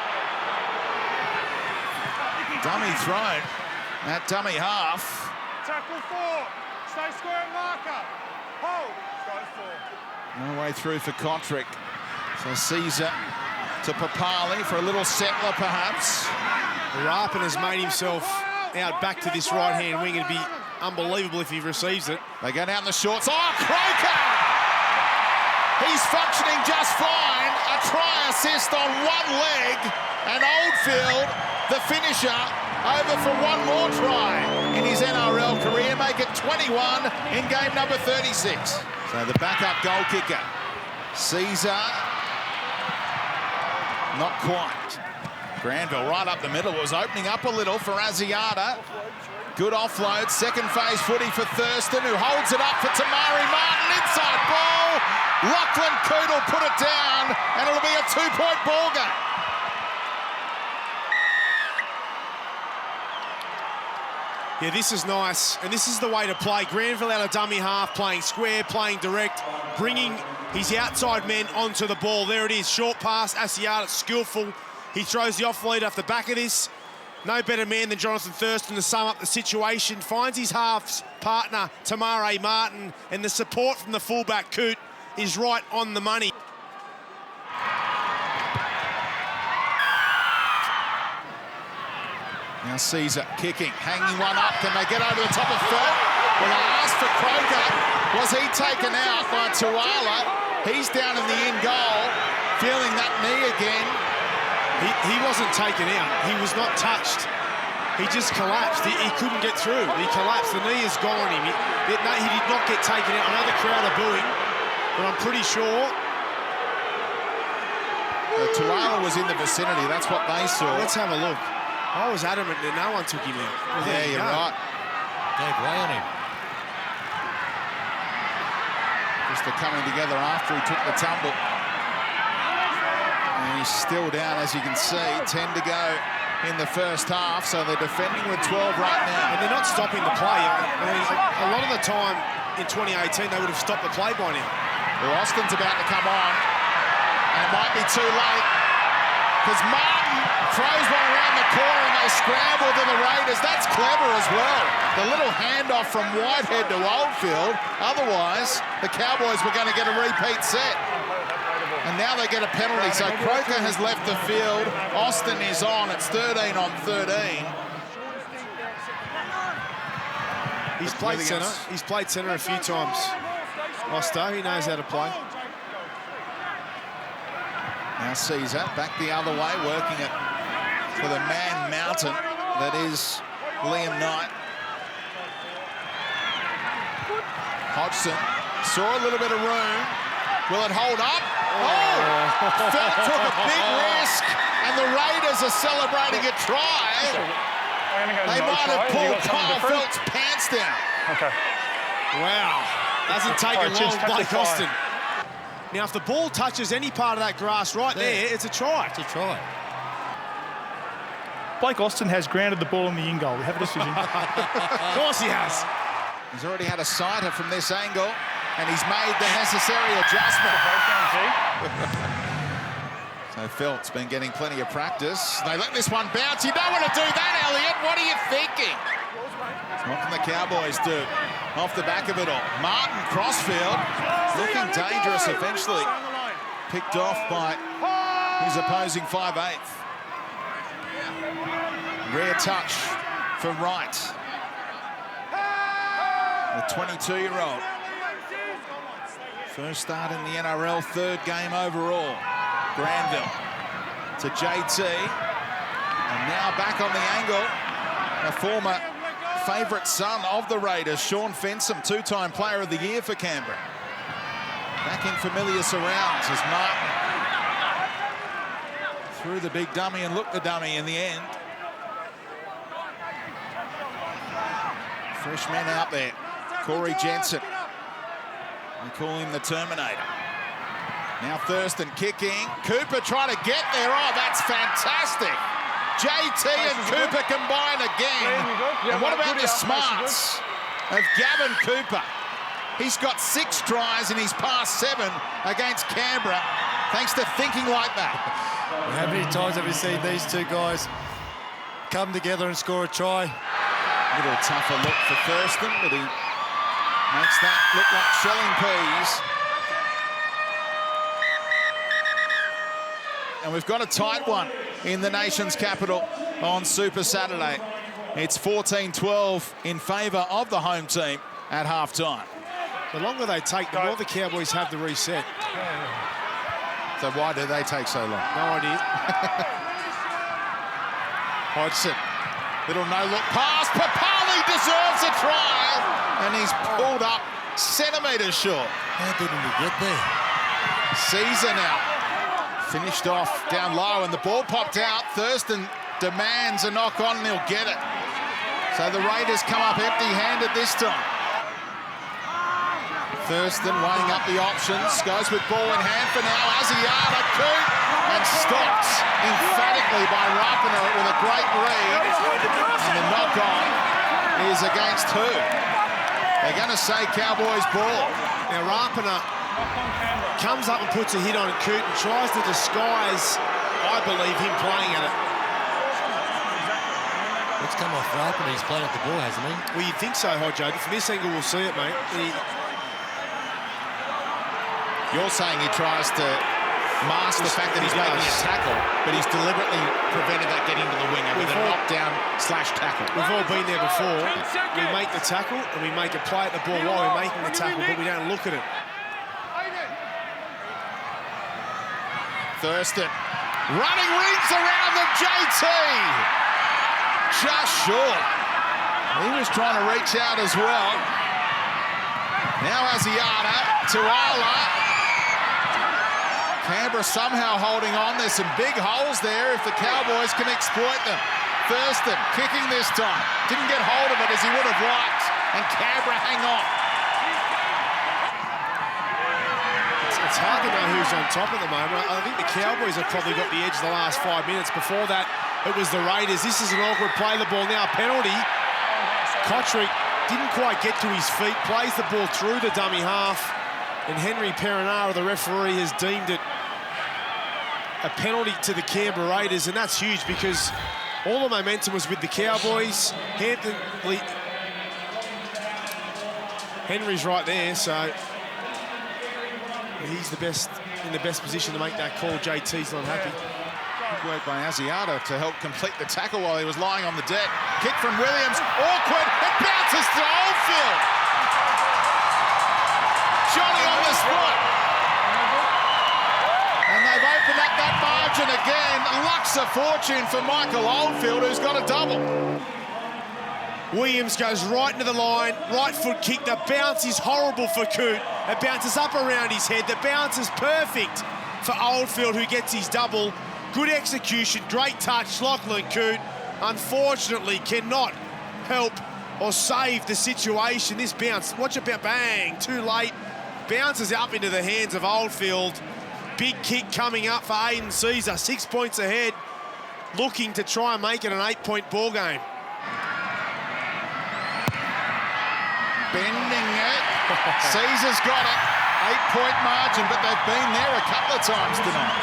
Dummy thrown. That dummy half. Tackle 4. Stay square and marker. Hold. Go 4. No way through for Kontrick. So Caesar to Papali for a little settler, perhaps. Rapin has made himself out back to this right-hand wing. It'd be unbelievable if he receives it. They go down the shorts. Oh, Croker! He's functioning just fine. A try assist on one leg. And Oldfield, the finisher, over for one more try in his NRL career. Make it 21 in game number 36. So the backup goal kicker, Caesar. Not quite. Granville right up the middle. It was opening up a little for Asiata. Good offload. Second phase footy for Thurston, who holds it up for Tamari Martin. Inside ball. Lachlan Coote will put it down, and it'll be a 2-point ball game. Yeah, this is nice, and this is the way to play. Granville out of dummy half, playing square, playing direct, bringing his outside men onto the ball. There it is, short pass, Asiata, skillful. He throws the off lead off the back of this. No better man than Jonathan Thurston to sum up the situation. Finds his halves partner, Tamari Martin, and the support from the fullback, Coote, is right on the money. Now Caesar kicking, hanging one up. Can they get over the top of Felt? Well, they asked for Croker. Was he taken out by Tuala? He's down in the in goal, feeling that knee again. He wasn't taken out. He was not touched. He just collapsed. He couldn't get through. He collapsed. The knee is gone on him. He did not get taken out. I know the crowd are booing, but I'm pretty sure. Tuala was in the vicinity. That's what they saw. Let's have a look. I was adamant that no one took him out. Well, yeah, you're right. Gave way on him. Just the coming together after he took the tumble. And he's still down, as you can see. 10 to go in the first half, so they're defending with 12 right now. And they're not stopping the play. I mean, a lot of the time in 2018, they would have stopped the play by now. Well, Austin's about to come on, and it might be too late, because Martin throws one around the corner and they scramble to the Raiders. That's clever as well. The little handoff from Whitehead to Oldfield. Otherwise, the Cowboys were going to get a repeat set. And now they get a penalty. So Croker has left the field. Austin is on. It's 13 on 13. He's played centre. He's played centre a few times. Oster, he knows how to play. Now Caesar back the other way, working it for the man mountain that is Liam Knight. Hodgson saw a little bit of room. Will it hold up? Oh! Felt took a big risk, and the Raiders are celebrating a try. They might have pulled Kyle Felt's pants down. Okay. Wow. Doesn't take it long, Blake Austin. Now, if the ball touches any part of that grass right there, it's a try. It's a try. Blake Austin has grounded the ball in the in goal. We have a decision. Of course he has. He's already had a sighter from this angle, and he's made the necessary adjustment. So Felt's been getting plenty of practice. They let this one bounce. You don't want to do that, Elliott. What are you thinking? What can the Cowboys do? Off the back of it all. Martin crossfield, looking dangerous eventually. Picked off by his opposing 5'8". Rare touch for Wright. The 22-year-old. First start in the NRL, third game overall. Granville to JT. And now back on the angle, a former favourite son of the Raiders, Sean Fensom, two-time player of the year for Canberra. Back in familiar surrounds as Martin threw the big dummy and looked the dummy in the end. Fresh men out there. Corey Jensen. They call him the Terminator. Now Thurston kicking. Cooper trying to get there. Oh, that's fantastic. JT and Cooper combine again. And what about the smarts of Gavin Cooper? He's got 6 tries in his past 7 against Canberra, thanks to thinking like that. How many times have we seen these two guys come together and score a try? A little tougher look for Thurston, but he makes that look like shelling peas. And we've got a tight one in the nation's capital on Super Saturday. It's 14-12 in favour of the home team at half-time. The longer they take, the more the Cowboys have to reset. So why do they take so long? No idea. Hodgson, little no-look pass. Papali deserves a try, and he's pulled up centimetres short. How didn't he get there? Caesar now. Finished off down low, and the ball popped out. Thurston demands a knock-on, and he'll get it. So the Raiders come up empty-handed this time. Thurston weighing up the options, goes with ball in hand for now. Asiata, Coot, and stopped emphatically by Rapinoe with a great read. And the knock-on is against who? They're going to say Cowboys ball. Now Rapinoe comes up and puts a hit on Coot and tries to disguise, I believe, him playing at it. It's come off Rapinoe. He's played at the ball, hasn't he? Well, you'd think so, Hodjo. From this angle, we'll see it, mate. You're saying he tries to mask the fact that he's making a tackle, but he's deliberately prevented that getting to the winger with a knockdown/tackle. We've all been there before. We make the tackle and we make a play at the ball while we're making the tackle, but we don't look at it. Thurston running rings around the JT. Just short. He was trying to reach out as well. Now Asiata to Ala. Canberra somehow holding on. There's some big holes there if the Cowboys can exploit them. Thurston kicking this time. Didn't get hold of it as he would have liked. And Canberra hang on. It's hard to know who's on top at the moment. I think the Cowboys have probably got the edge the last 5 minutes. Before that, it was the Raiders. This is an awkward play. The ball now penalty. Kotrick didn't quite get to his feet. Plays the ball through the dummy half. And Henry Perinara, the referee, has deemed it a penalty to the Canberra Raiders, and that's huge because all the momentum was with the Cowboys. Henry's right there, so he's in the best position to make that call. JT's not happy. Good work by Asiata to help complete the tackle while he was lying on the deck. Kick from Williams, awkward, it bounces to Oldfield. Johnny on the spot. And they've opened up that margin again. Lucks a fortune for Michael Oldfield, who's got a double. Williams goes right into the line, right foot kick. The bounce is horrible for Coot. It bounces up around his head. The bounce is perfect for Oldfield, who gets his double. Good execution, great touch. Lachlan Coot, unfortunately, cannot help or save the situation. This bounce, watch it, bang, too late. Bounces up into the hands of Oldfield. Big kick coming up for Aiden Caesar. 6 points ahead, looking to try and make it an 8-point ball game. Bending it. Caesar's got it. 8-point margin, but they've been there a couple of times tonight.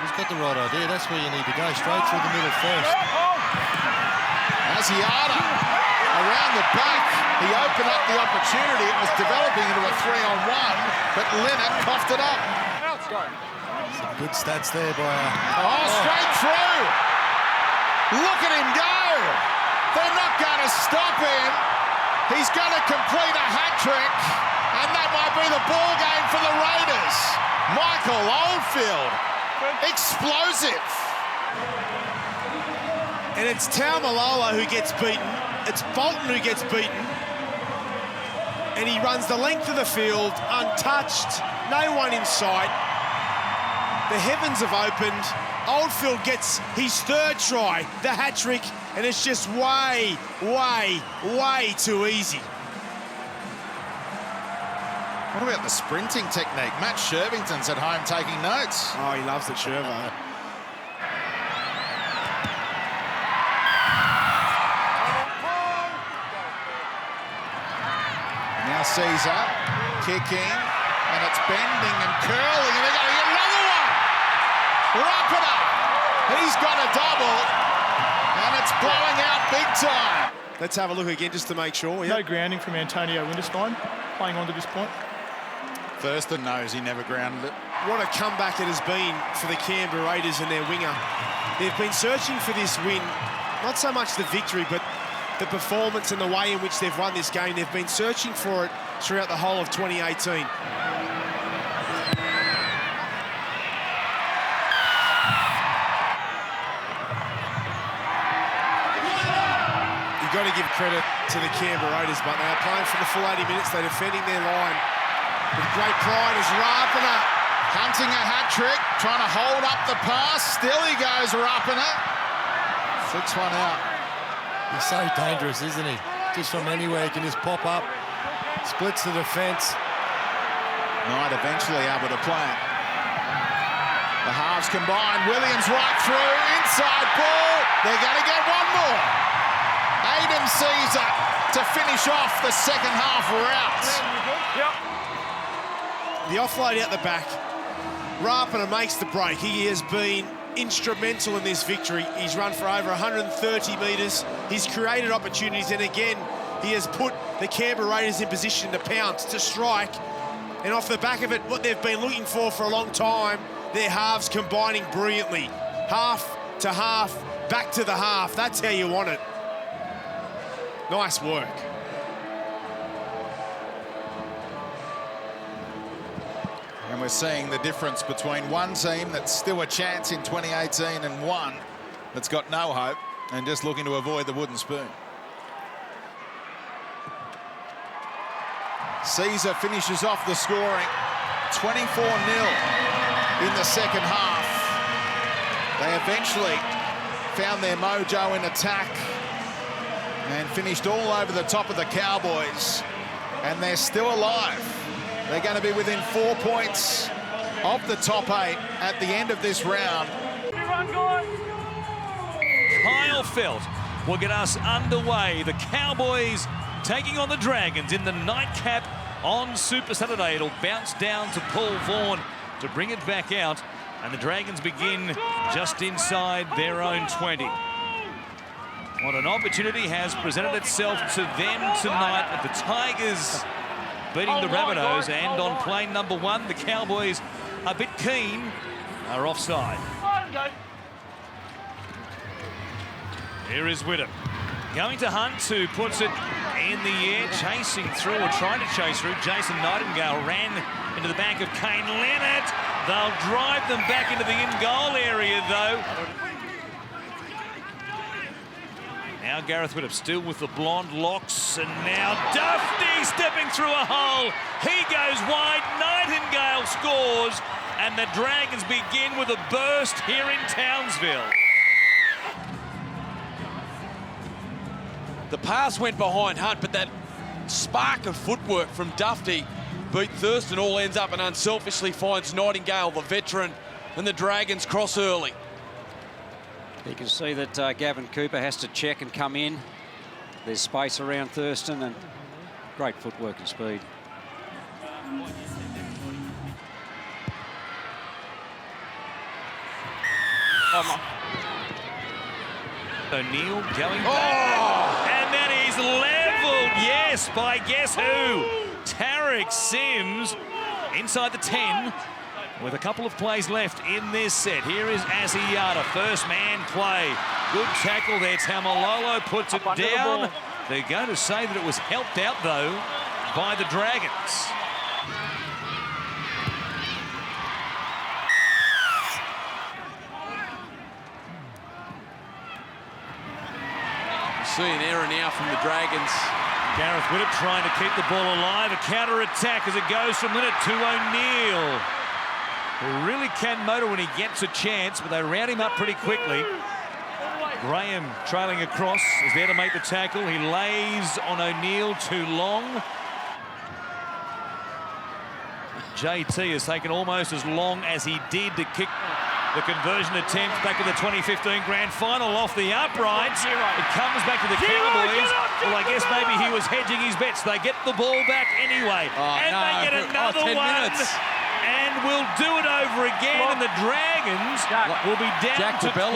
He's got the right idea. That's where you need to go, straight through the middle first. Asiata around the back. He opened up the opportunity. It was developing into a 3-on-1, but Leonard coughed it up. Some good stats there by... straight through. Look at him go. They're not going to stop him. He's going to complete a hat-trick, and that might be the ball game for the Raiders. Michael Oldfield, explosive. And it's Taumalola who gets beaten. It's Bolton who gets beaten. And he runs the length of the field, untouched, no one in sight. The heavens have opened. Oldfield gets his third try, the hat-trick, and it's just way, way, way too easy. What about the sprinting technique? Matt Shervington's at home taking notes. Oh, he loves it, Shervo. Now Caesar kicking, and it's bending and curling, and they're going to get another one. Rapida, he's got a double, and it's blowing out big time. Let's have a look again just to make sure. No grounding from Antonio Winterstein, playing on to this point. Thurston knows he never grounded it. What a comeback it has been for the Canberra Raiders and their winger. They've been searching for this win, not so much the victory, but the performance and the way in which they've won this game. They've been searching for it throughout the whole of 2018. You've got to give credit to the Canberra Raiders, but they are playing for the full 80 minutes. They're defending their line with great pride as Rapina hunting a hat-trick, trying to hold up the pass. Still he goes, Rapina. Flicks one out. He's so dangerous, isn't he? Just from anywhere, he can just pop up, splits the defence. Knight eventually able to play it. The halves combine. Williams right through, inside ball. They're going to get one more. Aiden Caesar to finish off the second half rout. The offload out the back. Rapina makes the break. He has been instrumental in this victory. He's run for over 130 metres. He's created opportunities, and again, he has put the Canberra Raiders in position to pounce, to strike. And off the back of it, what they've been looking for a long time, their halves combining brilliantly. Half to half, back to the half. That's how you want it. Nice work. And we're seeing the difference between one team that's still a chance in 2018 and one that's got no hope and just looking to avoid the wooden spoon. Caesar finishes off the scoring. 24-0 in the second half. They eventually found their mojo in attack and finished all over the top of the Cowboys. And they're still alive. They're going to be within 4 points of the top 8 at the end of this round. Kyle Felt will get us underway. The Cowboys taking on the Dragons in the nightcap on Super Saturday. It'll bounce down to Paul Vaughan to bring it back out, and the Dragons begin just inside their own 20. What an opportunity has presented itself to them tonight with the Tigers beating the Rabbitohs, and on play number 1, the Cowboys, a bit keen, are offside. Here is Whittam. Going to Hunt, who puts it in the air, chasing through, or trying to chase through. Jason Nightingale ran into the back of Kane Leonard. They'll drive them back into the in-goal area, though. Now Gareth Whittam still with the blonde locks, and now Dufty stepping through a hole. He goes wide, Nightingale scores, and the Dragons begin with a burst here in Townsville. The pass went behind Hunt, but that spark of footwork from Dufty beat Thurston. All ends up and unselfishly finds Nightingale, the veteran, and the Dragons cross early. You can see that Gavin Cooper has to check and come in. There's space around Thurston, and great footwork and speed. O'Neill going back. And that is levelled, yes, by guess who? Tariq Sims inside the 10 with a couple of plays left in this set. Here is Asiata, first man play. Good tackle there. Tamalolo puts it down. They're going to say that it was helped out, though, by the Dragons. See an error now from the Dragons. Gareth Widdop trying to keep the ball alive. A counter-attack as it goes from Linnett to O'Neill, who really can motor when he gets a chance, but they round him up pretty quickly. Graham trailing across is there to make the tackle. He lays on O'Neill too long. JT has taken almost as long as he did to kick the conversion attempt back in the 2015 grand final off the uprights. It comes back to the Cowboys. Well, I guess maybe he was hedging his bets. They get the ball back anyway. They get another 10 one. minutes. And we'll do it over again. And the Dragons will be down to 12.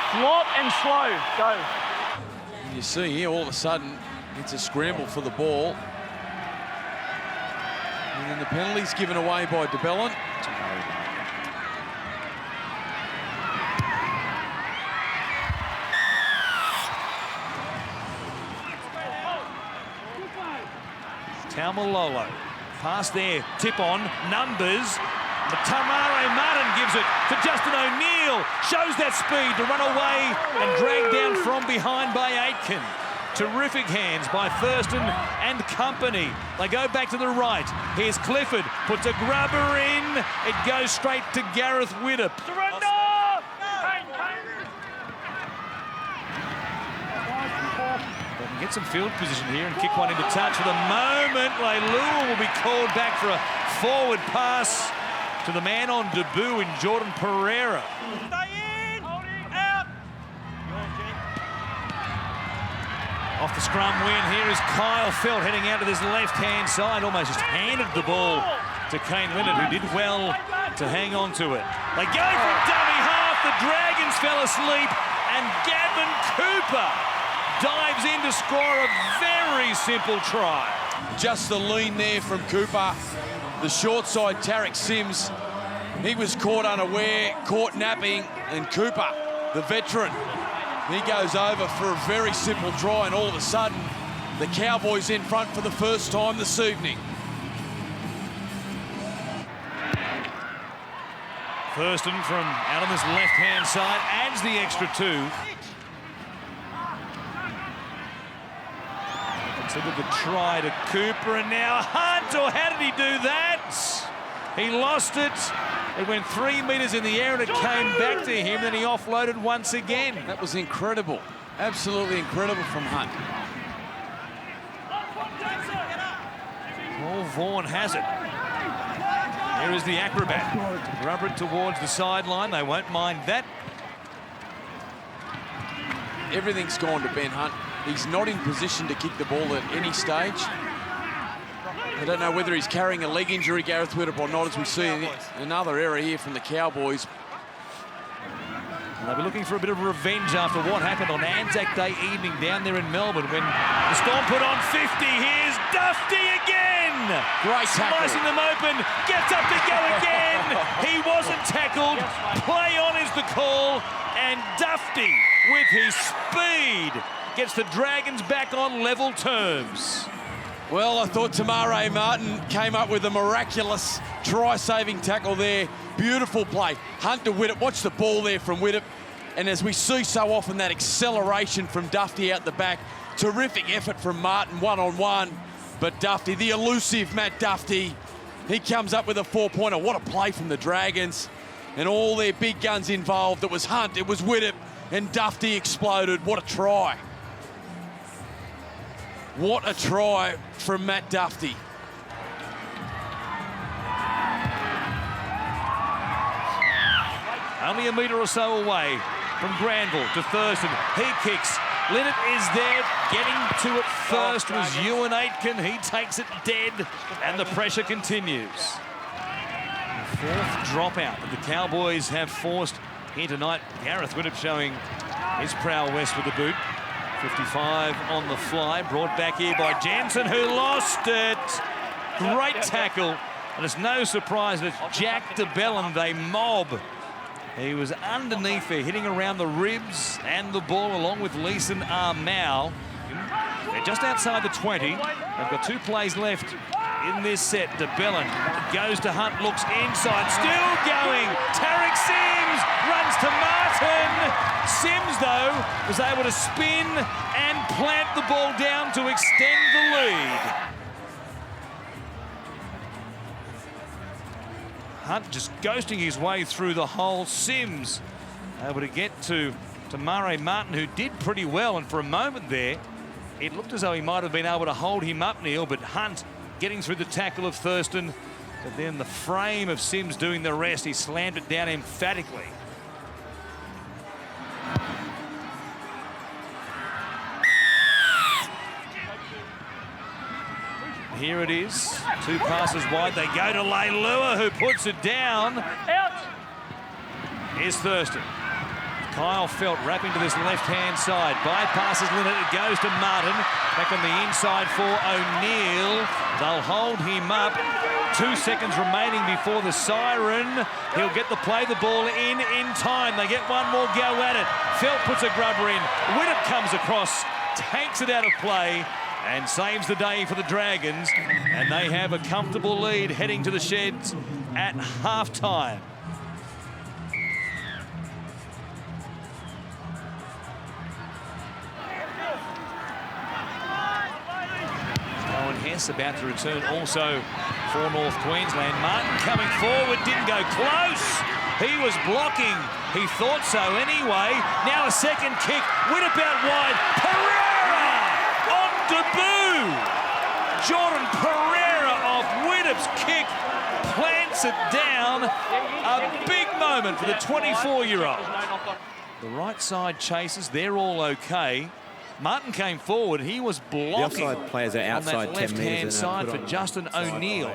Flop and slow. Go. And you see here, all of a sudden, it's a scramble for the ball. And then the penalty's given away by DeBellin. Tamalolo, pass there, tip on, numbers. Tamare Martin gives it to Justin O'Neill. Shows that speed to run away and drag down from behind by Aitken. Terrific hands by Thurston and company. They go back to the right. Here's Clifford, puts a grubber in. It goes straight to Gareth Widdop. Surrender! Get some field position here and kick one into touch. For the moment, Leilua will be called back for a forward pass to the man on debut in Jordan Pereira. Stay in! Out! Off the scrum win, here is Kyle Felt heading out to this left-hand side. Almost just handed the ball to Kane Linnett, who did well to hang on to it. They go from dummy half. The Dragons fell asleep, and Gavin Cooper dives in to score a very simple try. Just the lean there from Cooper. The short side, Tariq Sims, he was caught unaware, caught napping, and Cooper, the veteran, he goes over for a very simple try, and all of a sudden, the Cowboys in front for the first time this evening. Thurston from out on this left-hand side adds the extra 2. Considered the try to Cooper, and now Hunt, or how did he do that? He lost it. It went 3 metres in the air and it came back to him, then he offloaded once again. That was incredible. Absolutely incredible from Hunt. Paul Vaughan has it. Here is the acrobat. Rubber it towards the sideline. They won't mind that. Everything's gone to Ben Hunt. He's not in position to kick the ball at any stage. I don't know whether he's carrying a leg injury, Gareth Widdop, or not, as we see another error here from the Cowboys. They'll be looking for a bit of revenge after what happened on Anzac Day evening down there in Melbourne when the Storm put on 50. Here's Dufty again. Great tackle. Slicing them open, gets up to go again. He wasn't tackled. Play on is the call, and Dufty, with his speed, gets the Dragons back on level terms. Well, I thought Tamare Martin came up with a miraculous try-saving tackle there. Beautiful play. Hunt to Widdop. Watch the ball there from Widdop. And as we see so often, that acceleration from Dufty out the back. Terrific effort from Martin one-on-one. But Dufty, the elusive Matt Dufty, he comes up with a 4-pointer. What a play from the Dragons. And all their big guns involved. It was Hunt, it was Widdop, and Dufty exploded. What a try. What a try from Matt Dufty. Only a metre or so away from Granville to Thurston. He kicks. Linnett is there. Getting to it first was Ewan Aitken. He takes it dead, and the pressure continues. Fourth dropout that the Cowboys have forced here tonight. Gareth Widdop showing his prowess with the boot. 55 on the fly, brought back here by Jensen, who lost it. Great tackle, and it's no surprise that it's Jack de Belin they mob. He was underneath there, hitting around the ribs and the ball along with Leeson Armau. They're just outside the 20. They've got 2 plays left in this set. De Belin goes to Hunt, looks inside, still going. Tarek Sims runs to Martin. Sims, though, was able to spin and plant the ball down to extend the lead. Hunt just ghosting his way through the hole. Sims able to get to Murray Martin, who did pretty well, and for a moment there, it looked as though he might have been able to hold him up, Neil, but Hunt getting through the tackle of Thurston, but then the frame of Sims doing the rest. He slammed it down emphatically. Here it is, 2 passes wide. They go to Leilua, who puts it down. Out. Here's Thurston. Kyle Felt wrapping to this left-hand side. Bypasses Linnett, it goes to Martin. Back on the inside for O'Neill. They'll hold him up. 2 seconds remaining before the siren. He'll get the ball in time. They get one more go at it. Felt puts a grubber in. Widdop comes across, takes it out of play, and saves the day for the Dragons. And they have a comfortable lead heading to the sheds at half-time. Hess about to return also for North Queensland. Martin coming forward, didn't go close. He was blocking. He thought so anyway. Now a second kick. Widdop out wide. Pereira on debut. Jordan Pereira off Widdop's kick plants it down. A big moment for the 24-year-old. The right side chases. They're all okay. Martin came forward. He was blocking. The offside players are outside on that 10 metres left-hand side for Justin O'Neill.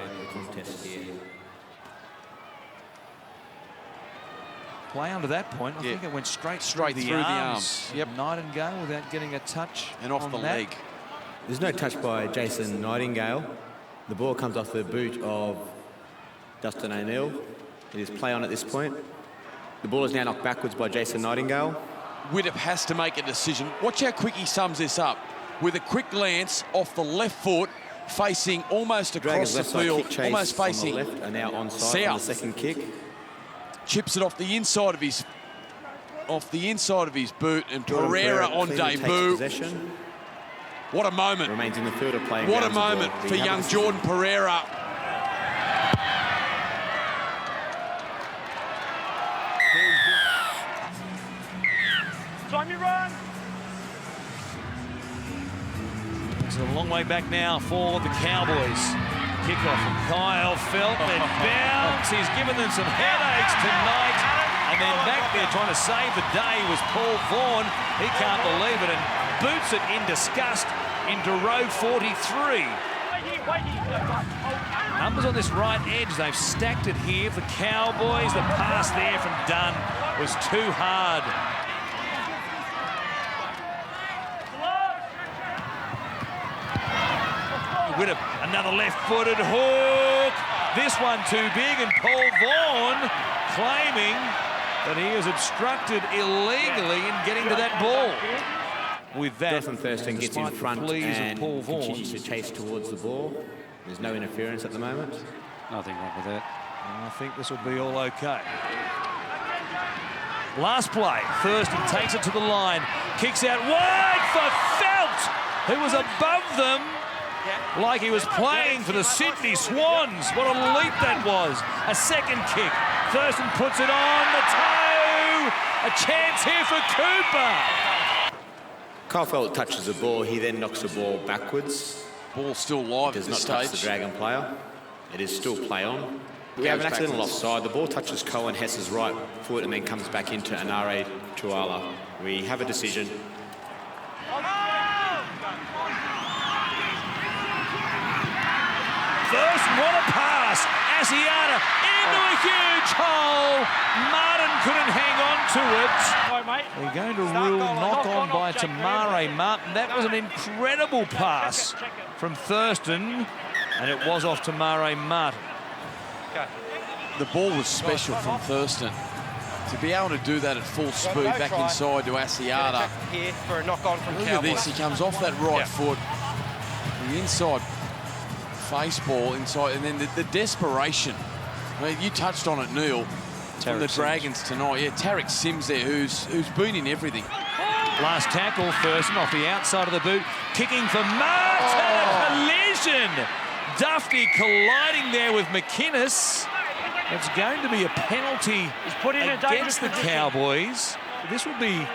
Play under that point. I think it went straight through the arms. Yep. Nightingale without getting a touch and off the leg. There's no touch by Jason Nightingale. The ball comes off the boot of Justin O'Neill. It is play on at this point. The ball is now knocked backwards by Jason Nightingale. Widdop has to make a decision. Watch how quick he sums this up. With a quick lance off the left foot, facing almost across the field, almost facing on the left, and now onside south. on the second kick. Chips it off the inside of his boot, and Pereira on debut. What a moment! Remains in the field of play. What a moment for young Jordan Pereira. Time you run. It's a long way back now for the Cowboys. Kickoff from Kyle Felt, then bounce. He's given them some headaches tonight. And then back there trying to save the day was Paul Vaughan. He can't believe it and boots it in disgust into row 43. Numbers on this right edge, they've stacked it here for the Cowboys. The pass there from Dunn was too hard. Widdop, another left-footed hook. This one too big, and Paul Vaughan claiming that he is obstructed illegally in getting to that ball. With that, Jonathan Thurston gets in front and Paul Vaughan continues to chase towards the ball. There's no interference at the moment. Nothing wrong with that. I think this will be all okay. Last play, Thurston takes it to the line, kicks out wide for Felt, who was above them like he was playing for the Sydney Swans. What a leap that was. A second kick. Thurston puts it on the toe. A chance here for Cooper. Kyle Felt touches the ball. He then knocks the ball backwards. Ball still live Does at not this touch stage. the Dragon player. It is still play on. We have an accidental offside. The ball touches Cohen Hess's right foot and then comes back into Anare Tuala. We have a decision. Thurston, what a pass. Asiata into a huge hole. Martin couldn't hang on to it. They're going to rule knock on by Tamare Martin. That was an incredible pass from Thurston, and it was off Tamare Martin. The ball was special from Thurston. To be able to do that at full speed back inside to Asiata. Here for a knock on from Look Cowboys. at this, he comes off that right foot. The inside face ball inside, and then the desperation. I mean, you touched on it, Neil, from the Dragons tonight. Yeah, Tarek Sims there, who's been in everything. Last tackle, Thurston off the outside of the boot, kicking for Martin. A collision. Duffy colliding there with McInnes. It's going to be a penalty against the Cowboys. This will be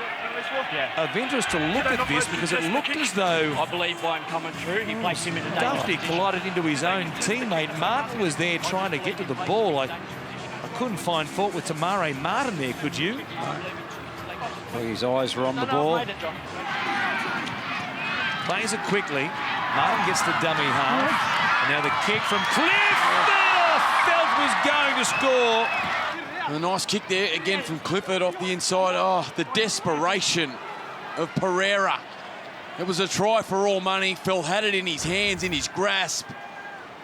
of interest to look at this, because it looked as though I believe by him coming through, he placed him in the Duffy collided into his own teammate. Martin was there trying to get to the ball. I couldn't find fault with Tamare Martin there, could you? Well, his eyes were on the ball. Plays it quickly. Martin gets the dummy half. And now the kick from Cliff. Oh, Felt was going to score. And a nice kick there again from Clifford off the inside. Oh, the desperation of Pereira. It was a try for all money. Phil had it in his hands, in his grasp.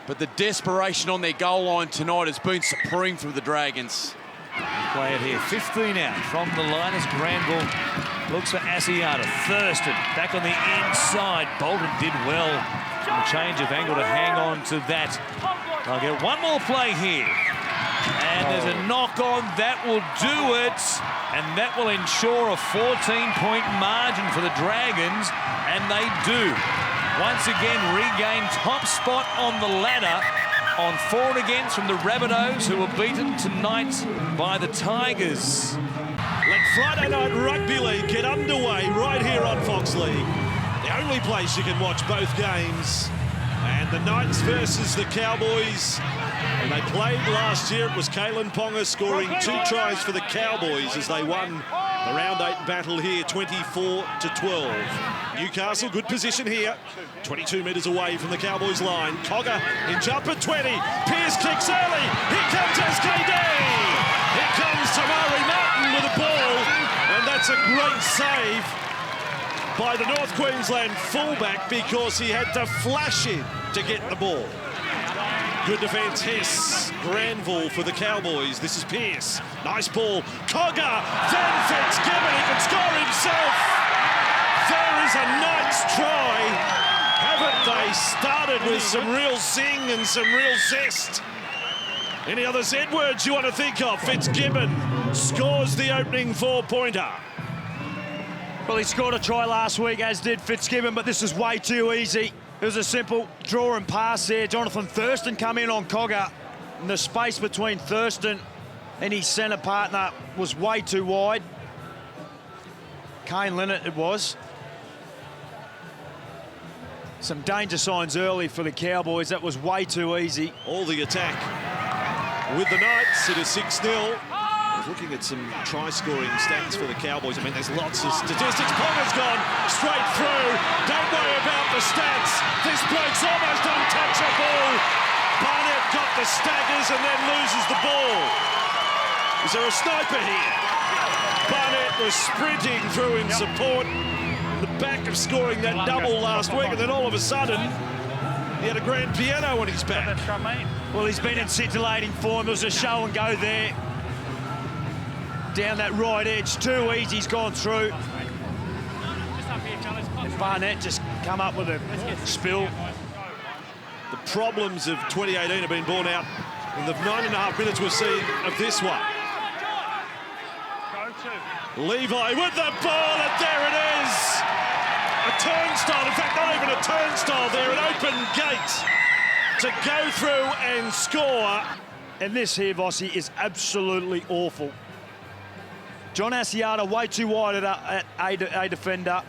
But the desperation on their goal line tonight has been supreme from the Dragons. Play it here. 15 out from the line as Granville looks for Asiata. Thurston back on the inside. Bolton did well in the change of angle to hang on to that. They'll get one more play here. And there's a knock on. That will do it. And that will ensure a 14-point margin for the Dragons. And they do. Once again, regain top spot on the ladder on for and against from the Rabbitohs, who were beaten tonight by the Tigers. Let Friday Night Rugby League get underway right here on Fox League. The only place you can watch both games. And the Knights versus the Cowboys. When they played last year, it was Kalen Ponga scoring 2 tries for the Cowboys as they won the round 8 battle here, 24-12. Newcastle, good position here. 22 metres away from the Cowboys line. Cogger in jump at 20. Pearce kicks early. Here comes SKD. Here comes Tamare Martin with a ball. And that's a great save by the North Queensland fullback, because he had to flash in to get the ball. Good defence, Hess. Granville for the Cowboys. This is Pearce. Nice ball. Cogger. Then Fitzgibbon. He can score himself. There is a Knights try. Haven't they started with some real zing and some real zest? Any other Z words you want to think of? Fitzgibbon scores the opening 4-pointer. Well, he scored a try last week, as did Fitzgibbon, but this is way too easy. It was a simple draw and pass there. Jonathan Thurston come in on Cogger, and the space between Thurston and his centre partner was way too wide. Kane Linnett it was. Some danger signs early for the Cowboys. That was way too easy. All the attack with the Knights. It is 6-0. Looking at some try-scoring stats for the Cowboys. I mean, there's lots of statistics. Ponga's gone straight through. Don't worry about the stats. This bloke's almost untouchable. Barnett got the staggers and then loses the ball. Is there a sniper here? Barnett was sprinting through in support in the back of scoring that double last week, and then all of a sudden he had a grand piano on his back. Well, he's been in scintillating form. There was a show and go there. Down that right edge, too easy, he's gone through. And Barnett just come up with a spill. The problems of 2018 have been borne out in the 9.5 minutes we've seen of this one. Levi with the ball, and there it is. A turnstile, in fact, not even a turnstile there, an open gate to go through and score. And this here, Vossi, is absolutely awful. John Asiata way too wide at a defender.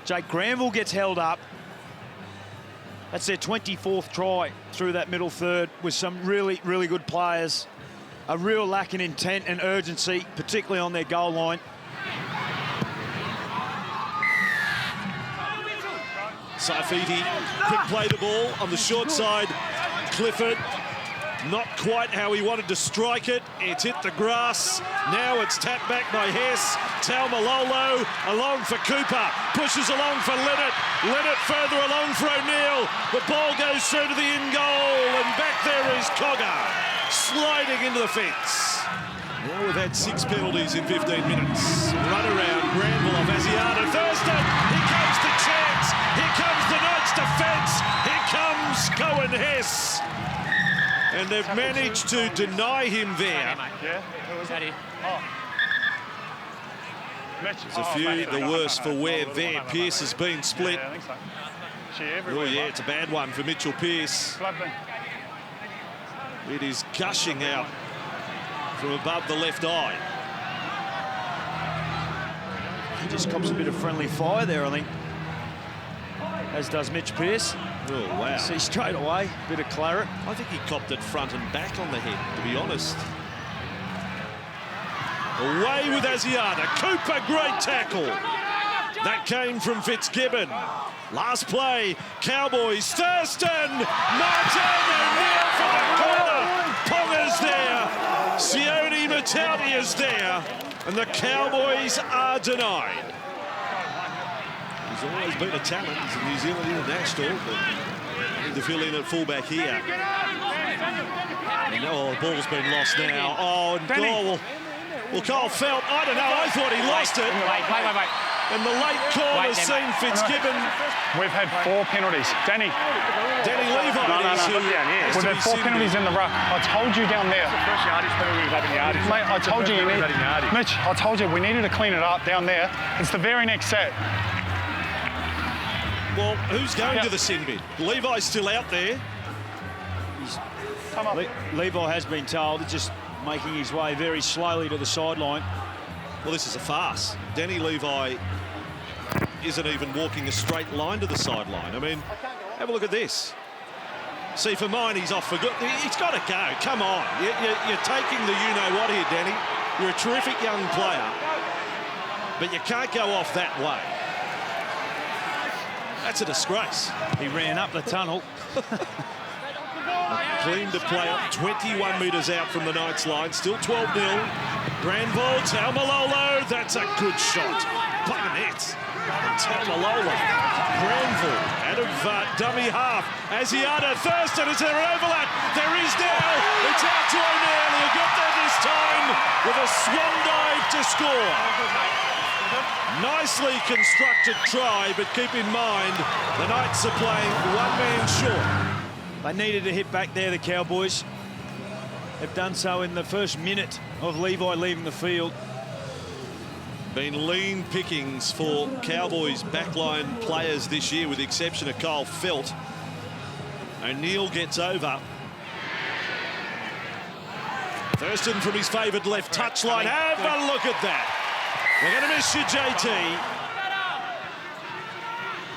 Jake Granville gets held up. That's their 24th try through that middle third with some really, really good players. A real lack in intent and urgency, particularly on their goal line. Saifiti, quick play the ball on the short side. Clifford. Not quite how he wanted to strike it. It's hit the grass. Now it's tapped back by Hess. Taumalolo along for Cooper. Pushes along for Leonard. Leonard further along for O'Neill. The ball goes through to the in goal. And back there is Cogger. Sliding into the fence. Now we've had 6 penalties in 15 minutes. Run around. Granville off Asiata. Thurston. Here comes the chance. Here comes the Knights defence. Here comes Cohen Hess. And they've managed to deny him there. There's a few the worse for wear there. Pearce has been split. Oh yeah, it's a bad one for Mitchell Pearce. It is gushing out from above the left eye. He just cops a bit of friendly fire there, I think. As does Mitch Pearce. Oh, wow. See straight away, bit of claret. I think he copped it front and back on the head, to be honest. Away with Asiata. Cooper, great tackle. That came from Fitzgibbon. Last play, Cowboys, Thurston, Martin, O'Neill from the corner. Ponga's there. Sione Matauti is there. And the Cowboys are denied. He's always been a talent. He's a New Zealand international, but need to fill in at fullback here. Oh, the ball's been lost now. Oh, and goal. Well, Cole felt, I don't know, I thought he lost it. Wait. And the late call has seen Fitzgibbon. We've had 4 penalties. Danny Levi. We've had 4 penalties in the ruck. I told you down there. Mate, I told you need... Mitch, I told you we needed to clean it up down there. It's the very next set. Well, who's going to the sin bin? Levi's still out there. Levi has been told, he's just making his way very slowly to the sideline. Well, this is a farce. Danny Levi isn't even walking a straight line to the sideline. I mean, have a look at this. See, for mine, he's off for good. He's got to go. Come on. You're taking the you-know-what here, Danny. You're a terrific young player, but you can't go off that way. That's a disgrace. He ran up the tunnel. Clean to play up 21 metres out from the Knights line. Still 12-0. Granville, Taumalolo. That's a good shot. By the net. Taumalolo. Granville out of dummy half. Asiata, Thurston, is there an overlap? There is now. It's out to O'Neill. He'll get there this time with a swan dive to score. Nicely constructed try, but keep in mind, the Knights are playing one man short. They needed to hit back there, the Cowboys. They've done so in the first minute of Levi leaving the field. Been lean pickings for Cowboys backline players this year, with the exception of Kyle Felt. O'Neill gets over. Thurston from his favoured left touchline. Have a look at that. They're going to miss you, JT.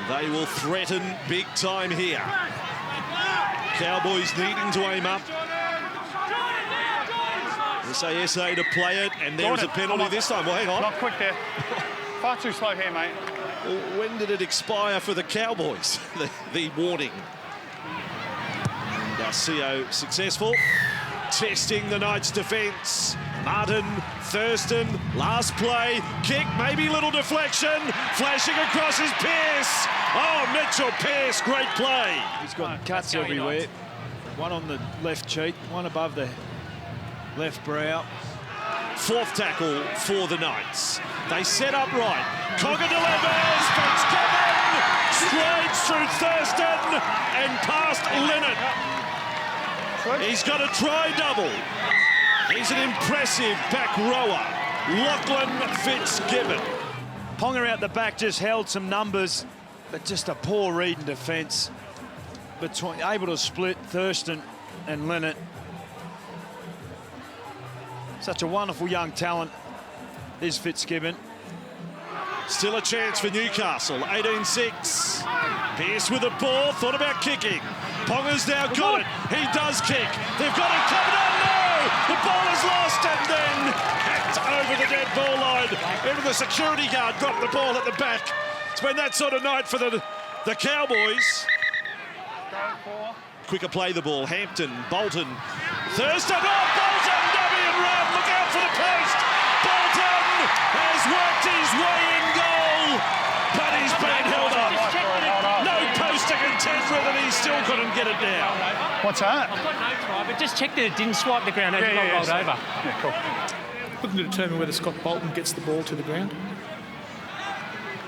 They will threaten big time here. Cowboys needing to aim up. SASA to play it, and there's a penalty this time. Well, hang on. Not quick there. Far too slow here, mate. Well, when did it expire for the Cowboys? the warning. And Darcio successful. Testing the Knights' defence. Martin, Thurston, last play, kick, maybe little deflection, flashing across is Pearce. Oh, Mitchell Pearce, great play. He's got cuts everywhere. One on the left cheek, one above the left brow. Fourth tackle for the Knights. They set up right. Cogger delivers, Fitzgibbon strides through Thurston and past Leonard. He's got a try double. He's an impressive back rower, Lachlan Fitzgibbon. Ponga out the back just held some numbers, but just a poor read in defence. Able to split Thurston and Leonard. Such a wonderful young talent is Fitzgibbon. Still a chance for Newcastle, 18-6. Pearce with the ball, thought about kicking. Ponga's now got it. He does kick. They've got it covered on. No! The ball is lost and then hacked over the dead ball line. Even the security guard dropped the ball at the back. It's been that sort of night for the Cowboys. quicker play the ball. Hampton, Bolton, Thurston. Oh, Bolton, dummy and run. Look out for the post. Bolton has worked his way in goal, but he's been held up. No post to contend with, and he still couldn't get it down. What's that? I've got no try, but just check that it didn't swipe the ground as it rolled over. Yeah, cool. Looking to determine whether Scott Bolton gets the ball to the ground.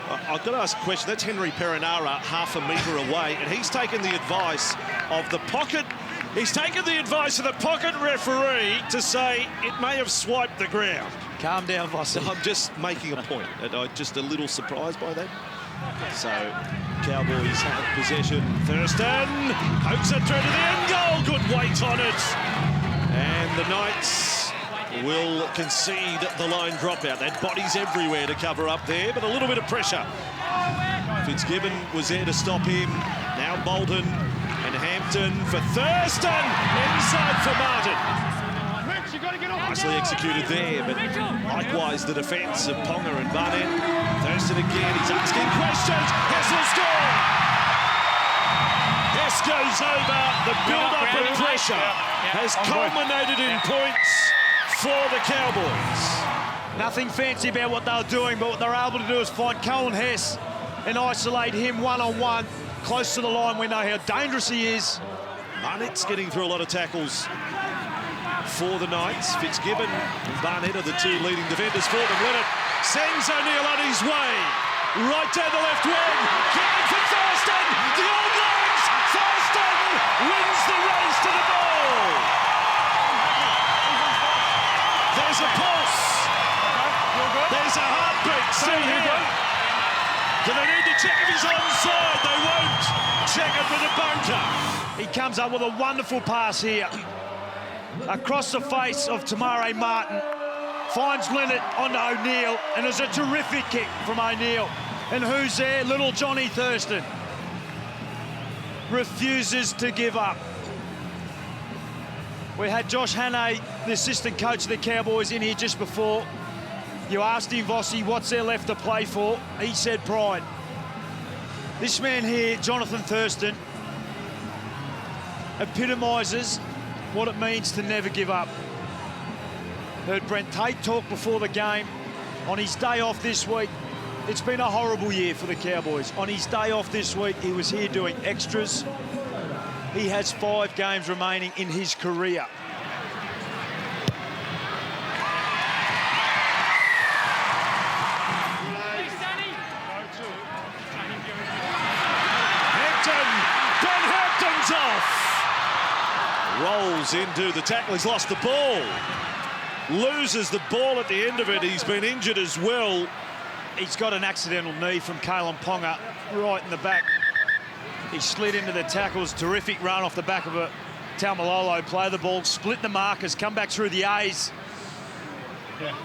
I've got to ask a question. That's Henry Perinara half a metre away, and he's taken the advice of the pocket. He's taken the advice of the pocket referee to say it may have swiped the ground. Calm down, Vossi. I'm just making a point. And I'm just a little surprised by that. So, Cowboys have possession. Thurston pokes it through to the end goal. Good weight on it. And the Knights will concede the line dropout. They had bodies everywhere to cover up there, but a little bit of pressure. Fitzgibbon was there to stop him. Now Bolton and Hampton for Thurston. Inside for Martin. Nicely executed there, but likewise the defence of Ponga and Barnett. Thurston again, he's asking questions. Hess will score. Hess goes over. The build-up and pressure has culminated in points for the Cowboys. Nothing fancy about what they were doing, but what they were able to do is find Cohen Hess and isolate him one-on-one close to the line. We know how dangerous he is. Barnett's getting through a lot of tackles for the Knights. Fitzgibbon and Barnett are the two leading defenders for them. Leonard sends O'Neill on his way. Right down the left wing. Kicking for Thurston. The old legs. Thurston wins the race to the ball. There's a pulse. There's a heartbeat still here. Do they need to check if he's onside? They won't check it with a bunker. He comes up with a wonderful pass here. Across the face of Tamare Martin. Finds Leonard onto O'Neill, and there's a terrific kick from O'Neill. And who's there? Little Johnny Thurston. Refuses to give up. We had Josh Hannay, the assistant coach of the Cowboys, in here just before. You asked him, Vossi, what's there left to play for? He said pride. This man here, Jonathan Thurston, epitomises what it means to never give up. Heard Brent Tate talk before the game. On his day off this week, it's been a horrible year for the Cowboys. On his day off this week, he was here doing extras. He has 5 games remaining in his career. Hampton's off. Rolls into the tackle. He's lost the ball. Loses the ball at the end of it. He's been injured as well. He's got an accidental knee from Kalen Ponga right in the back. He slid into the tackles. Terrific run off the back of a Taumalolo play the ball, split the markers, come back through the A's. Yeah.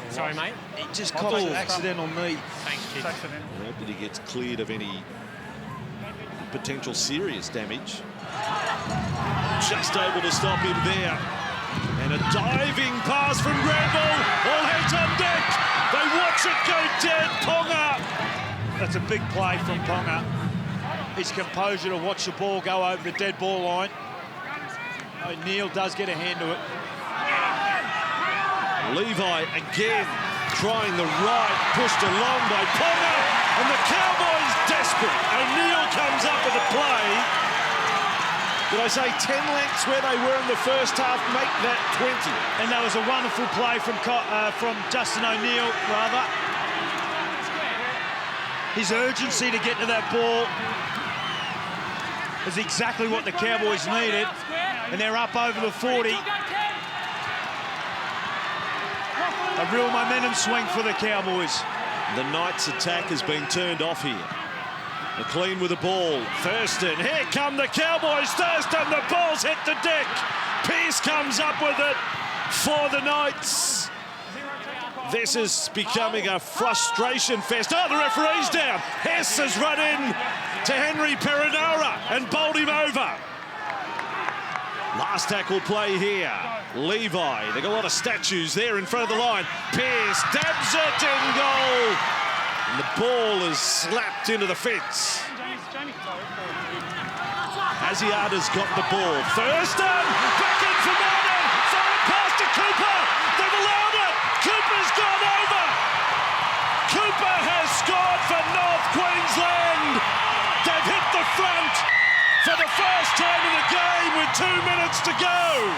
Sorry, mate. He just caught an accidental knee. Thanks, kid. I hope that he gets cleared of any potential serious damage. Just able to stop him there. And a diving pass from Granville. All hands on deck. They watch it go dead. Ponga. That's a big play from Ponga. His composure to watch the ball go over the dead ball line. O'Neill does get a hand to it. Levi again trying the right, pushed along by Ponga, and the Cowboys desperate. O'Neill comes up with a play. Did I say 10 lengths where they were in the first half? Make that 20. And that was a wonderful play from Justin O'Neill, rather. His urgency to get to that ball is exactly what the Cowboys needed. And they're up over the 40. A real momentum swing for the Cowboys. The Knights' attack has been turned off here. McLean with the ball. Thurston. Here come the Cowboys. Thurston, the ball's hit the deck. Pearce comes up with it for the Knights. This is becoming a frustration fest. Oh, the referee's down. Hess has run in to Henry Perinara and bowled him over. Last tackle play here. Levi. They've got a lot of statues there in front of the line. Pearce dabs it in goal. And the ball is slapped into the fence. Asiata's got the ball. Thurston, back in for Martin. Forward pass to Cooper. They've allowed it. Cooper's gone over. Cooper has scored for North Queensland. They've hit the front for the first time in the game with 2 minutes to go.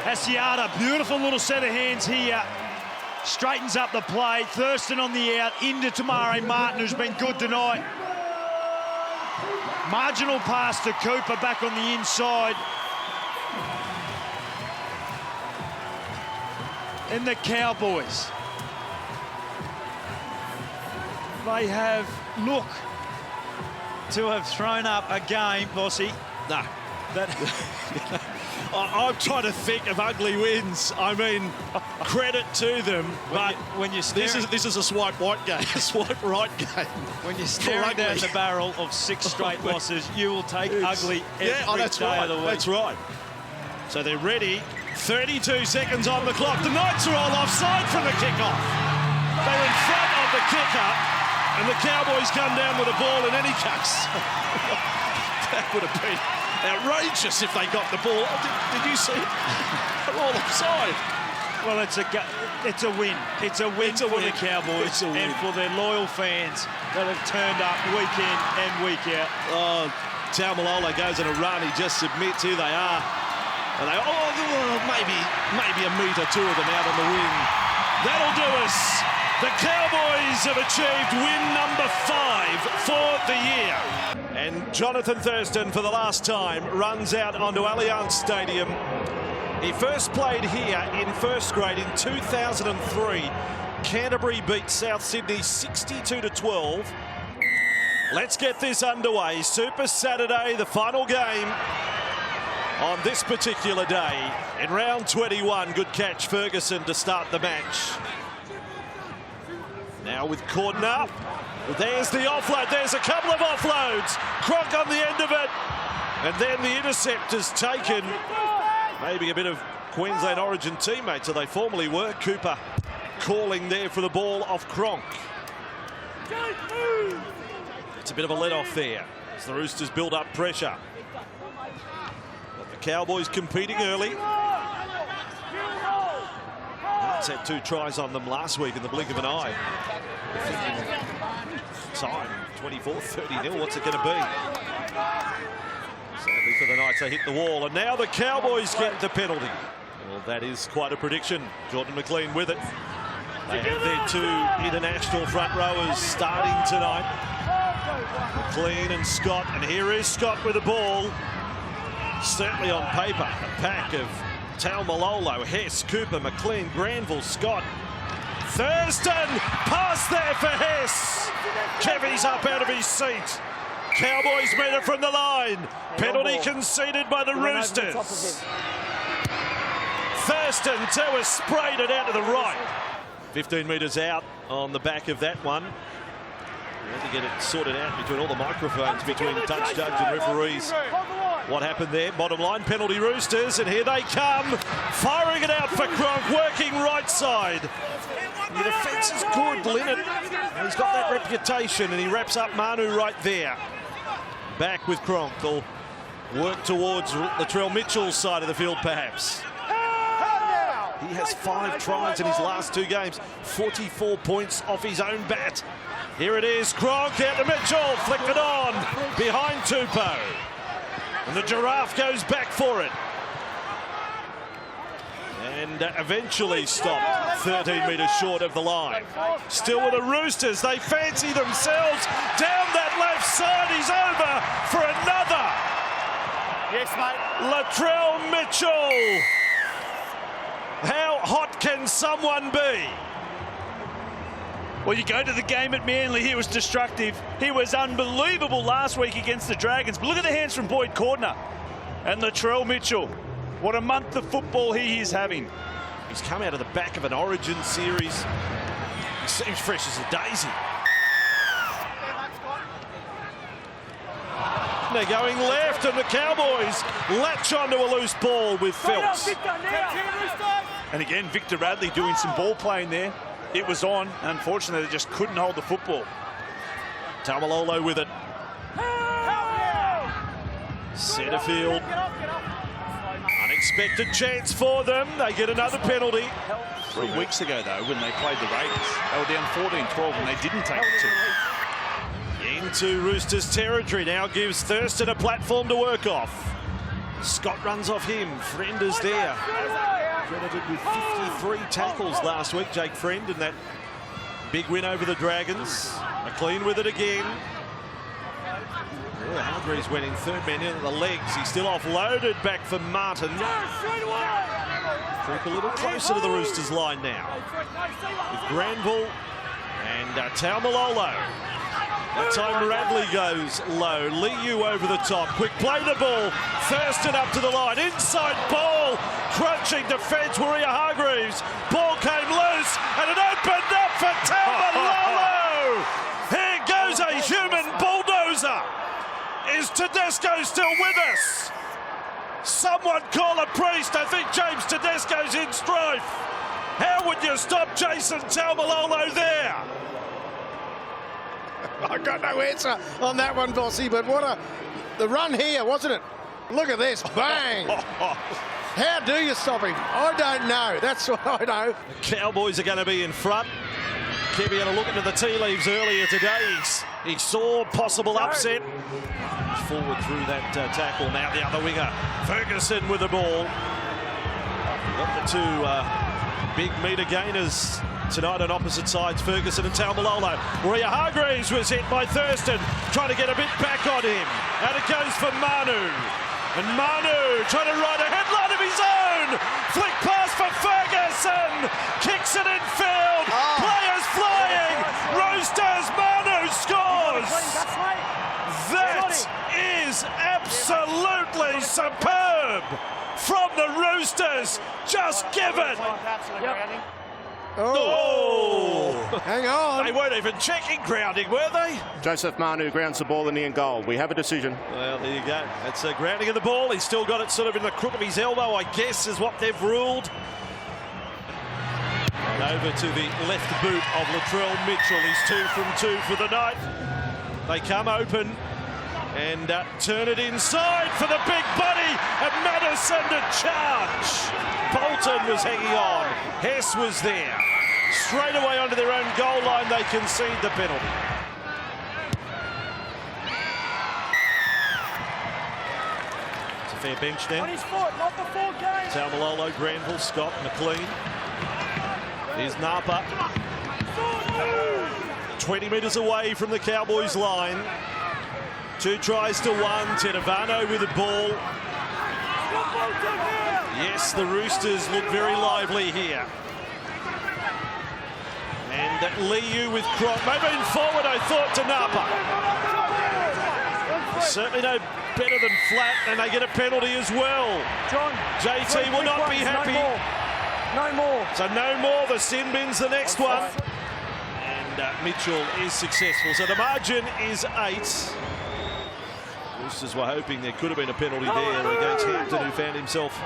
Asiata, beautiful little set of hands here. Straightens up the play. Thurston on the out into Tamare Martin, who's been good tonight. Marginal pass to Cooper back on the inside. And the Cowboys, they have look to have thrown up a game, Bossy. No. I'm trying to think of ugly wins. I mean, credit to them, but when you're this is a swipe right game, a swipe right game. When you're staring down the barrel of 6 straight losses, you will take ugly every day of the week. That's right. So they're ready. 32 seconds on the clock. The Knights are all offside from the kickoff. They're in front of the kicker, and the Cowboys come down with a ball in any case. That would have been outrageous if they got the ball. Did you see it? They're all offside. Well, it's a win. It's a win for the Cowboys and for their loyal fans that have turned up week in and week out. Oh, Taumalolo goes on a run. He just submits who they are. And they, maybe a metre, 2 of them out on the wing. That'll do us. The Cowboys have achieved win number 5 for the year. And Jonathan Thurston, for the last time, runs out onto Allianz Stadium. He first played here in first grade in 2003. Canterbury beat South Sydney 62-12. Let's get this underway. Super Saturday, the final game on this particular day. In round 21, good catch, Ferguson, to start the match. Now with Cordner. There's the offload. There's a couple of offloads. Cronk on the end of it. And then the intercept is taken. Maybe a bit of Queensland origin teammates, so they formerly were. Cooper calling there for the ball off Cronk. It's a bit of a let-off there as the Roosters build up pressure. But the Cowboys competing early. Knights had 2 tries on them last week in the blink of an eye. Time 24-30-0. What's it going to be? Sadly for the Knights, they hit the wall, and now the Cowboys get the penalty. Well, that is quite a prediction. Jordan McLean with it. They have their 2 international front rowers starting tonight. McLean and Scott, and here is Scott with the ball. Certainly on paper, a pack of Taumalolo, Hess, Cooper, McLean, Granville, Scott. Thurston, pass there for Hess. Kevy's up out of his seat. Cowboys made it from the line. Penalty conceded by the Roosters. Thurston, Tower sprayed it out to the right. 15 metres out on the back of that one. We had to get it sorted out between all the microphones, between touch judge and referees. What happened there? Bottom line, penalty Roosters, and here they come. Firing it out for Cronk, working right side. The defence is good, Linnett. He's got that reputation, and he wraps up Manu right there. Back with Cronk. They'll work towards Latrell Mitchell's side of the field, perhaps. He has 5 tries in his last 2 games. 44 points off his own bat. Here it is, Cronk out to Mitchell. Flicked it on behind Tupou. And the Giraffe goes back for it. And eventually stopped 13 metres short of the line. Still with the Roosters, they fancy themselves down that left side. He's over for another. Yes, mate. Latrell Mitchell. How hot can someone be? Well, you go to the game at Manly, he was destructive. He was unbelievable last week against the Dragons. But look at the hands from Boyd Cordner and Latrell Mitchell. What a month of football he is having. He's come out of the back of an Origin series. He seems fresh as a daisy. They're going left, and the Cowboys latch onto a loose ball with Phelps. And again, Victor Radley doing some ball playing there. It was on. Unfortunately, they just couldn't hold the football. Taumalolo with it. Centrefield. Unexpected chance for them. They get another penalty. 3 weeks ago, though, when they played the Raiders, they were down 14-12 and they didn't take it to them. Into Roosters territory. Now gives Thurston a platform to work off. Scott runs off him. Friend is there. Credited with 53 tackles last week, Jake Friend, in that big win over the Dragons. McLean with it again. Yeah, Hargreaves went in third man in at the legs. He's still offloaded back for Martin. Creep a little closer to the Roosters line now. With Granville and Taumalolo. That time Radley goes low. Liu over the top. Quick play the ball. Thurston up to the line. Inside ball. Crunching defence. Warrior Hargreaves. Ball came loose and it opened up for Taumalolo. Here goes a human bulldozer. Is Tedesco still with us? Someone call a priest. I think James Tedesco's in strife. How would you stop Jason Taumalolo there? I got no answer on that one, Bossy, but the run here, wasn't it? Look at this, bang! How do you stop him? I don't know. That's what I know. The Cowboys are going to be in front. Kevy had a look into the tea leaves earlier today. He saw possible upset. Forward through that tackle. Now the other winger, Ferguson with the ball. Got the two big metre gainers tonight on opposite sides, Ferguson and Taumalolo. Warrior Hargreaves was hit by Thurston, trying to get a bit back on him. And it goes for Manu. And Manu trying to ride a headline of his own. Flick pass for Ferguson. Kicks it in field. Players flying. Roosters, Manu scores. That is absolutely superb from the Roosters. Just give it. Oh, hang on. They weren't even checking grounding, were they? Joseph Manu grounds the ball in the end goal. We have a decision. Well, there you go. That's a grounding of the ball. He's still got it sort of in the crook of his elbow, I guess, is what they've ruled. And over to the left boot of Latrell Mitchell. He's 2 from 2 for the night. They come open and turn it inside for the big body of Madison to charge. Bolton was hanging on. Hess was there. Straight away onto their own goal line, they concede the penalty. It's a fair bench then. On his foot, not the full game. Taumalolo, Granville, Scott, McLean. Here's Napa. 20 metres away from the Cowboys line. 2 tries to 1. Tedevano with the ball. Yes, the Roosters look very lively here. And Liu with Cronk. Moving forward, I thought, to Napa. Certainly no better than flat, and they get a penalty as well. John, JT will not be happy. No more. So no more. The sin bin's the next one. And Mitchell is successful. So the margin is 8. Roosters were hoping there could have been a penalty there against Hampton, who found himself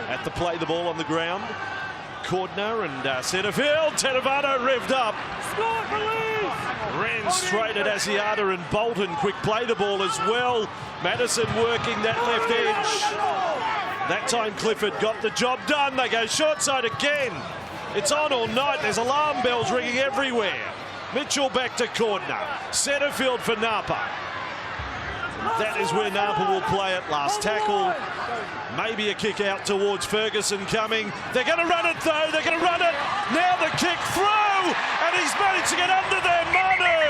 at the play the ball on the ground. Cordner and Centrefield. Tedevano revved up. Ran straight at Asiata and Bolton. Quick play the ball as well. Madison working that left edge. That time Clifford got the job done. They go short side again. It's on all night. There's alarm bells ringing everywhere. Mitchell back to Cordner. Centrefield for Napa. That is where Napa will play it. Last tackle. Maybe a kick out towards Ferguson coming. They're going to run it though. They're going to run it. Now the kick through. And he's managed to get under there. Manu.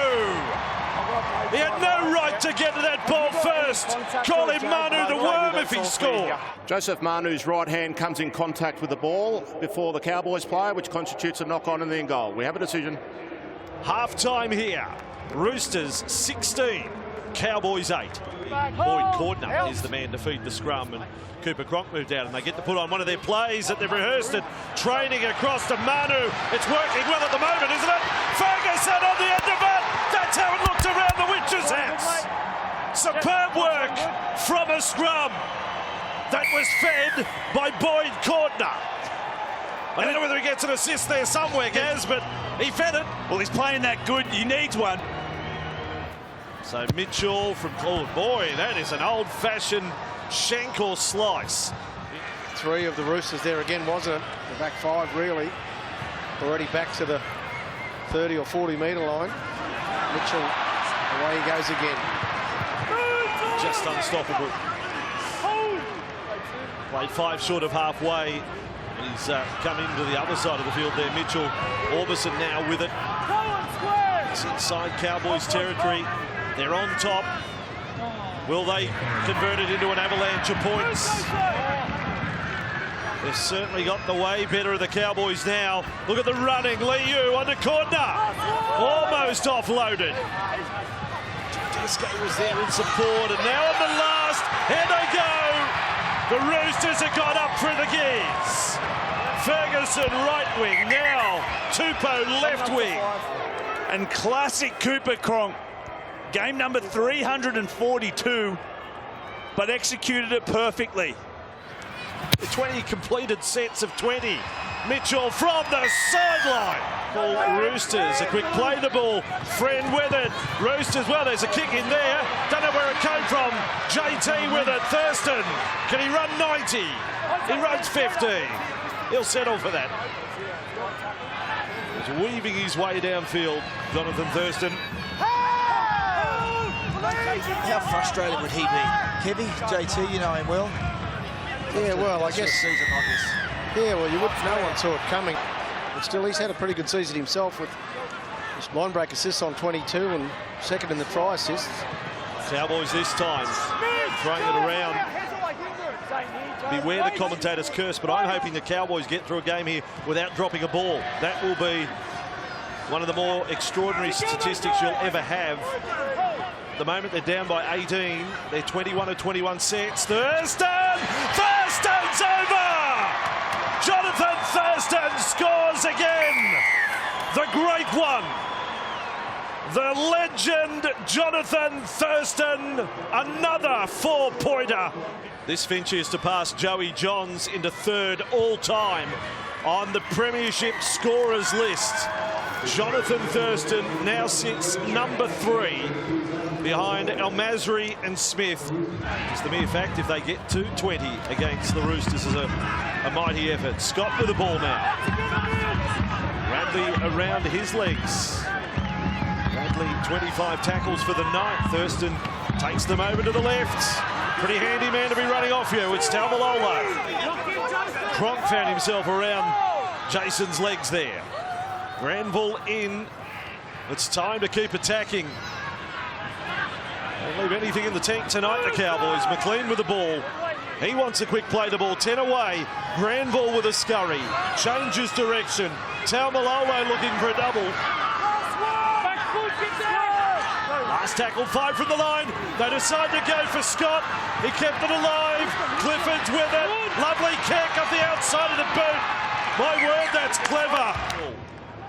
He had no right to get to that ball first. Call him Manu the worm if he scored. Joseph Manu's right hand comes in contact with the ball before the Cowboys player, which constitutes a knock-on in the end goal. We have a decision. Half-time here. Roosters 16. Cowboys 8. Boyd Cordner is the man to feed the scrum, and Cooper Cronk moved out, and they get to put on one of their plays that they've rehearsed it. Training across to Manu. It's working well at the moment, isn't it? Ferguson on the end of it. That's how it looked around the Witch's house. Superb work from a scrum that was fed by Boyd Cordner. I don't know whether he gets an assist there somewhere, Gaz, but he fed it. Well, he's playing that good. He needs one. So Mitchell from, oh boy, that is an old-fashioned shank or slice. 3 of the Roosters there again, wasn't it? The back 5 really. Already back to the 30 or 40 metre line. Mitchell, away he goes again. Just unstoppable. Played 5 short of halfway. He's come into the other side of the field there. Mitchell Orbison now with it. It's inside Cowboys territory. They're on top. Will they convert it into an avalanche of points? They've certainly got the way better of the Cowboys now. Look at the running. Liu on the corner. Almost offloaded. Tedesco was there in support, and now on the last. Here they go. The Roosters have gone up through the gears. Ferguson right wing, now Tupou left wing. And classic Cooper Cronk. Game number 342, but executed it perfectly. 20 completed sets of 20. Mitchell from the sideline. Ball Roosters, a quick play the ball. Friend with it. Roosters, well, there's a kick in there. Don't know where it came from. JT with it. Thurston, can he run 90? He runs 15. He'll settle for that. He's weaving his way downfield, Jonathan Thurston. How frustrated would he be? Kevy, JT, you know him well. Yeah, well, I guess. Season like this. Yeah, well, you wouldn't. No one saw it coming. But still, he's had a pretty good season himself with his line break assists on 22 and second in the try assists. Cowboys this time throwing it around. Beware the commentators curse, but I'm hoping the Cowboys get through a game here without dropping a ball. That will be one of the more extraordinary statistics you'll ever have. At the moment they're down by 18. They're 21 of 21 sets. Thurston! Thurston's over! Jonathan Thurston scores again! The great one! The legend Jonathan Thurston, another 4-pointer. This finishes to pass Joey Johns into 3rd all-time on the Premiership scorers list. Jonathan Thurston now sits number 3 behind El Masri and Smith. It's the mere fact if they get to 20 against the Roosters is a mighty effort. Scott with the ball now. Radley around his legs. Radley 25 tackles for the night. Thurston takes them over to the left. Pretty handy man to be running off you. It's Taumalolo. Cronk found himself around Jason's legs there. Granville in. It's time to keep attacking. Don't leave anything in the tank tonight, the Cowboys. McLean with the ball. He wants a quick play to ball. 10 away. Granville with a scurry. Changes direction. Taumalolo looking for a double. Last tackle, 5 from the line. They decide to go for Scott. He kept it alive. Clifford's with it. Lovely kick off the outside of the boot. My word, that's clever.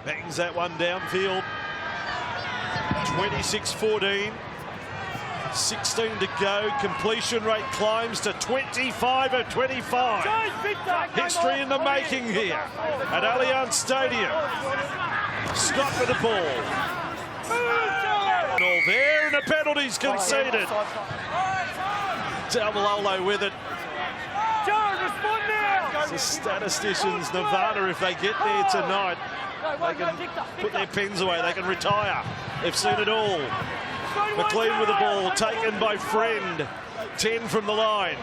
Bangs that one downfield. 26-14. 16 to go. Completion rate climbs to 25 of 25. History in the making here at Allianz Stadium. Scott with the ball. All there, and the penalty's conceded. Taumalolo with it. The statisticians, Nevada, if they get there tonight, they can put their pens away, they can retire. They've seen it all. McLean with the ball, taken by Friend. 10 from the line.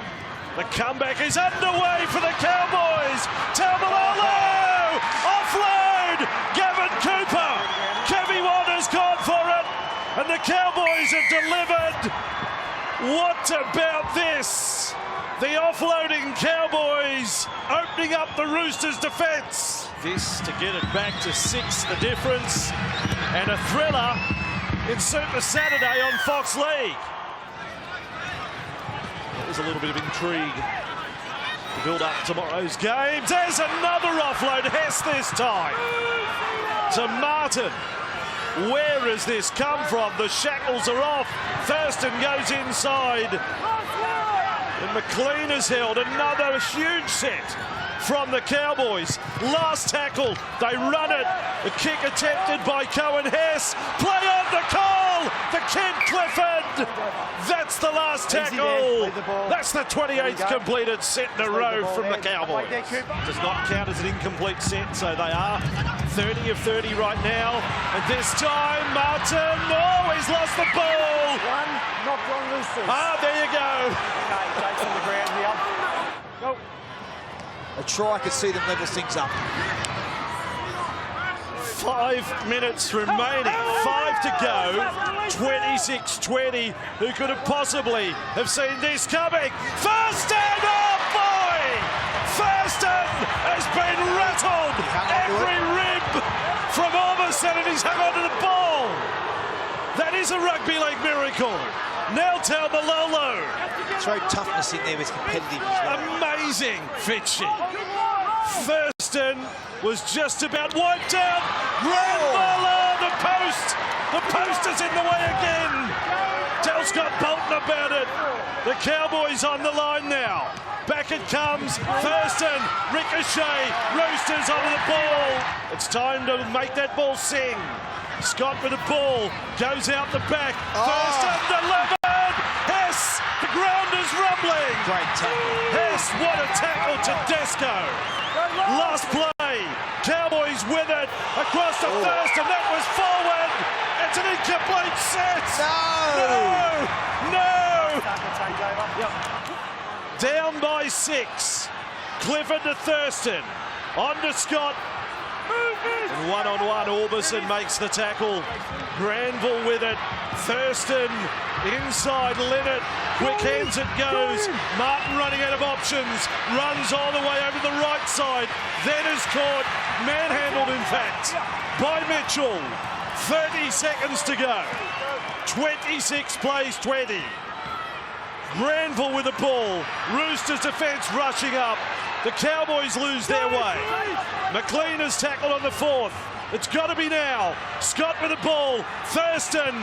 The comeback is underway for the Cowboys. Taumalolo! Offload! Gavin Cooper! Kevy Waters gone for it! And the Cowboys have delivered. What about this? The offloading Cowboys opening up the Roosters' defence. This to get it back to 6, the difference. And a thriller in Super Saturday on Fox League. There's a little bit of intrigue to build up tomorrow's games. There's another offload, Hess this time. To Martin. Where has this come from? The shackles are off. Thurston goes inside. And McLean has held another huge set. from the Cowboys. Last tackle, they run it. The kick attempted by Cohen Hess. Play on the call for Ken Clifford. That's the last tackle. That's the 28th completed set in a row from the Cowboys. Does not count as an incomplete set, so they are 30 of 30 right now. And this time, Martin, oh, he's lost the ball. One knocked on Roosters. Ah, there you go. Okay, Jake's on the ground here. Go. A try could see them level things up. 5 minutes remaining, 5 to go, 26-20. Who could have possibly have seen this coming? Thurston, oh boy! Thurston has been rattled. Every rib from Orbison, and he's hung onto the ball. That is a rugby league miracle. Now tell Malolo. Throw toughness in there with competitiveness. Amazing, Fitchy. Thurston was just about wiped out. Grandmother, the post. The post is in the way again. Tell Scott Bolton about it. The Cowboys on the line now. Back it comes. Thurston, ricochet. Roosters onto the ball. It's time to make that ball sing. Scott with the ball. Goes out the back. Thurston delivered. Hess, the ground is rumbling. Great tackle. Hess, what a tackle to Desco. Last play. Cowboys with it. Across to Thurston. That was forward. It's an incomplete set. No. Down by 6. Clifford to Thurston. On to Scott. And one-on-one, Orbison makes the tackle. Granville with it. Thurston inside Linnett. Quick hands it goes. Martin running out of options. Runs all the way over the right side. Then is caught. Manhandled, in fact, by Mitchell. 30 seconds to go. 26 plays 20. Granville with the ball. Roosters defence rushing up. The Cowboys lose their way. McLean is tackled on the 4th. It's got to be now. Scott with the ball. Thurston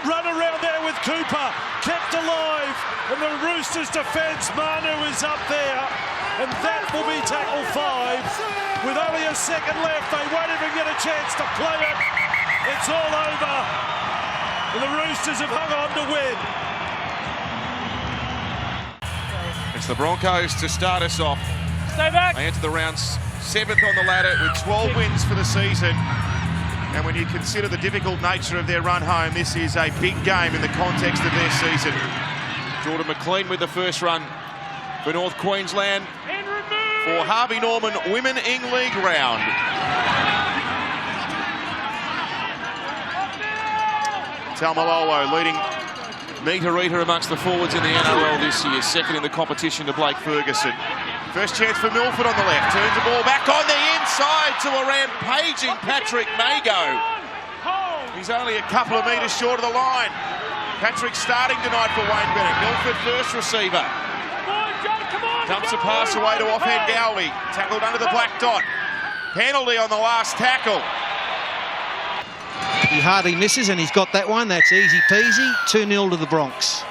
run around there with Cooper. Kept alive. And the Roosters defence. Manu is up there. And that will be tackle 5. With only a second left, they won't even get a chance to play it. It's all over. And the Roosters have hung on to win. It's the Broncos to start us off. Stay back. They enter the round 7th on the ladder with 12 wins for the season. And when you consider the difficult nature of their run home, this is a big game in the context of their season. Jordan McLean with the first run for North Queensland for Harvey Norman Women Ing League round. Talmalolo leading meter-eater amongst the forwards in the NRL this year, second in the competition to Blake Ferguson. First chance for Milford on the left, turns the ball back on the inside to a rampaging Patrick Mago. He's only a couple of metres short of the line. Patrick starting tonight for Wayne Bennett. Milford first receiver. Dumps a pass away to offhand Gowie. Tackled under the black dot. Penalty on the last tackle. He hardly misses, and he's got that one. That's easy peasy. 2-0 to the Bronx.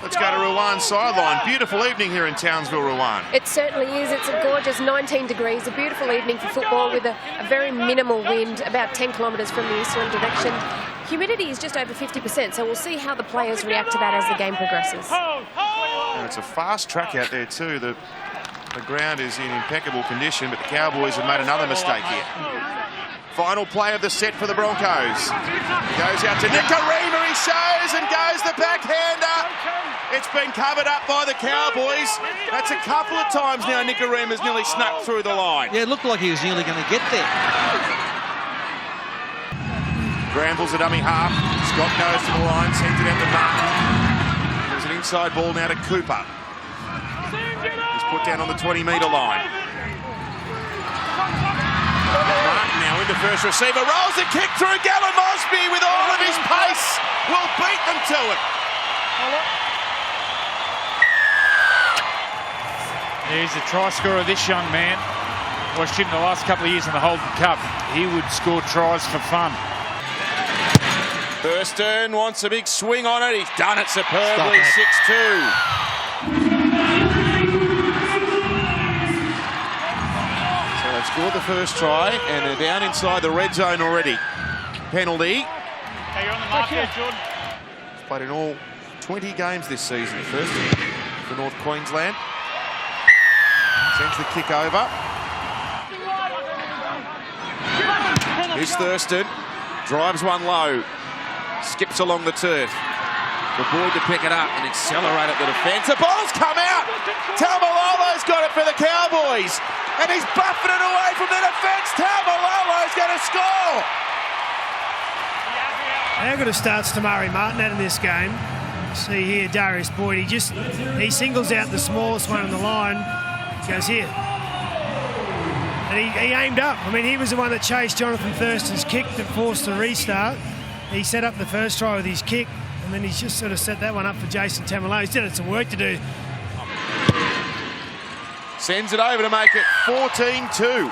Let's go to Ruan's sideline. Beautiful evening here in Townsville, Ruan. It certainly is. It's a gorgeous 19 degrees, a beautiful evening for football with a very minimal wind, about 10 kilometres from the easterly direction. Humidity is just over 50%, so we'll see how the players react to that as the game progresses. And it's a fast track out there too. The ground is in impeccable condition, but the Cowboys have made another mistake here. Final play of the set for the Broncos. Goes out to Nicarima, he shows and goes the backhander. It's been covered up by the Cowboys. That's a couple of times now Nicarima's nearly snuck through the line. Yeah, it looked like he was nearly going to get there. Granville's a dummy half. Scott goes to the line, sends it out to Martin. There's an inside ball now to Cooper. He's put down on the 20-metre line. Martin now into first receiver, rolls the kick through. Gavin Mosby with all of his pace will beat them to it. He's a try scorer, this young man. Watched him the last couple of years in the Holden Cup. He would score tries for fun. Thurston wants a big swing on it. He's done it superbly, 6-2. scored the first try and they're down inside the red zone already. Penalty. Okay, you're on the mark there, Jordan. He's played in all 20 games this season. First for North Queensland. Sends the kick over. Here's Thurston. Drives one low. Skips along the turf. The board to pick it up and accelerate at the defence. The ball's come out. Taumalolo's got it for the Cowboys. And he's buffing it away from the defence. Taumalolo's going to score. How good a start's Tamari Martin had in this game. See here, Darius Boyd, he singles out the smallest one on the line. Goes here. And he aimed up. I mean, he was the one that chased Jonathan Thurston's kick that forced the restart. He set up the first try with his kick, and then he's just sort of set that one up for Jason Taumalolo. He's still had some work to do. Sends it over to make it 14-2.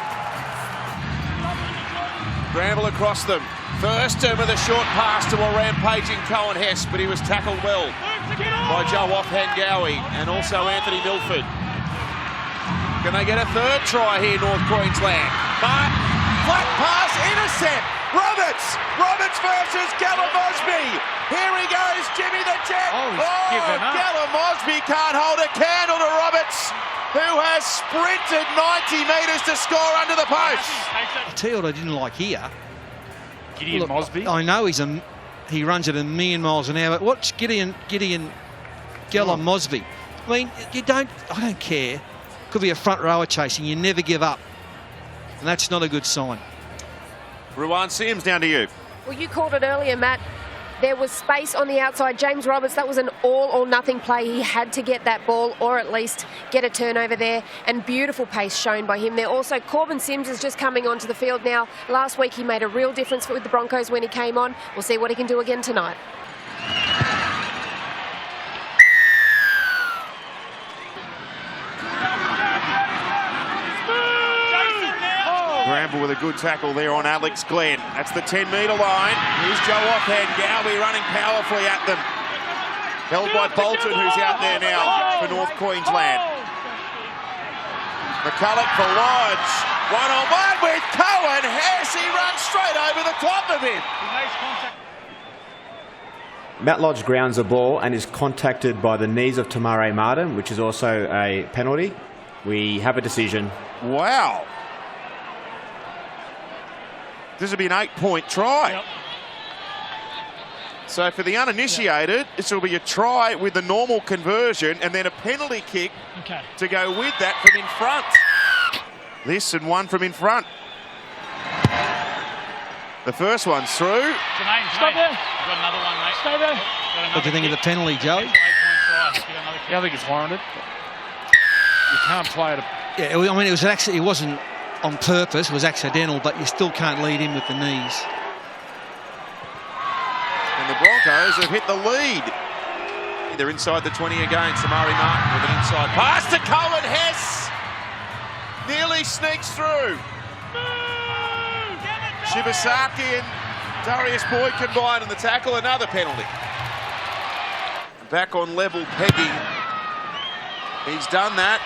Bramble across them. Thurston with a short pass to a rampaging Cohen Hess, but he was tackled well by Joe Offhangawi and also Anthony Milford. Can they get a third try here, North Queensland? But flat pass, intercept. Roberts versus Gallum Mosby. Here he goes, Jimmy the Jet. Gallum Mosby can't hold a candle to Roberts, who has sprinted 90 metres to score under the post. I'll tell you what I didn't like here. Gideon Mosby. I know he runs at 1,000,000 miles an hour. But watch Gideon Gallum Mosby. I mean, I don't care. Could be a front rower chasing. You never give up. And that's not a good sign. Ruwan Sims, down to you. Well, you called it earlier, Matt. There was space on the outside. James Roberts, that was an all or nothing play. He had to get that ball or at least get a turnover there, and beautiful pace shown by him there. Also, Corbin Sims is just coming onto the field now. Last week he made a real difference with the Broncos when he came on. We'll see what he can do again tonight. Bramble with a good tackle there on Alex Glenn. That's the 10-metre line. Here's Joe Offhangawi running powerfully at them. Held by Bolton, who's out there now for North Queensland. McCulloch for Lodge. One-on-one with Cohen Hess. He runs straight over the top of him. Matt Lodge grounds the ball and is contacted by the knees of Tamari Martin, which is also a penalty. We have a decision. Wow. This will be an 8-point try. Yep. So for the uninitiated, this will be a try with the normal conversion and then a penalty kick to go with that from in front. This and one from in front. The first one's through. Jermaine, stop there. You've got another one, mate. Stay there. What do you think of the penalty, Joey? Yeah, I think it's warranted. You can't play it. Yeah, I mean, it wasn't on purpose, it was accidental, but you still can't lead in with the knees. And the Broncos have hit the lead. They're inside the 20 again. Tamari Martin with an inside pass to Cohen Hess. Nearly sneaks through. Shibasaki and Darius Boyd combined in the tackle. Another penalty. Back on level pegging. He's done that.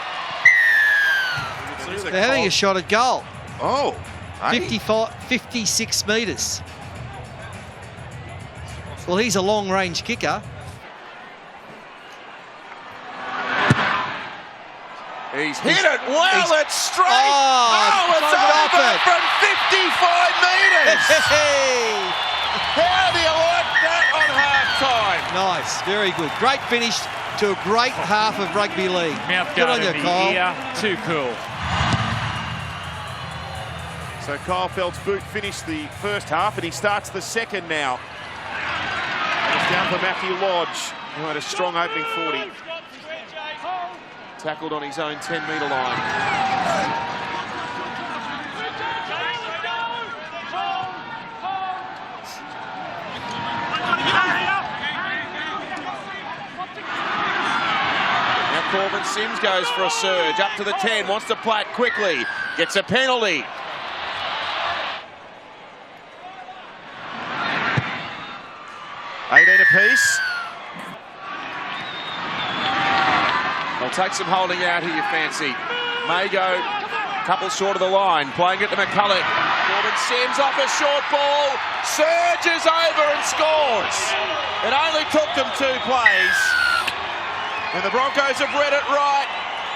They're having a shot at goal. Oh. Hey. 56 metres. Well, he's a long-range kicker. He's hit it well. It's straight. Oh, it's over from 55 metres. How do you like that on half-time? Nice. Very good. Great finish to a great half of rugby league. Good on you, Kyle. Too cool. So Kyle Feld's boot finished the first half and he starts the second now. And it's down for Matthew Lodge, who had a strong opening 40. Tackled on his own 10-metre line. Now Corbin Sims goes for a surge, up to the 10, wants to play it quickly, gets a penalty. $18 apiece. They'll take some holding out here, you fancy. Mago Couple short of the line, playing it to McCulloch. Corbin Sims off a short ball, surges over and scores. It only took them 2 plays, and the Broncos have read it right.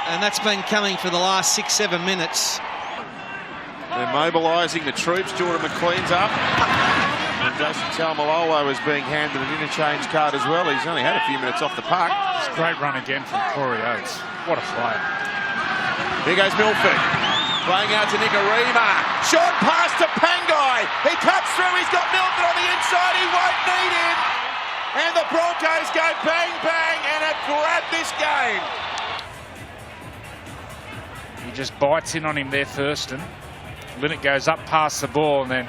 And that's been coming for the last 6-7 minutes. They're mobilising the troops. Jordan McLean's up. And Jason Taumalolo is being handed an interchange card as well. He's only had a few minutes off the puck. It's a great run again from Corey Oates. What a player. Here goes Milford. Playing out to Nicarima. Short pass to Pangai. He cuts through. He's got Milford on the inside. He won't need him. And the Broncos go bang, bang, and have grabbed this game. He just bites in on him there, Thurston. Linnett goes up past the ball, and then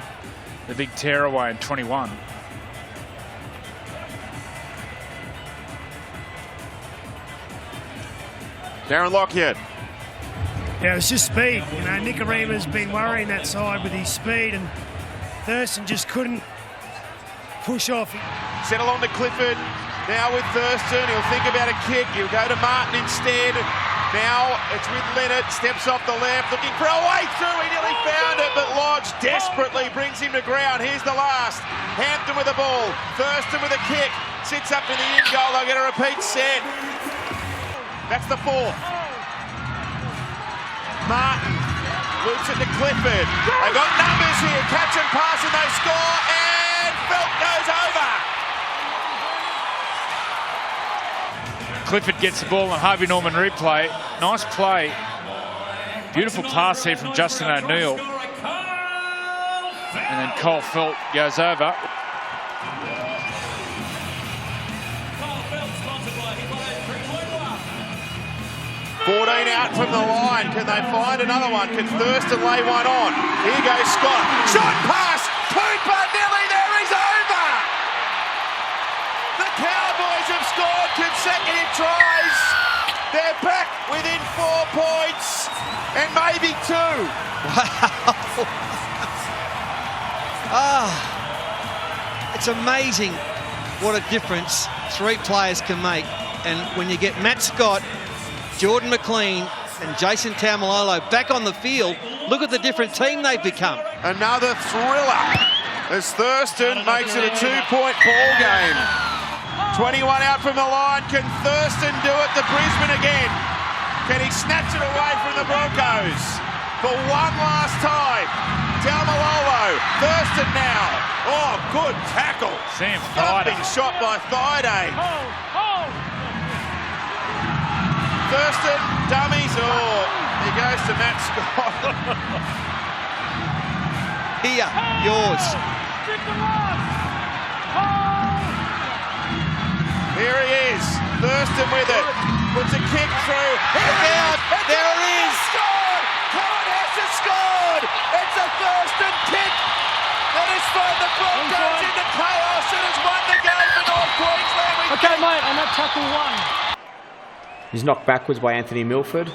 the big tear away in 21. Darren Lockyer. Yeah, it's just speed. You know, Nicarima's been worrying that side with his speed, and Thurston just couldn't push off. Settle on to Clifford. Now with Thurston, he'll think about a kick. He'll go to Martin instead. Now it's with Linnett. Steps off the left, looking for a way through. He nearly found it, but Lodge desperately brings him to ground. Here's the last. Hampton with the ball. Thurston with a kick. Sits up in the in goal. They'll get a repeat set. That's the 4th. Martin loops it to Clifford. They got numbers here. Catch and pass and they score. And Felt goes over. Clifford gets the ball on Harvey Norman replay. Nice play. Beautiful pass here from Justin O'Neill. And then Cole Felt goes over. 14 out from the line. Can they find another one? Can Thurston lay one on? Here goes Scott. Shot pass. Cooper nearly there. He's over. The Cowboys have scored consecutive tries. They're back within 4 points and maybe 2. Wow. It's amazing what a difference 3 players can make. And when you get Matt Scott, Jordan McLean and Jason Taumalolo back on the field, look at the different team they've become. Another thriller as Thurston makes it a 2-point ball game. 21 out from the line. Can Thurston do it to Brisbane again? Can he snatch it away from the Broncos for one last time? Taumalolo, Thurston now. Oh, good tackle. Sam Thumping shot by Thaiday. Thurston, dummies. Oh, he goes to Matt Scott. Here, yours. Here he is. Thurston with it. Puts a kick through. Look out. There it is. Scored. Colin has scored. It's a Thurston kick that has thrown the Broncos into chaos and has won the game for North Queensland. Okay, mate, and that tackle 1. He's knocked backwards by Anthony Milford.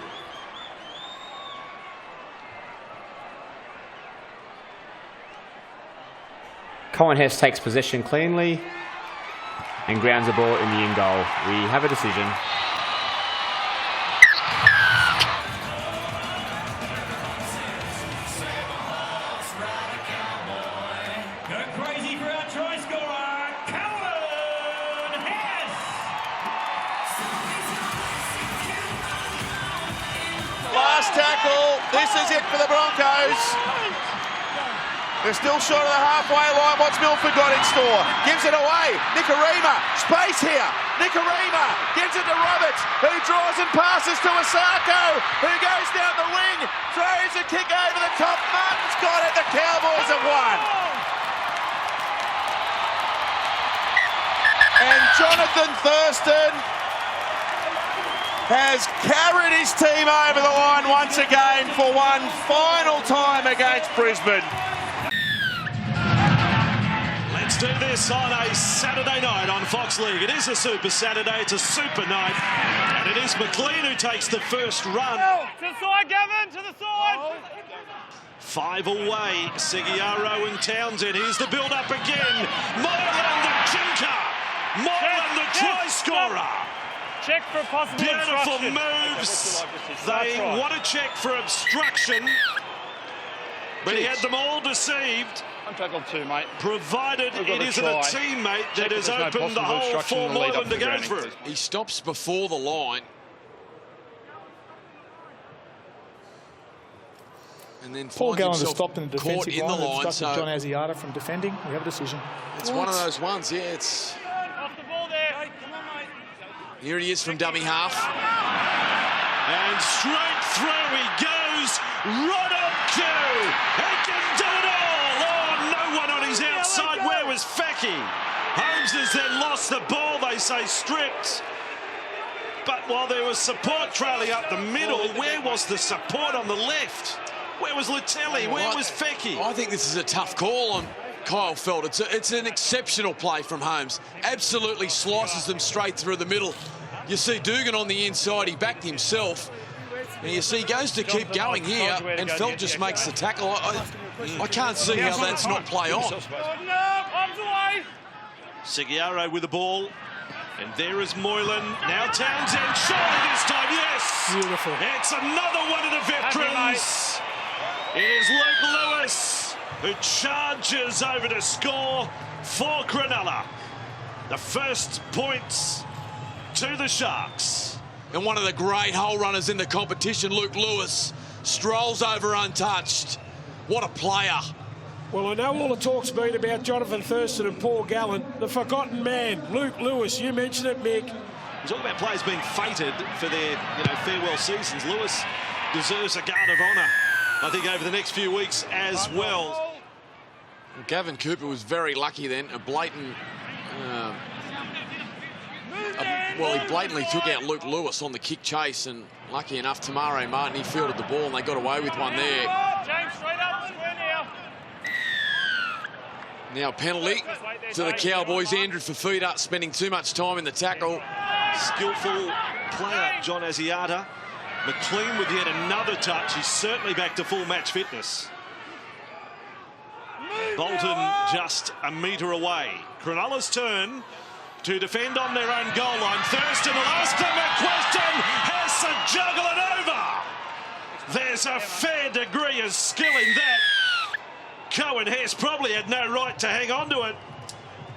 Colin Hess takes possession cleanly and grounds the ball in the in goal. We have a decision. Last tackle. This is it for the Broncos. They're still short of the halfway line. What's Milford got in store? Gives it away. Nicarima. Space here. Nicarima gives it to Roberts, who draws and passes to Asako, who goes down the wing, throws a kick over the top. Martin's got it. The Cowboys have won. And Jonathan Thurston has carried his team over the line once again for one final time against Brisbane. Let's do this on a Saturday night on Fox League. It is a Super Saturday, it's a super night, and it is McLean who takes the first run. To the side, Gavin, to the side! 5 away, Seguiaro and Townsend. Here's the build-up again. Moreland the jinker! Moreland the try scorer! Check for possible Beautiful obstruction. moves. They want to check for obstruction, but he had them all deceived. Untackled 2, mate. Provided it isn't a teammate that has opened the hole for Melbourne to go through. He stops before the line. And then Paul finds Gallen has himself stopped in the caught defensive in the line. line. It's So John Asiata from defending. We have a decision. it's one of those ones, yeah. It's Off the ball there. Hey, come on, mate. here he is from dummy half. And straight through he goes, right on cue. He can do it all. Oh, no one on his outside. Where was Fecky? Holmes has then lost the ball, they say stripped. But while there was support trailing up the middle, where was the support on the left? Where was Latelli? Where was Fecky? I think this is a tough call on Kyle Feld. It's an exceptional play from Holmes. Absolutely slices them straight through the middle. You see Dugan on the inside, he backed himself. And you see he goes to keep going here, and Feld just makes the tackle. I can't see how that's not play on. Seguiaro with the ball. And there is Moylan. Now Townsend, surely this time, yes! Beautiful. It's another one of the veterans. It is Luke Lewis who charges over to score for Cronulla. The first points to the Sharks. And one of the great hole runners in the competition, Luke Lewis, strolls over untouched. What a player. Well, I know all the talk's been about Jonathan Thurston and Paul Gallen. The forgotten man, Luke Lewis. You mentioned it, Mick. We talk about players being fated for their farewell seasons. Lewis deserves a guard of honour, I think, over the next few weeks as well. Gavin Cooper was very lucky then. A blatant... well, he blatantly took out Luke Lewis on the kick chase, and lucky enough, Tamare Martin, he fielded the ball, and they got away with one there. James, straight up, square now. Now penalty to the Cowboys. Andrew Fafita spending too much time in the tackle. Skillful player, John Asiata. McLean with yet another touch. He's certainly back to full match fitness. Bolton just a metre away. Cronulla's turn to defend on their own goal line. Thurston will ask them a question. Has to juggle it over. There's a fair degree of skill in that. Cohen Hess probably had no right to hang on to it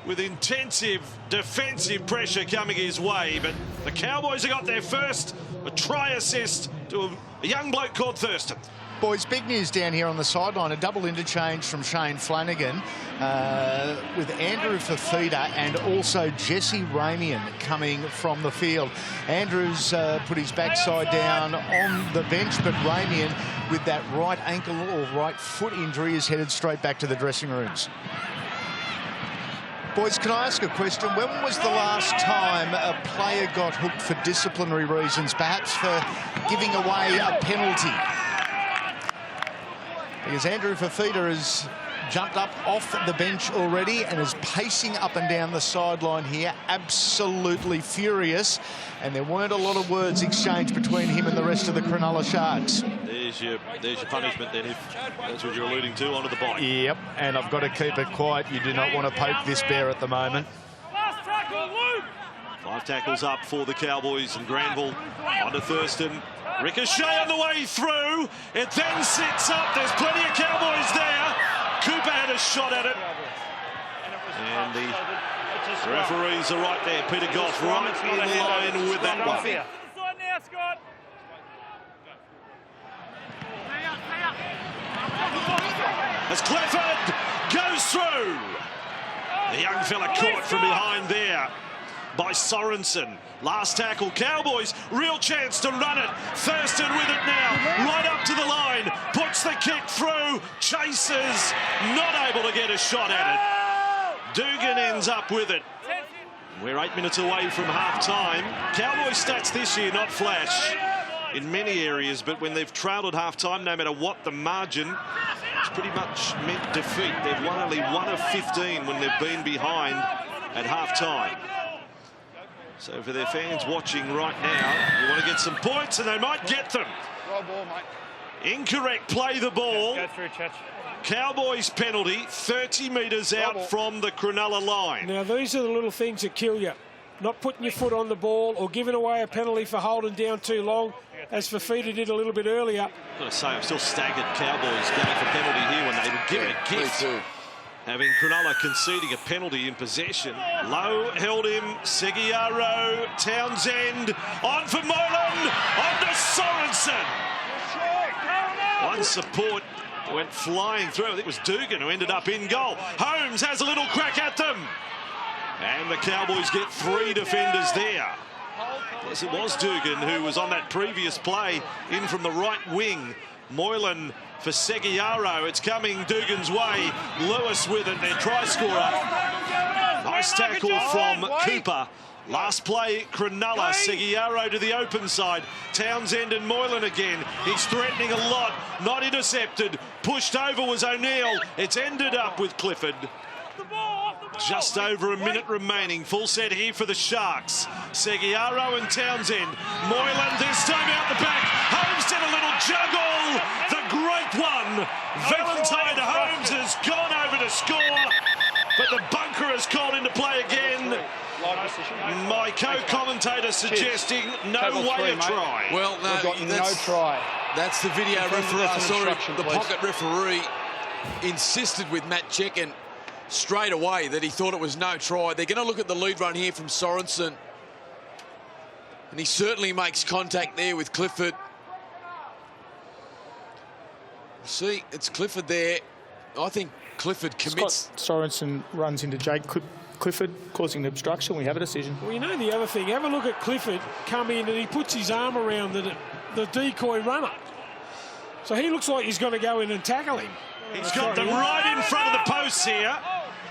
with intensive defensive pressure coming his way. But the Cowboys have got their first try assist to a young bloke called Thurston. Boys, big news down here on the sideline. A double interchange from Shane Flanagan with Andrew Fafita and also Jesse Ramian coming from the field. Andrew's put his backside down on the bench, but Ramian, with that right ankle or right foot injury, is headed straight back to the dressing rooms. Boys, can I ask a question? When was the last time a player got hooked for disciplinary reasons, perhaps for giving away a penalty? Because Andrew Fafita has jumped up off the bench already and is pacing up and down the sideline here, absolutely furious. And there weren't a lot of words exchanged between him and the rest of the Cronulla Sharks. There's your punishment then, if that's what you're alluding to, onto the bike. Yep, and I've got to keep it quiet. You do not want to poke this bear at the moment. 5 tackles up for the Cowboys, and Granville onto Thurston. Ricochet on the way through. It then sits up. There's plenty of Cowboys there. Cooper had a shot at it. And the referees are right there. Peter Goff right in line with that one. As Clifford goes through. The young fella caught from behind there by Sorensen. Last tackle, Cowboys, real chance to run it. Thurston with it now, right up to the line, puts the kick through, chases, not able to get a shot at it. Dugan ends up with it. We're 8 minutes away from half-time. Cowboys stats this year, not flash in many areas, but when they've trailed at half-time, no matter what the margin, it's pretty much meant defeat. They've won only 1 of 15 when they've been behind at half-time. So for their fans watching right now, you want to get some points, and they might get them. Incorrect play the ball. Go through, Church. Cowboys penalty, 30 metres out from the Cronulla line. Now, these are the little things that kill you. not putting your foot on the ball or giving away a penalty for holding down too long, as Fafita did a little bit earlier. I've got to say, I'm still staggered Cowboys going for penalty here when they would give it a gift. Having Cronulla conceding a penalty in possession. Low held him, Seguiaro, Townsend, on for Moylan, on to Sorensen. One support went flying through. I think it was Dugan who ended up in goal. Holmes has a little crack at them. And the Cowboys get 3 defenders there. Yes, it was Dugan who was on that previous play in from the right wing. Moylan for Seguiaro. It's coming Dugan's way. Lewis with it, their try scorer. Nice tackle from Cooper. Last play, Cronulla. Seguiaro to the open side. Townsend and Moylan again. He's threatening a lot. Not intercepted. Pushed over was O'Neill. It's ended up with Clifford. Just over a minute remaining. Full set here for the Sharks. Seguiaro and Townsend. Moylan this time out the back. Holmes did a little juggle. The great one. Valentine Holmes has gone over to score. But the bunker has called into play again. My co-commentator suggesting no way to try. Well, no try. That's the video referee. Sorry, the pocket referee insisted with Matt Checken straight away that he thought it was no try. They're going to look at the lead run here from Sorensen. And he certainly makes contact there with Clifford. See, it's Clifford there. I think Clifford commits. Sorensen runs into Jake Clifford, causing the obstruction. We have a decision. Well, you know the other thing. Have a look at Clifford come in and he puts his arm around the decoy runner. So he looks like he's going to go in and tackle him. He's got them right in front of the posts here.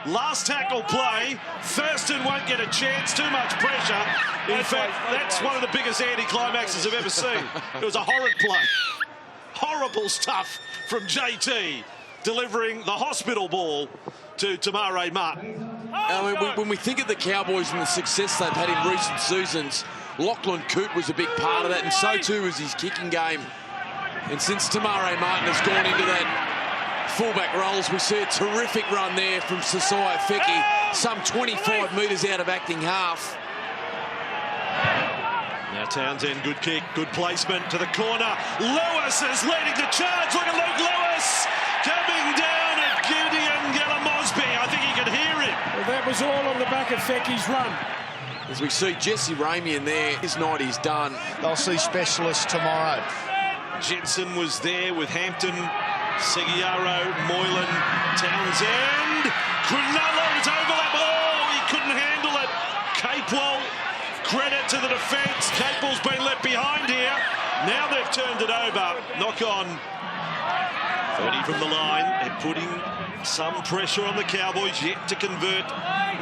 Last tackle play. Thurston won't get a chance. Too much pressure. In fact, that's one of the biggest anticlimaxes I've ever seen. It was a horrid play. Horrible stuff from JT, delivering the hospital ball to Tamare Martin. When we think of the Cowboys and the success they've had in recent seasons, Lachlan Coote was a big part of that, and so too was his kicking game. And since Tamare Martin has gone into that fullback roles, we see a terrific run there from Sasai Feki, some 25 metres out of acting half. Now Townsend, good kick, good placement to the corner. Lewis is leading the charge. Look at Luke Lewis coming down at Gideon Gallimosby. I think he could hear him. Well, that was all on the back of Feki's run. As we see Jesse Ramian there, his night is done. They'll see specialists tomorrow. Jensen was there with Hampton, Seguiaro, Moylan, Townsend. Cronulla, it's overlap. Oh, he couldn't handle it. Capewell, credit to the defence. Capewell's been left behind here. Now they've turned it over. Knock on. 30 from the line. They're putting some pressure on the Cowboys, yet to convert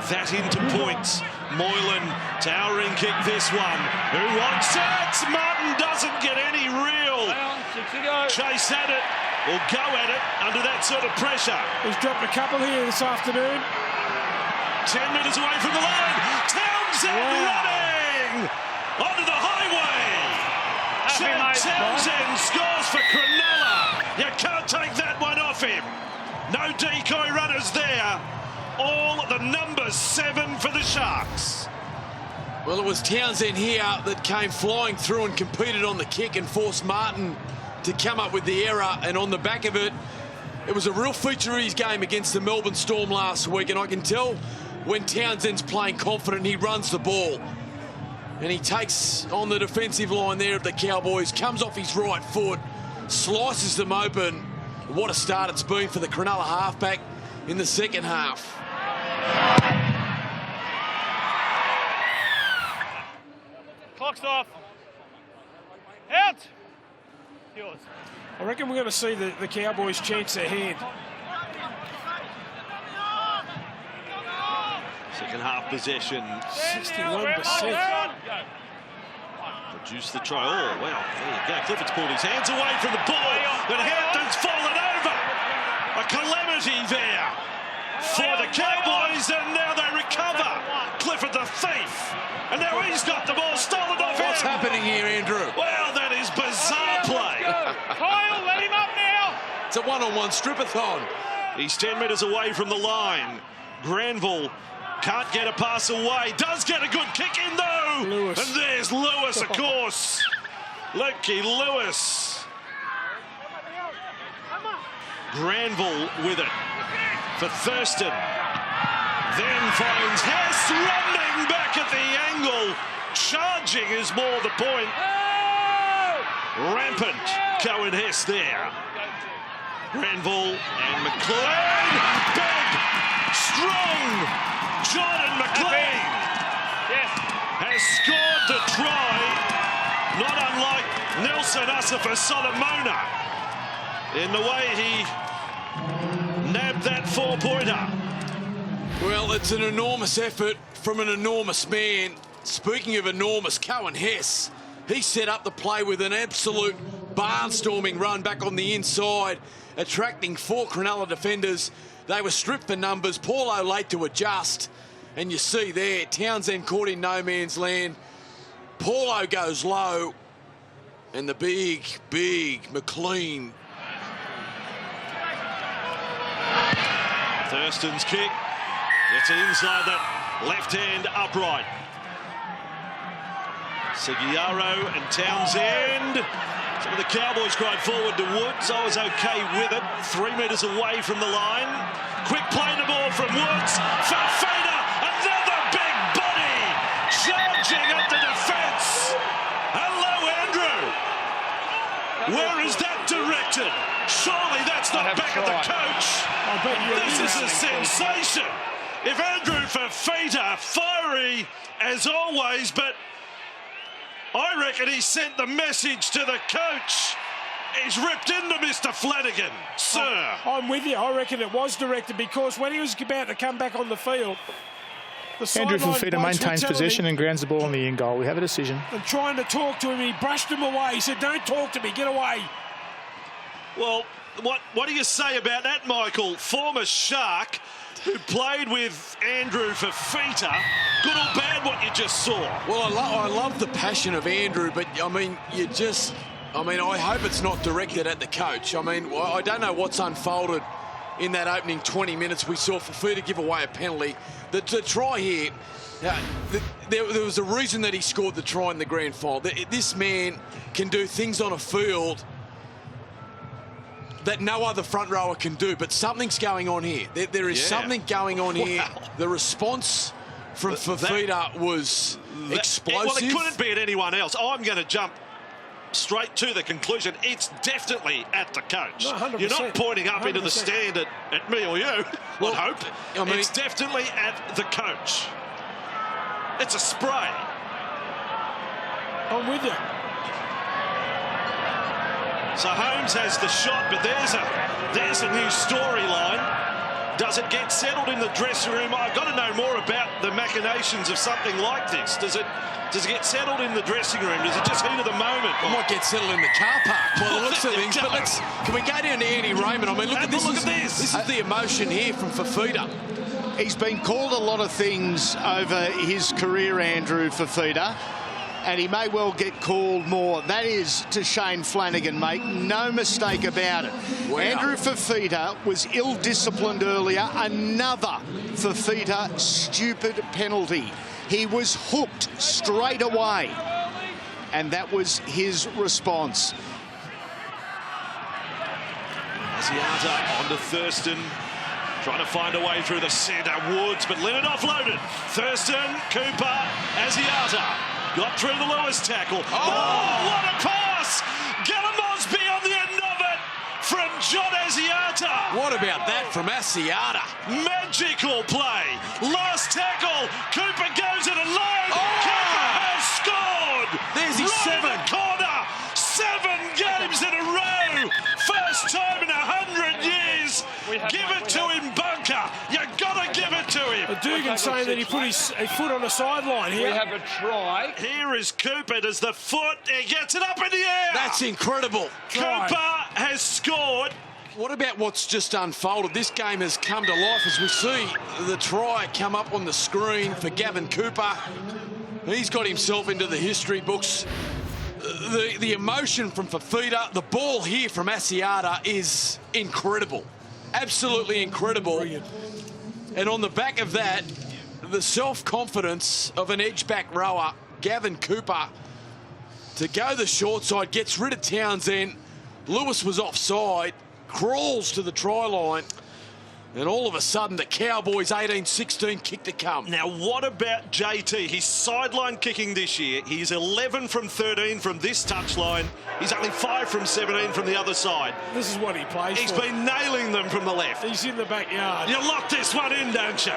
that into points. Moylan, towering kick this one. Who wants it? Martin doesn't get any real chase at it or go at it under that sort of pressure. He's dropped a couple here this afternoon. 10 metres away from the line. Townsend running onto the highway. Townsend scores for Cronulla. You can't take that one off him. No decoy runners there. All the numbers 7 for the Sharks. Well, it was Townsend here that came flying through and competed on the kick and forced Martin to come up with the error, and on the back of it, it was a real feature of his game against the Melbourne Storm last week, and I can tell when Townsend's playing confident, he runs the ball. And he takes on the defensive line there of the Cowboys, comes off his right foot, slices them open. What a start it's been for the Cronulla halfback in the second half. Clock's off. Out. Yours. I reckon we're going to see the Cowboys chance their hand. Second half possession. 61%. Produce the try. Oh, wow. There you go. Clifford's pulled his hands away from the ball, but Hampton's fallen over. A calamity there for the Cowboys, and now they recover. Clifford the thief. And now he's got the ball stolen off him. What's happening here, Andrew? Well, that is bizarre play. Kyle, let him up now. It's a one-on-one strip-a-thon. He's 10 metres away from the line. Granville Can't get a pass away. Does get a good kick in, though. Lewis. And there's Lewis, of course. Lukey Lewis. Granville with it for Thurston. Then finds Hess running back at the angle. Charging is more the point. Rampant Cohen Hess there. Granville and McLean. Big, strong Jordan McLean has scored the try. Not unlike Nelson Asafa Solomona in the way he nabbed that 4-pointer. Well, it's an enormous effort from an enormous man. Speaking of enormous, Cohen Hess, he set up the play with an absolute barnstorming run back on the inside, attracting 4 Cronulla defenders. They were stripped for numbers. Paulo late to adjust. And you see there, Townsend caught in no man's land. Paulo goes low. And the big, big McLean. Thurston's kick. Gets it inside that left hand upright. Seguiaro and Townsend. Some of the Cowboys cried forward to Woods. I was okay with it. 3 metres away from the line. Quick play the ball from Woods. Fafita, another big body. Charging at the defence. Hello, Andrew. Where is that directed? Surely that's not back at the coach. This is a sensation. If Andrew Fafita, fiery as always, but I reckon he sent the message to the coach. He's ripped into Mr. Flanagan, sir. I'm with you. I reckon it was directed because when he was about to come back on the field, Andrew Fafita maintains possession and grounds the ball on the in goal. We have a decision. And trying to talk to him, he brushed him away. He said, "Don't talk to me, get away." Well, what do you say about that, Michael? Former Shark who played with Andrew Fafita. Good or bad what you just saw? Well, I love the passion of Andrew, but I mean, I hope it's not directed at the coach. I mean, I don't know what's unfolded in that opening 20 minutes. We saw Fafita give away a penalty. The try here, there was a reason that he scored the try in the grand final. This man can do things on a field that no other front rower can do, but something's going on here. There is something going on here. The response from Fafita was explosive. Well, it couldn't be at anyone else. I'm going to jump straight to the conclusion. It's definitely at the coach. No, 100%. You're not pointing up 100%. Into the stand at me or you, well, I hope. I mean, it's definitely at the coach. It's a spray. I'm with you. So Holmes has the shot, but there's a new storyline. Does it get settled in the dressing room? I've got to know more about the machinations of something like this. Does it get settled in the dressing room? Does it just heat of the moment? It might get settled in the car park. Well, the looks of things. But can we go down to Andy Raymond? I mean, look at this. This is the emotion here from Fafita. He's been called a lot of things over his career, Andrew Fafita, and he may well get called more. That is to Shane Flanagan, mate. No mistake about it. Wow. Andrew Fafita was ill-disciplined earlier. Another Fafita stupid penalty. He was hooked straight away. And that was his response. Asiata onto Thurston. Trying to find a way through the centre. Woods, but Leonard offloaded. Thurston, Cooper, Asiata. Got through the Lewis tackle. Oh, what a pass! Galamosby on the end of it from John Asiata. What about that from Asiata? Magical play. Last tackle. Cooper goes it alone. Cooper has scored. There's his right 7. In the corner. 7 games in a row. First time in 100 years. Give it to him, Bunker. You got to give it to him. Dugan's saying that he put his foot on the sideline here. We have a try. Here is Cooper. Does the foot. He gets it up in the air. That's incredible. Cooper has scored. What about what's just unfolded? This game has come to life as we see the try come up on the screen for Gavin Cooper. He's got himself into the history books. The emotion from Fafita, the ball here from Asiata is incredible. Absolutely incredible. Brilliant. And on the back of that, the self-confidence of an edge-back rower, Gavin Cooper, to go the short side, gets rid of Townsend. Lewis was offside, crawls to the try line, and all of a sudden the Cowboys 18-16 kick to come. Now what about JT? He's sideline kicking this year. He's 11 from 13 from this touchline. He's only 5 from 17 from the other side. This is what he plays He's for. been nailing them from the left. He's in the backyard. You lock this one in, don't you?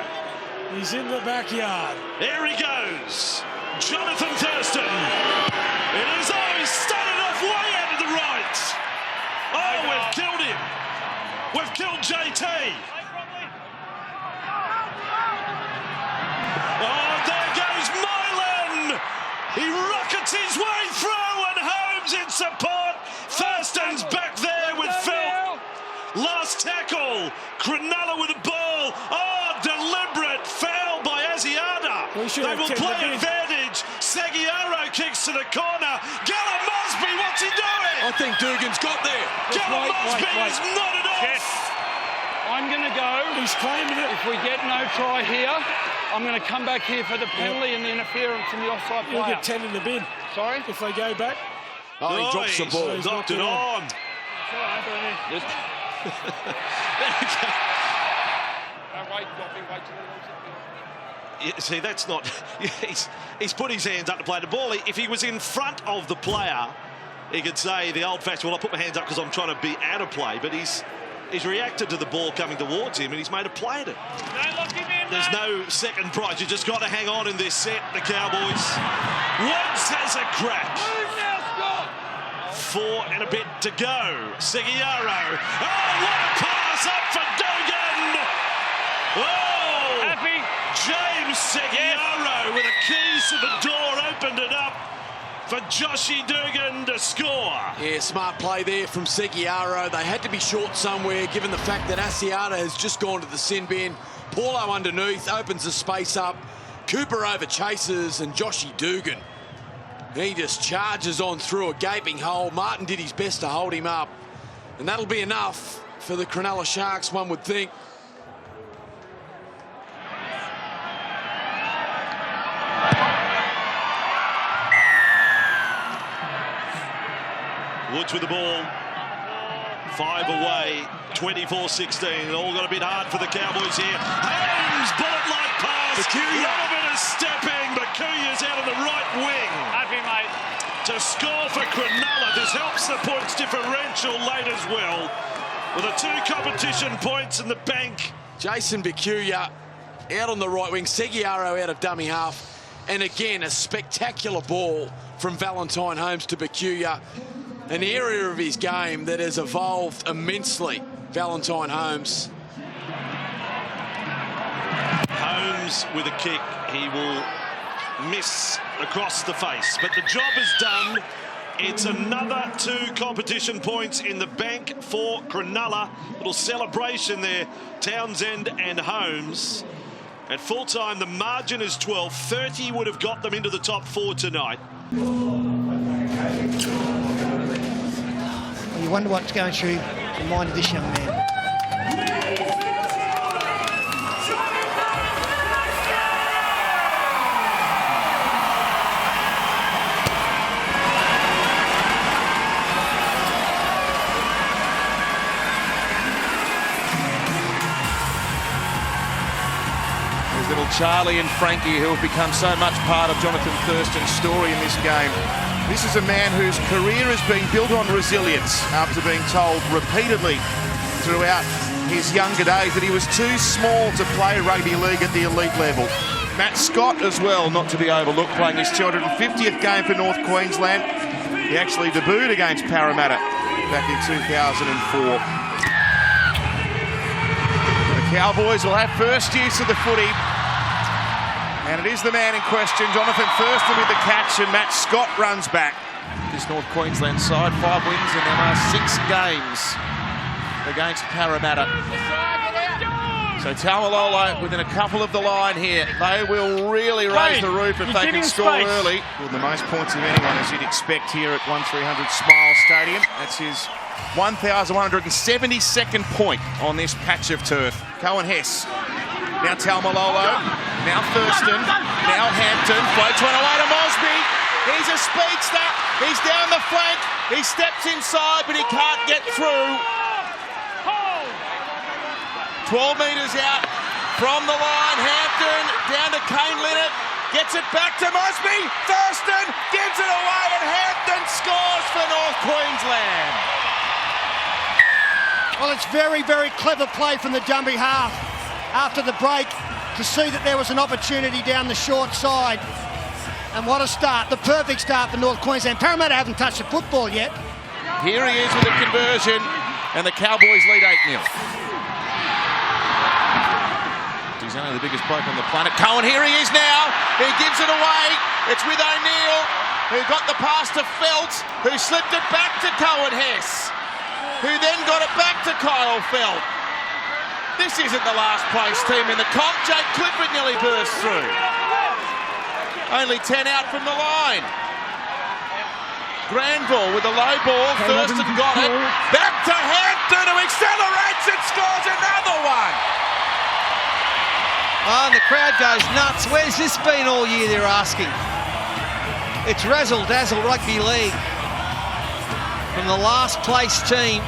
He's in the backyard. There he goes. Jonathan Thurston. It is, he started off way out of the right. Oh, we've killed him. We've killed JT. Oh, there goes Milan. He rockets his way through and Holmes in support. Thurston's back there with Phil. Last tackle. Cronulla with the ball. Oh, deliberate foul by Asiata. They will play advantage. Seguiaro kicks to the corner. Gallum Mosby, what's he doing? I think Dugan's got there. Gallum Mosby is nodded off. I'm going to go. He's claiming it. If we get no try here, I'm going to come back here for the penalty and the interference in the offside player. He'll get 10 in the bin. Sorry? If they go back. Oh, he drops the ball. He's knocked it on. Yeah, see, that's not... he's put his hands up to play the ball. If he was in front of the player, he could say the old-fashioned, well, I put my hands up because I'm trying to be out of play, but he's reacted to the ball coming towards him and he's made a play at it. There's no second prize. You just got to hang on in this set, the Cowboys. Woods has a crack. 4 and a bit to go. Seguiaro. Oh, what a pass up for Dugan. Oh, happy. James Seguiaro with the keys to the door opened it up for Joshy Dugan to score. Yeah, smart play there from Seguiaro. They had to be short somewhere, given the fact that Asiata has just gone to the sin bin. Paulo underneath, opens the space up. Cooper over chases, and Joshy Dugan, he just charges on through a gaping hole. Martin did his best to hold him up, and that'll be enough for the Cronulla Sharks, one would think. Woods with the ball. 5 away, 24-16. All got a bit hard for the Cowboys here. Holmes, bullet-like pass. A little bit of stepping. Bakuya's out of the right wing. Happy, mate. To score for Cronulla. This helps the points differential late as well. With the 2 competition points in the bank. Jason Bakuya out on the right wing. Seguiaro out of dummy half. And again, a spectacular ball from Valentine Holmes to Bakuya. An area of his game that has evolved immensely, Valentine Holmes. Holmes with a kick. He will miss across the face, but the job is done. It's another 2 competition points in the bank for Cronulla. Little celebration there, Townsend and Holmes. At full time, the margin is 12. 30 would have got them into the top 4 tonight. You wonder what's going through the mind of this young man. There's little Charlie and Frankie, who have become so much part of Jonathan Thurston's story in this game. This is a man whose career has been built on resilience after being told repeatedly throughout his younger days that he was too small to play rugby league at the elite level. Matt Scott as well, not to be overlooked, playing his 250th game for North Queensland. He actually debuted against Parramatta back in 2004. The Cowboys will have first use of the footy. And it is the man in question, Jonathan Thurston, with the catch, and Matt Scott runs back. This North Queensland side, 5 wins in their last 6 games against Parramatta. So Taumalolo within a couple of the line here. They will really raise the roof if they can score early. Well, the most points of anyone, as you'd expect here at 1300 Smile Stadium. That's his 1,172nd point on this patch of turf. Cohen Hess. Now Taumalolo. Now Thurston, now Hampton, floats one away to Mosby. He's a speedster, he's down the flank, he steps inside but he can't get through. 12 metres out from the line, Hampton down to Kane Linnett, gets it back to Mosby, Thurston gives it away and Hampton scores for North Queensland. Well, it's very, very clever play from the Jumbie half after the break to see that there was an opportunity down the short side. And what a start, the perfect start for North Queensland. Parramatta haven't touched the football yet. Here he is with a conversion and the Cowboys lead 8-0. He's only the biggest bloke on the planet. Cohen, here he is now. He gives it away. It's with O'Neill, who got the pass to Felt, who slipped it back to Cohen Hess, who then got it back to Kyle Felt. This isn't the last place team in the comp. Jake Clifford nearly burst through. Only 10 out from the line. Granville with a low ball. Thurston got it. Back to Hampton, who accelerates and scores another one. Oh, and the crowd goes nuts. Where's this been all year, they're asking. It's razzle-dazzle rugby league. From the last place team,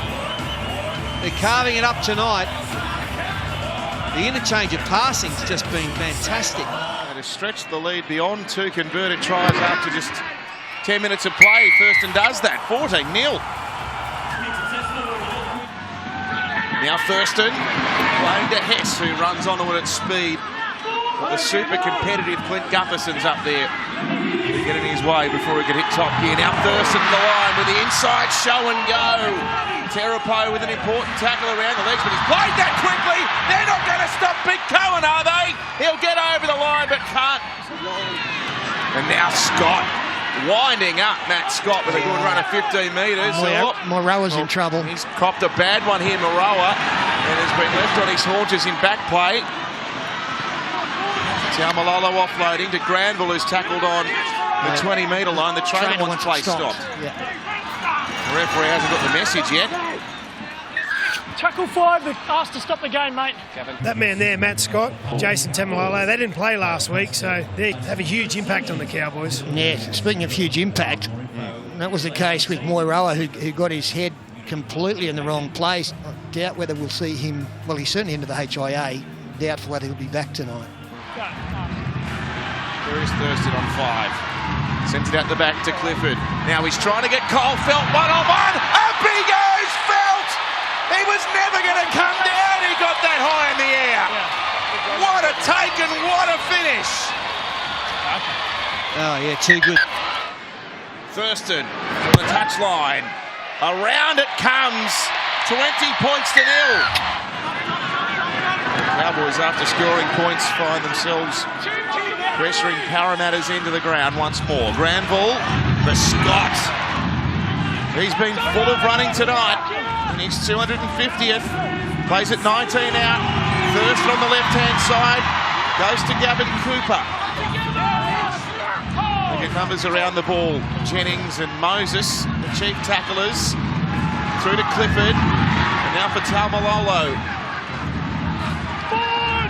they're carving it up tonight. The interchange of passing's just been fantastic. And to stretch the lead beyond 2 converted tries after just 10 minutes of play. Thurston does that, 14-0. Now Thurston, playing to Hess, who runs onto it at speed. But the super competitive Clint Gutherson's up there. Get in his way before he could hit top gear. Now Thurston the line with the inside show and go. Terapo with an important tackle around the legs, but he's played that quickly. They're not going to stop Big Cohen, are they? He'll get over the line, but can't. And now Scott winding up Matt Scott with a good run of 15 metres. Moroa's in trouble. He's copped a bad one here, Moroa, and has been left on his haunches in back play. Taumalolo offloading to Granville, who's tackled on the 20-metre line. The trainer wants play stopped. Yeah. The referee hasn't got the message yet. Tackle 5, they've asked to stop the game, mate. That man there, Matt Scott, Jason Taumalolo, they didn't play last week, so they have a huge impact on the Cowboys. Yeah, speaking of huge impact, that was the case with Moiroa, who got his head completely in the wrong place. I doubt whether we'll see him, well, he's certainly into the HIA, doubtful whether he'll be back tonight. There is Thurston on 5. Sends it out the back to Clifford. Now he's trying to get Cole Felt one-on-one. Up he goes, Felt! He was never going to come down. He got that high in the air. What a take and what a finish. Oh, yeah, too good. Thurston from the touchline. Around it comes. 20 points to 0. Cowboys, after scoring points, find themselves pressuring Parramatta's into the ground once more. Granville, the Scott. He's been full of running tonight. And he's 250th. Plays at 19 out. Thurston on the left-hand side. Goes to Gavin Cooper. Look at numbers around the ball. Jennings and Moses, the chief tacklers. Through to Clifford. And now for Taumalolo.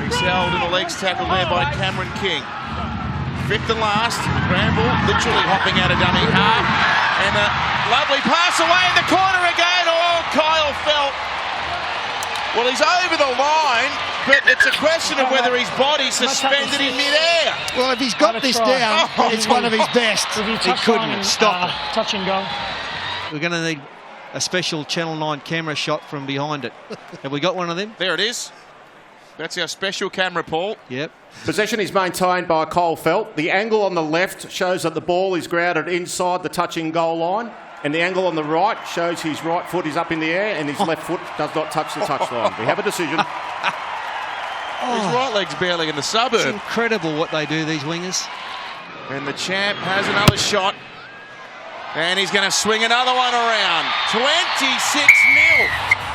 He's held in the legs tackle there by Cameron King. 5th and last, Granville literally hopping out of dummy half. And a lovely pass away in the corner again. Oh, Kyle Felt. Well, he's over the line, but it's a question of whether his body's suspended in mid-air. Well, if he's got this down, it's one of his best. He couldn't stop it. Touch and go. We're going to need a special Channel 9 camera shot from behind it. Have we got one of them? There it is. That's our special camera, Paul. Yep. Possession is maintained by Cole Felt. The angle on the left shows that the ball is grounded inside the touching goal line, and the angle on the right shows his right foot is up in the air and his left foot does not touch the touchline. We have a decision. His right leg's barely in the suburb. It's incredible what they do, these wingers. And the champ has another shot. And he's going to swing another one around. 26-0.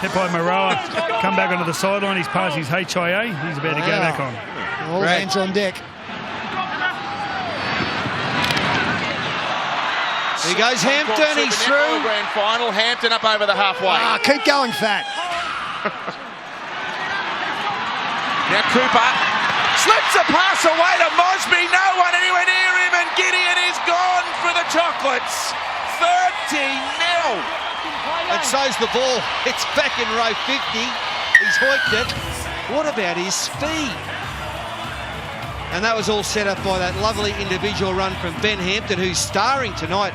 Hit by Moroa. Come back onto the sideline. He's past his HIA. He's about to go back on. All hands on deck. Here goes Hampton. He's through. Grand final. Hampton up over the halfway. Keep going, Fat. Now Cooper Slips a pass away to Mosby. No one anywhere near him, and Gideon is gone for the Chocolates. 30-0. And so's the ball. It's back in row 50. He's hoiked it. What about his speed? And that was all set up by that lovely individual run from Ben Hampton, who's starring tonight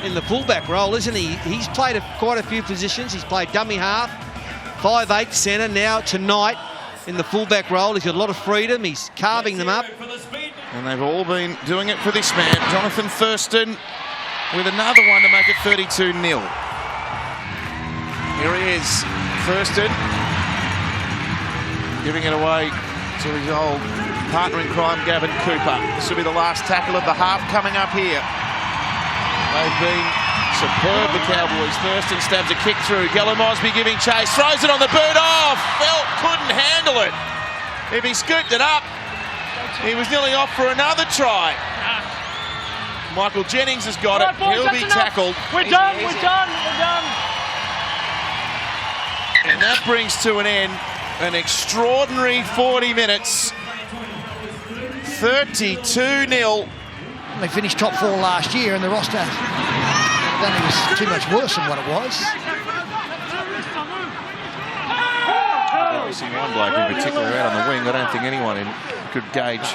in the fullback role, isn't he? He's played quite a few positions. He's played dummy half, 5'8" centre. Now tonight in the fullback role, he's got a lot of freedom. He's carving them up. And they've all been doing it for this man, Jonathan Thurston, with another one to make it 32-0. Here he is, Thurston, giving it away to his old partner in crime, Gavin Cooper. This will be the last tackle of the half coming up here. They've been superb, the Cowboys. Thurston stabs a kick through. Gallo Mosby giving chase, throws it on the boot. Oh, Felt couldn't handle it. If he scooped it up, he was nearly off for another try. Michael Jennings has got it. He'll be tackled. We're done. And that brings to an end an extraordinary 40 minutes. 32-0. They finished top 4 last year, and the roster, I don't think it was too much worse than what it was. I've seen one bloke in particular out on the wing. I don't think anyone could gauge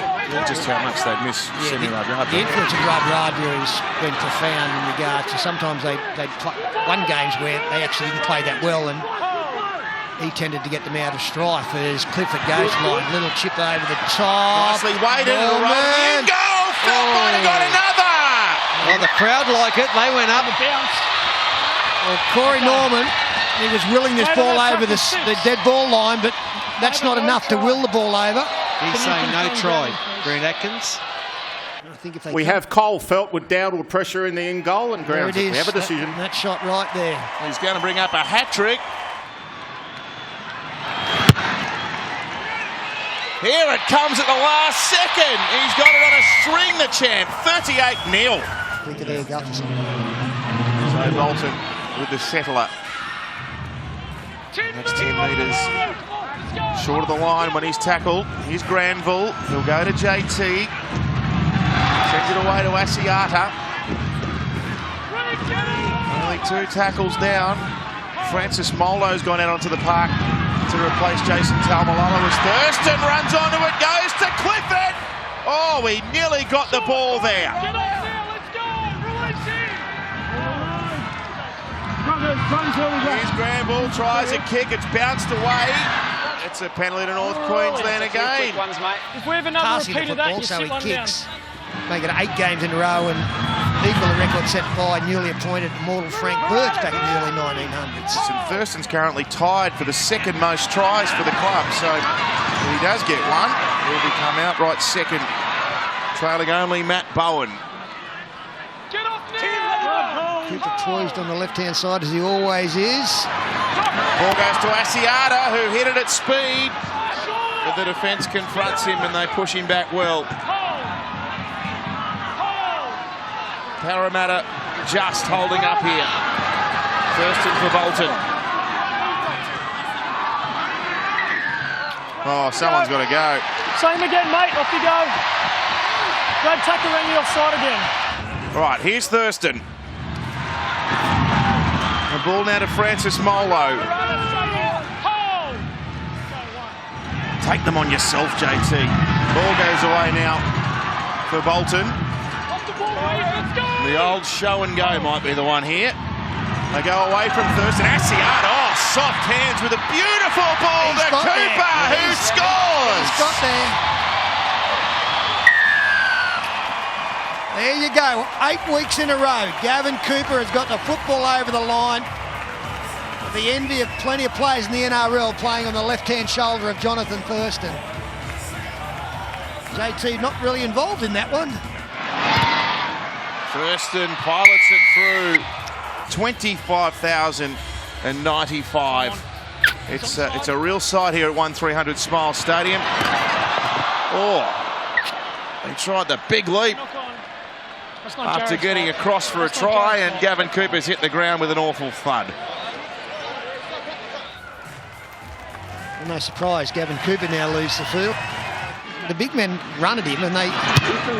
just how much they'd miss semi-Radradra. The influence of Radradra has been profound in regards to sometimes they'd won games where they actually didn't play that well, and he tended to get them out of strife as Clifford goes line. Little chip over the top. Nicely weighted. In goal. Felt might have got another. Well, the crowd like it. They went up. Well, Corey Norman, he was willing this ball over the dead ball line, but that's not enough to will the ball over. He's saying no try. Grant Atkins. I think if they We have Cole Felt with downward pressure in the in goal and grounds it. We have a decision. That shot right there. He's going to bring up a hat-trick. Here it comes at the last second. He's got it on a string, the champ. 38-0. Quicker there, Gutterson. So Bolton with the settler. That's 10 metres short of the line when he's tackled. Here's Granville. He'll go to JT. Sends it away to Asiata. Only 2 tackles down. Francis Moldo's gone out onto the park to replace Jason Taumalolo as Thurston runs onto it, goes to Clifford. Oh, he nearly got the ball there. Here's Granville, tries a kick, it's bounced away. It's a penalty to North Queensland again. If we have another repeat of that, you sit one down. Make it 8 games in a row and equal the record set by newly appointed immortal Frank Burge back in the early 1900s. And Thurston's currently tied for the second most tries for the club, so if he does get one, he'll become outright second, trailing only Matt Bowen. Cooper poised on the left-hand side as he always is. Ball goes to Asiata, who hit it at speed, but the defence confronts him and they push him back well. Parramatta just holding up here. Thurston for Bolton. Oh, someone's got to go. Same again, mate. Off you go. Grab tackle around the offside again. All right, here's Thurston. The ball now to Francis Molo. Take them on yourself, JT. Ball goes away now for Bolton. The old show and go might be the one here. They go away from Thurston. Asiata, oh, soft hands with a beautiful ball to Cooper, who scores. He's got there. There you go, 8 weeks in a row. Gavin Cooper has got the football over the line. The envy of plenty of players in the NRL playing on the left-hand shoulder of Jonathan Thurston. JT not really involved in that one. Thurston pilots it through 25,095. It's a real sight here at 1300 Smile Stadium. Oh, they tried the big leap after getting across for a try, and Gavin Cooper's hit the ground with an awful thud. Well, no surprise, Gavin Cooper now leaves the field. the big men run at him, and they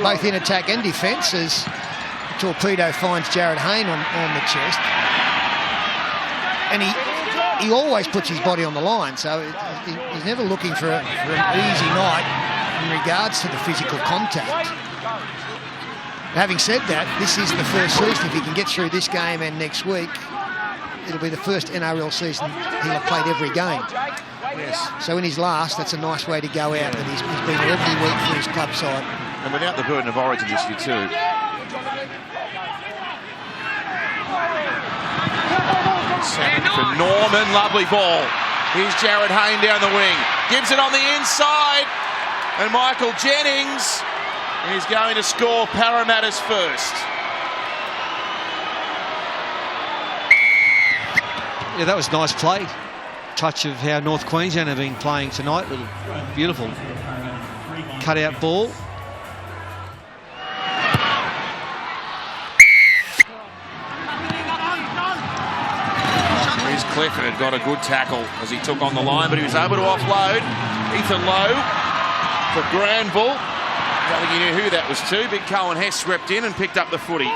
both in attack and defence as Torpedo finds Jared Hayne on the chest. And he always puts his body on the line, so he's never looking for an easy night in regards to the physical contact. Having said that, this is the first season. If he can get through this game and next week, it'll be the first NRL season he'll have played every game. Yes. So in his last, that's a nice way to go out, that he's been there every week for his club side. And without the burden of origin this year too. For Norman, lovely ball. Here's Jared Hayne down the wing. Gives it on the inside. And Michael Jennings is going to score Parramatta's first. Yeah, that was nice play. Touch of how North Queensland have been playing tonight. Little beautiful cut-out ball. Here's Clifford, had got a good tackle as he took on the line, but he was able to offload. Ethan Lowe for Granville. I don't think he knew who that was to. Big Cohen Hess swept in and picked up the footy.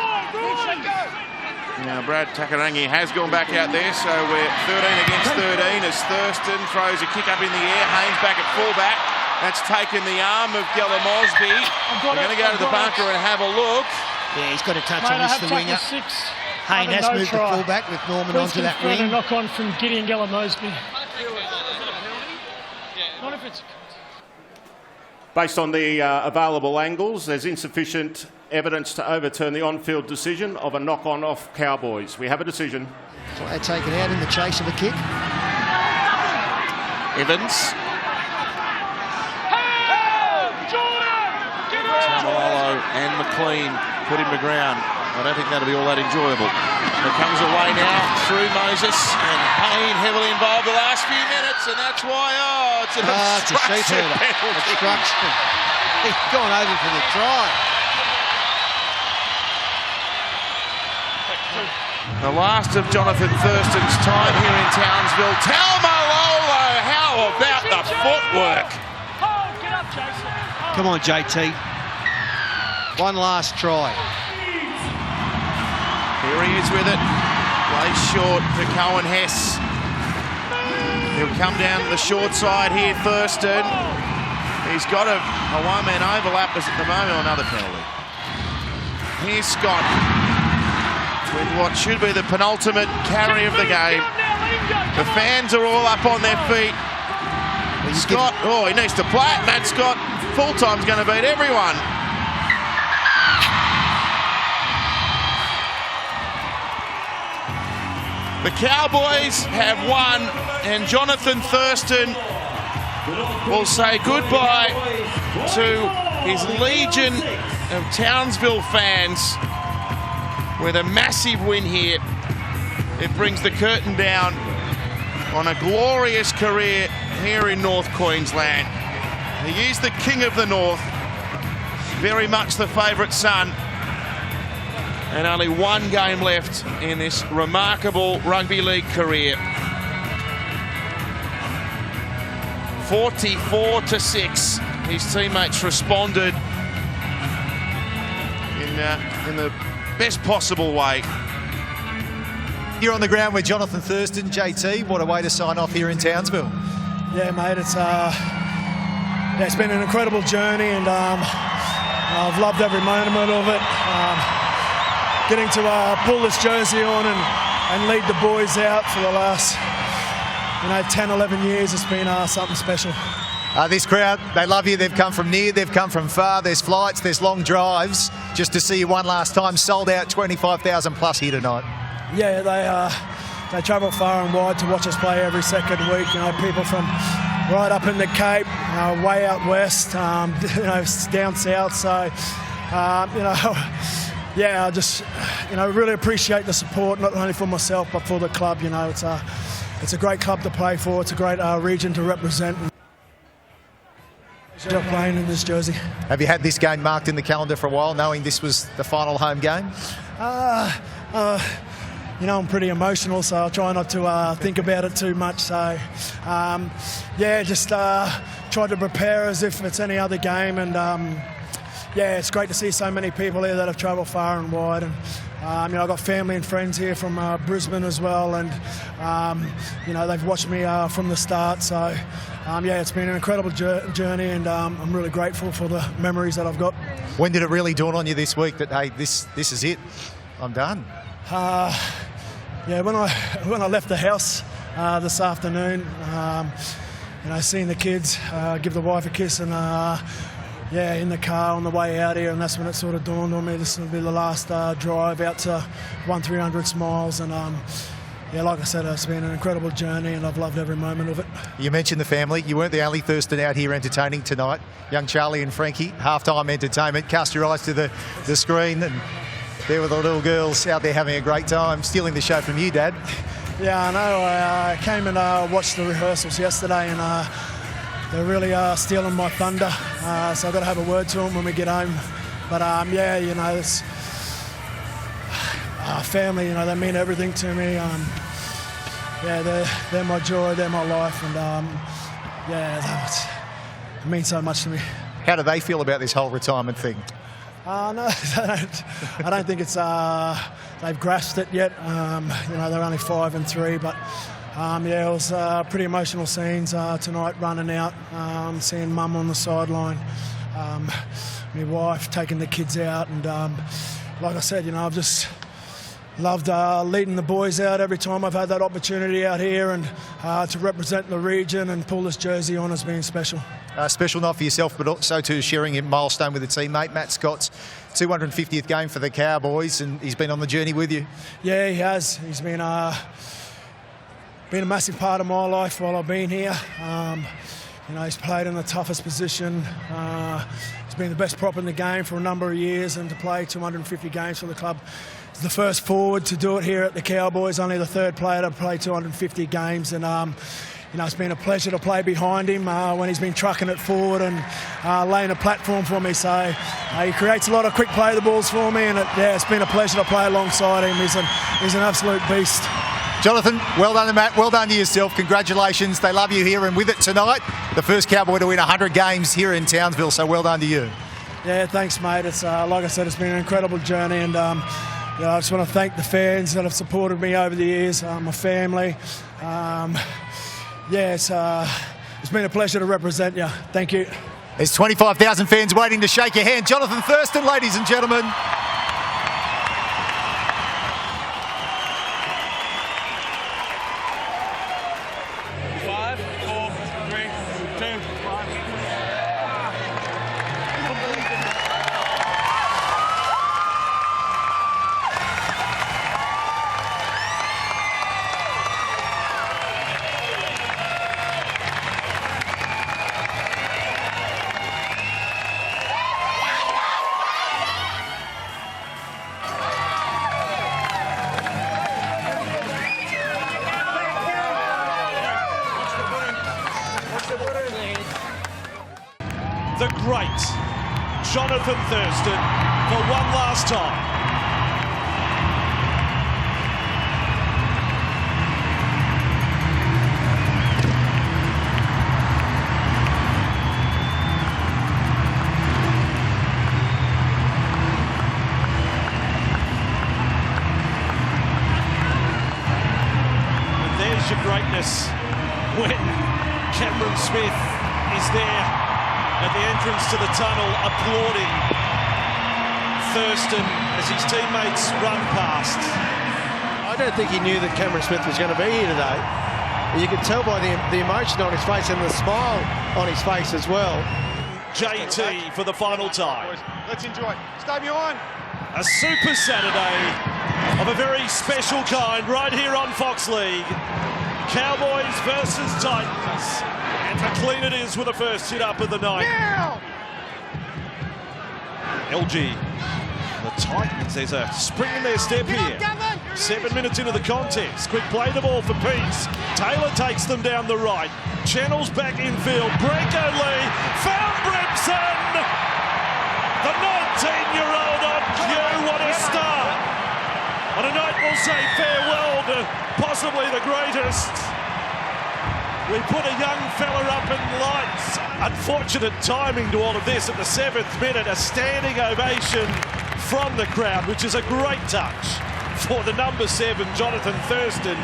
Now Brad Takarangi has gone back out there, so we're 13 against 13 as Thurston throws a kick up in the air. Haynes back at fullback. That's taken the arm of Gella Mosby. We're going to go to the bunker and have a look. Yeah, he's got a touch on this, the winger. Hayne has moved the fullback with Norman onto that wing. A knock on from Gideon Gella Mosby. Based on the available angles, there's insufficient evidence to overturn the on-field decision of a knock-on off Cowboys. We have a decision. Player taken out in the chase of a kick. Evans. Tamalolo and McLean put him to ground. I don't think that'll be all that enjoyable. It comes away now through Moses, and Payne heavily involved the last few minutes, and that's why, it's an obstruction penalty. Obstruction. He's gone over for the try. The last of Jonathan Thurston's time here in Townsville. Tamalolo, how about the footwork? Come on, JT. One last try. Here he is with it. Plays short for Cohen Hess. He'll come down to the short side here, Thurston. He's got a one-man overlap as at the moment, another penalty. Here's Scott with what should be the penultimate carry of the game. The fans are all up on their feet. Scott, he needs to play it. Matt Scott, full-time's going to beat everyone. The Cowboys have won, and Jonathan Thurston will say goodbye to his legion of Townsville fans with a massive win here. It brings the curtain down on a glorious career here in North Queensland. He is the king of the North, very much the favourite son. And only one game left in this remarkable rugby league career. 44-6. His teammates responded in the best possible way. You're on the ground with Jonathan Thurston, JT. What a way to sign off here in Townsville. Yeah, mate. It's been an incredible journey, and I've loved every moment of it. Getting to pull this jersey on and lead the boys out for the last 10, 11 years, it's been something special. This crowd, they love you. They've come from near, they've come from far. There's flights, there's long drives. Just to see you one last time, sold out 25,000 plus here tonight. Yeah, they travel far and wide to watch us play every second week. People from right up in the Cape, way out west, down south. So, yeah, I just, really appreciate the support, not only for myself, but for the club. It's a great club to play for. It's a great region to represent. Playing in this jersey. Have you had this game marked in the calendar for a while, knowing this was the final home game? you know, I'm pretty emotional, so I try not to think about it too much. So, yeah, just try to prepare as if it's any other game. And, yeah, it's great to see so many people here that have travelled far and wide. And, you know, I've got family and friends here from Brisbane as well. And, you know, they've watched me from the start. So, yeah, it's been an incredible journey, and I'm really grateful for the memories that I've got. When did it really dawn on you this week that, hey, this is it, I'm done? Yeah, when I left the house this afternoon, you know, seeing the kids, give the wife a kiss, and yeah, in the car on the way out here, and that's when it sort of dawned on me. This will be the last drive out to 1-300 miles, and yeah, like I said, it's been an incredible journey, and I've loved every moment of it. You mentioned the family. You weren't the only Thurston out here entertaining tonight. Young Charlie and Frankie, halftime entertainment. Cast your eyes to the screen, and there were the little girls out there having a great time, stealing the show from you, Dad. Yeah, I know. I came and watched the rehearsals yesterday, and they're really stealing my thunder. So I've got to have a word to them when we get home. But yeah, you know, it's family. You know, they mean everything to me. Yeah, they're my joy. They're my life, and yeah, it means so much to me. How do they feel about this whole retirement thing? No, I don't think it's they've grasped it yet. You know, they're only 5 and 3, but yeah, it was pretty emotional scenes tonight, running out, seeing Mum on the sideline, my wife taking the kids out, and like I said, you know, I've just loved leading the boys out every time I've had that opportunity out here, and to represent the region and pull this jersey on has been special. Special night for yourself, but also to sharing a milestone with a teammate. Matt Scott's 250th game for the Cowboys, and he's been on the journey with you. Yeah, he has. He's been a massive part of my life while I've been here. You know, he's played in the toughest position. He's been the best prop in the game for a number of years, and to play 250 games for the club. He's the first forward to do it here at the Cowboys, only the third player to play 250 games, and you know, it's been a pleasure to play behind him when he's been trucking it forward and laying a platform for me. So he creates a lot of quick play the balls for me, and yeah, it's been a pleasure to play alongside him. He's an absolute beast. Jonathan, well done to Matt, well done to yourself. Congratulations, they love you here, and with it tonight, the first Cowboy to win 100 games here in Townsville, so well done to you. Yeah, thanks, mate. It's like I said, it's been an incredible journey, and you know, I just want to thank the fans that have supported me over the years, my family. Yeah, it's been a pleasure to represent you. Thank you. There's 25,000 fans waiting to shake your hand. Jonathan Thurston, ladies and gentlemen. The great Jonathan Thurston for one last time. And there's your greatness when Cameron Smith is there at the entrance to the tunnel, applauding Thurston as his teammates run past. I don't think he knew that Cameron Smith was going to be here today. You could tell by the emotion on his face and the smile on his face as well. JT for the final time. Let's enjoy it. Stay behind. A super Saturday of a very special kind right here on Fox League. Cowboys versus Titans. And how clean it is with the first hit up of the night. Now! LG, the Titans, there's a spring in their step here. 7 minutes into the contest. Quick play the ball for Peace. Taylor takes them down the right. Channels back infield. Branko Lee found Brisbane. The 19-year-old on cue. What a start. On a night we'll say farewell to possibly the greatest. We put a young fella up in lights. Unfortunate timing to all of this at the 7th minute. A standing ovation from the crowd, which is a great touch for the number 7, Jonathan Thurston.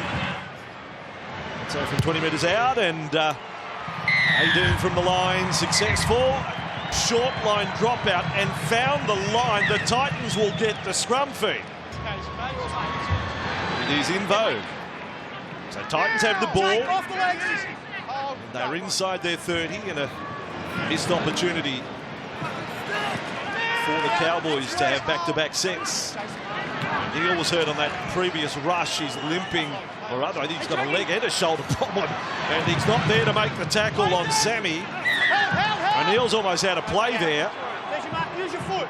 So from 20 metres out, and Adoon from the line, successful. Short line dropout and found the line. The Titans will get the scrum feed. It is in vogue. So Titans have the ball. They're inside their 30 and a missed opportunity for the Cowboys to have back-to-back sets. Neil was hurt on that previous rush. He's limping, or rather I think he's got a leg and a shoulder problem, and he's not there to make the tackle on Sammy. O'Neill's almost out of play there. There's your mark, use your foot.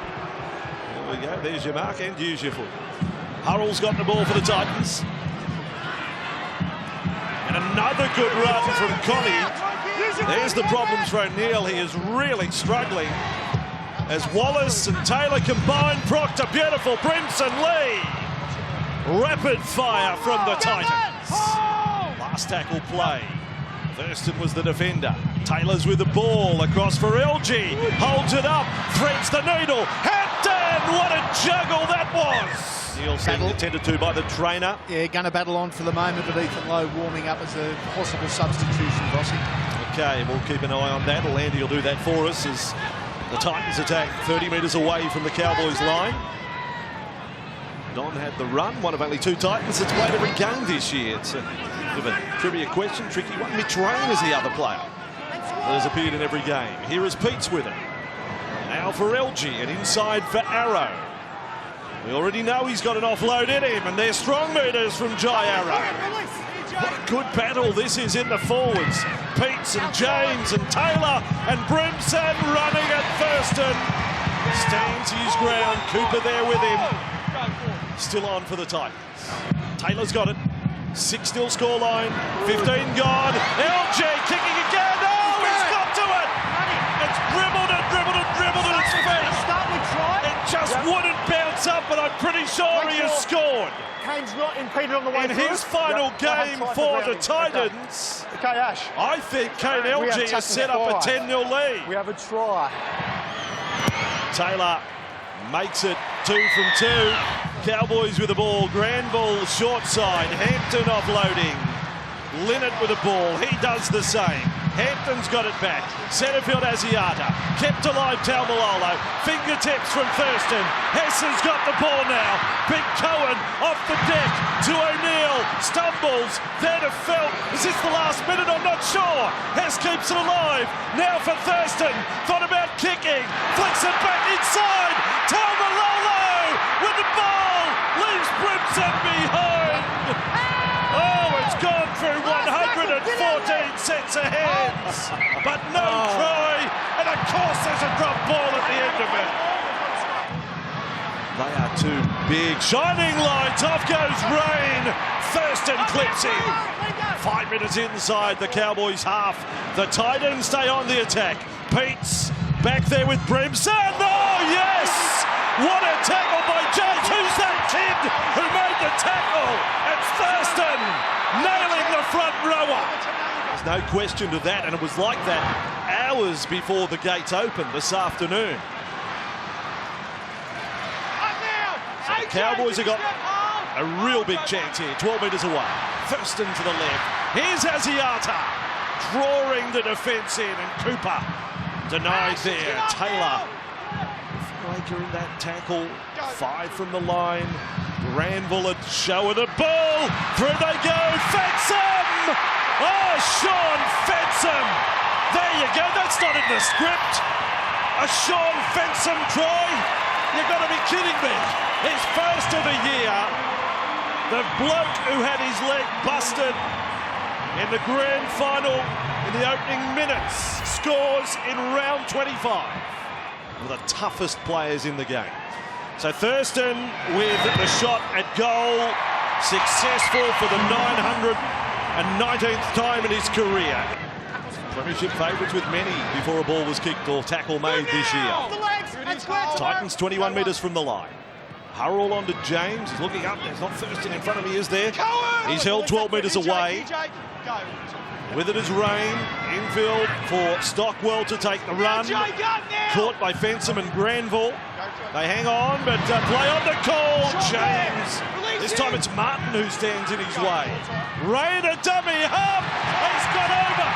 There we go, there's your mark and use your foot. Hurrell's got the ball for the Titans. And another good run from Connie. There's the problems for O'Neill. He is really struggling. As Wallace and Taylor combine, Proctor, beautiful, Brimson Lee. Rapid fire from the Titans. Last tackle play. Thurston was the defender. Taylor's with the ball across for LG. Holds it up, threads the needle. Hampton, what a juggle that was. Neil being attended to by the trainer. Yeah, going to battle on for the moment, but Ethan Lowe warming up as a possible substitution, Rossi. Okay, we'll keep an eye on that. Landy will do that for us as the Titans attack 30 metres away from the Cowboys line. Don had the run, one of only 2 Titans that's played every game this year. It's a bit of a trivia question, tricky one. Mitch Rain is the other player that has appeared in every game. Here is Peets with it. Now for LG and inside for Arrow. We already know he's got an offload in him, and they're strong meters from Jai Arrow. What a good battle this is in the forwards. Peets and James and Taylor and Brimson running at Thurston. Stands his ground, Cooper there with him. Still on for the Titans. Taylor's got it. 6-0 scoreline, 15 gone. LG kicking again. Oh, he's got to it. It's dribbled and dribbled and dribbled at its feet. It just wouldn't bounce up, but I'm pretty sure he has scored. Kane's not impeded on the way in his final game for the Titans. Okay, Ash. I think Kane LG has set up a 10-0 lead. We have a try. Taylor makes it 2 from 2. Cowboys with the ball. Granville short side. Hampton offloading. Linnett with the ball. He does the same. Hampton's got it back. Centerfield Asiata. Kept alive Taumalolo. Fingertips from Thurston. Hess has got the ball now. Big Cohen off the deck to O'Neill. Stumbles. There to Felt. Is this the last minute? I'm not sure. Hess keeps it alive. Now for Thurston. Thought about kicking. Flicks it back inside. Taumalolo with the ball. Leaves Brimson behind. Oh, it's gone through 114 sets of hands, but no try, and of course there's a drop ball at the end of it. They are 2 big shining lights. Off goes Rain. Thurston clips him. 5 minutes inside the Cowboys half. The Titans stay on the attack. Peets back there with Brimson. Oh yes! What a tackle by James. Who's that kid who made the tackle? It's Thurston nailing the front rower. There's no question to that, and it was like that hours before the gates opened this afternoon. So the Cowboys have got a real big chance here, 12 metres away. Thurston to the left. Here's Asiata drawing the defence in, and Cooper denied there. Taylor in that tackle. 5 from the line. Granville had showing the ball. Through they go. Fensom! Oh, Sean Fensom! There you go. That's not in the script. A Sean Fensom try? You've got to be kidding me. His first of the year. The bloke who had his leg busted in the grand final in the opening minutes scores in round 25. One of the toughest players in the game. So Thurston with the shot at goal, successful for the 919th time in his career. Premiership favourites with many before a ball was kicked or tackle made this year. Titans 21 metres from the line. Hurrell onto James. He's looking up. There's not Thurston in front of me, is there? He's held 12 metres away. With it is Rain. Infield for Stockwell to take the run. Caught by Fensom and Granville. They hang on, but play on the call. James. This time it's Martin who stands in his way. Rain, a dummy half. He's got over.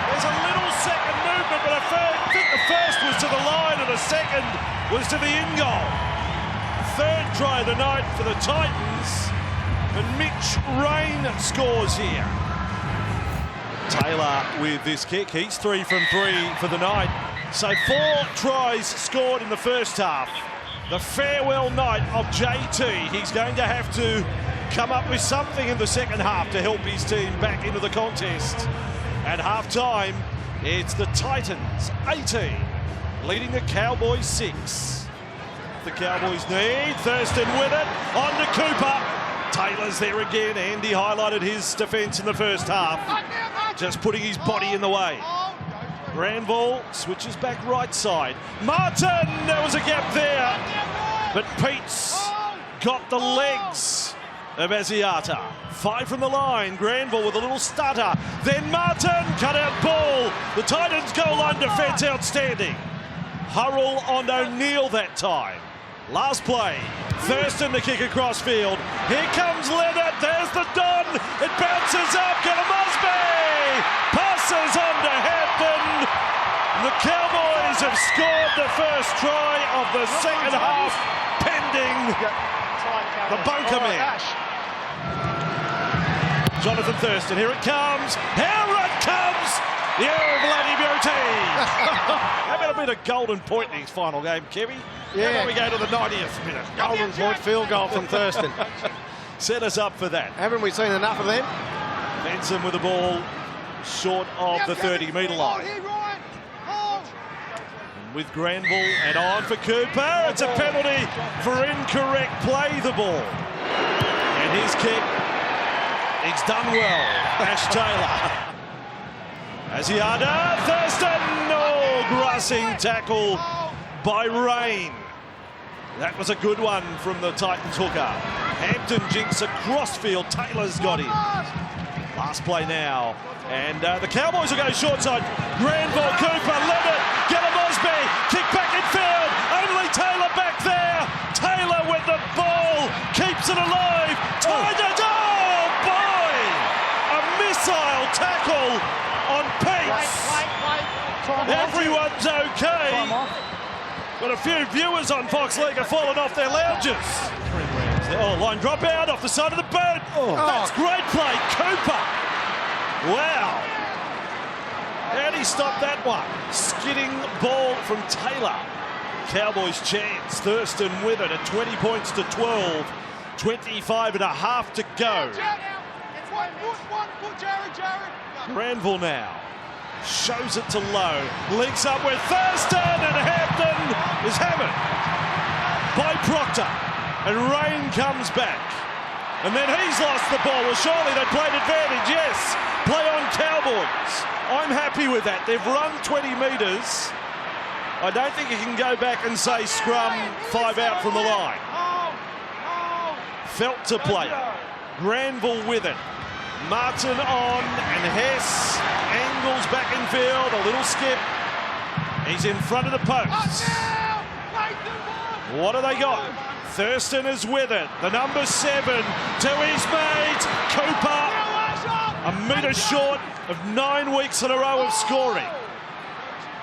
There's a little second movement, but I think the first was to the line and the second was to the in goal. Third try of the night for the Titans, and Mitch Rain scores here. Taylor with this kick. He's 3 from 3 for the night. So 4 tries scored in the first half. The farewell night of JT. He's going to have to come up with something in the second half to help his team back into the contest. At half-time, it's the Titans 18, leading the Cowboys 6. The Cowboys need Thurston with it, on to Cooper. Taylor's there again. Andy highlighted his defence in the first half, just putting his body in the way. Granville switches back right side. Martin, there was a gap there, but Pete's got the legs of Asiata. 5 from the line. Granville with a little stutter. Then Martin, cut out ball. The Titans goal line defence outstanding. Hurrell on O'Neill that time. Last play. Thurston to kick across field. Here comes Leonard. There's the Don. It bounces up. Mosby passes on to Hampton. The Cowboys have scored the first try of the second half, pending the bunker man. Jonathan Thurston, here it comes. Here it comes. You bloody beauty. How about a bit of golden point in his final game, Kevy? Yeah. How about we go to the 90th minute? Golden point field goal from Thurston. Set us up for that. Haven't we seen enough of them? Benson with the ball short of the 30-metre line. And with Granville and on for Cooper. It's a penalty for incorrect play the ball. And his kick, he's done well. Ash Taylor. Asiata, Thurston, grassing tackle by Rain. That was a good one from the Titans hooker. Hampton jinks across field. Taylor's got him. Last play now. And the Cowboys will go short side. Granville, Cooper, Leonard, Mosby, kick back in field. Only Taylor back there. Taylor with the ball, keeps it alive. Titans, oh boy! A missile tackle on Pete's. Everyone's okay. But a few viewers on Fox League have fallen off their lounges. Oh, line drop out off the side of the boat. That's great play, Cooper. Wow. How'd he stop that one? Skidding ball from Taylor. Cowboys chance. Thurston with it at 20 points to 12. 25 and a half to go. Granville now. Shows it to Lowe. Links up with Thurston, and Hampton is hammered by Proctor. And Rain comes back. And then he's lost the ball. Well, surely they played advantage. Yes, play on Cowboys. I'm happy with that. They've run 20 metres. I don't think you can go back and say scrum 5 out from the line. Felt to play it. Granville with it. Martin on, and Hess angles back in field, a little skip. He's in front of the posts. What do they got? Thurston is with it. The number 7 to his mate, Cooper. A metre short of 9 weeks in a row of scoring.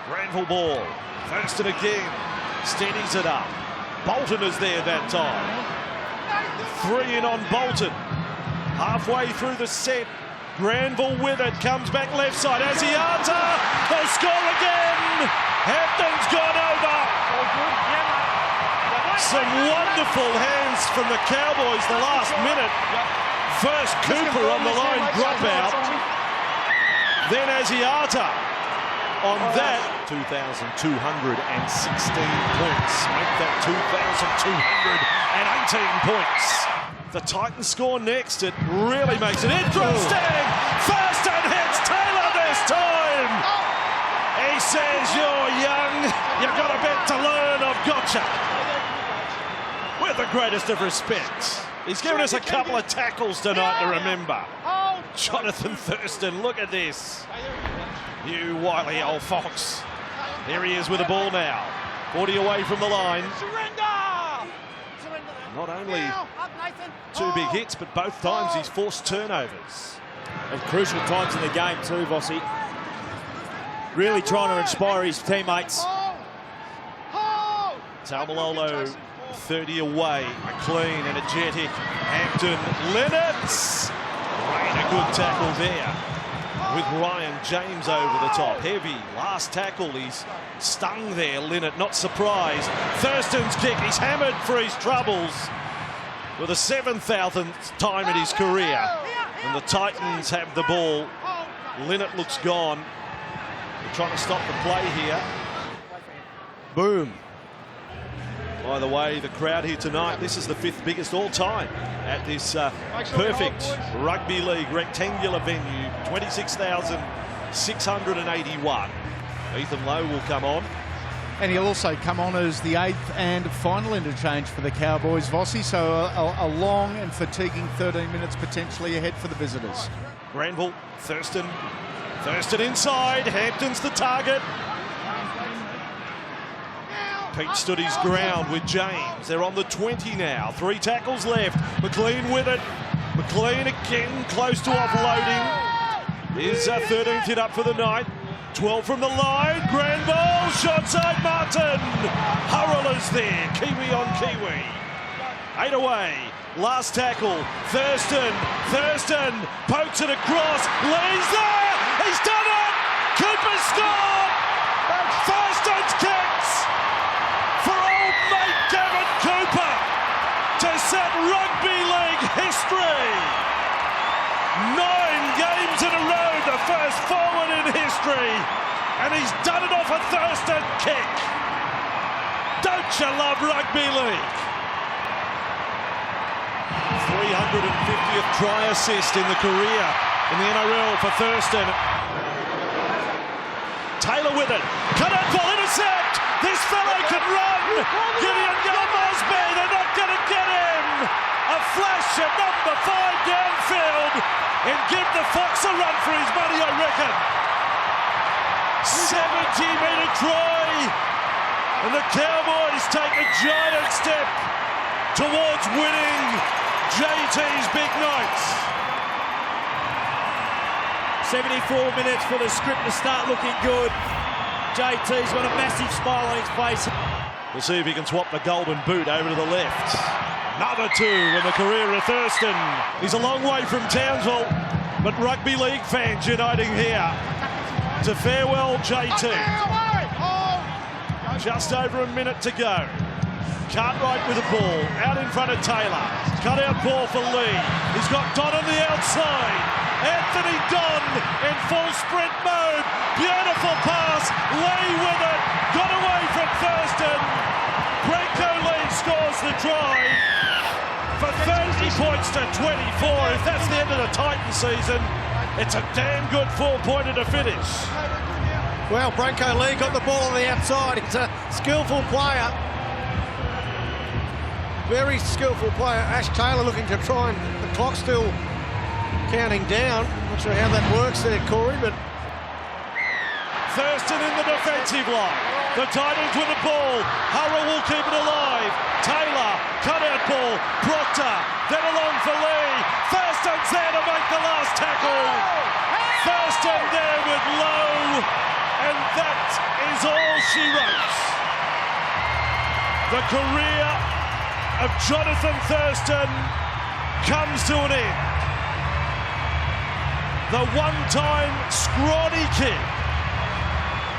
Granville ball. Thurston again. Steadies it up. Bolton is there that time. 3 in on Bolton. Halfway through the set, Granville with it, comes back left side. Asiata, they'll score again. Hampton's gone over. Some wonderful hands from the Cowboys the last minute. First Cooper on the line dropout. Then Asiata on that. 2,216 points. Make that 2,218 points. The Titans score next. It really makes it interesting. Thurston hits Taylor this time. He says, you're young. You've got a bit to learn. I've gotcha. with the greatest of respect. He's given us a couple of tackles tonight to remember. Jonathan Thurston, look at this. You wily old fox. There he is with the ball now. 40 away from the line. Not only 2 big hits, but both times he's forced turnovers. At crucial times in the game too, Vossi. Really trying to inspire his teammates. Taumalolo 30 away. A clean, energetic Hampton. Lennox. Great, a good tackle there. With Ryan James over the top. Heavy. Last tackle. He's stung there, Linnett. Not surprised. Thurston's kick. He's hammered for his troubles. For the 7,000th time in his career. And the Titans have the ball. Linnett looks gone. They're trying to stop the play here. Boom. By the way, the crowd here tonight, this is the 5th biggest all time at this perfect rugby league rectangular venue. 26,681. Ethan Lowe will come on. And he'll also come on as the 8th and final interchange for the Cowboys, Vossi. So a long and fatiguing 13 minutes potentially ahead for the visitors. Granville, Thurston. Thurston inside. Hampton's the target. Pete stood his ground with James. They're on the 20 now. 3 tackles left. McLean with it. McLean again close to offloading. His 13th hit up for the night. 12 from the line. Grand ball. Shot side Martin. Hurrell is there. Kiwi on Kiwi. 8 away. Last tackle. Thurston. Thurston pokes it across. Lee's there. He's done it. Cooper scored. Thurston's kicks for old mate Gavin Cooper to set rugby league history. 9 games in a row, the first forward in history, and he's done it off a Thurston kick. Don't you love rugby league? 350th try assist in the career in the NRL for Thurston. Taylor with it. Cut out ball, intercept. This fellow can run. Gideon Mosby, they're not going to get him. A flash of number 5 downfield and give the Fox a run for his money, I reckon. 70-metre try. And the Cowboys take a giant step towards winning JT's big nights. 74 minutes for the script to start looking good. JT's got a massive smile on his face. We'll see if he can swap the golden boot over to the left. Another 2 in the career of Thurston. He's a long way from Townsville, but rugby league fans uniting here to farewell JT. Just over a minute to go. Cartwright with the ball, out in front of Taylor. Cut out ball for Lee. He's got Don on the outside. Anthony Don in full sprint mode. Beautiful pass. Lee with it. Got away from Thurston. Brenko Lee scores the try for 30 points to 24. If that's the end of the Titan season, it's a damn good 4-pointer to finish. Well, Brenko Lee got the ball on the outside. He's a skillful player. Very skillful player. Ash Taylor looking to try and the clock's still counting down. Not sure how that works there, Corey, but Thurston in the defensive line. The Titans with the ball. Hurrell will keep it alive. Taylor, cut-out ball. Proctor, then along for Lee. Thurston's there to make the last tackle. Thurston there with Lowe. And that is all she wrote. The career of Jonathan Thurston comes to an end. The one-time scrawny kid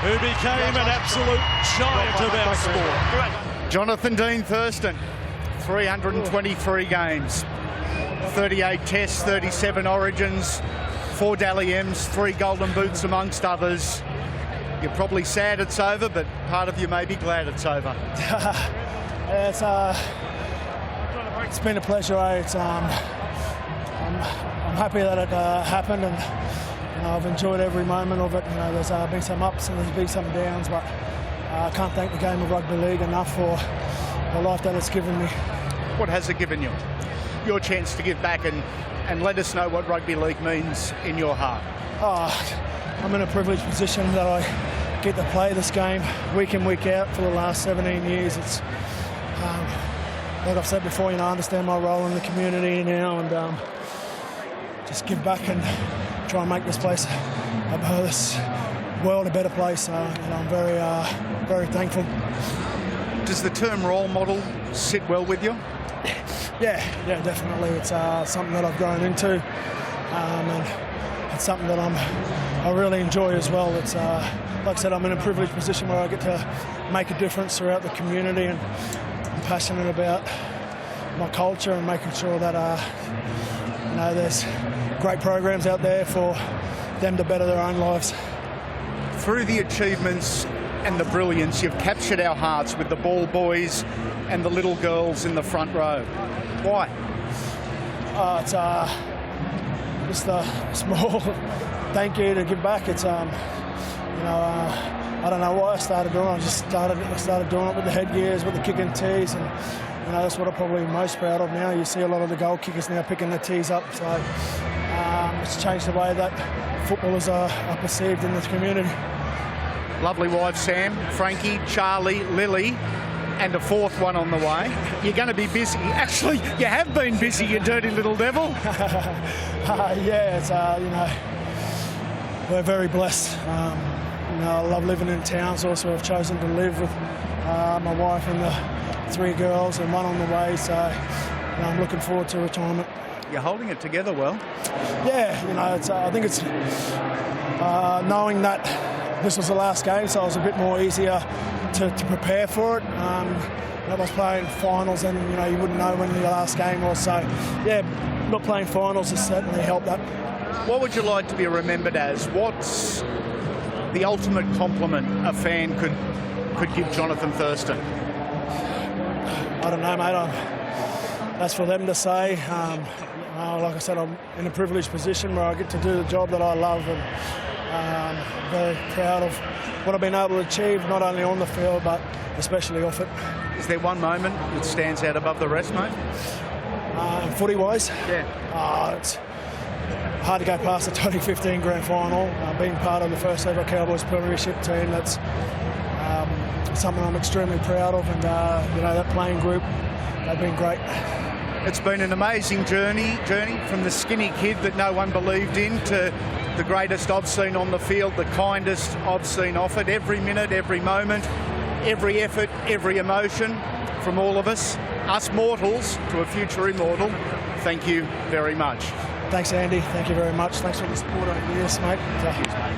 who became an absolute giant of our sport. Jonathan Dean Thurston, 323 games, 38 tests, 37 origins, 4 Dally M's, 3 golden boots amongst others. You're probably sad it's over, but part of you may be glad it's over. It's been a pleasure. I'm happy that it happened, and I've enjoyed every moment of it. There's been some ups and there's been some downs, but I can't thank the game of rugby league enough for the life that it's given me. What has it given you? Your chance to give back and let us know what rugby league means in your heart. I'm in a privileged position that I get to play this game week in, week out for the last 17 years. It's like I've said before, I understand my role in the community now, and just give back and try and make this place, this world, a better place. I'm very thankful. Does the term role model sit well with you? Yeah, definitely. It's something that I've grown into, and it's something that I really enjoy as well. It's like I said, I'm in a privileged position where I get to make a difference throughout the community, and I'm passionate about my culture and making sure that there's great programs out there for them to better their own lives. Through the achievements and the brilliance, you've captured our hearts with the ball boys and the little girls in the front row. Why? It's just a small thank you to give back. It's I don't know why I started doing it. I just started doing it with the headgears, with the kicking tees, and that's what I'm probably most proud of now. You see a lot of the goal kickers now picking their tees up, so it's changed the way that footballers are perceived in this community. Lovely wife Sam, Frankie, Charlie, Lily, and a fourth one on the way. You're going to be busy. Actually, you have been busy, you dirty little devil. Yeah, it's we're very blessed. I love living in Townsville, so I've chosen to live with my wife and the 3 girls and one on the way. So I'm looking forward to retirement. You're holding it together well. Yeah, I think it's knowing that this was the last game, so it was a bit more easier to prepare for it. I was playing finals, and you wouldn't know when the last game was. So yeah, not playing finals has certainly helped that. What would you like to be remembered as? What's the ultimate compliment a fan could give Jonathan Thurston? I don't know, mate. That's for them to say. Like I said, I'm in a privileged position where I get to do the job that I love, and I'm very proud of what I've been able to achieve, not only on the field, but especially off it. Is there one moment that stands out above the rest, mate? Footy-wise? Yeah. It's hard to go past the 2015 grand final. Being part of the first ever Cowboys premiership team, that's something I'm extremely proud of, and that playing group, they've been great. It's been an amazing journey from the skinny kid that no one believed in to the greatest I've seen on the field, the kindest I've seen off it. Every minute, every moment, every effort, every emotion from all of us mortals to a future immortal. Thank you very much. Thanks, Andy. Thank you very much. Thanks for the support over the years, mate. Thank you, mate.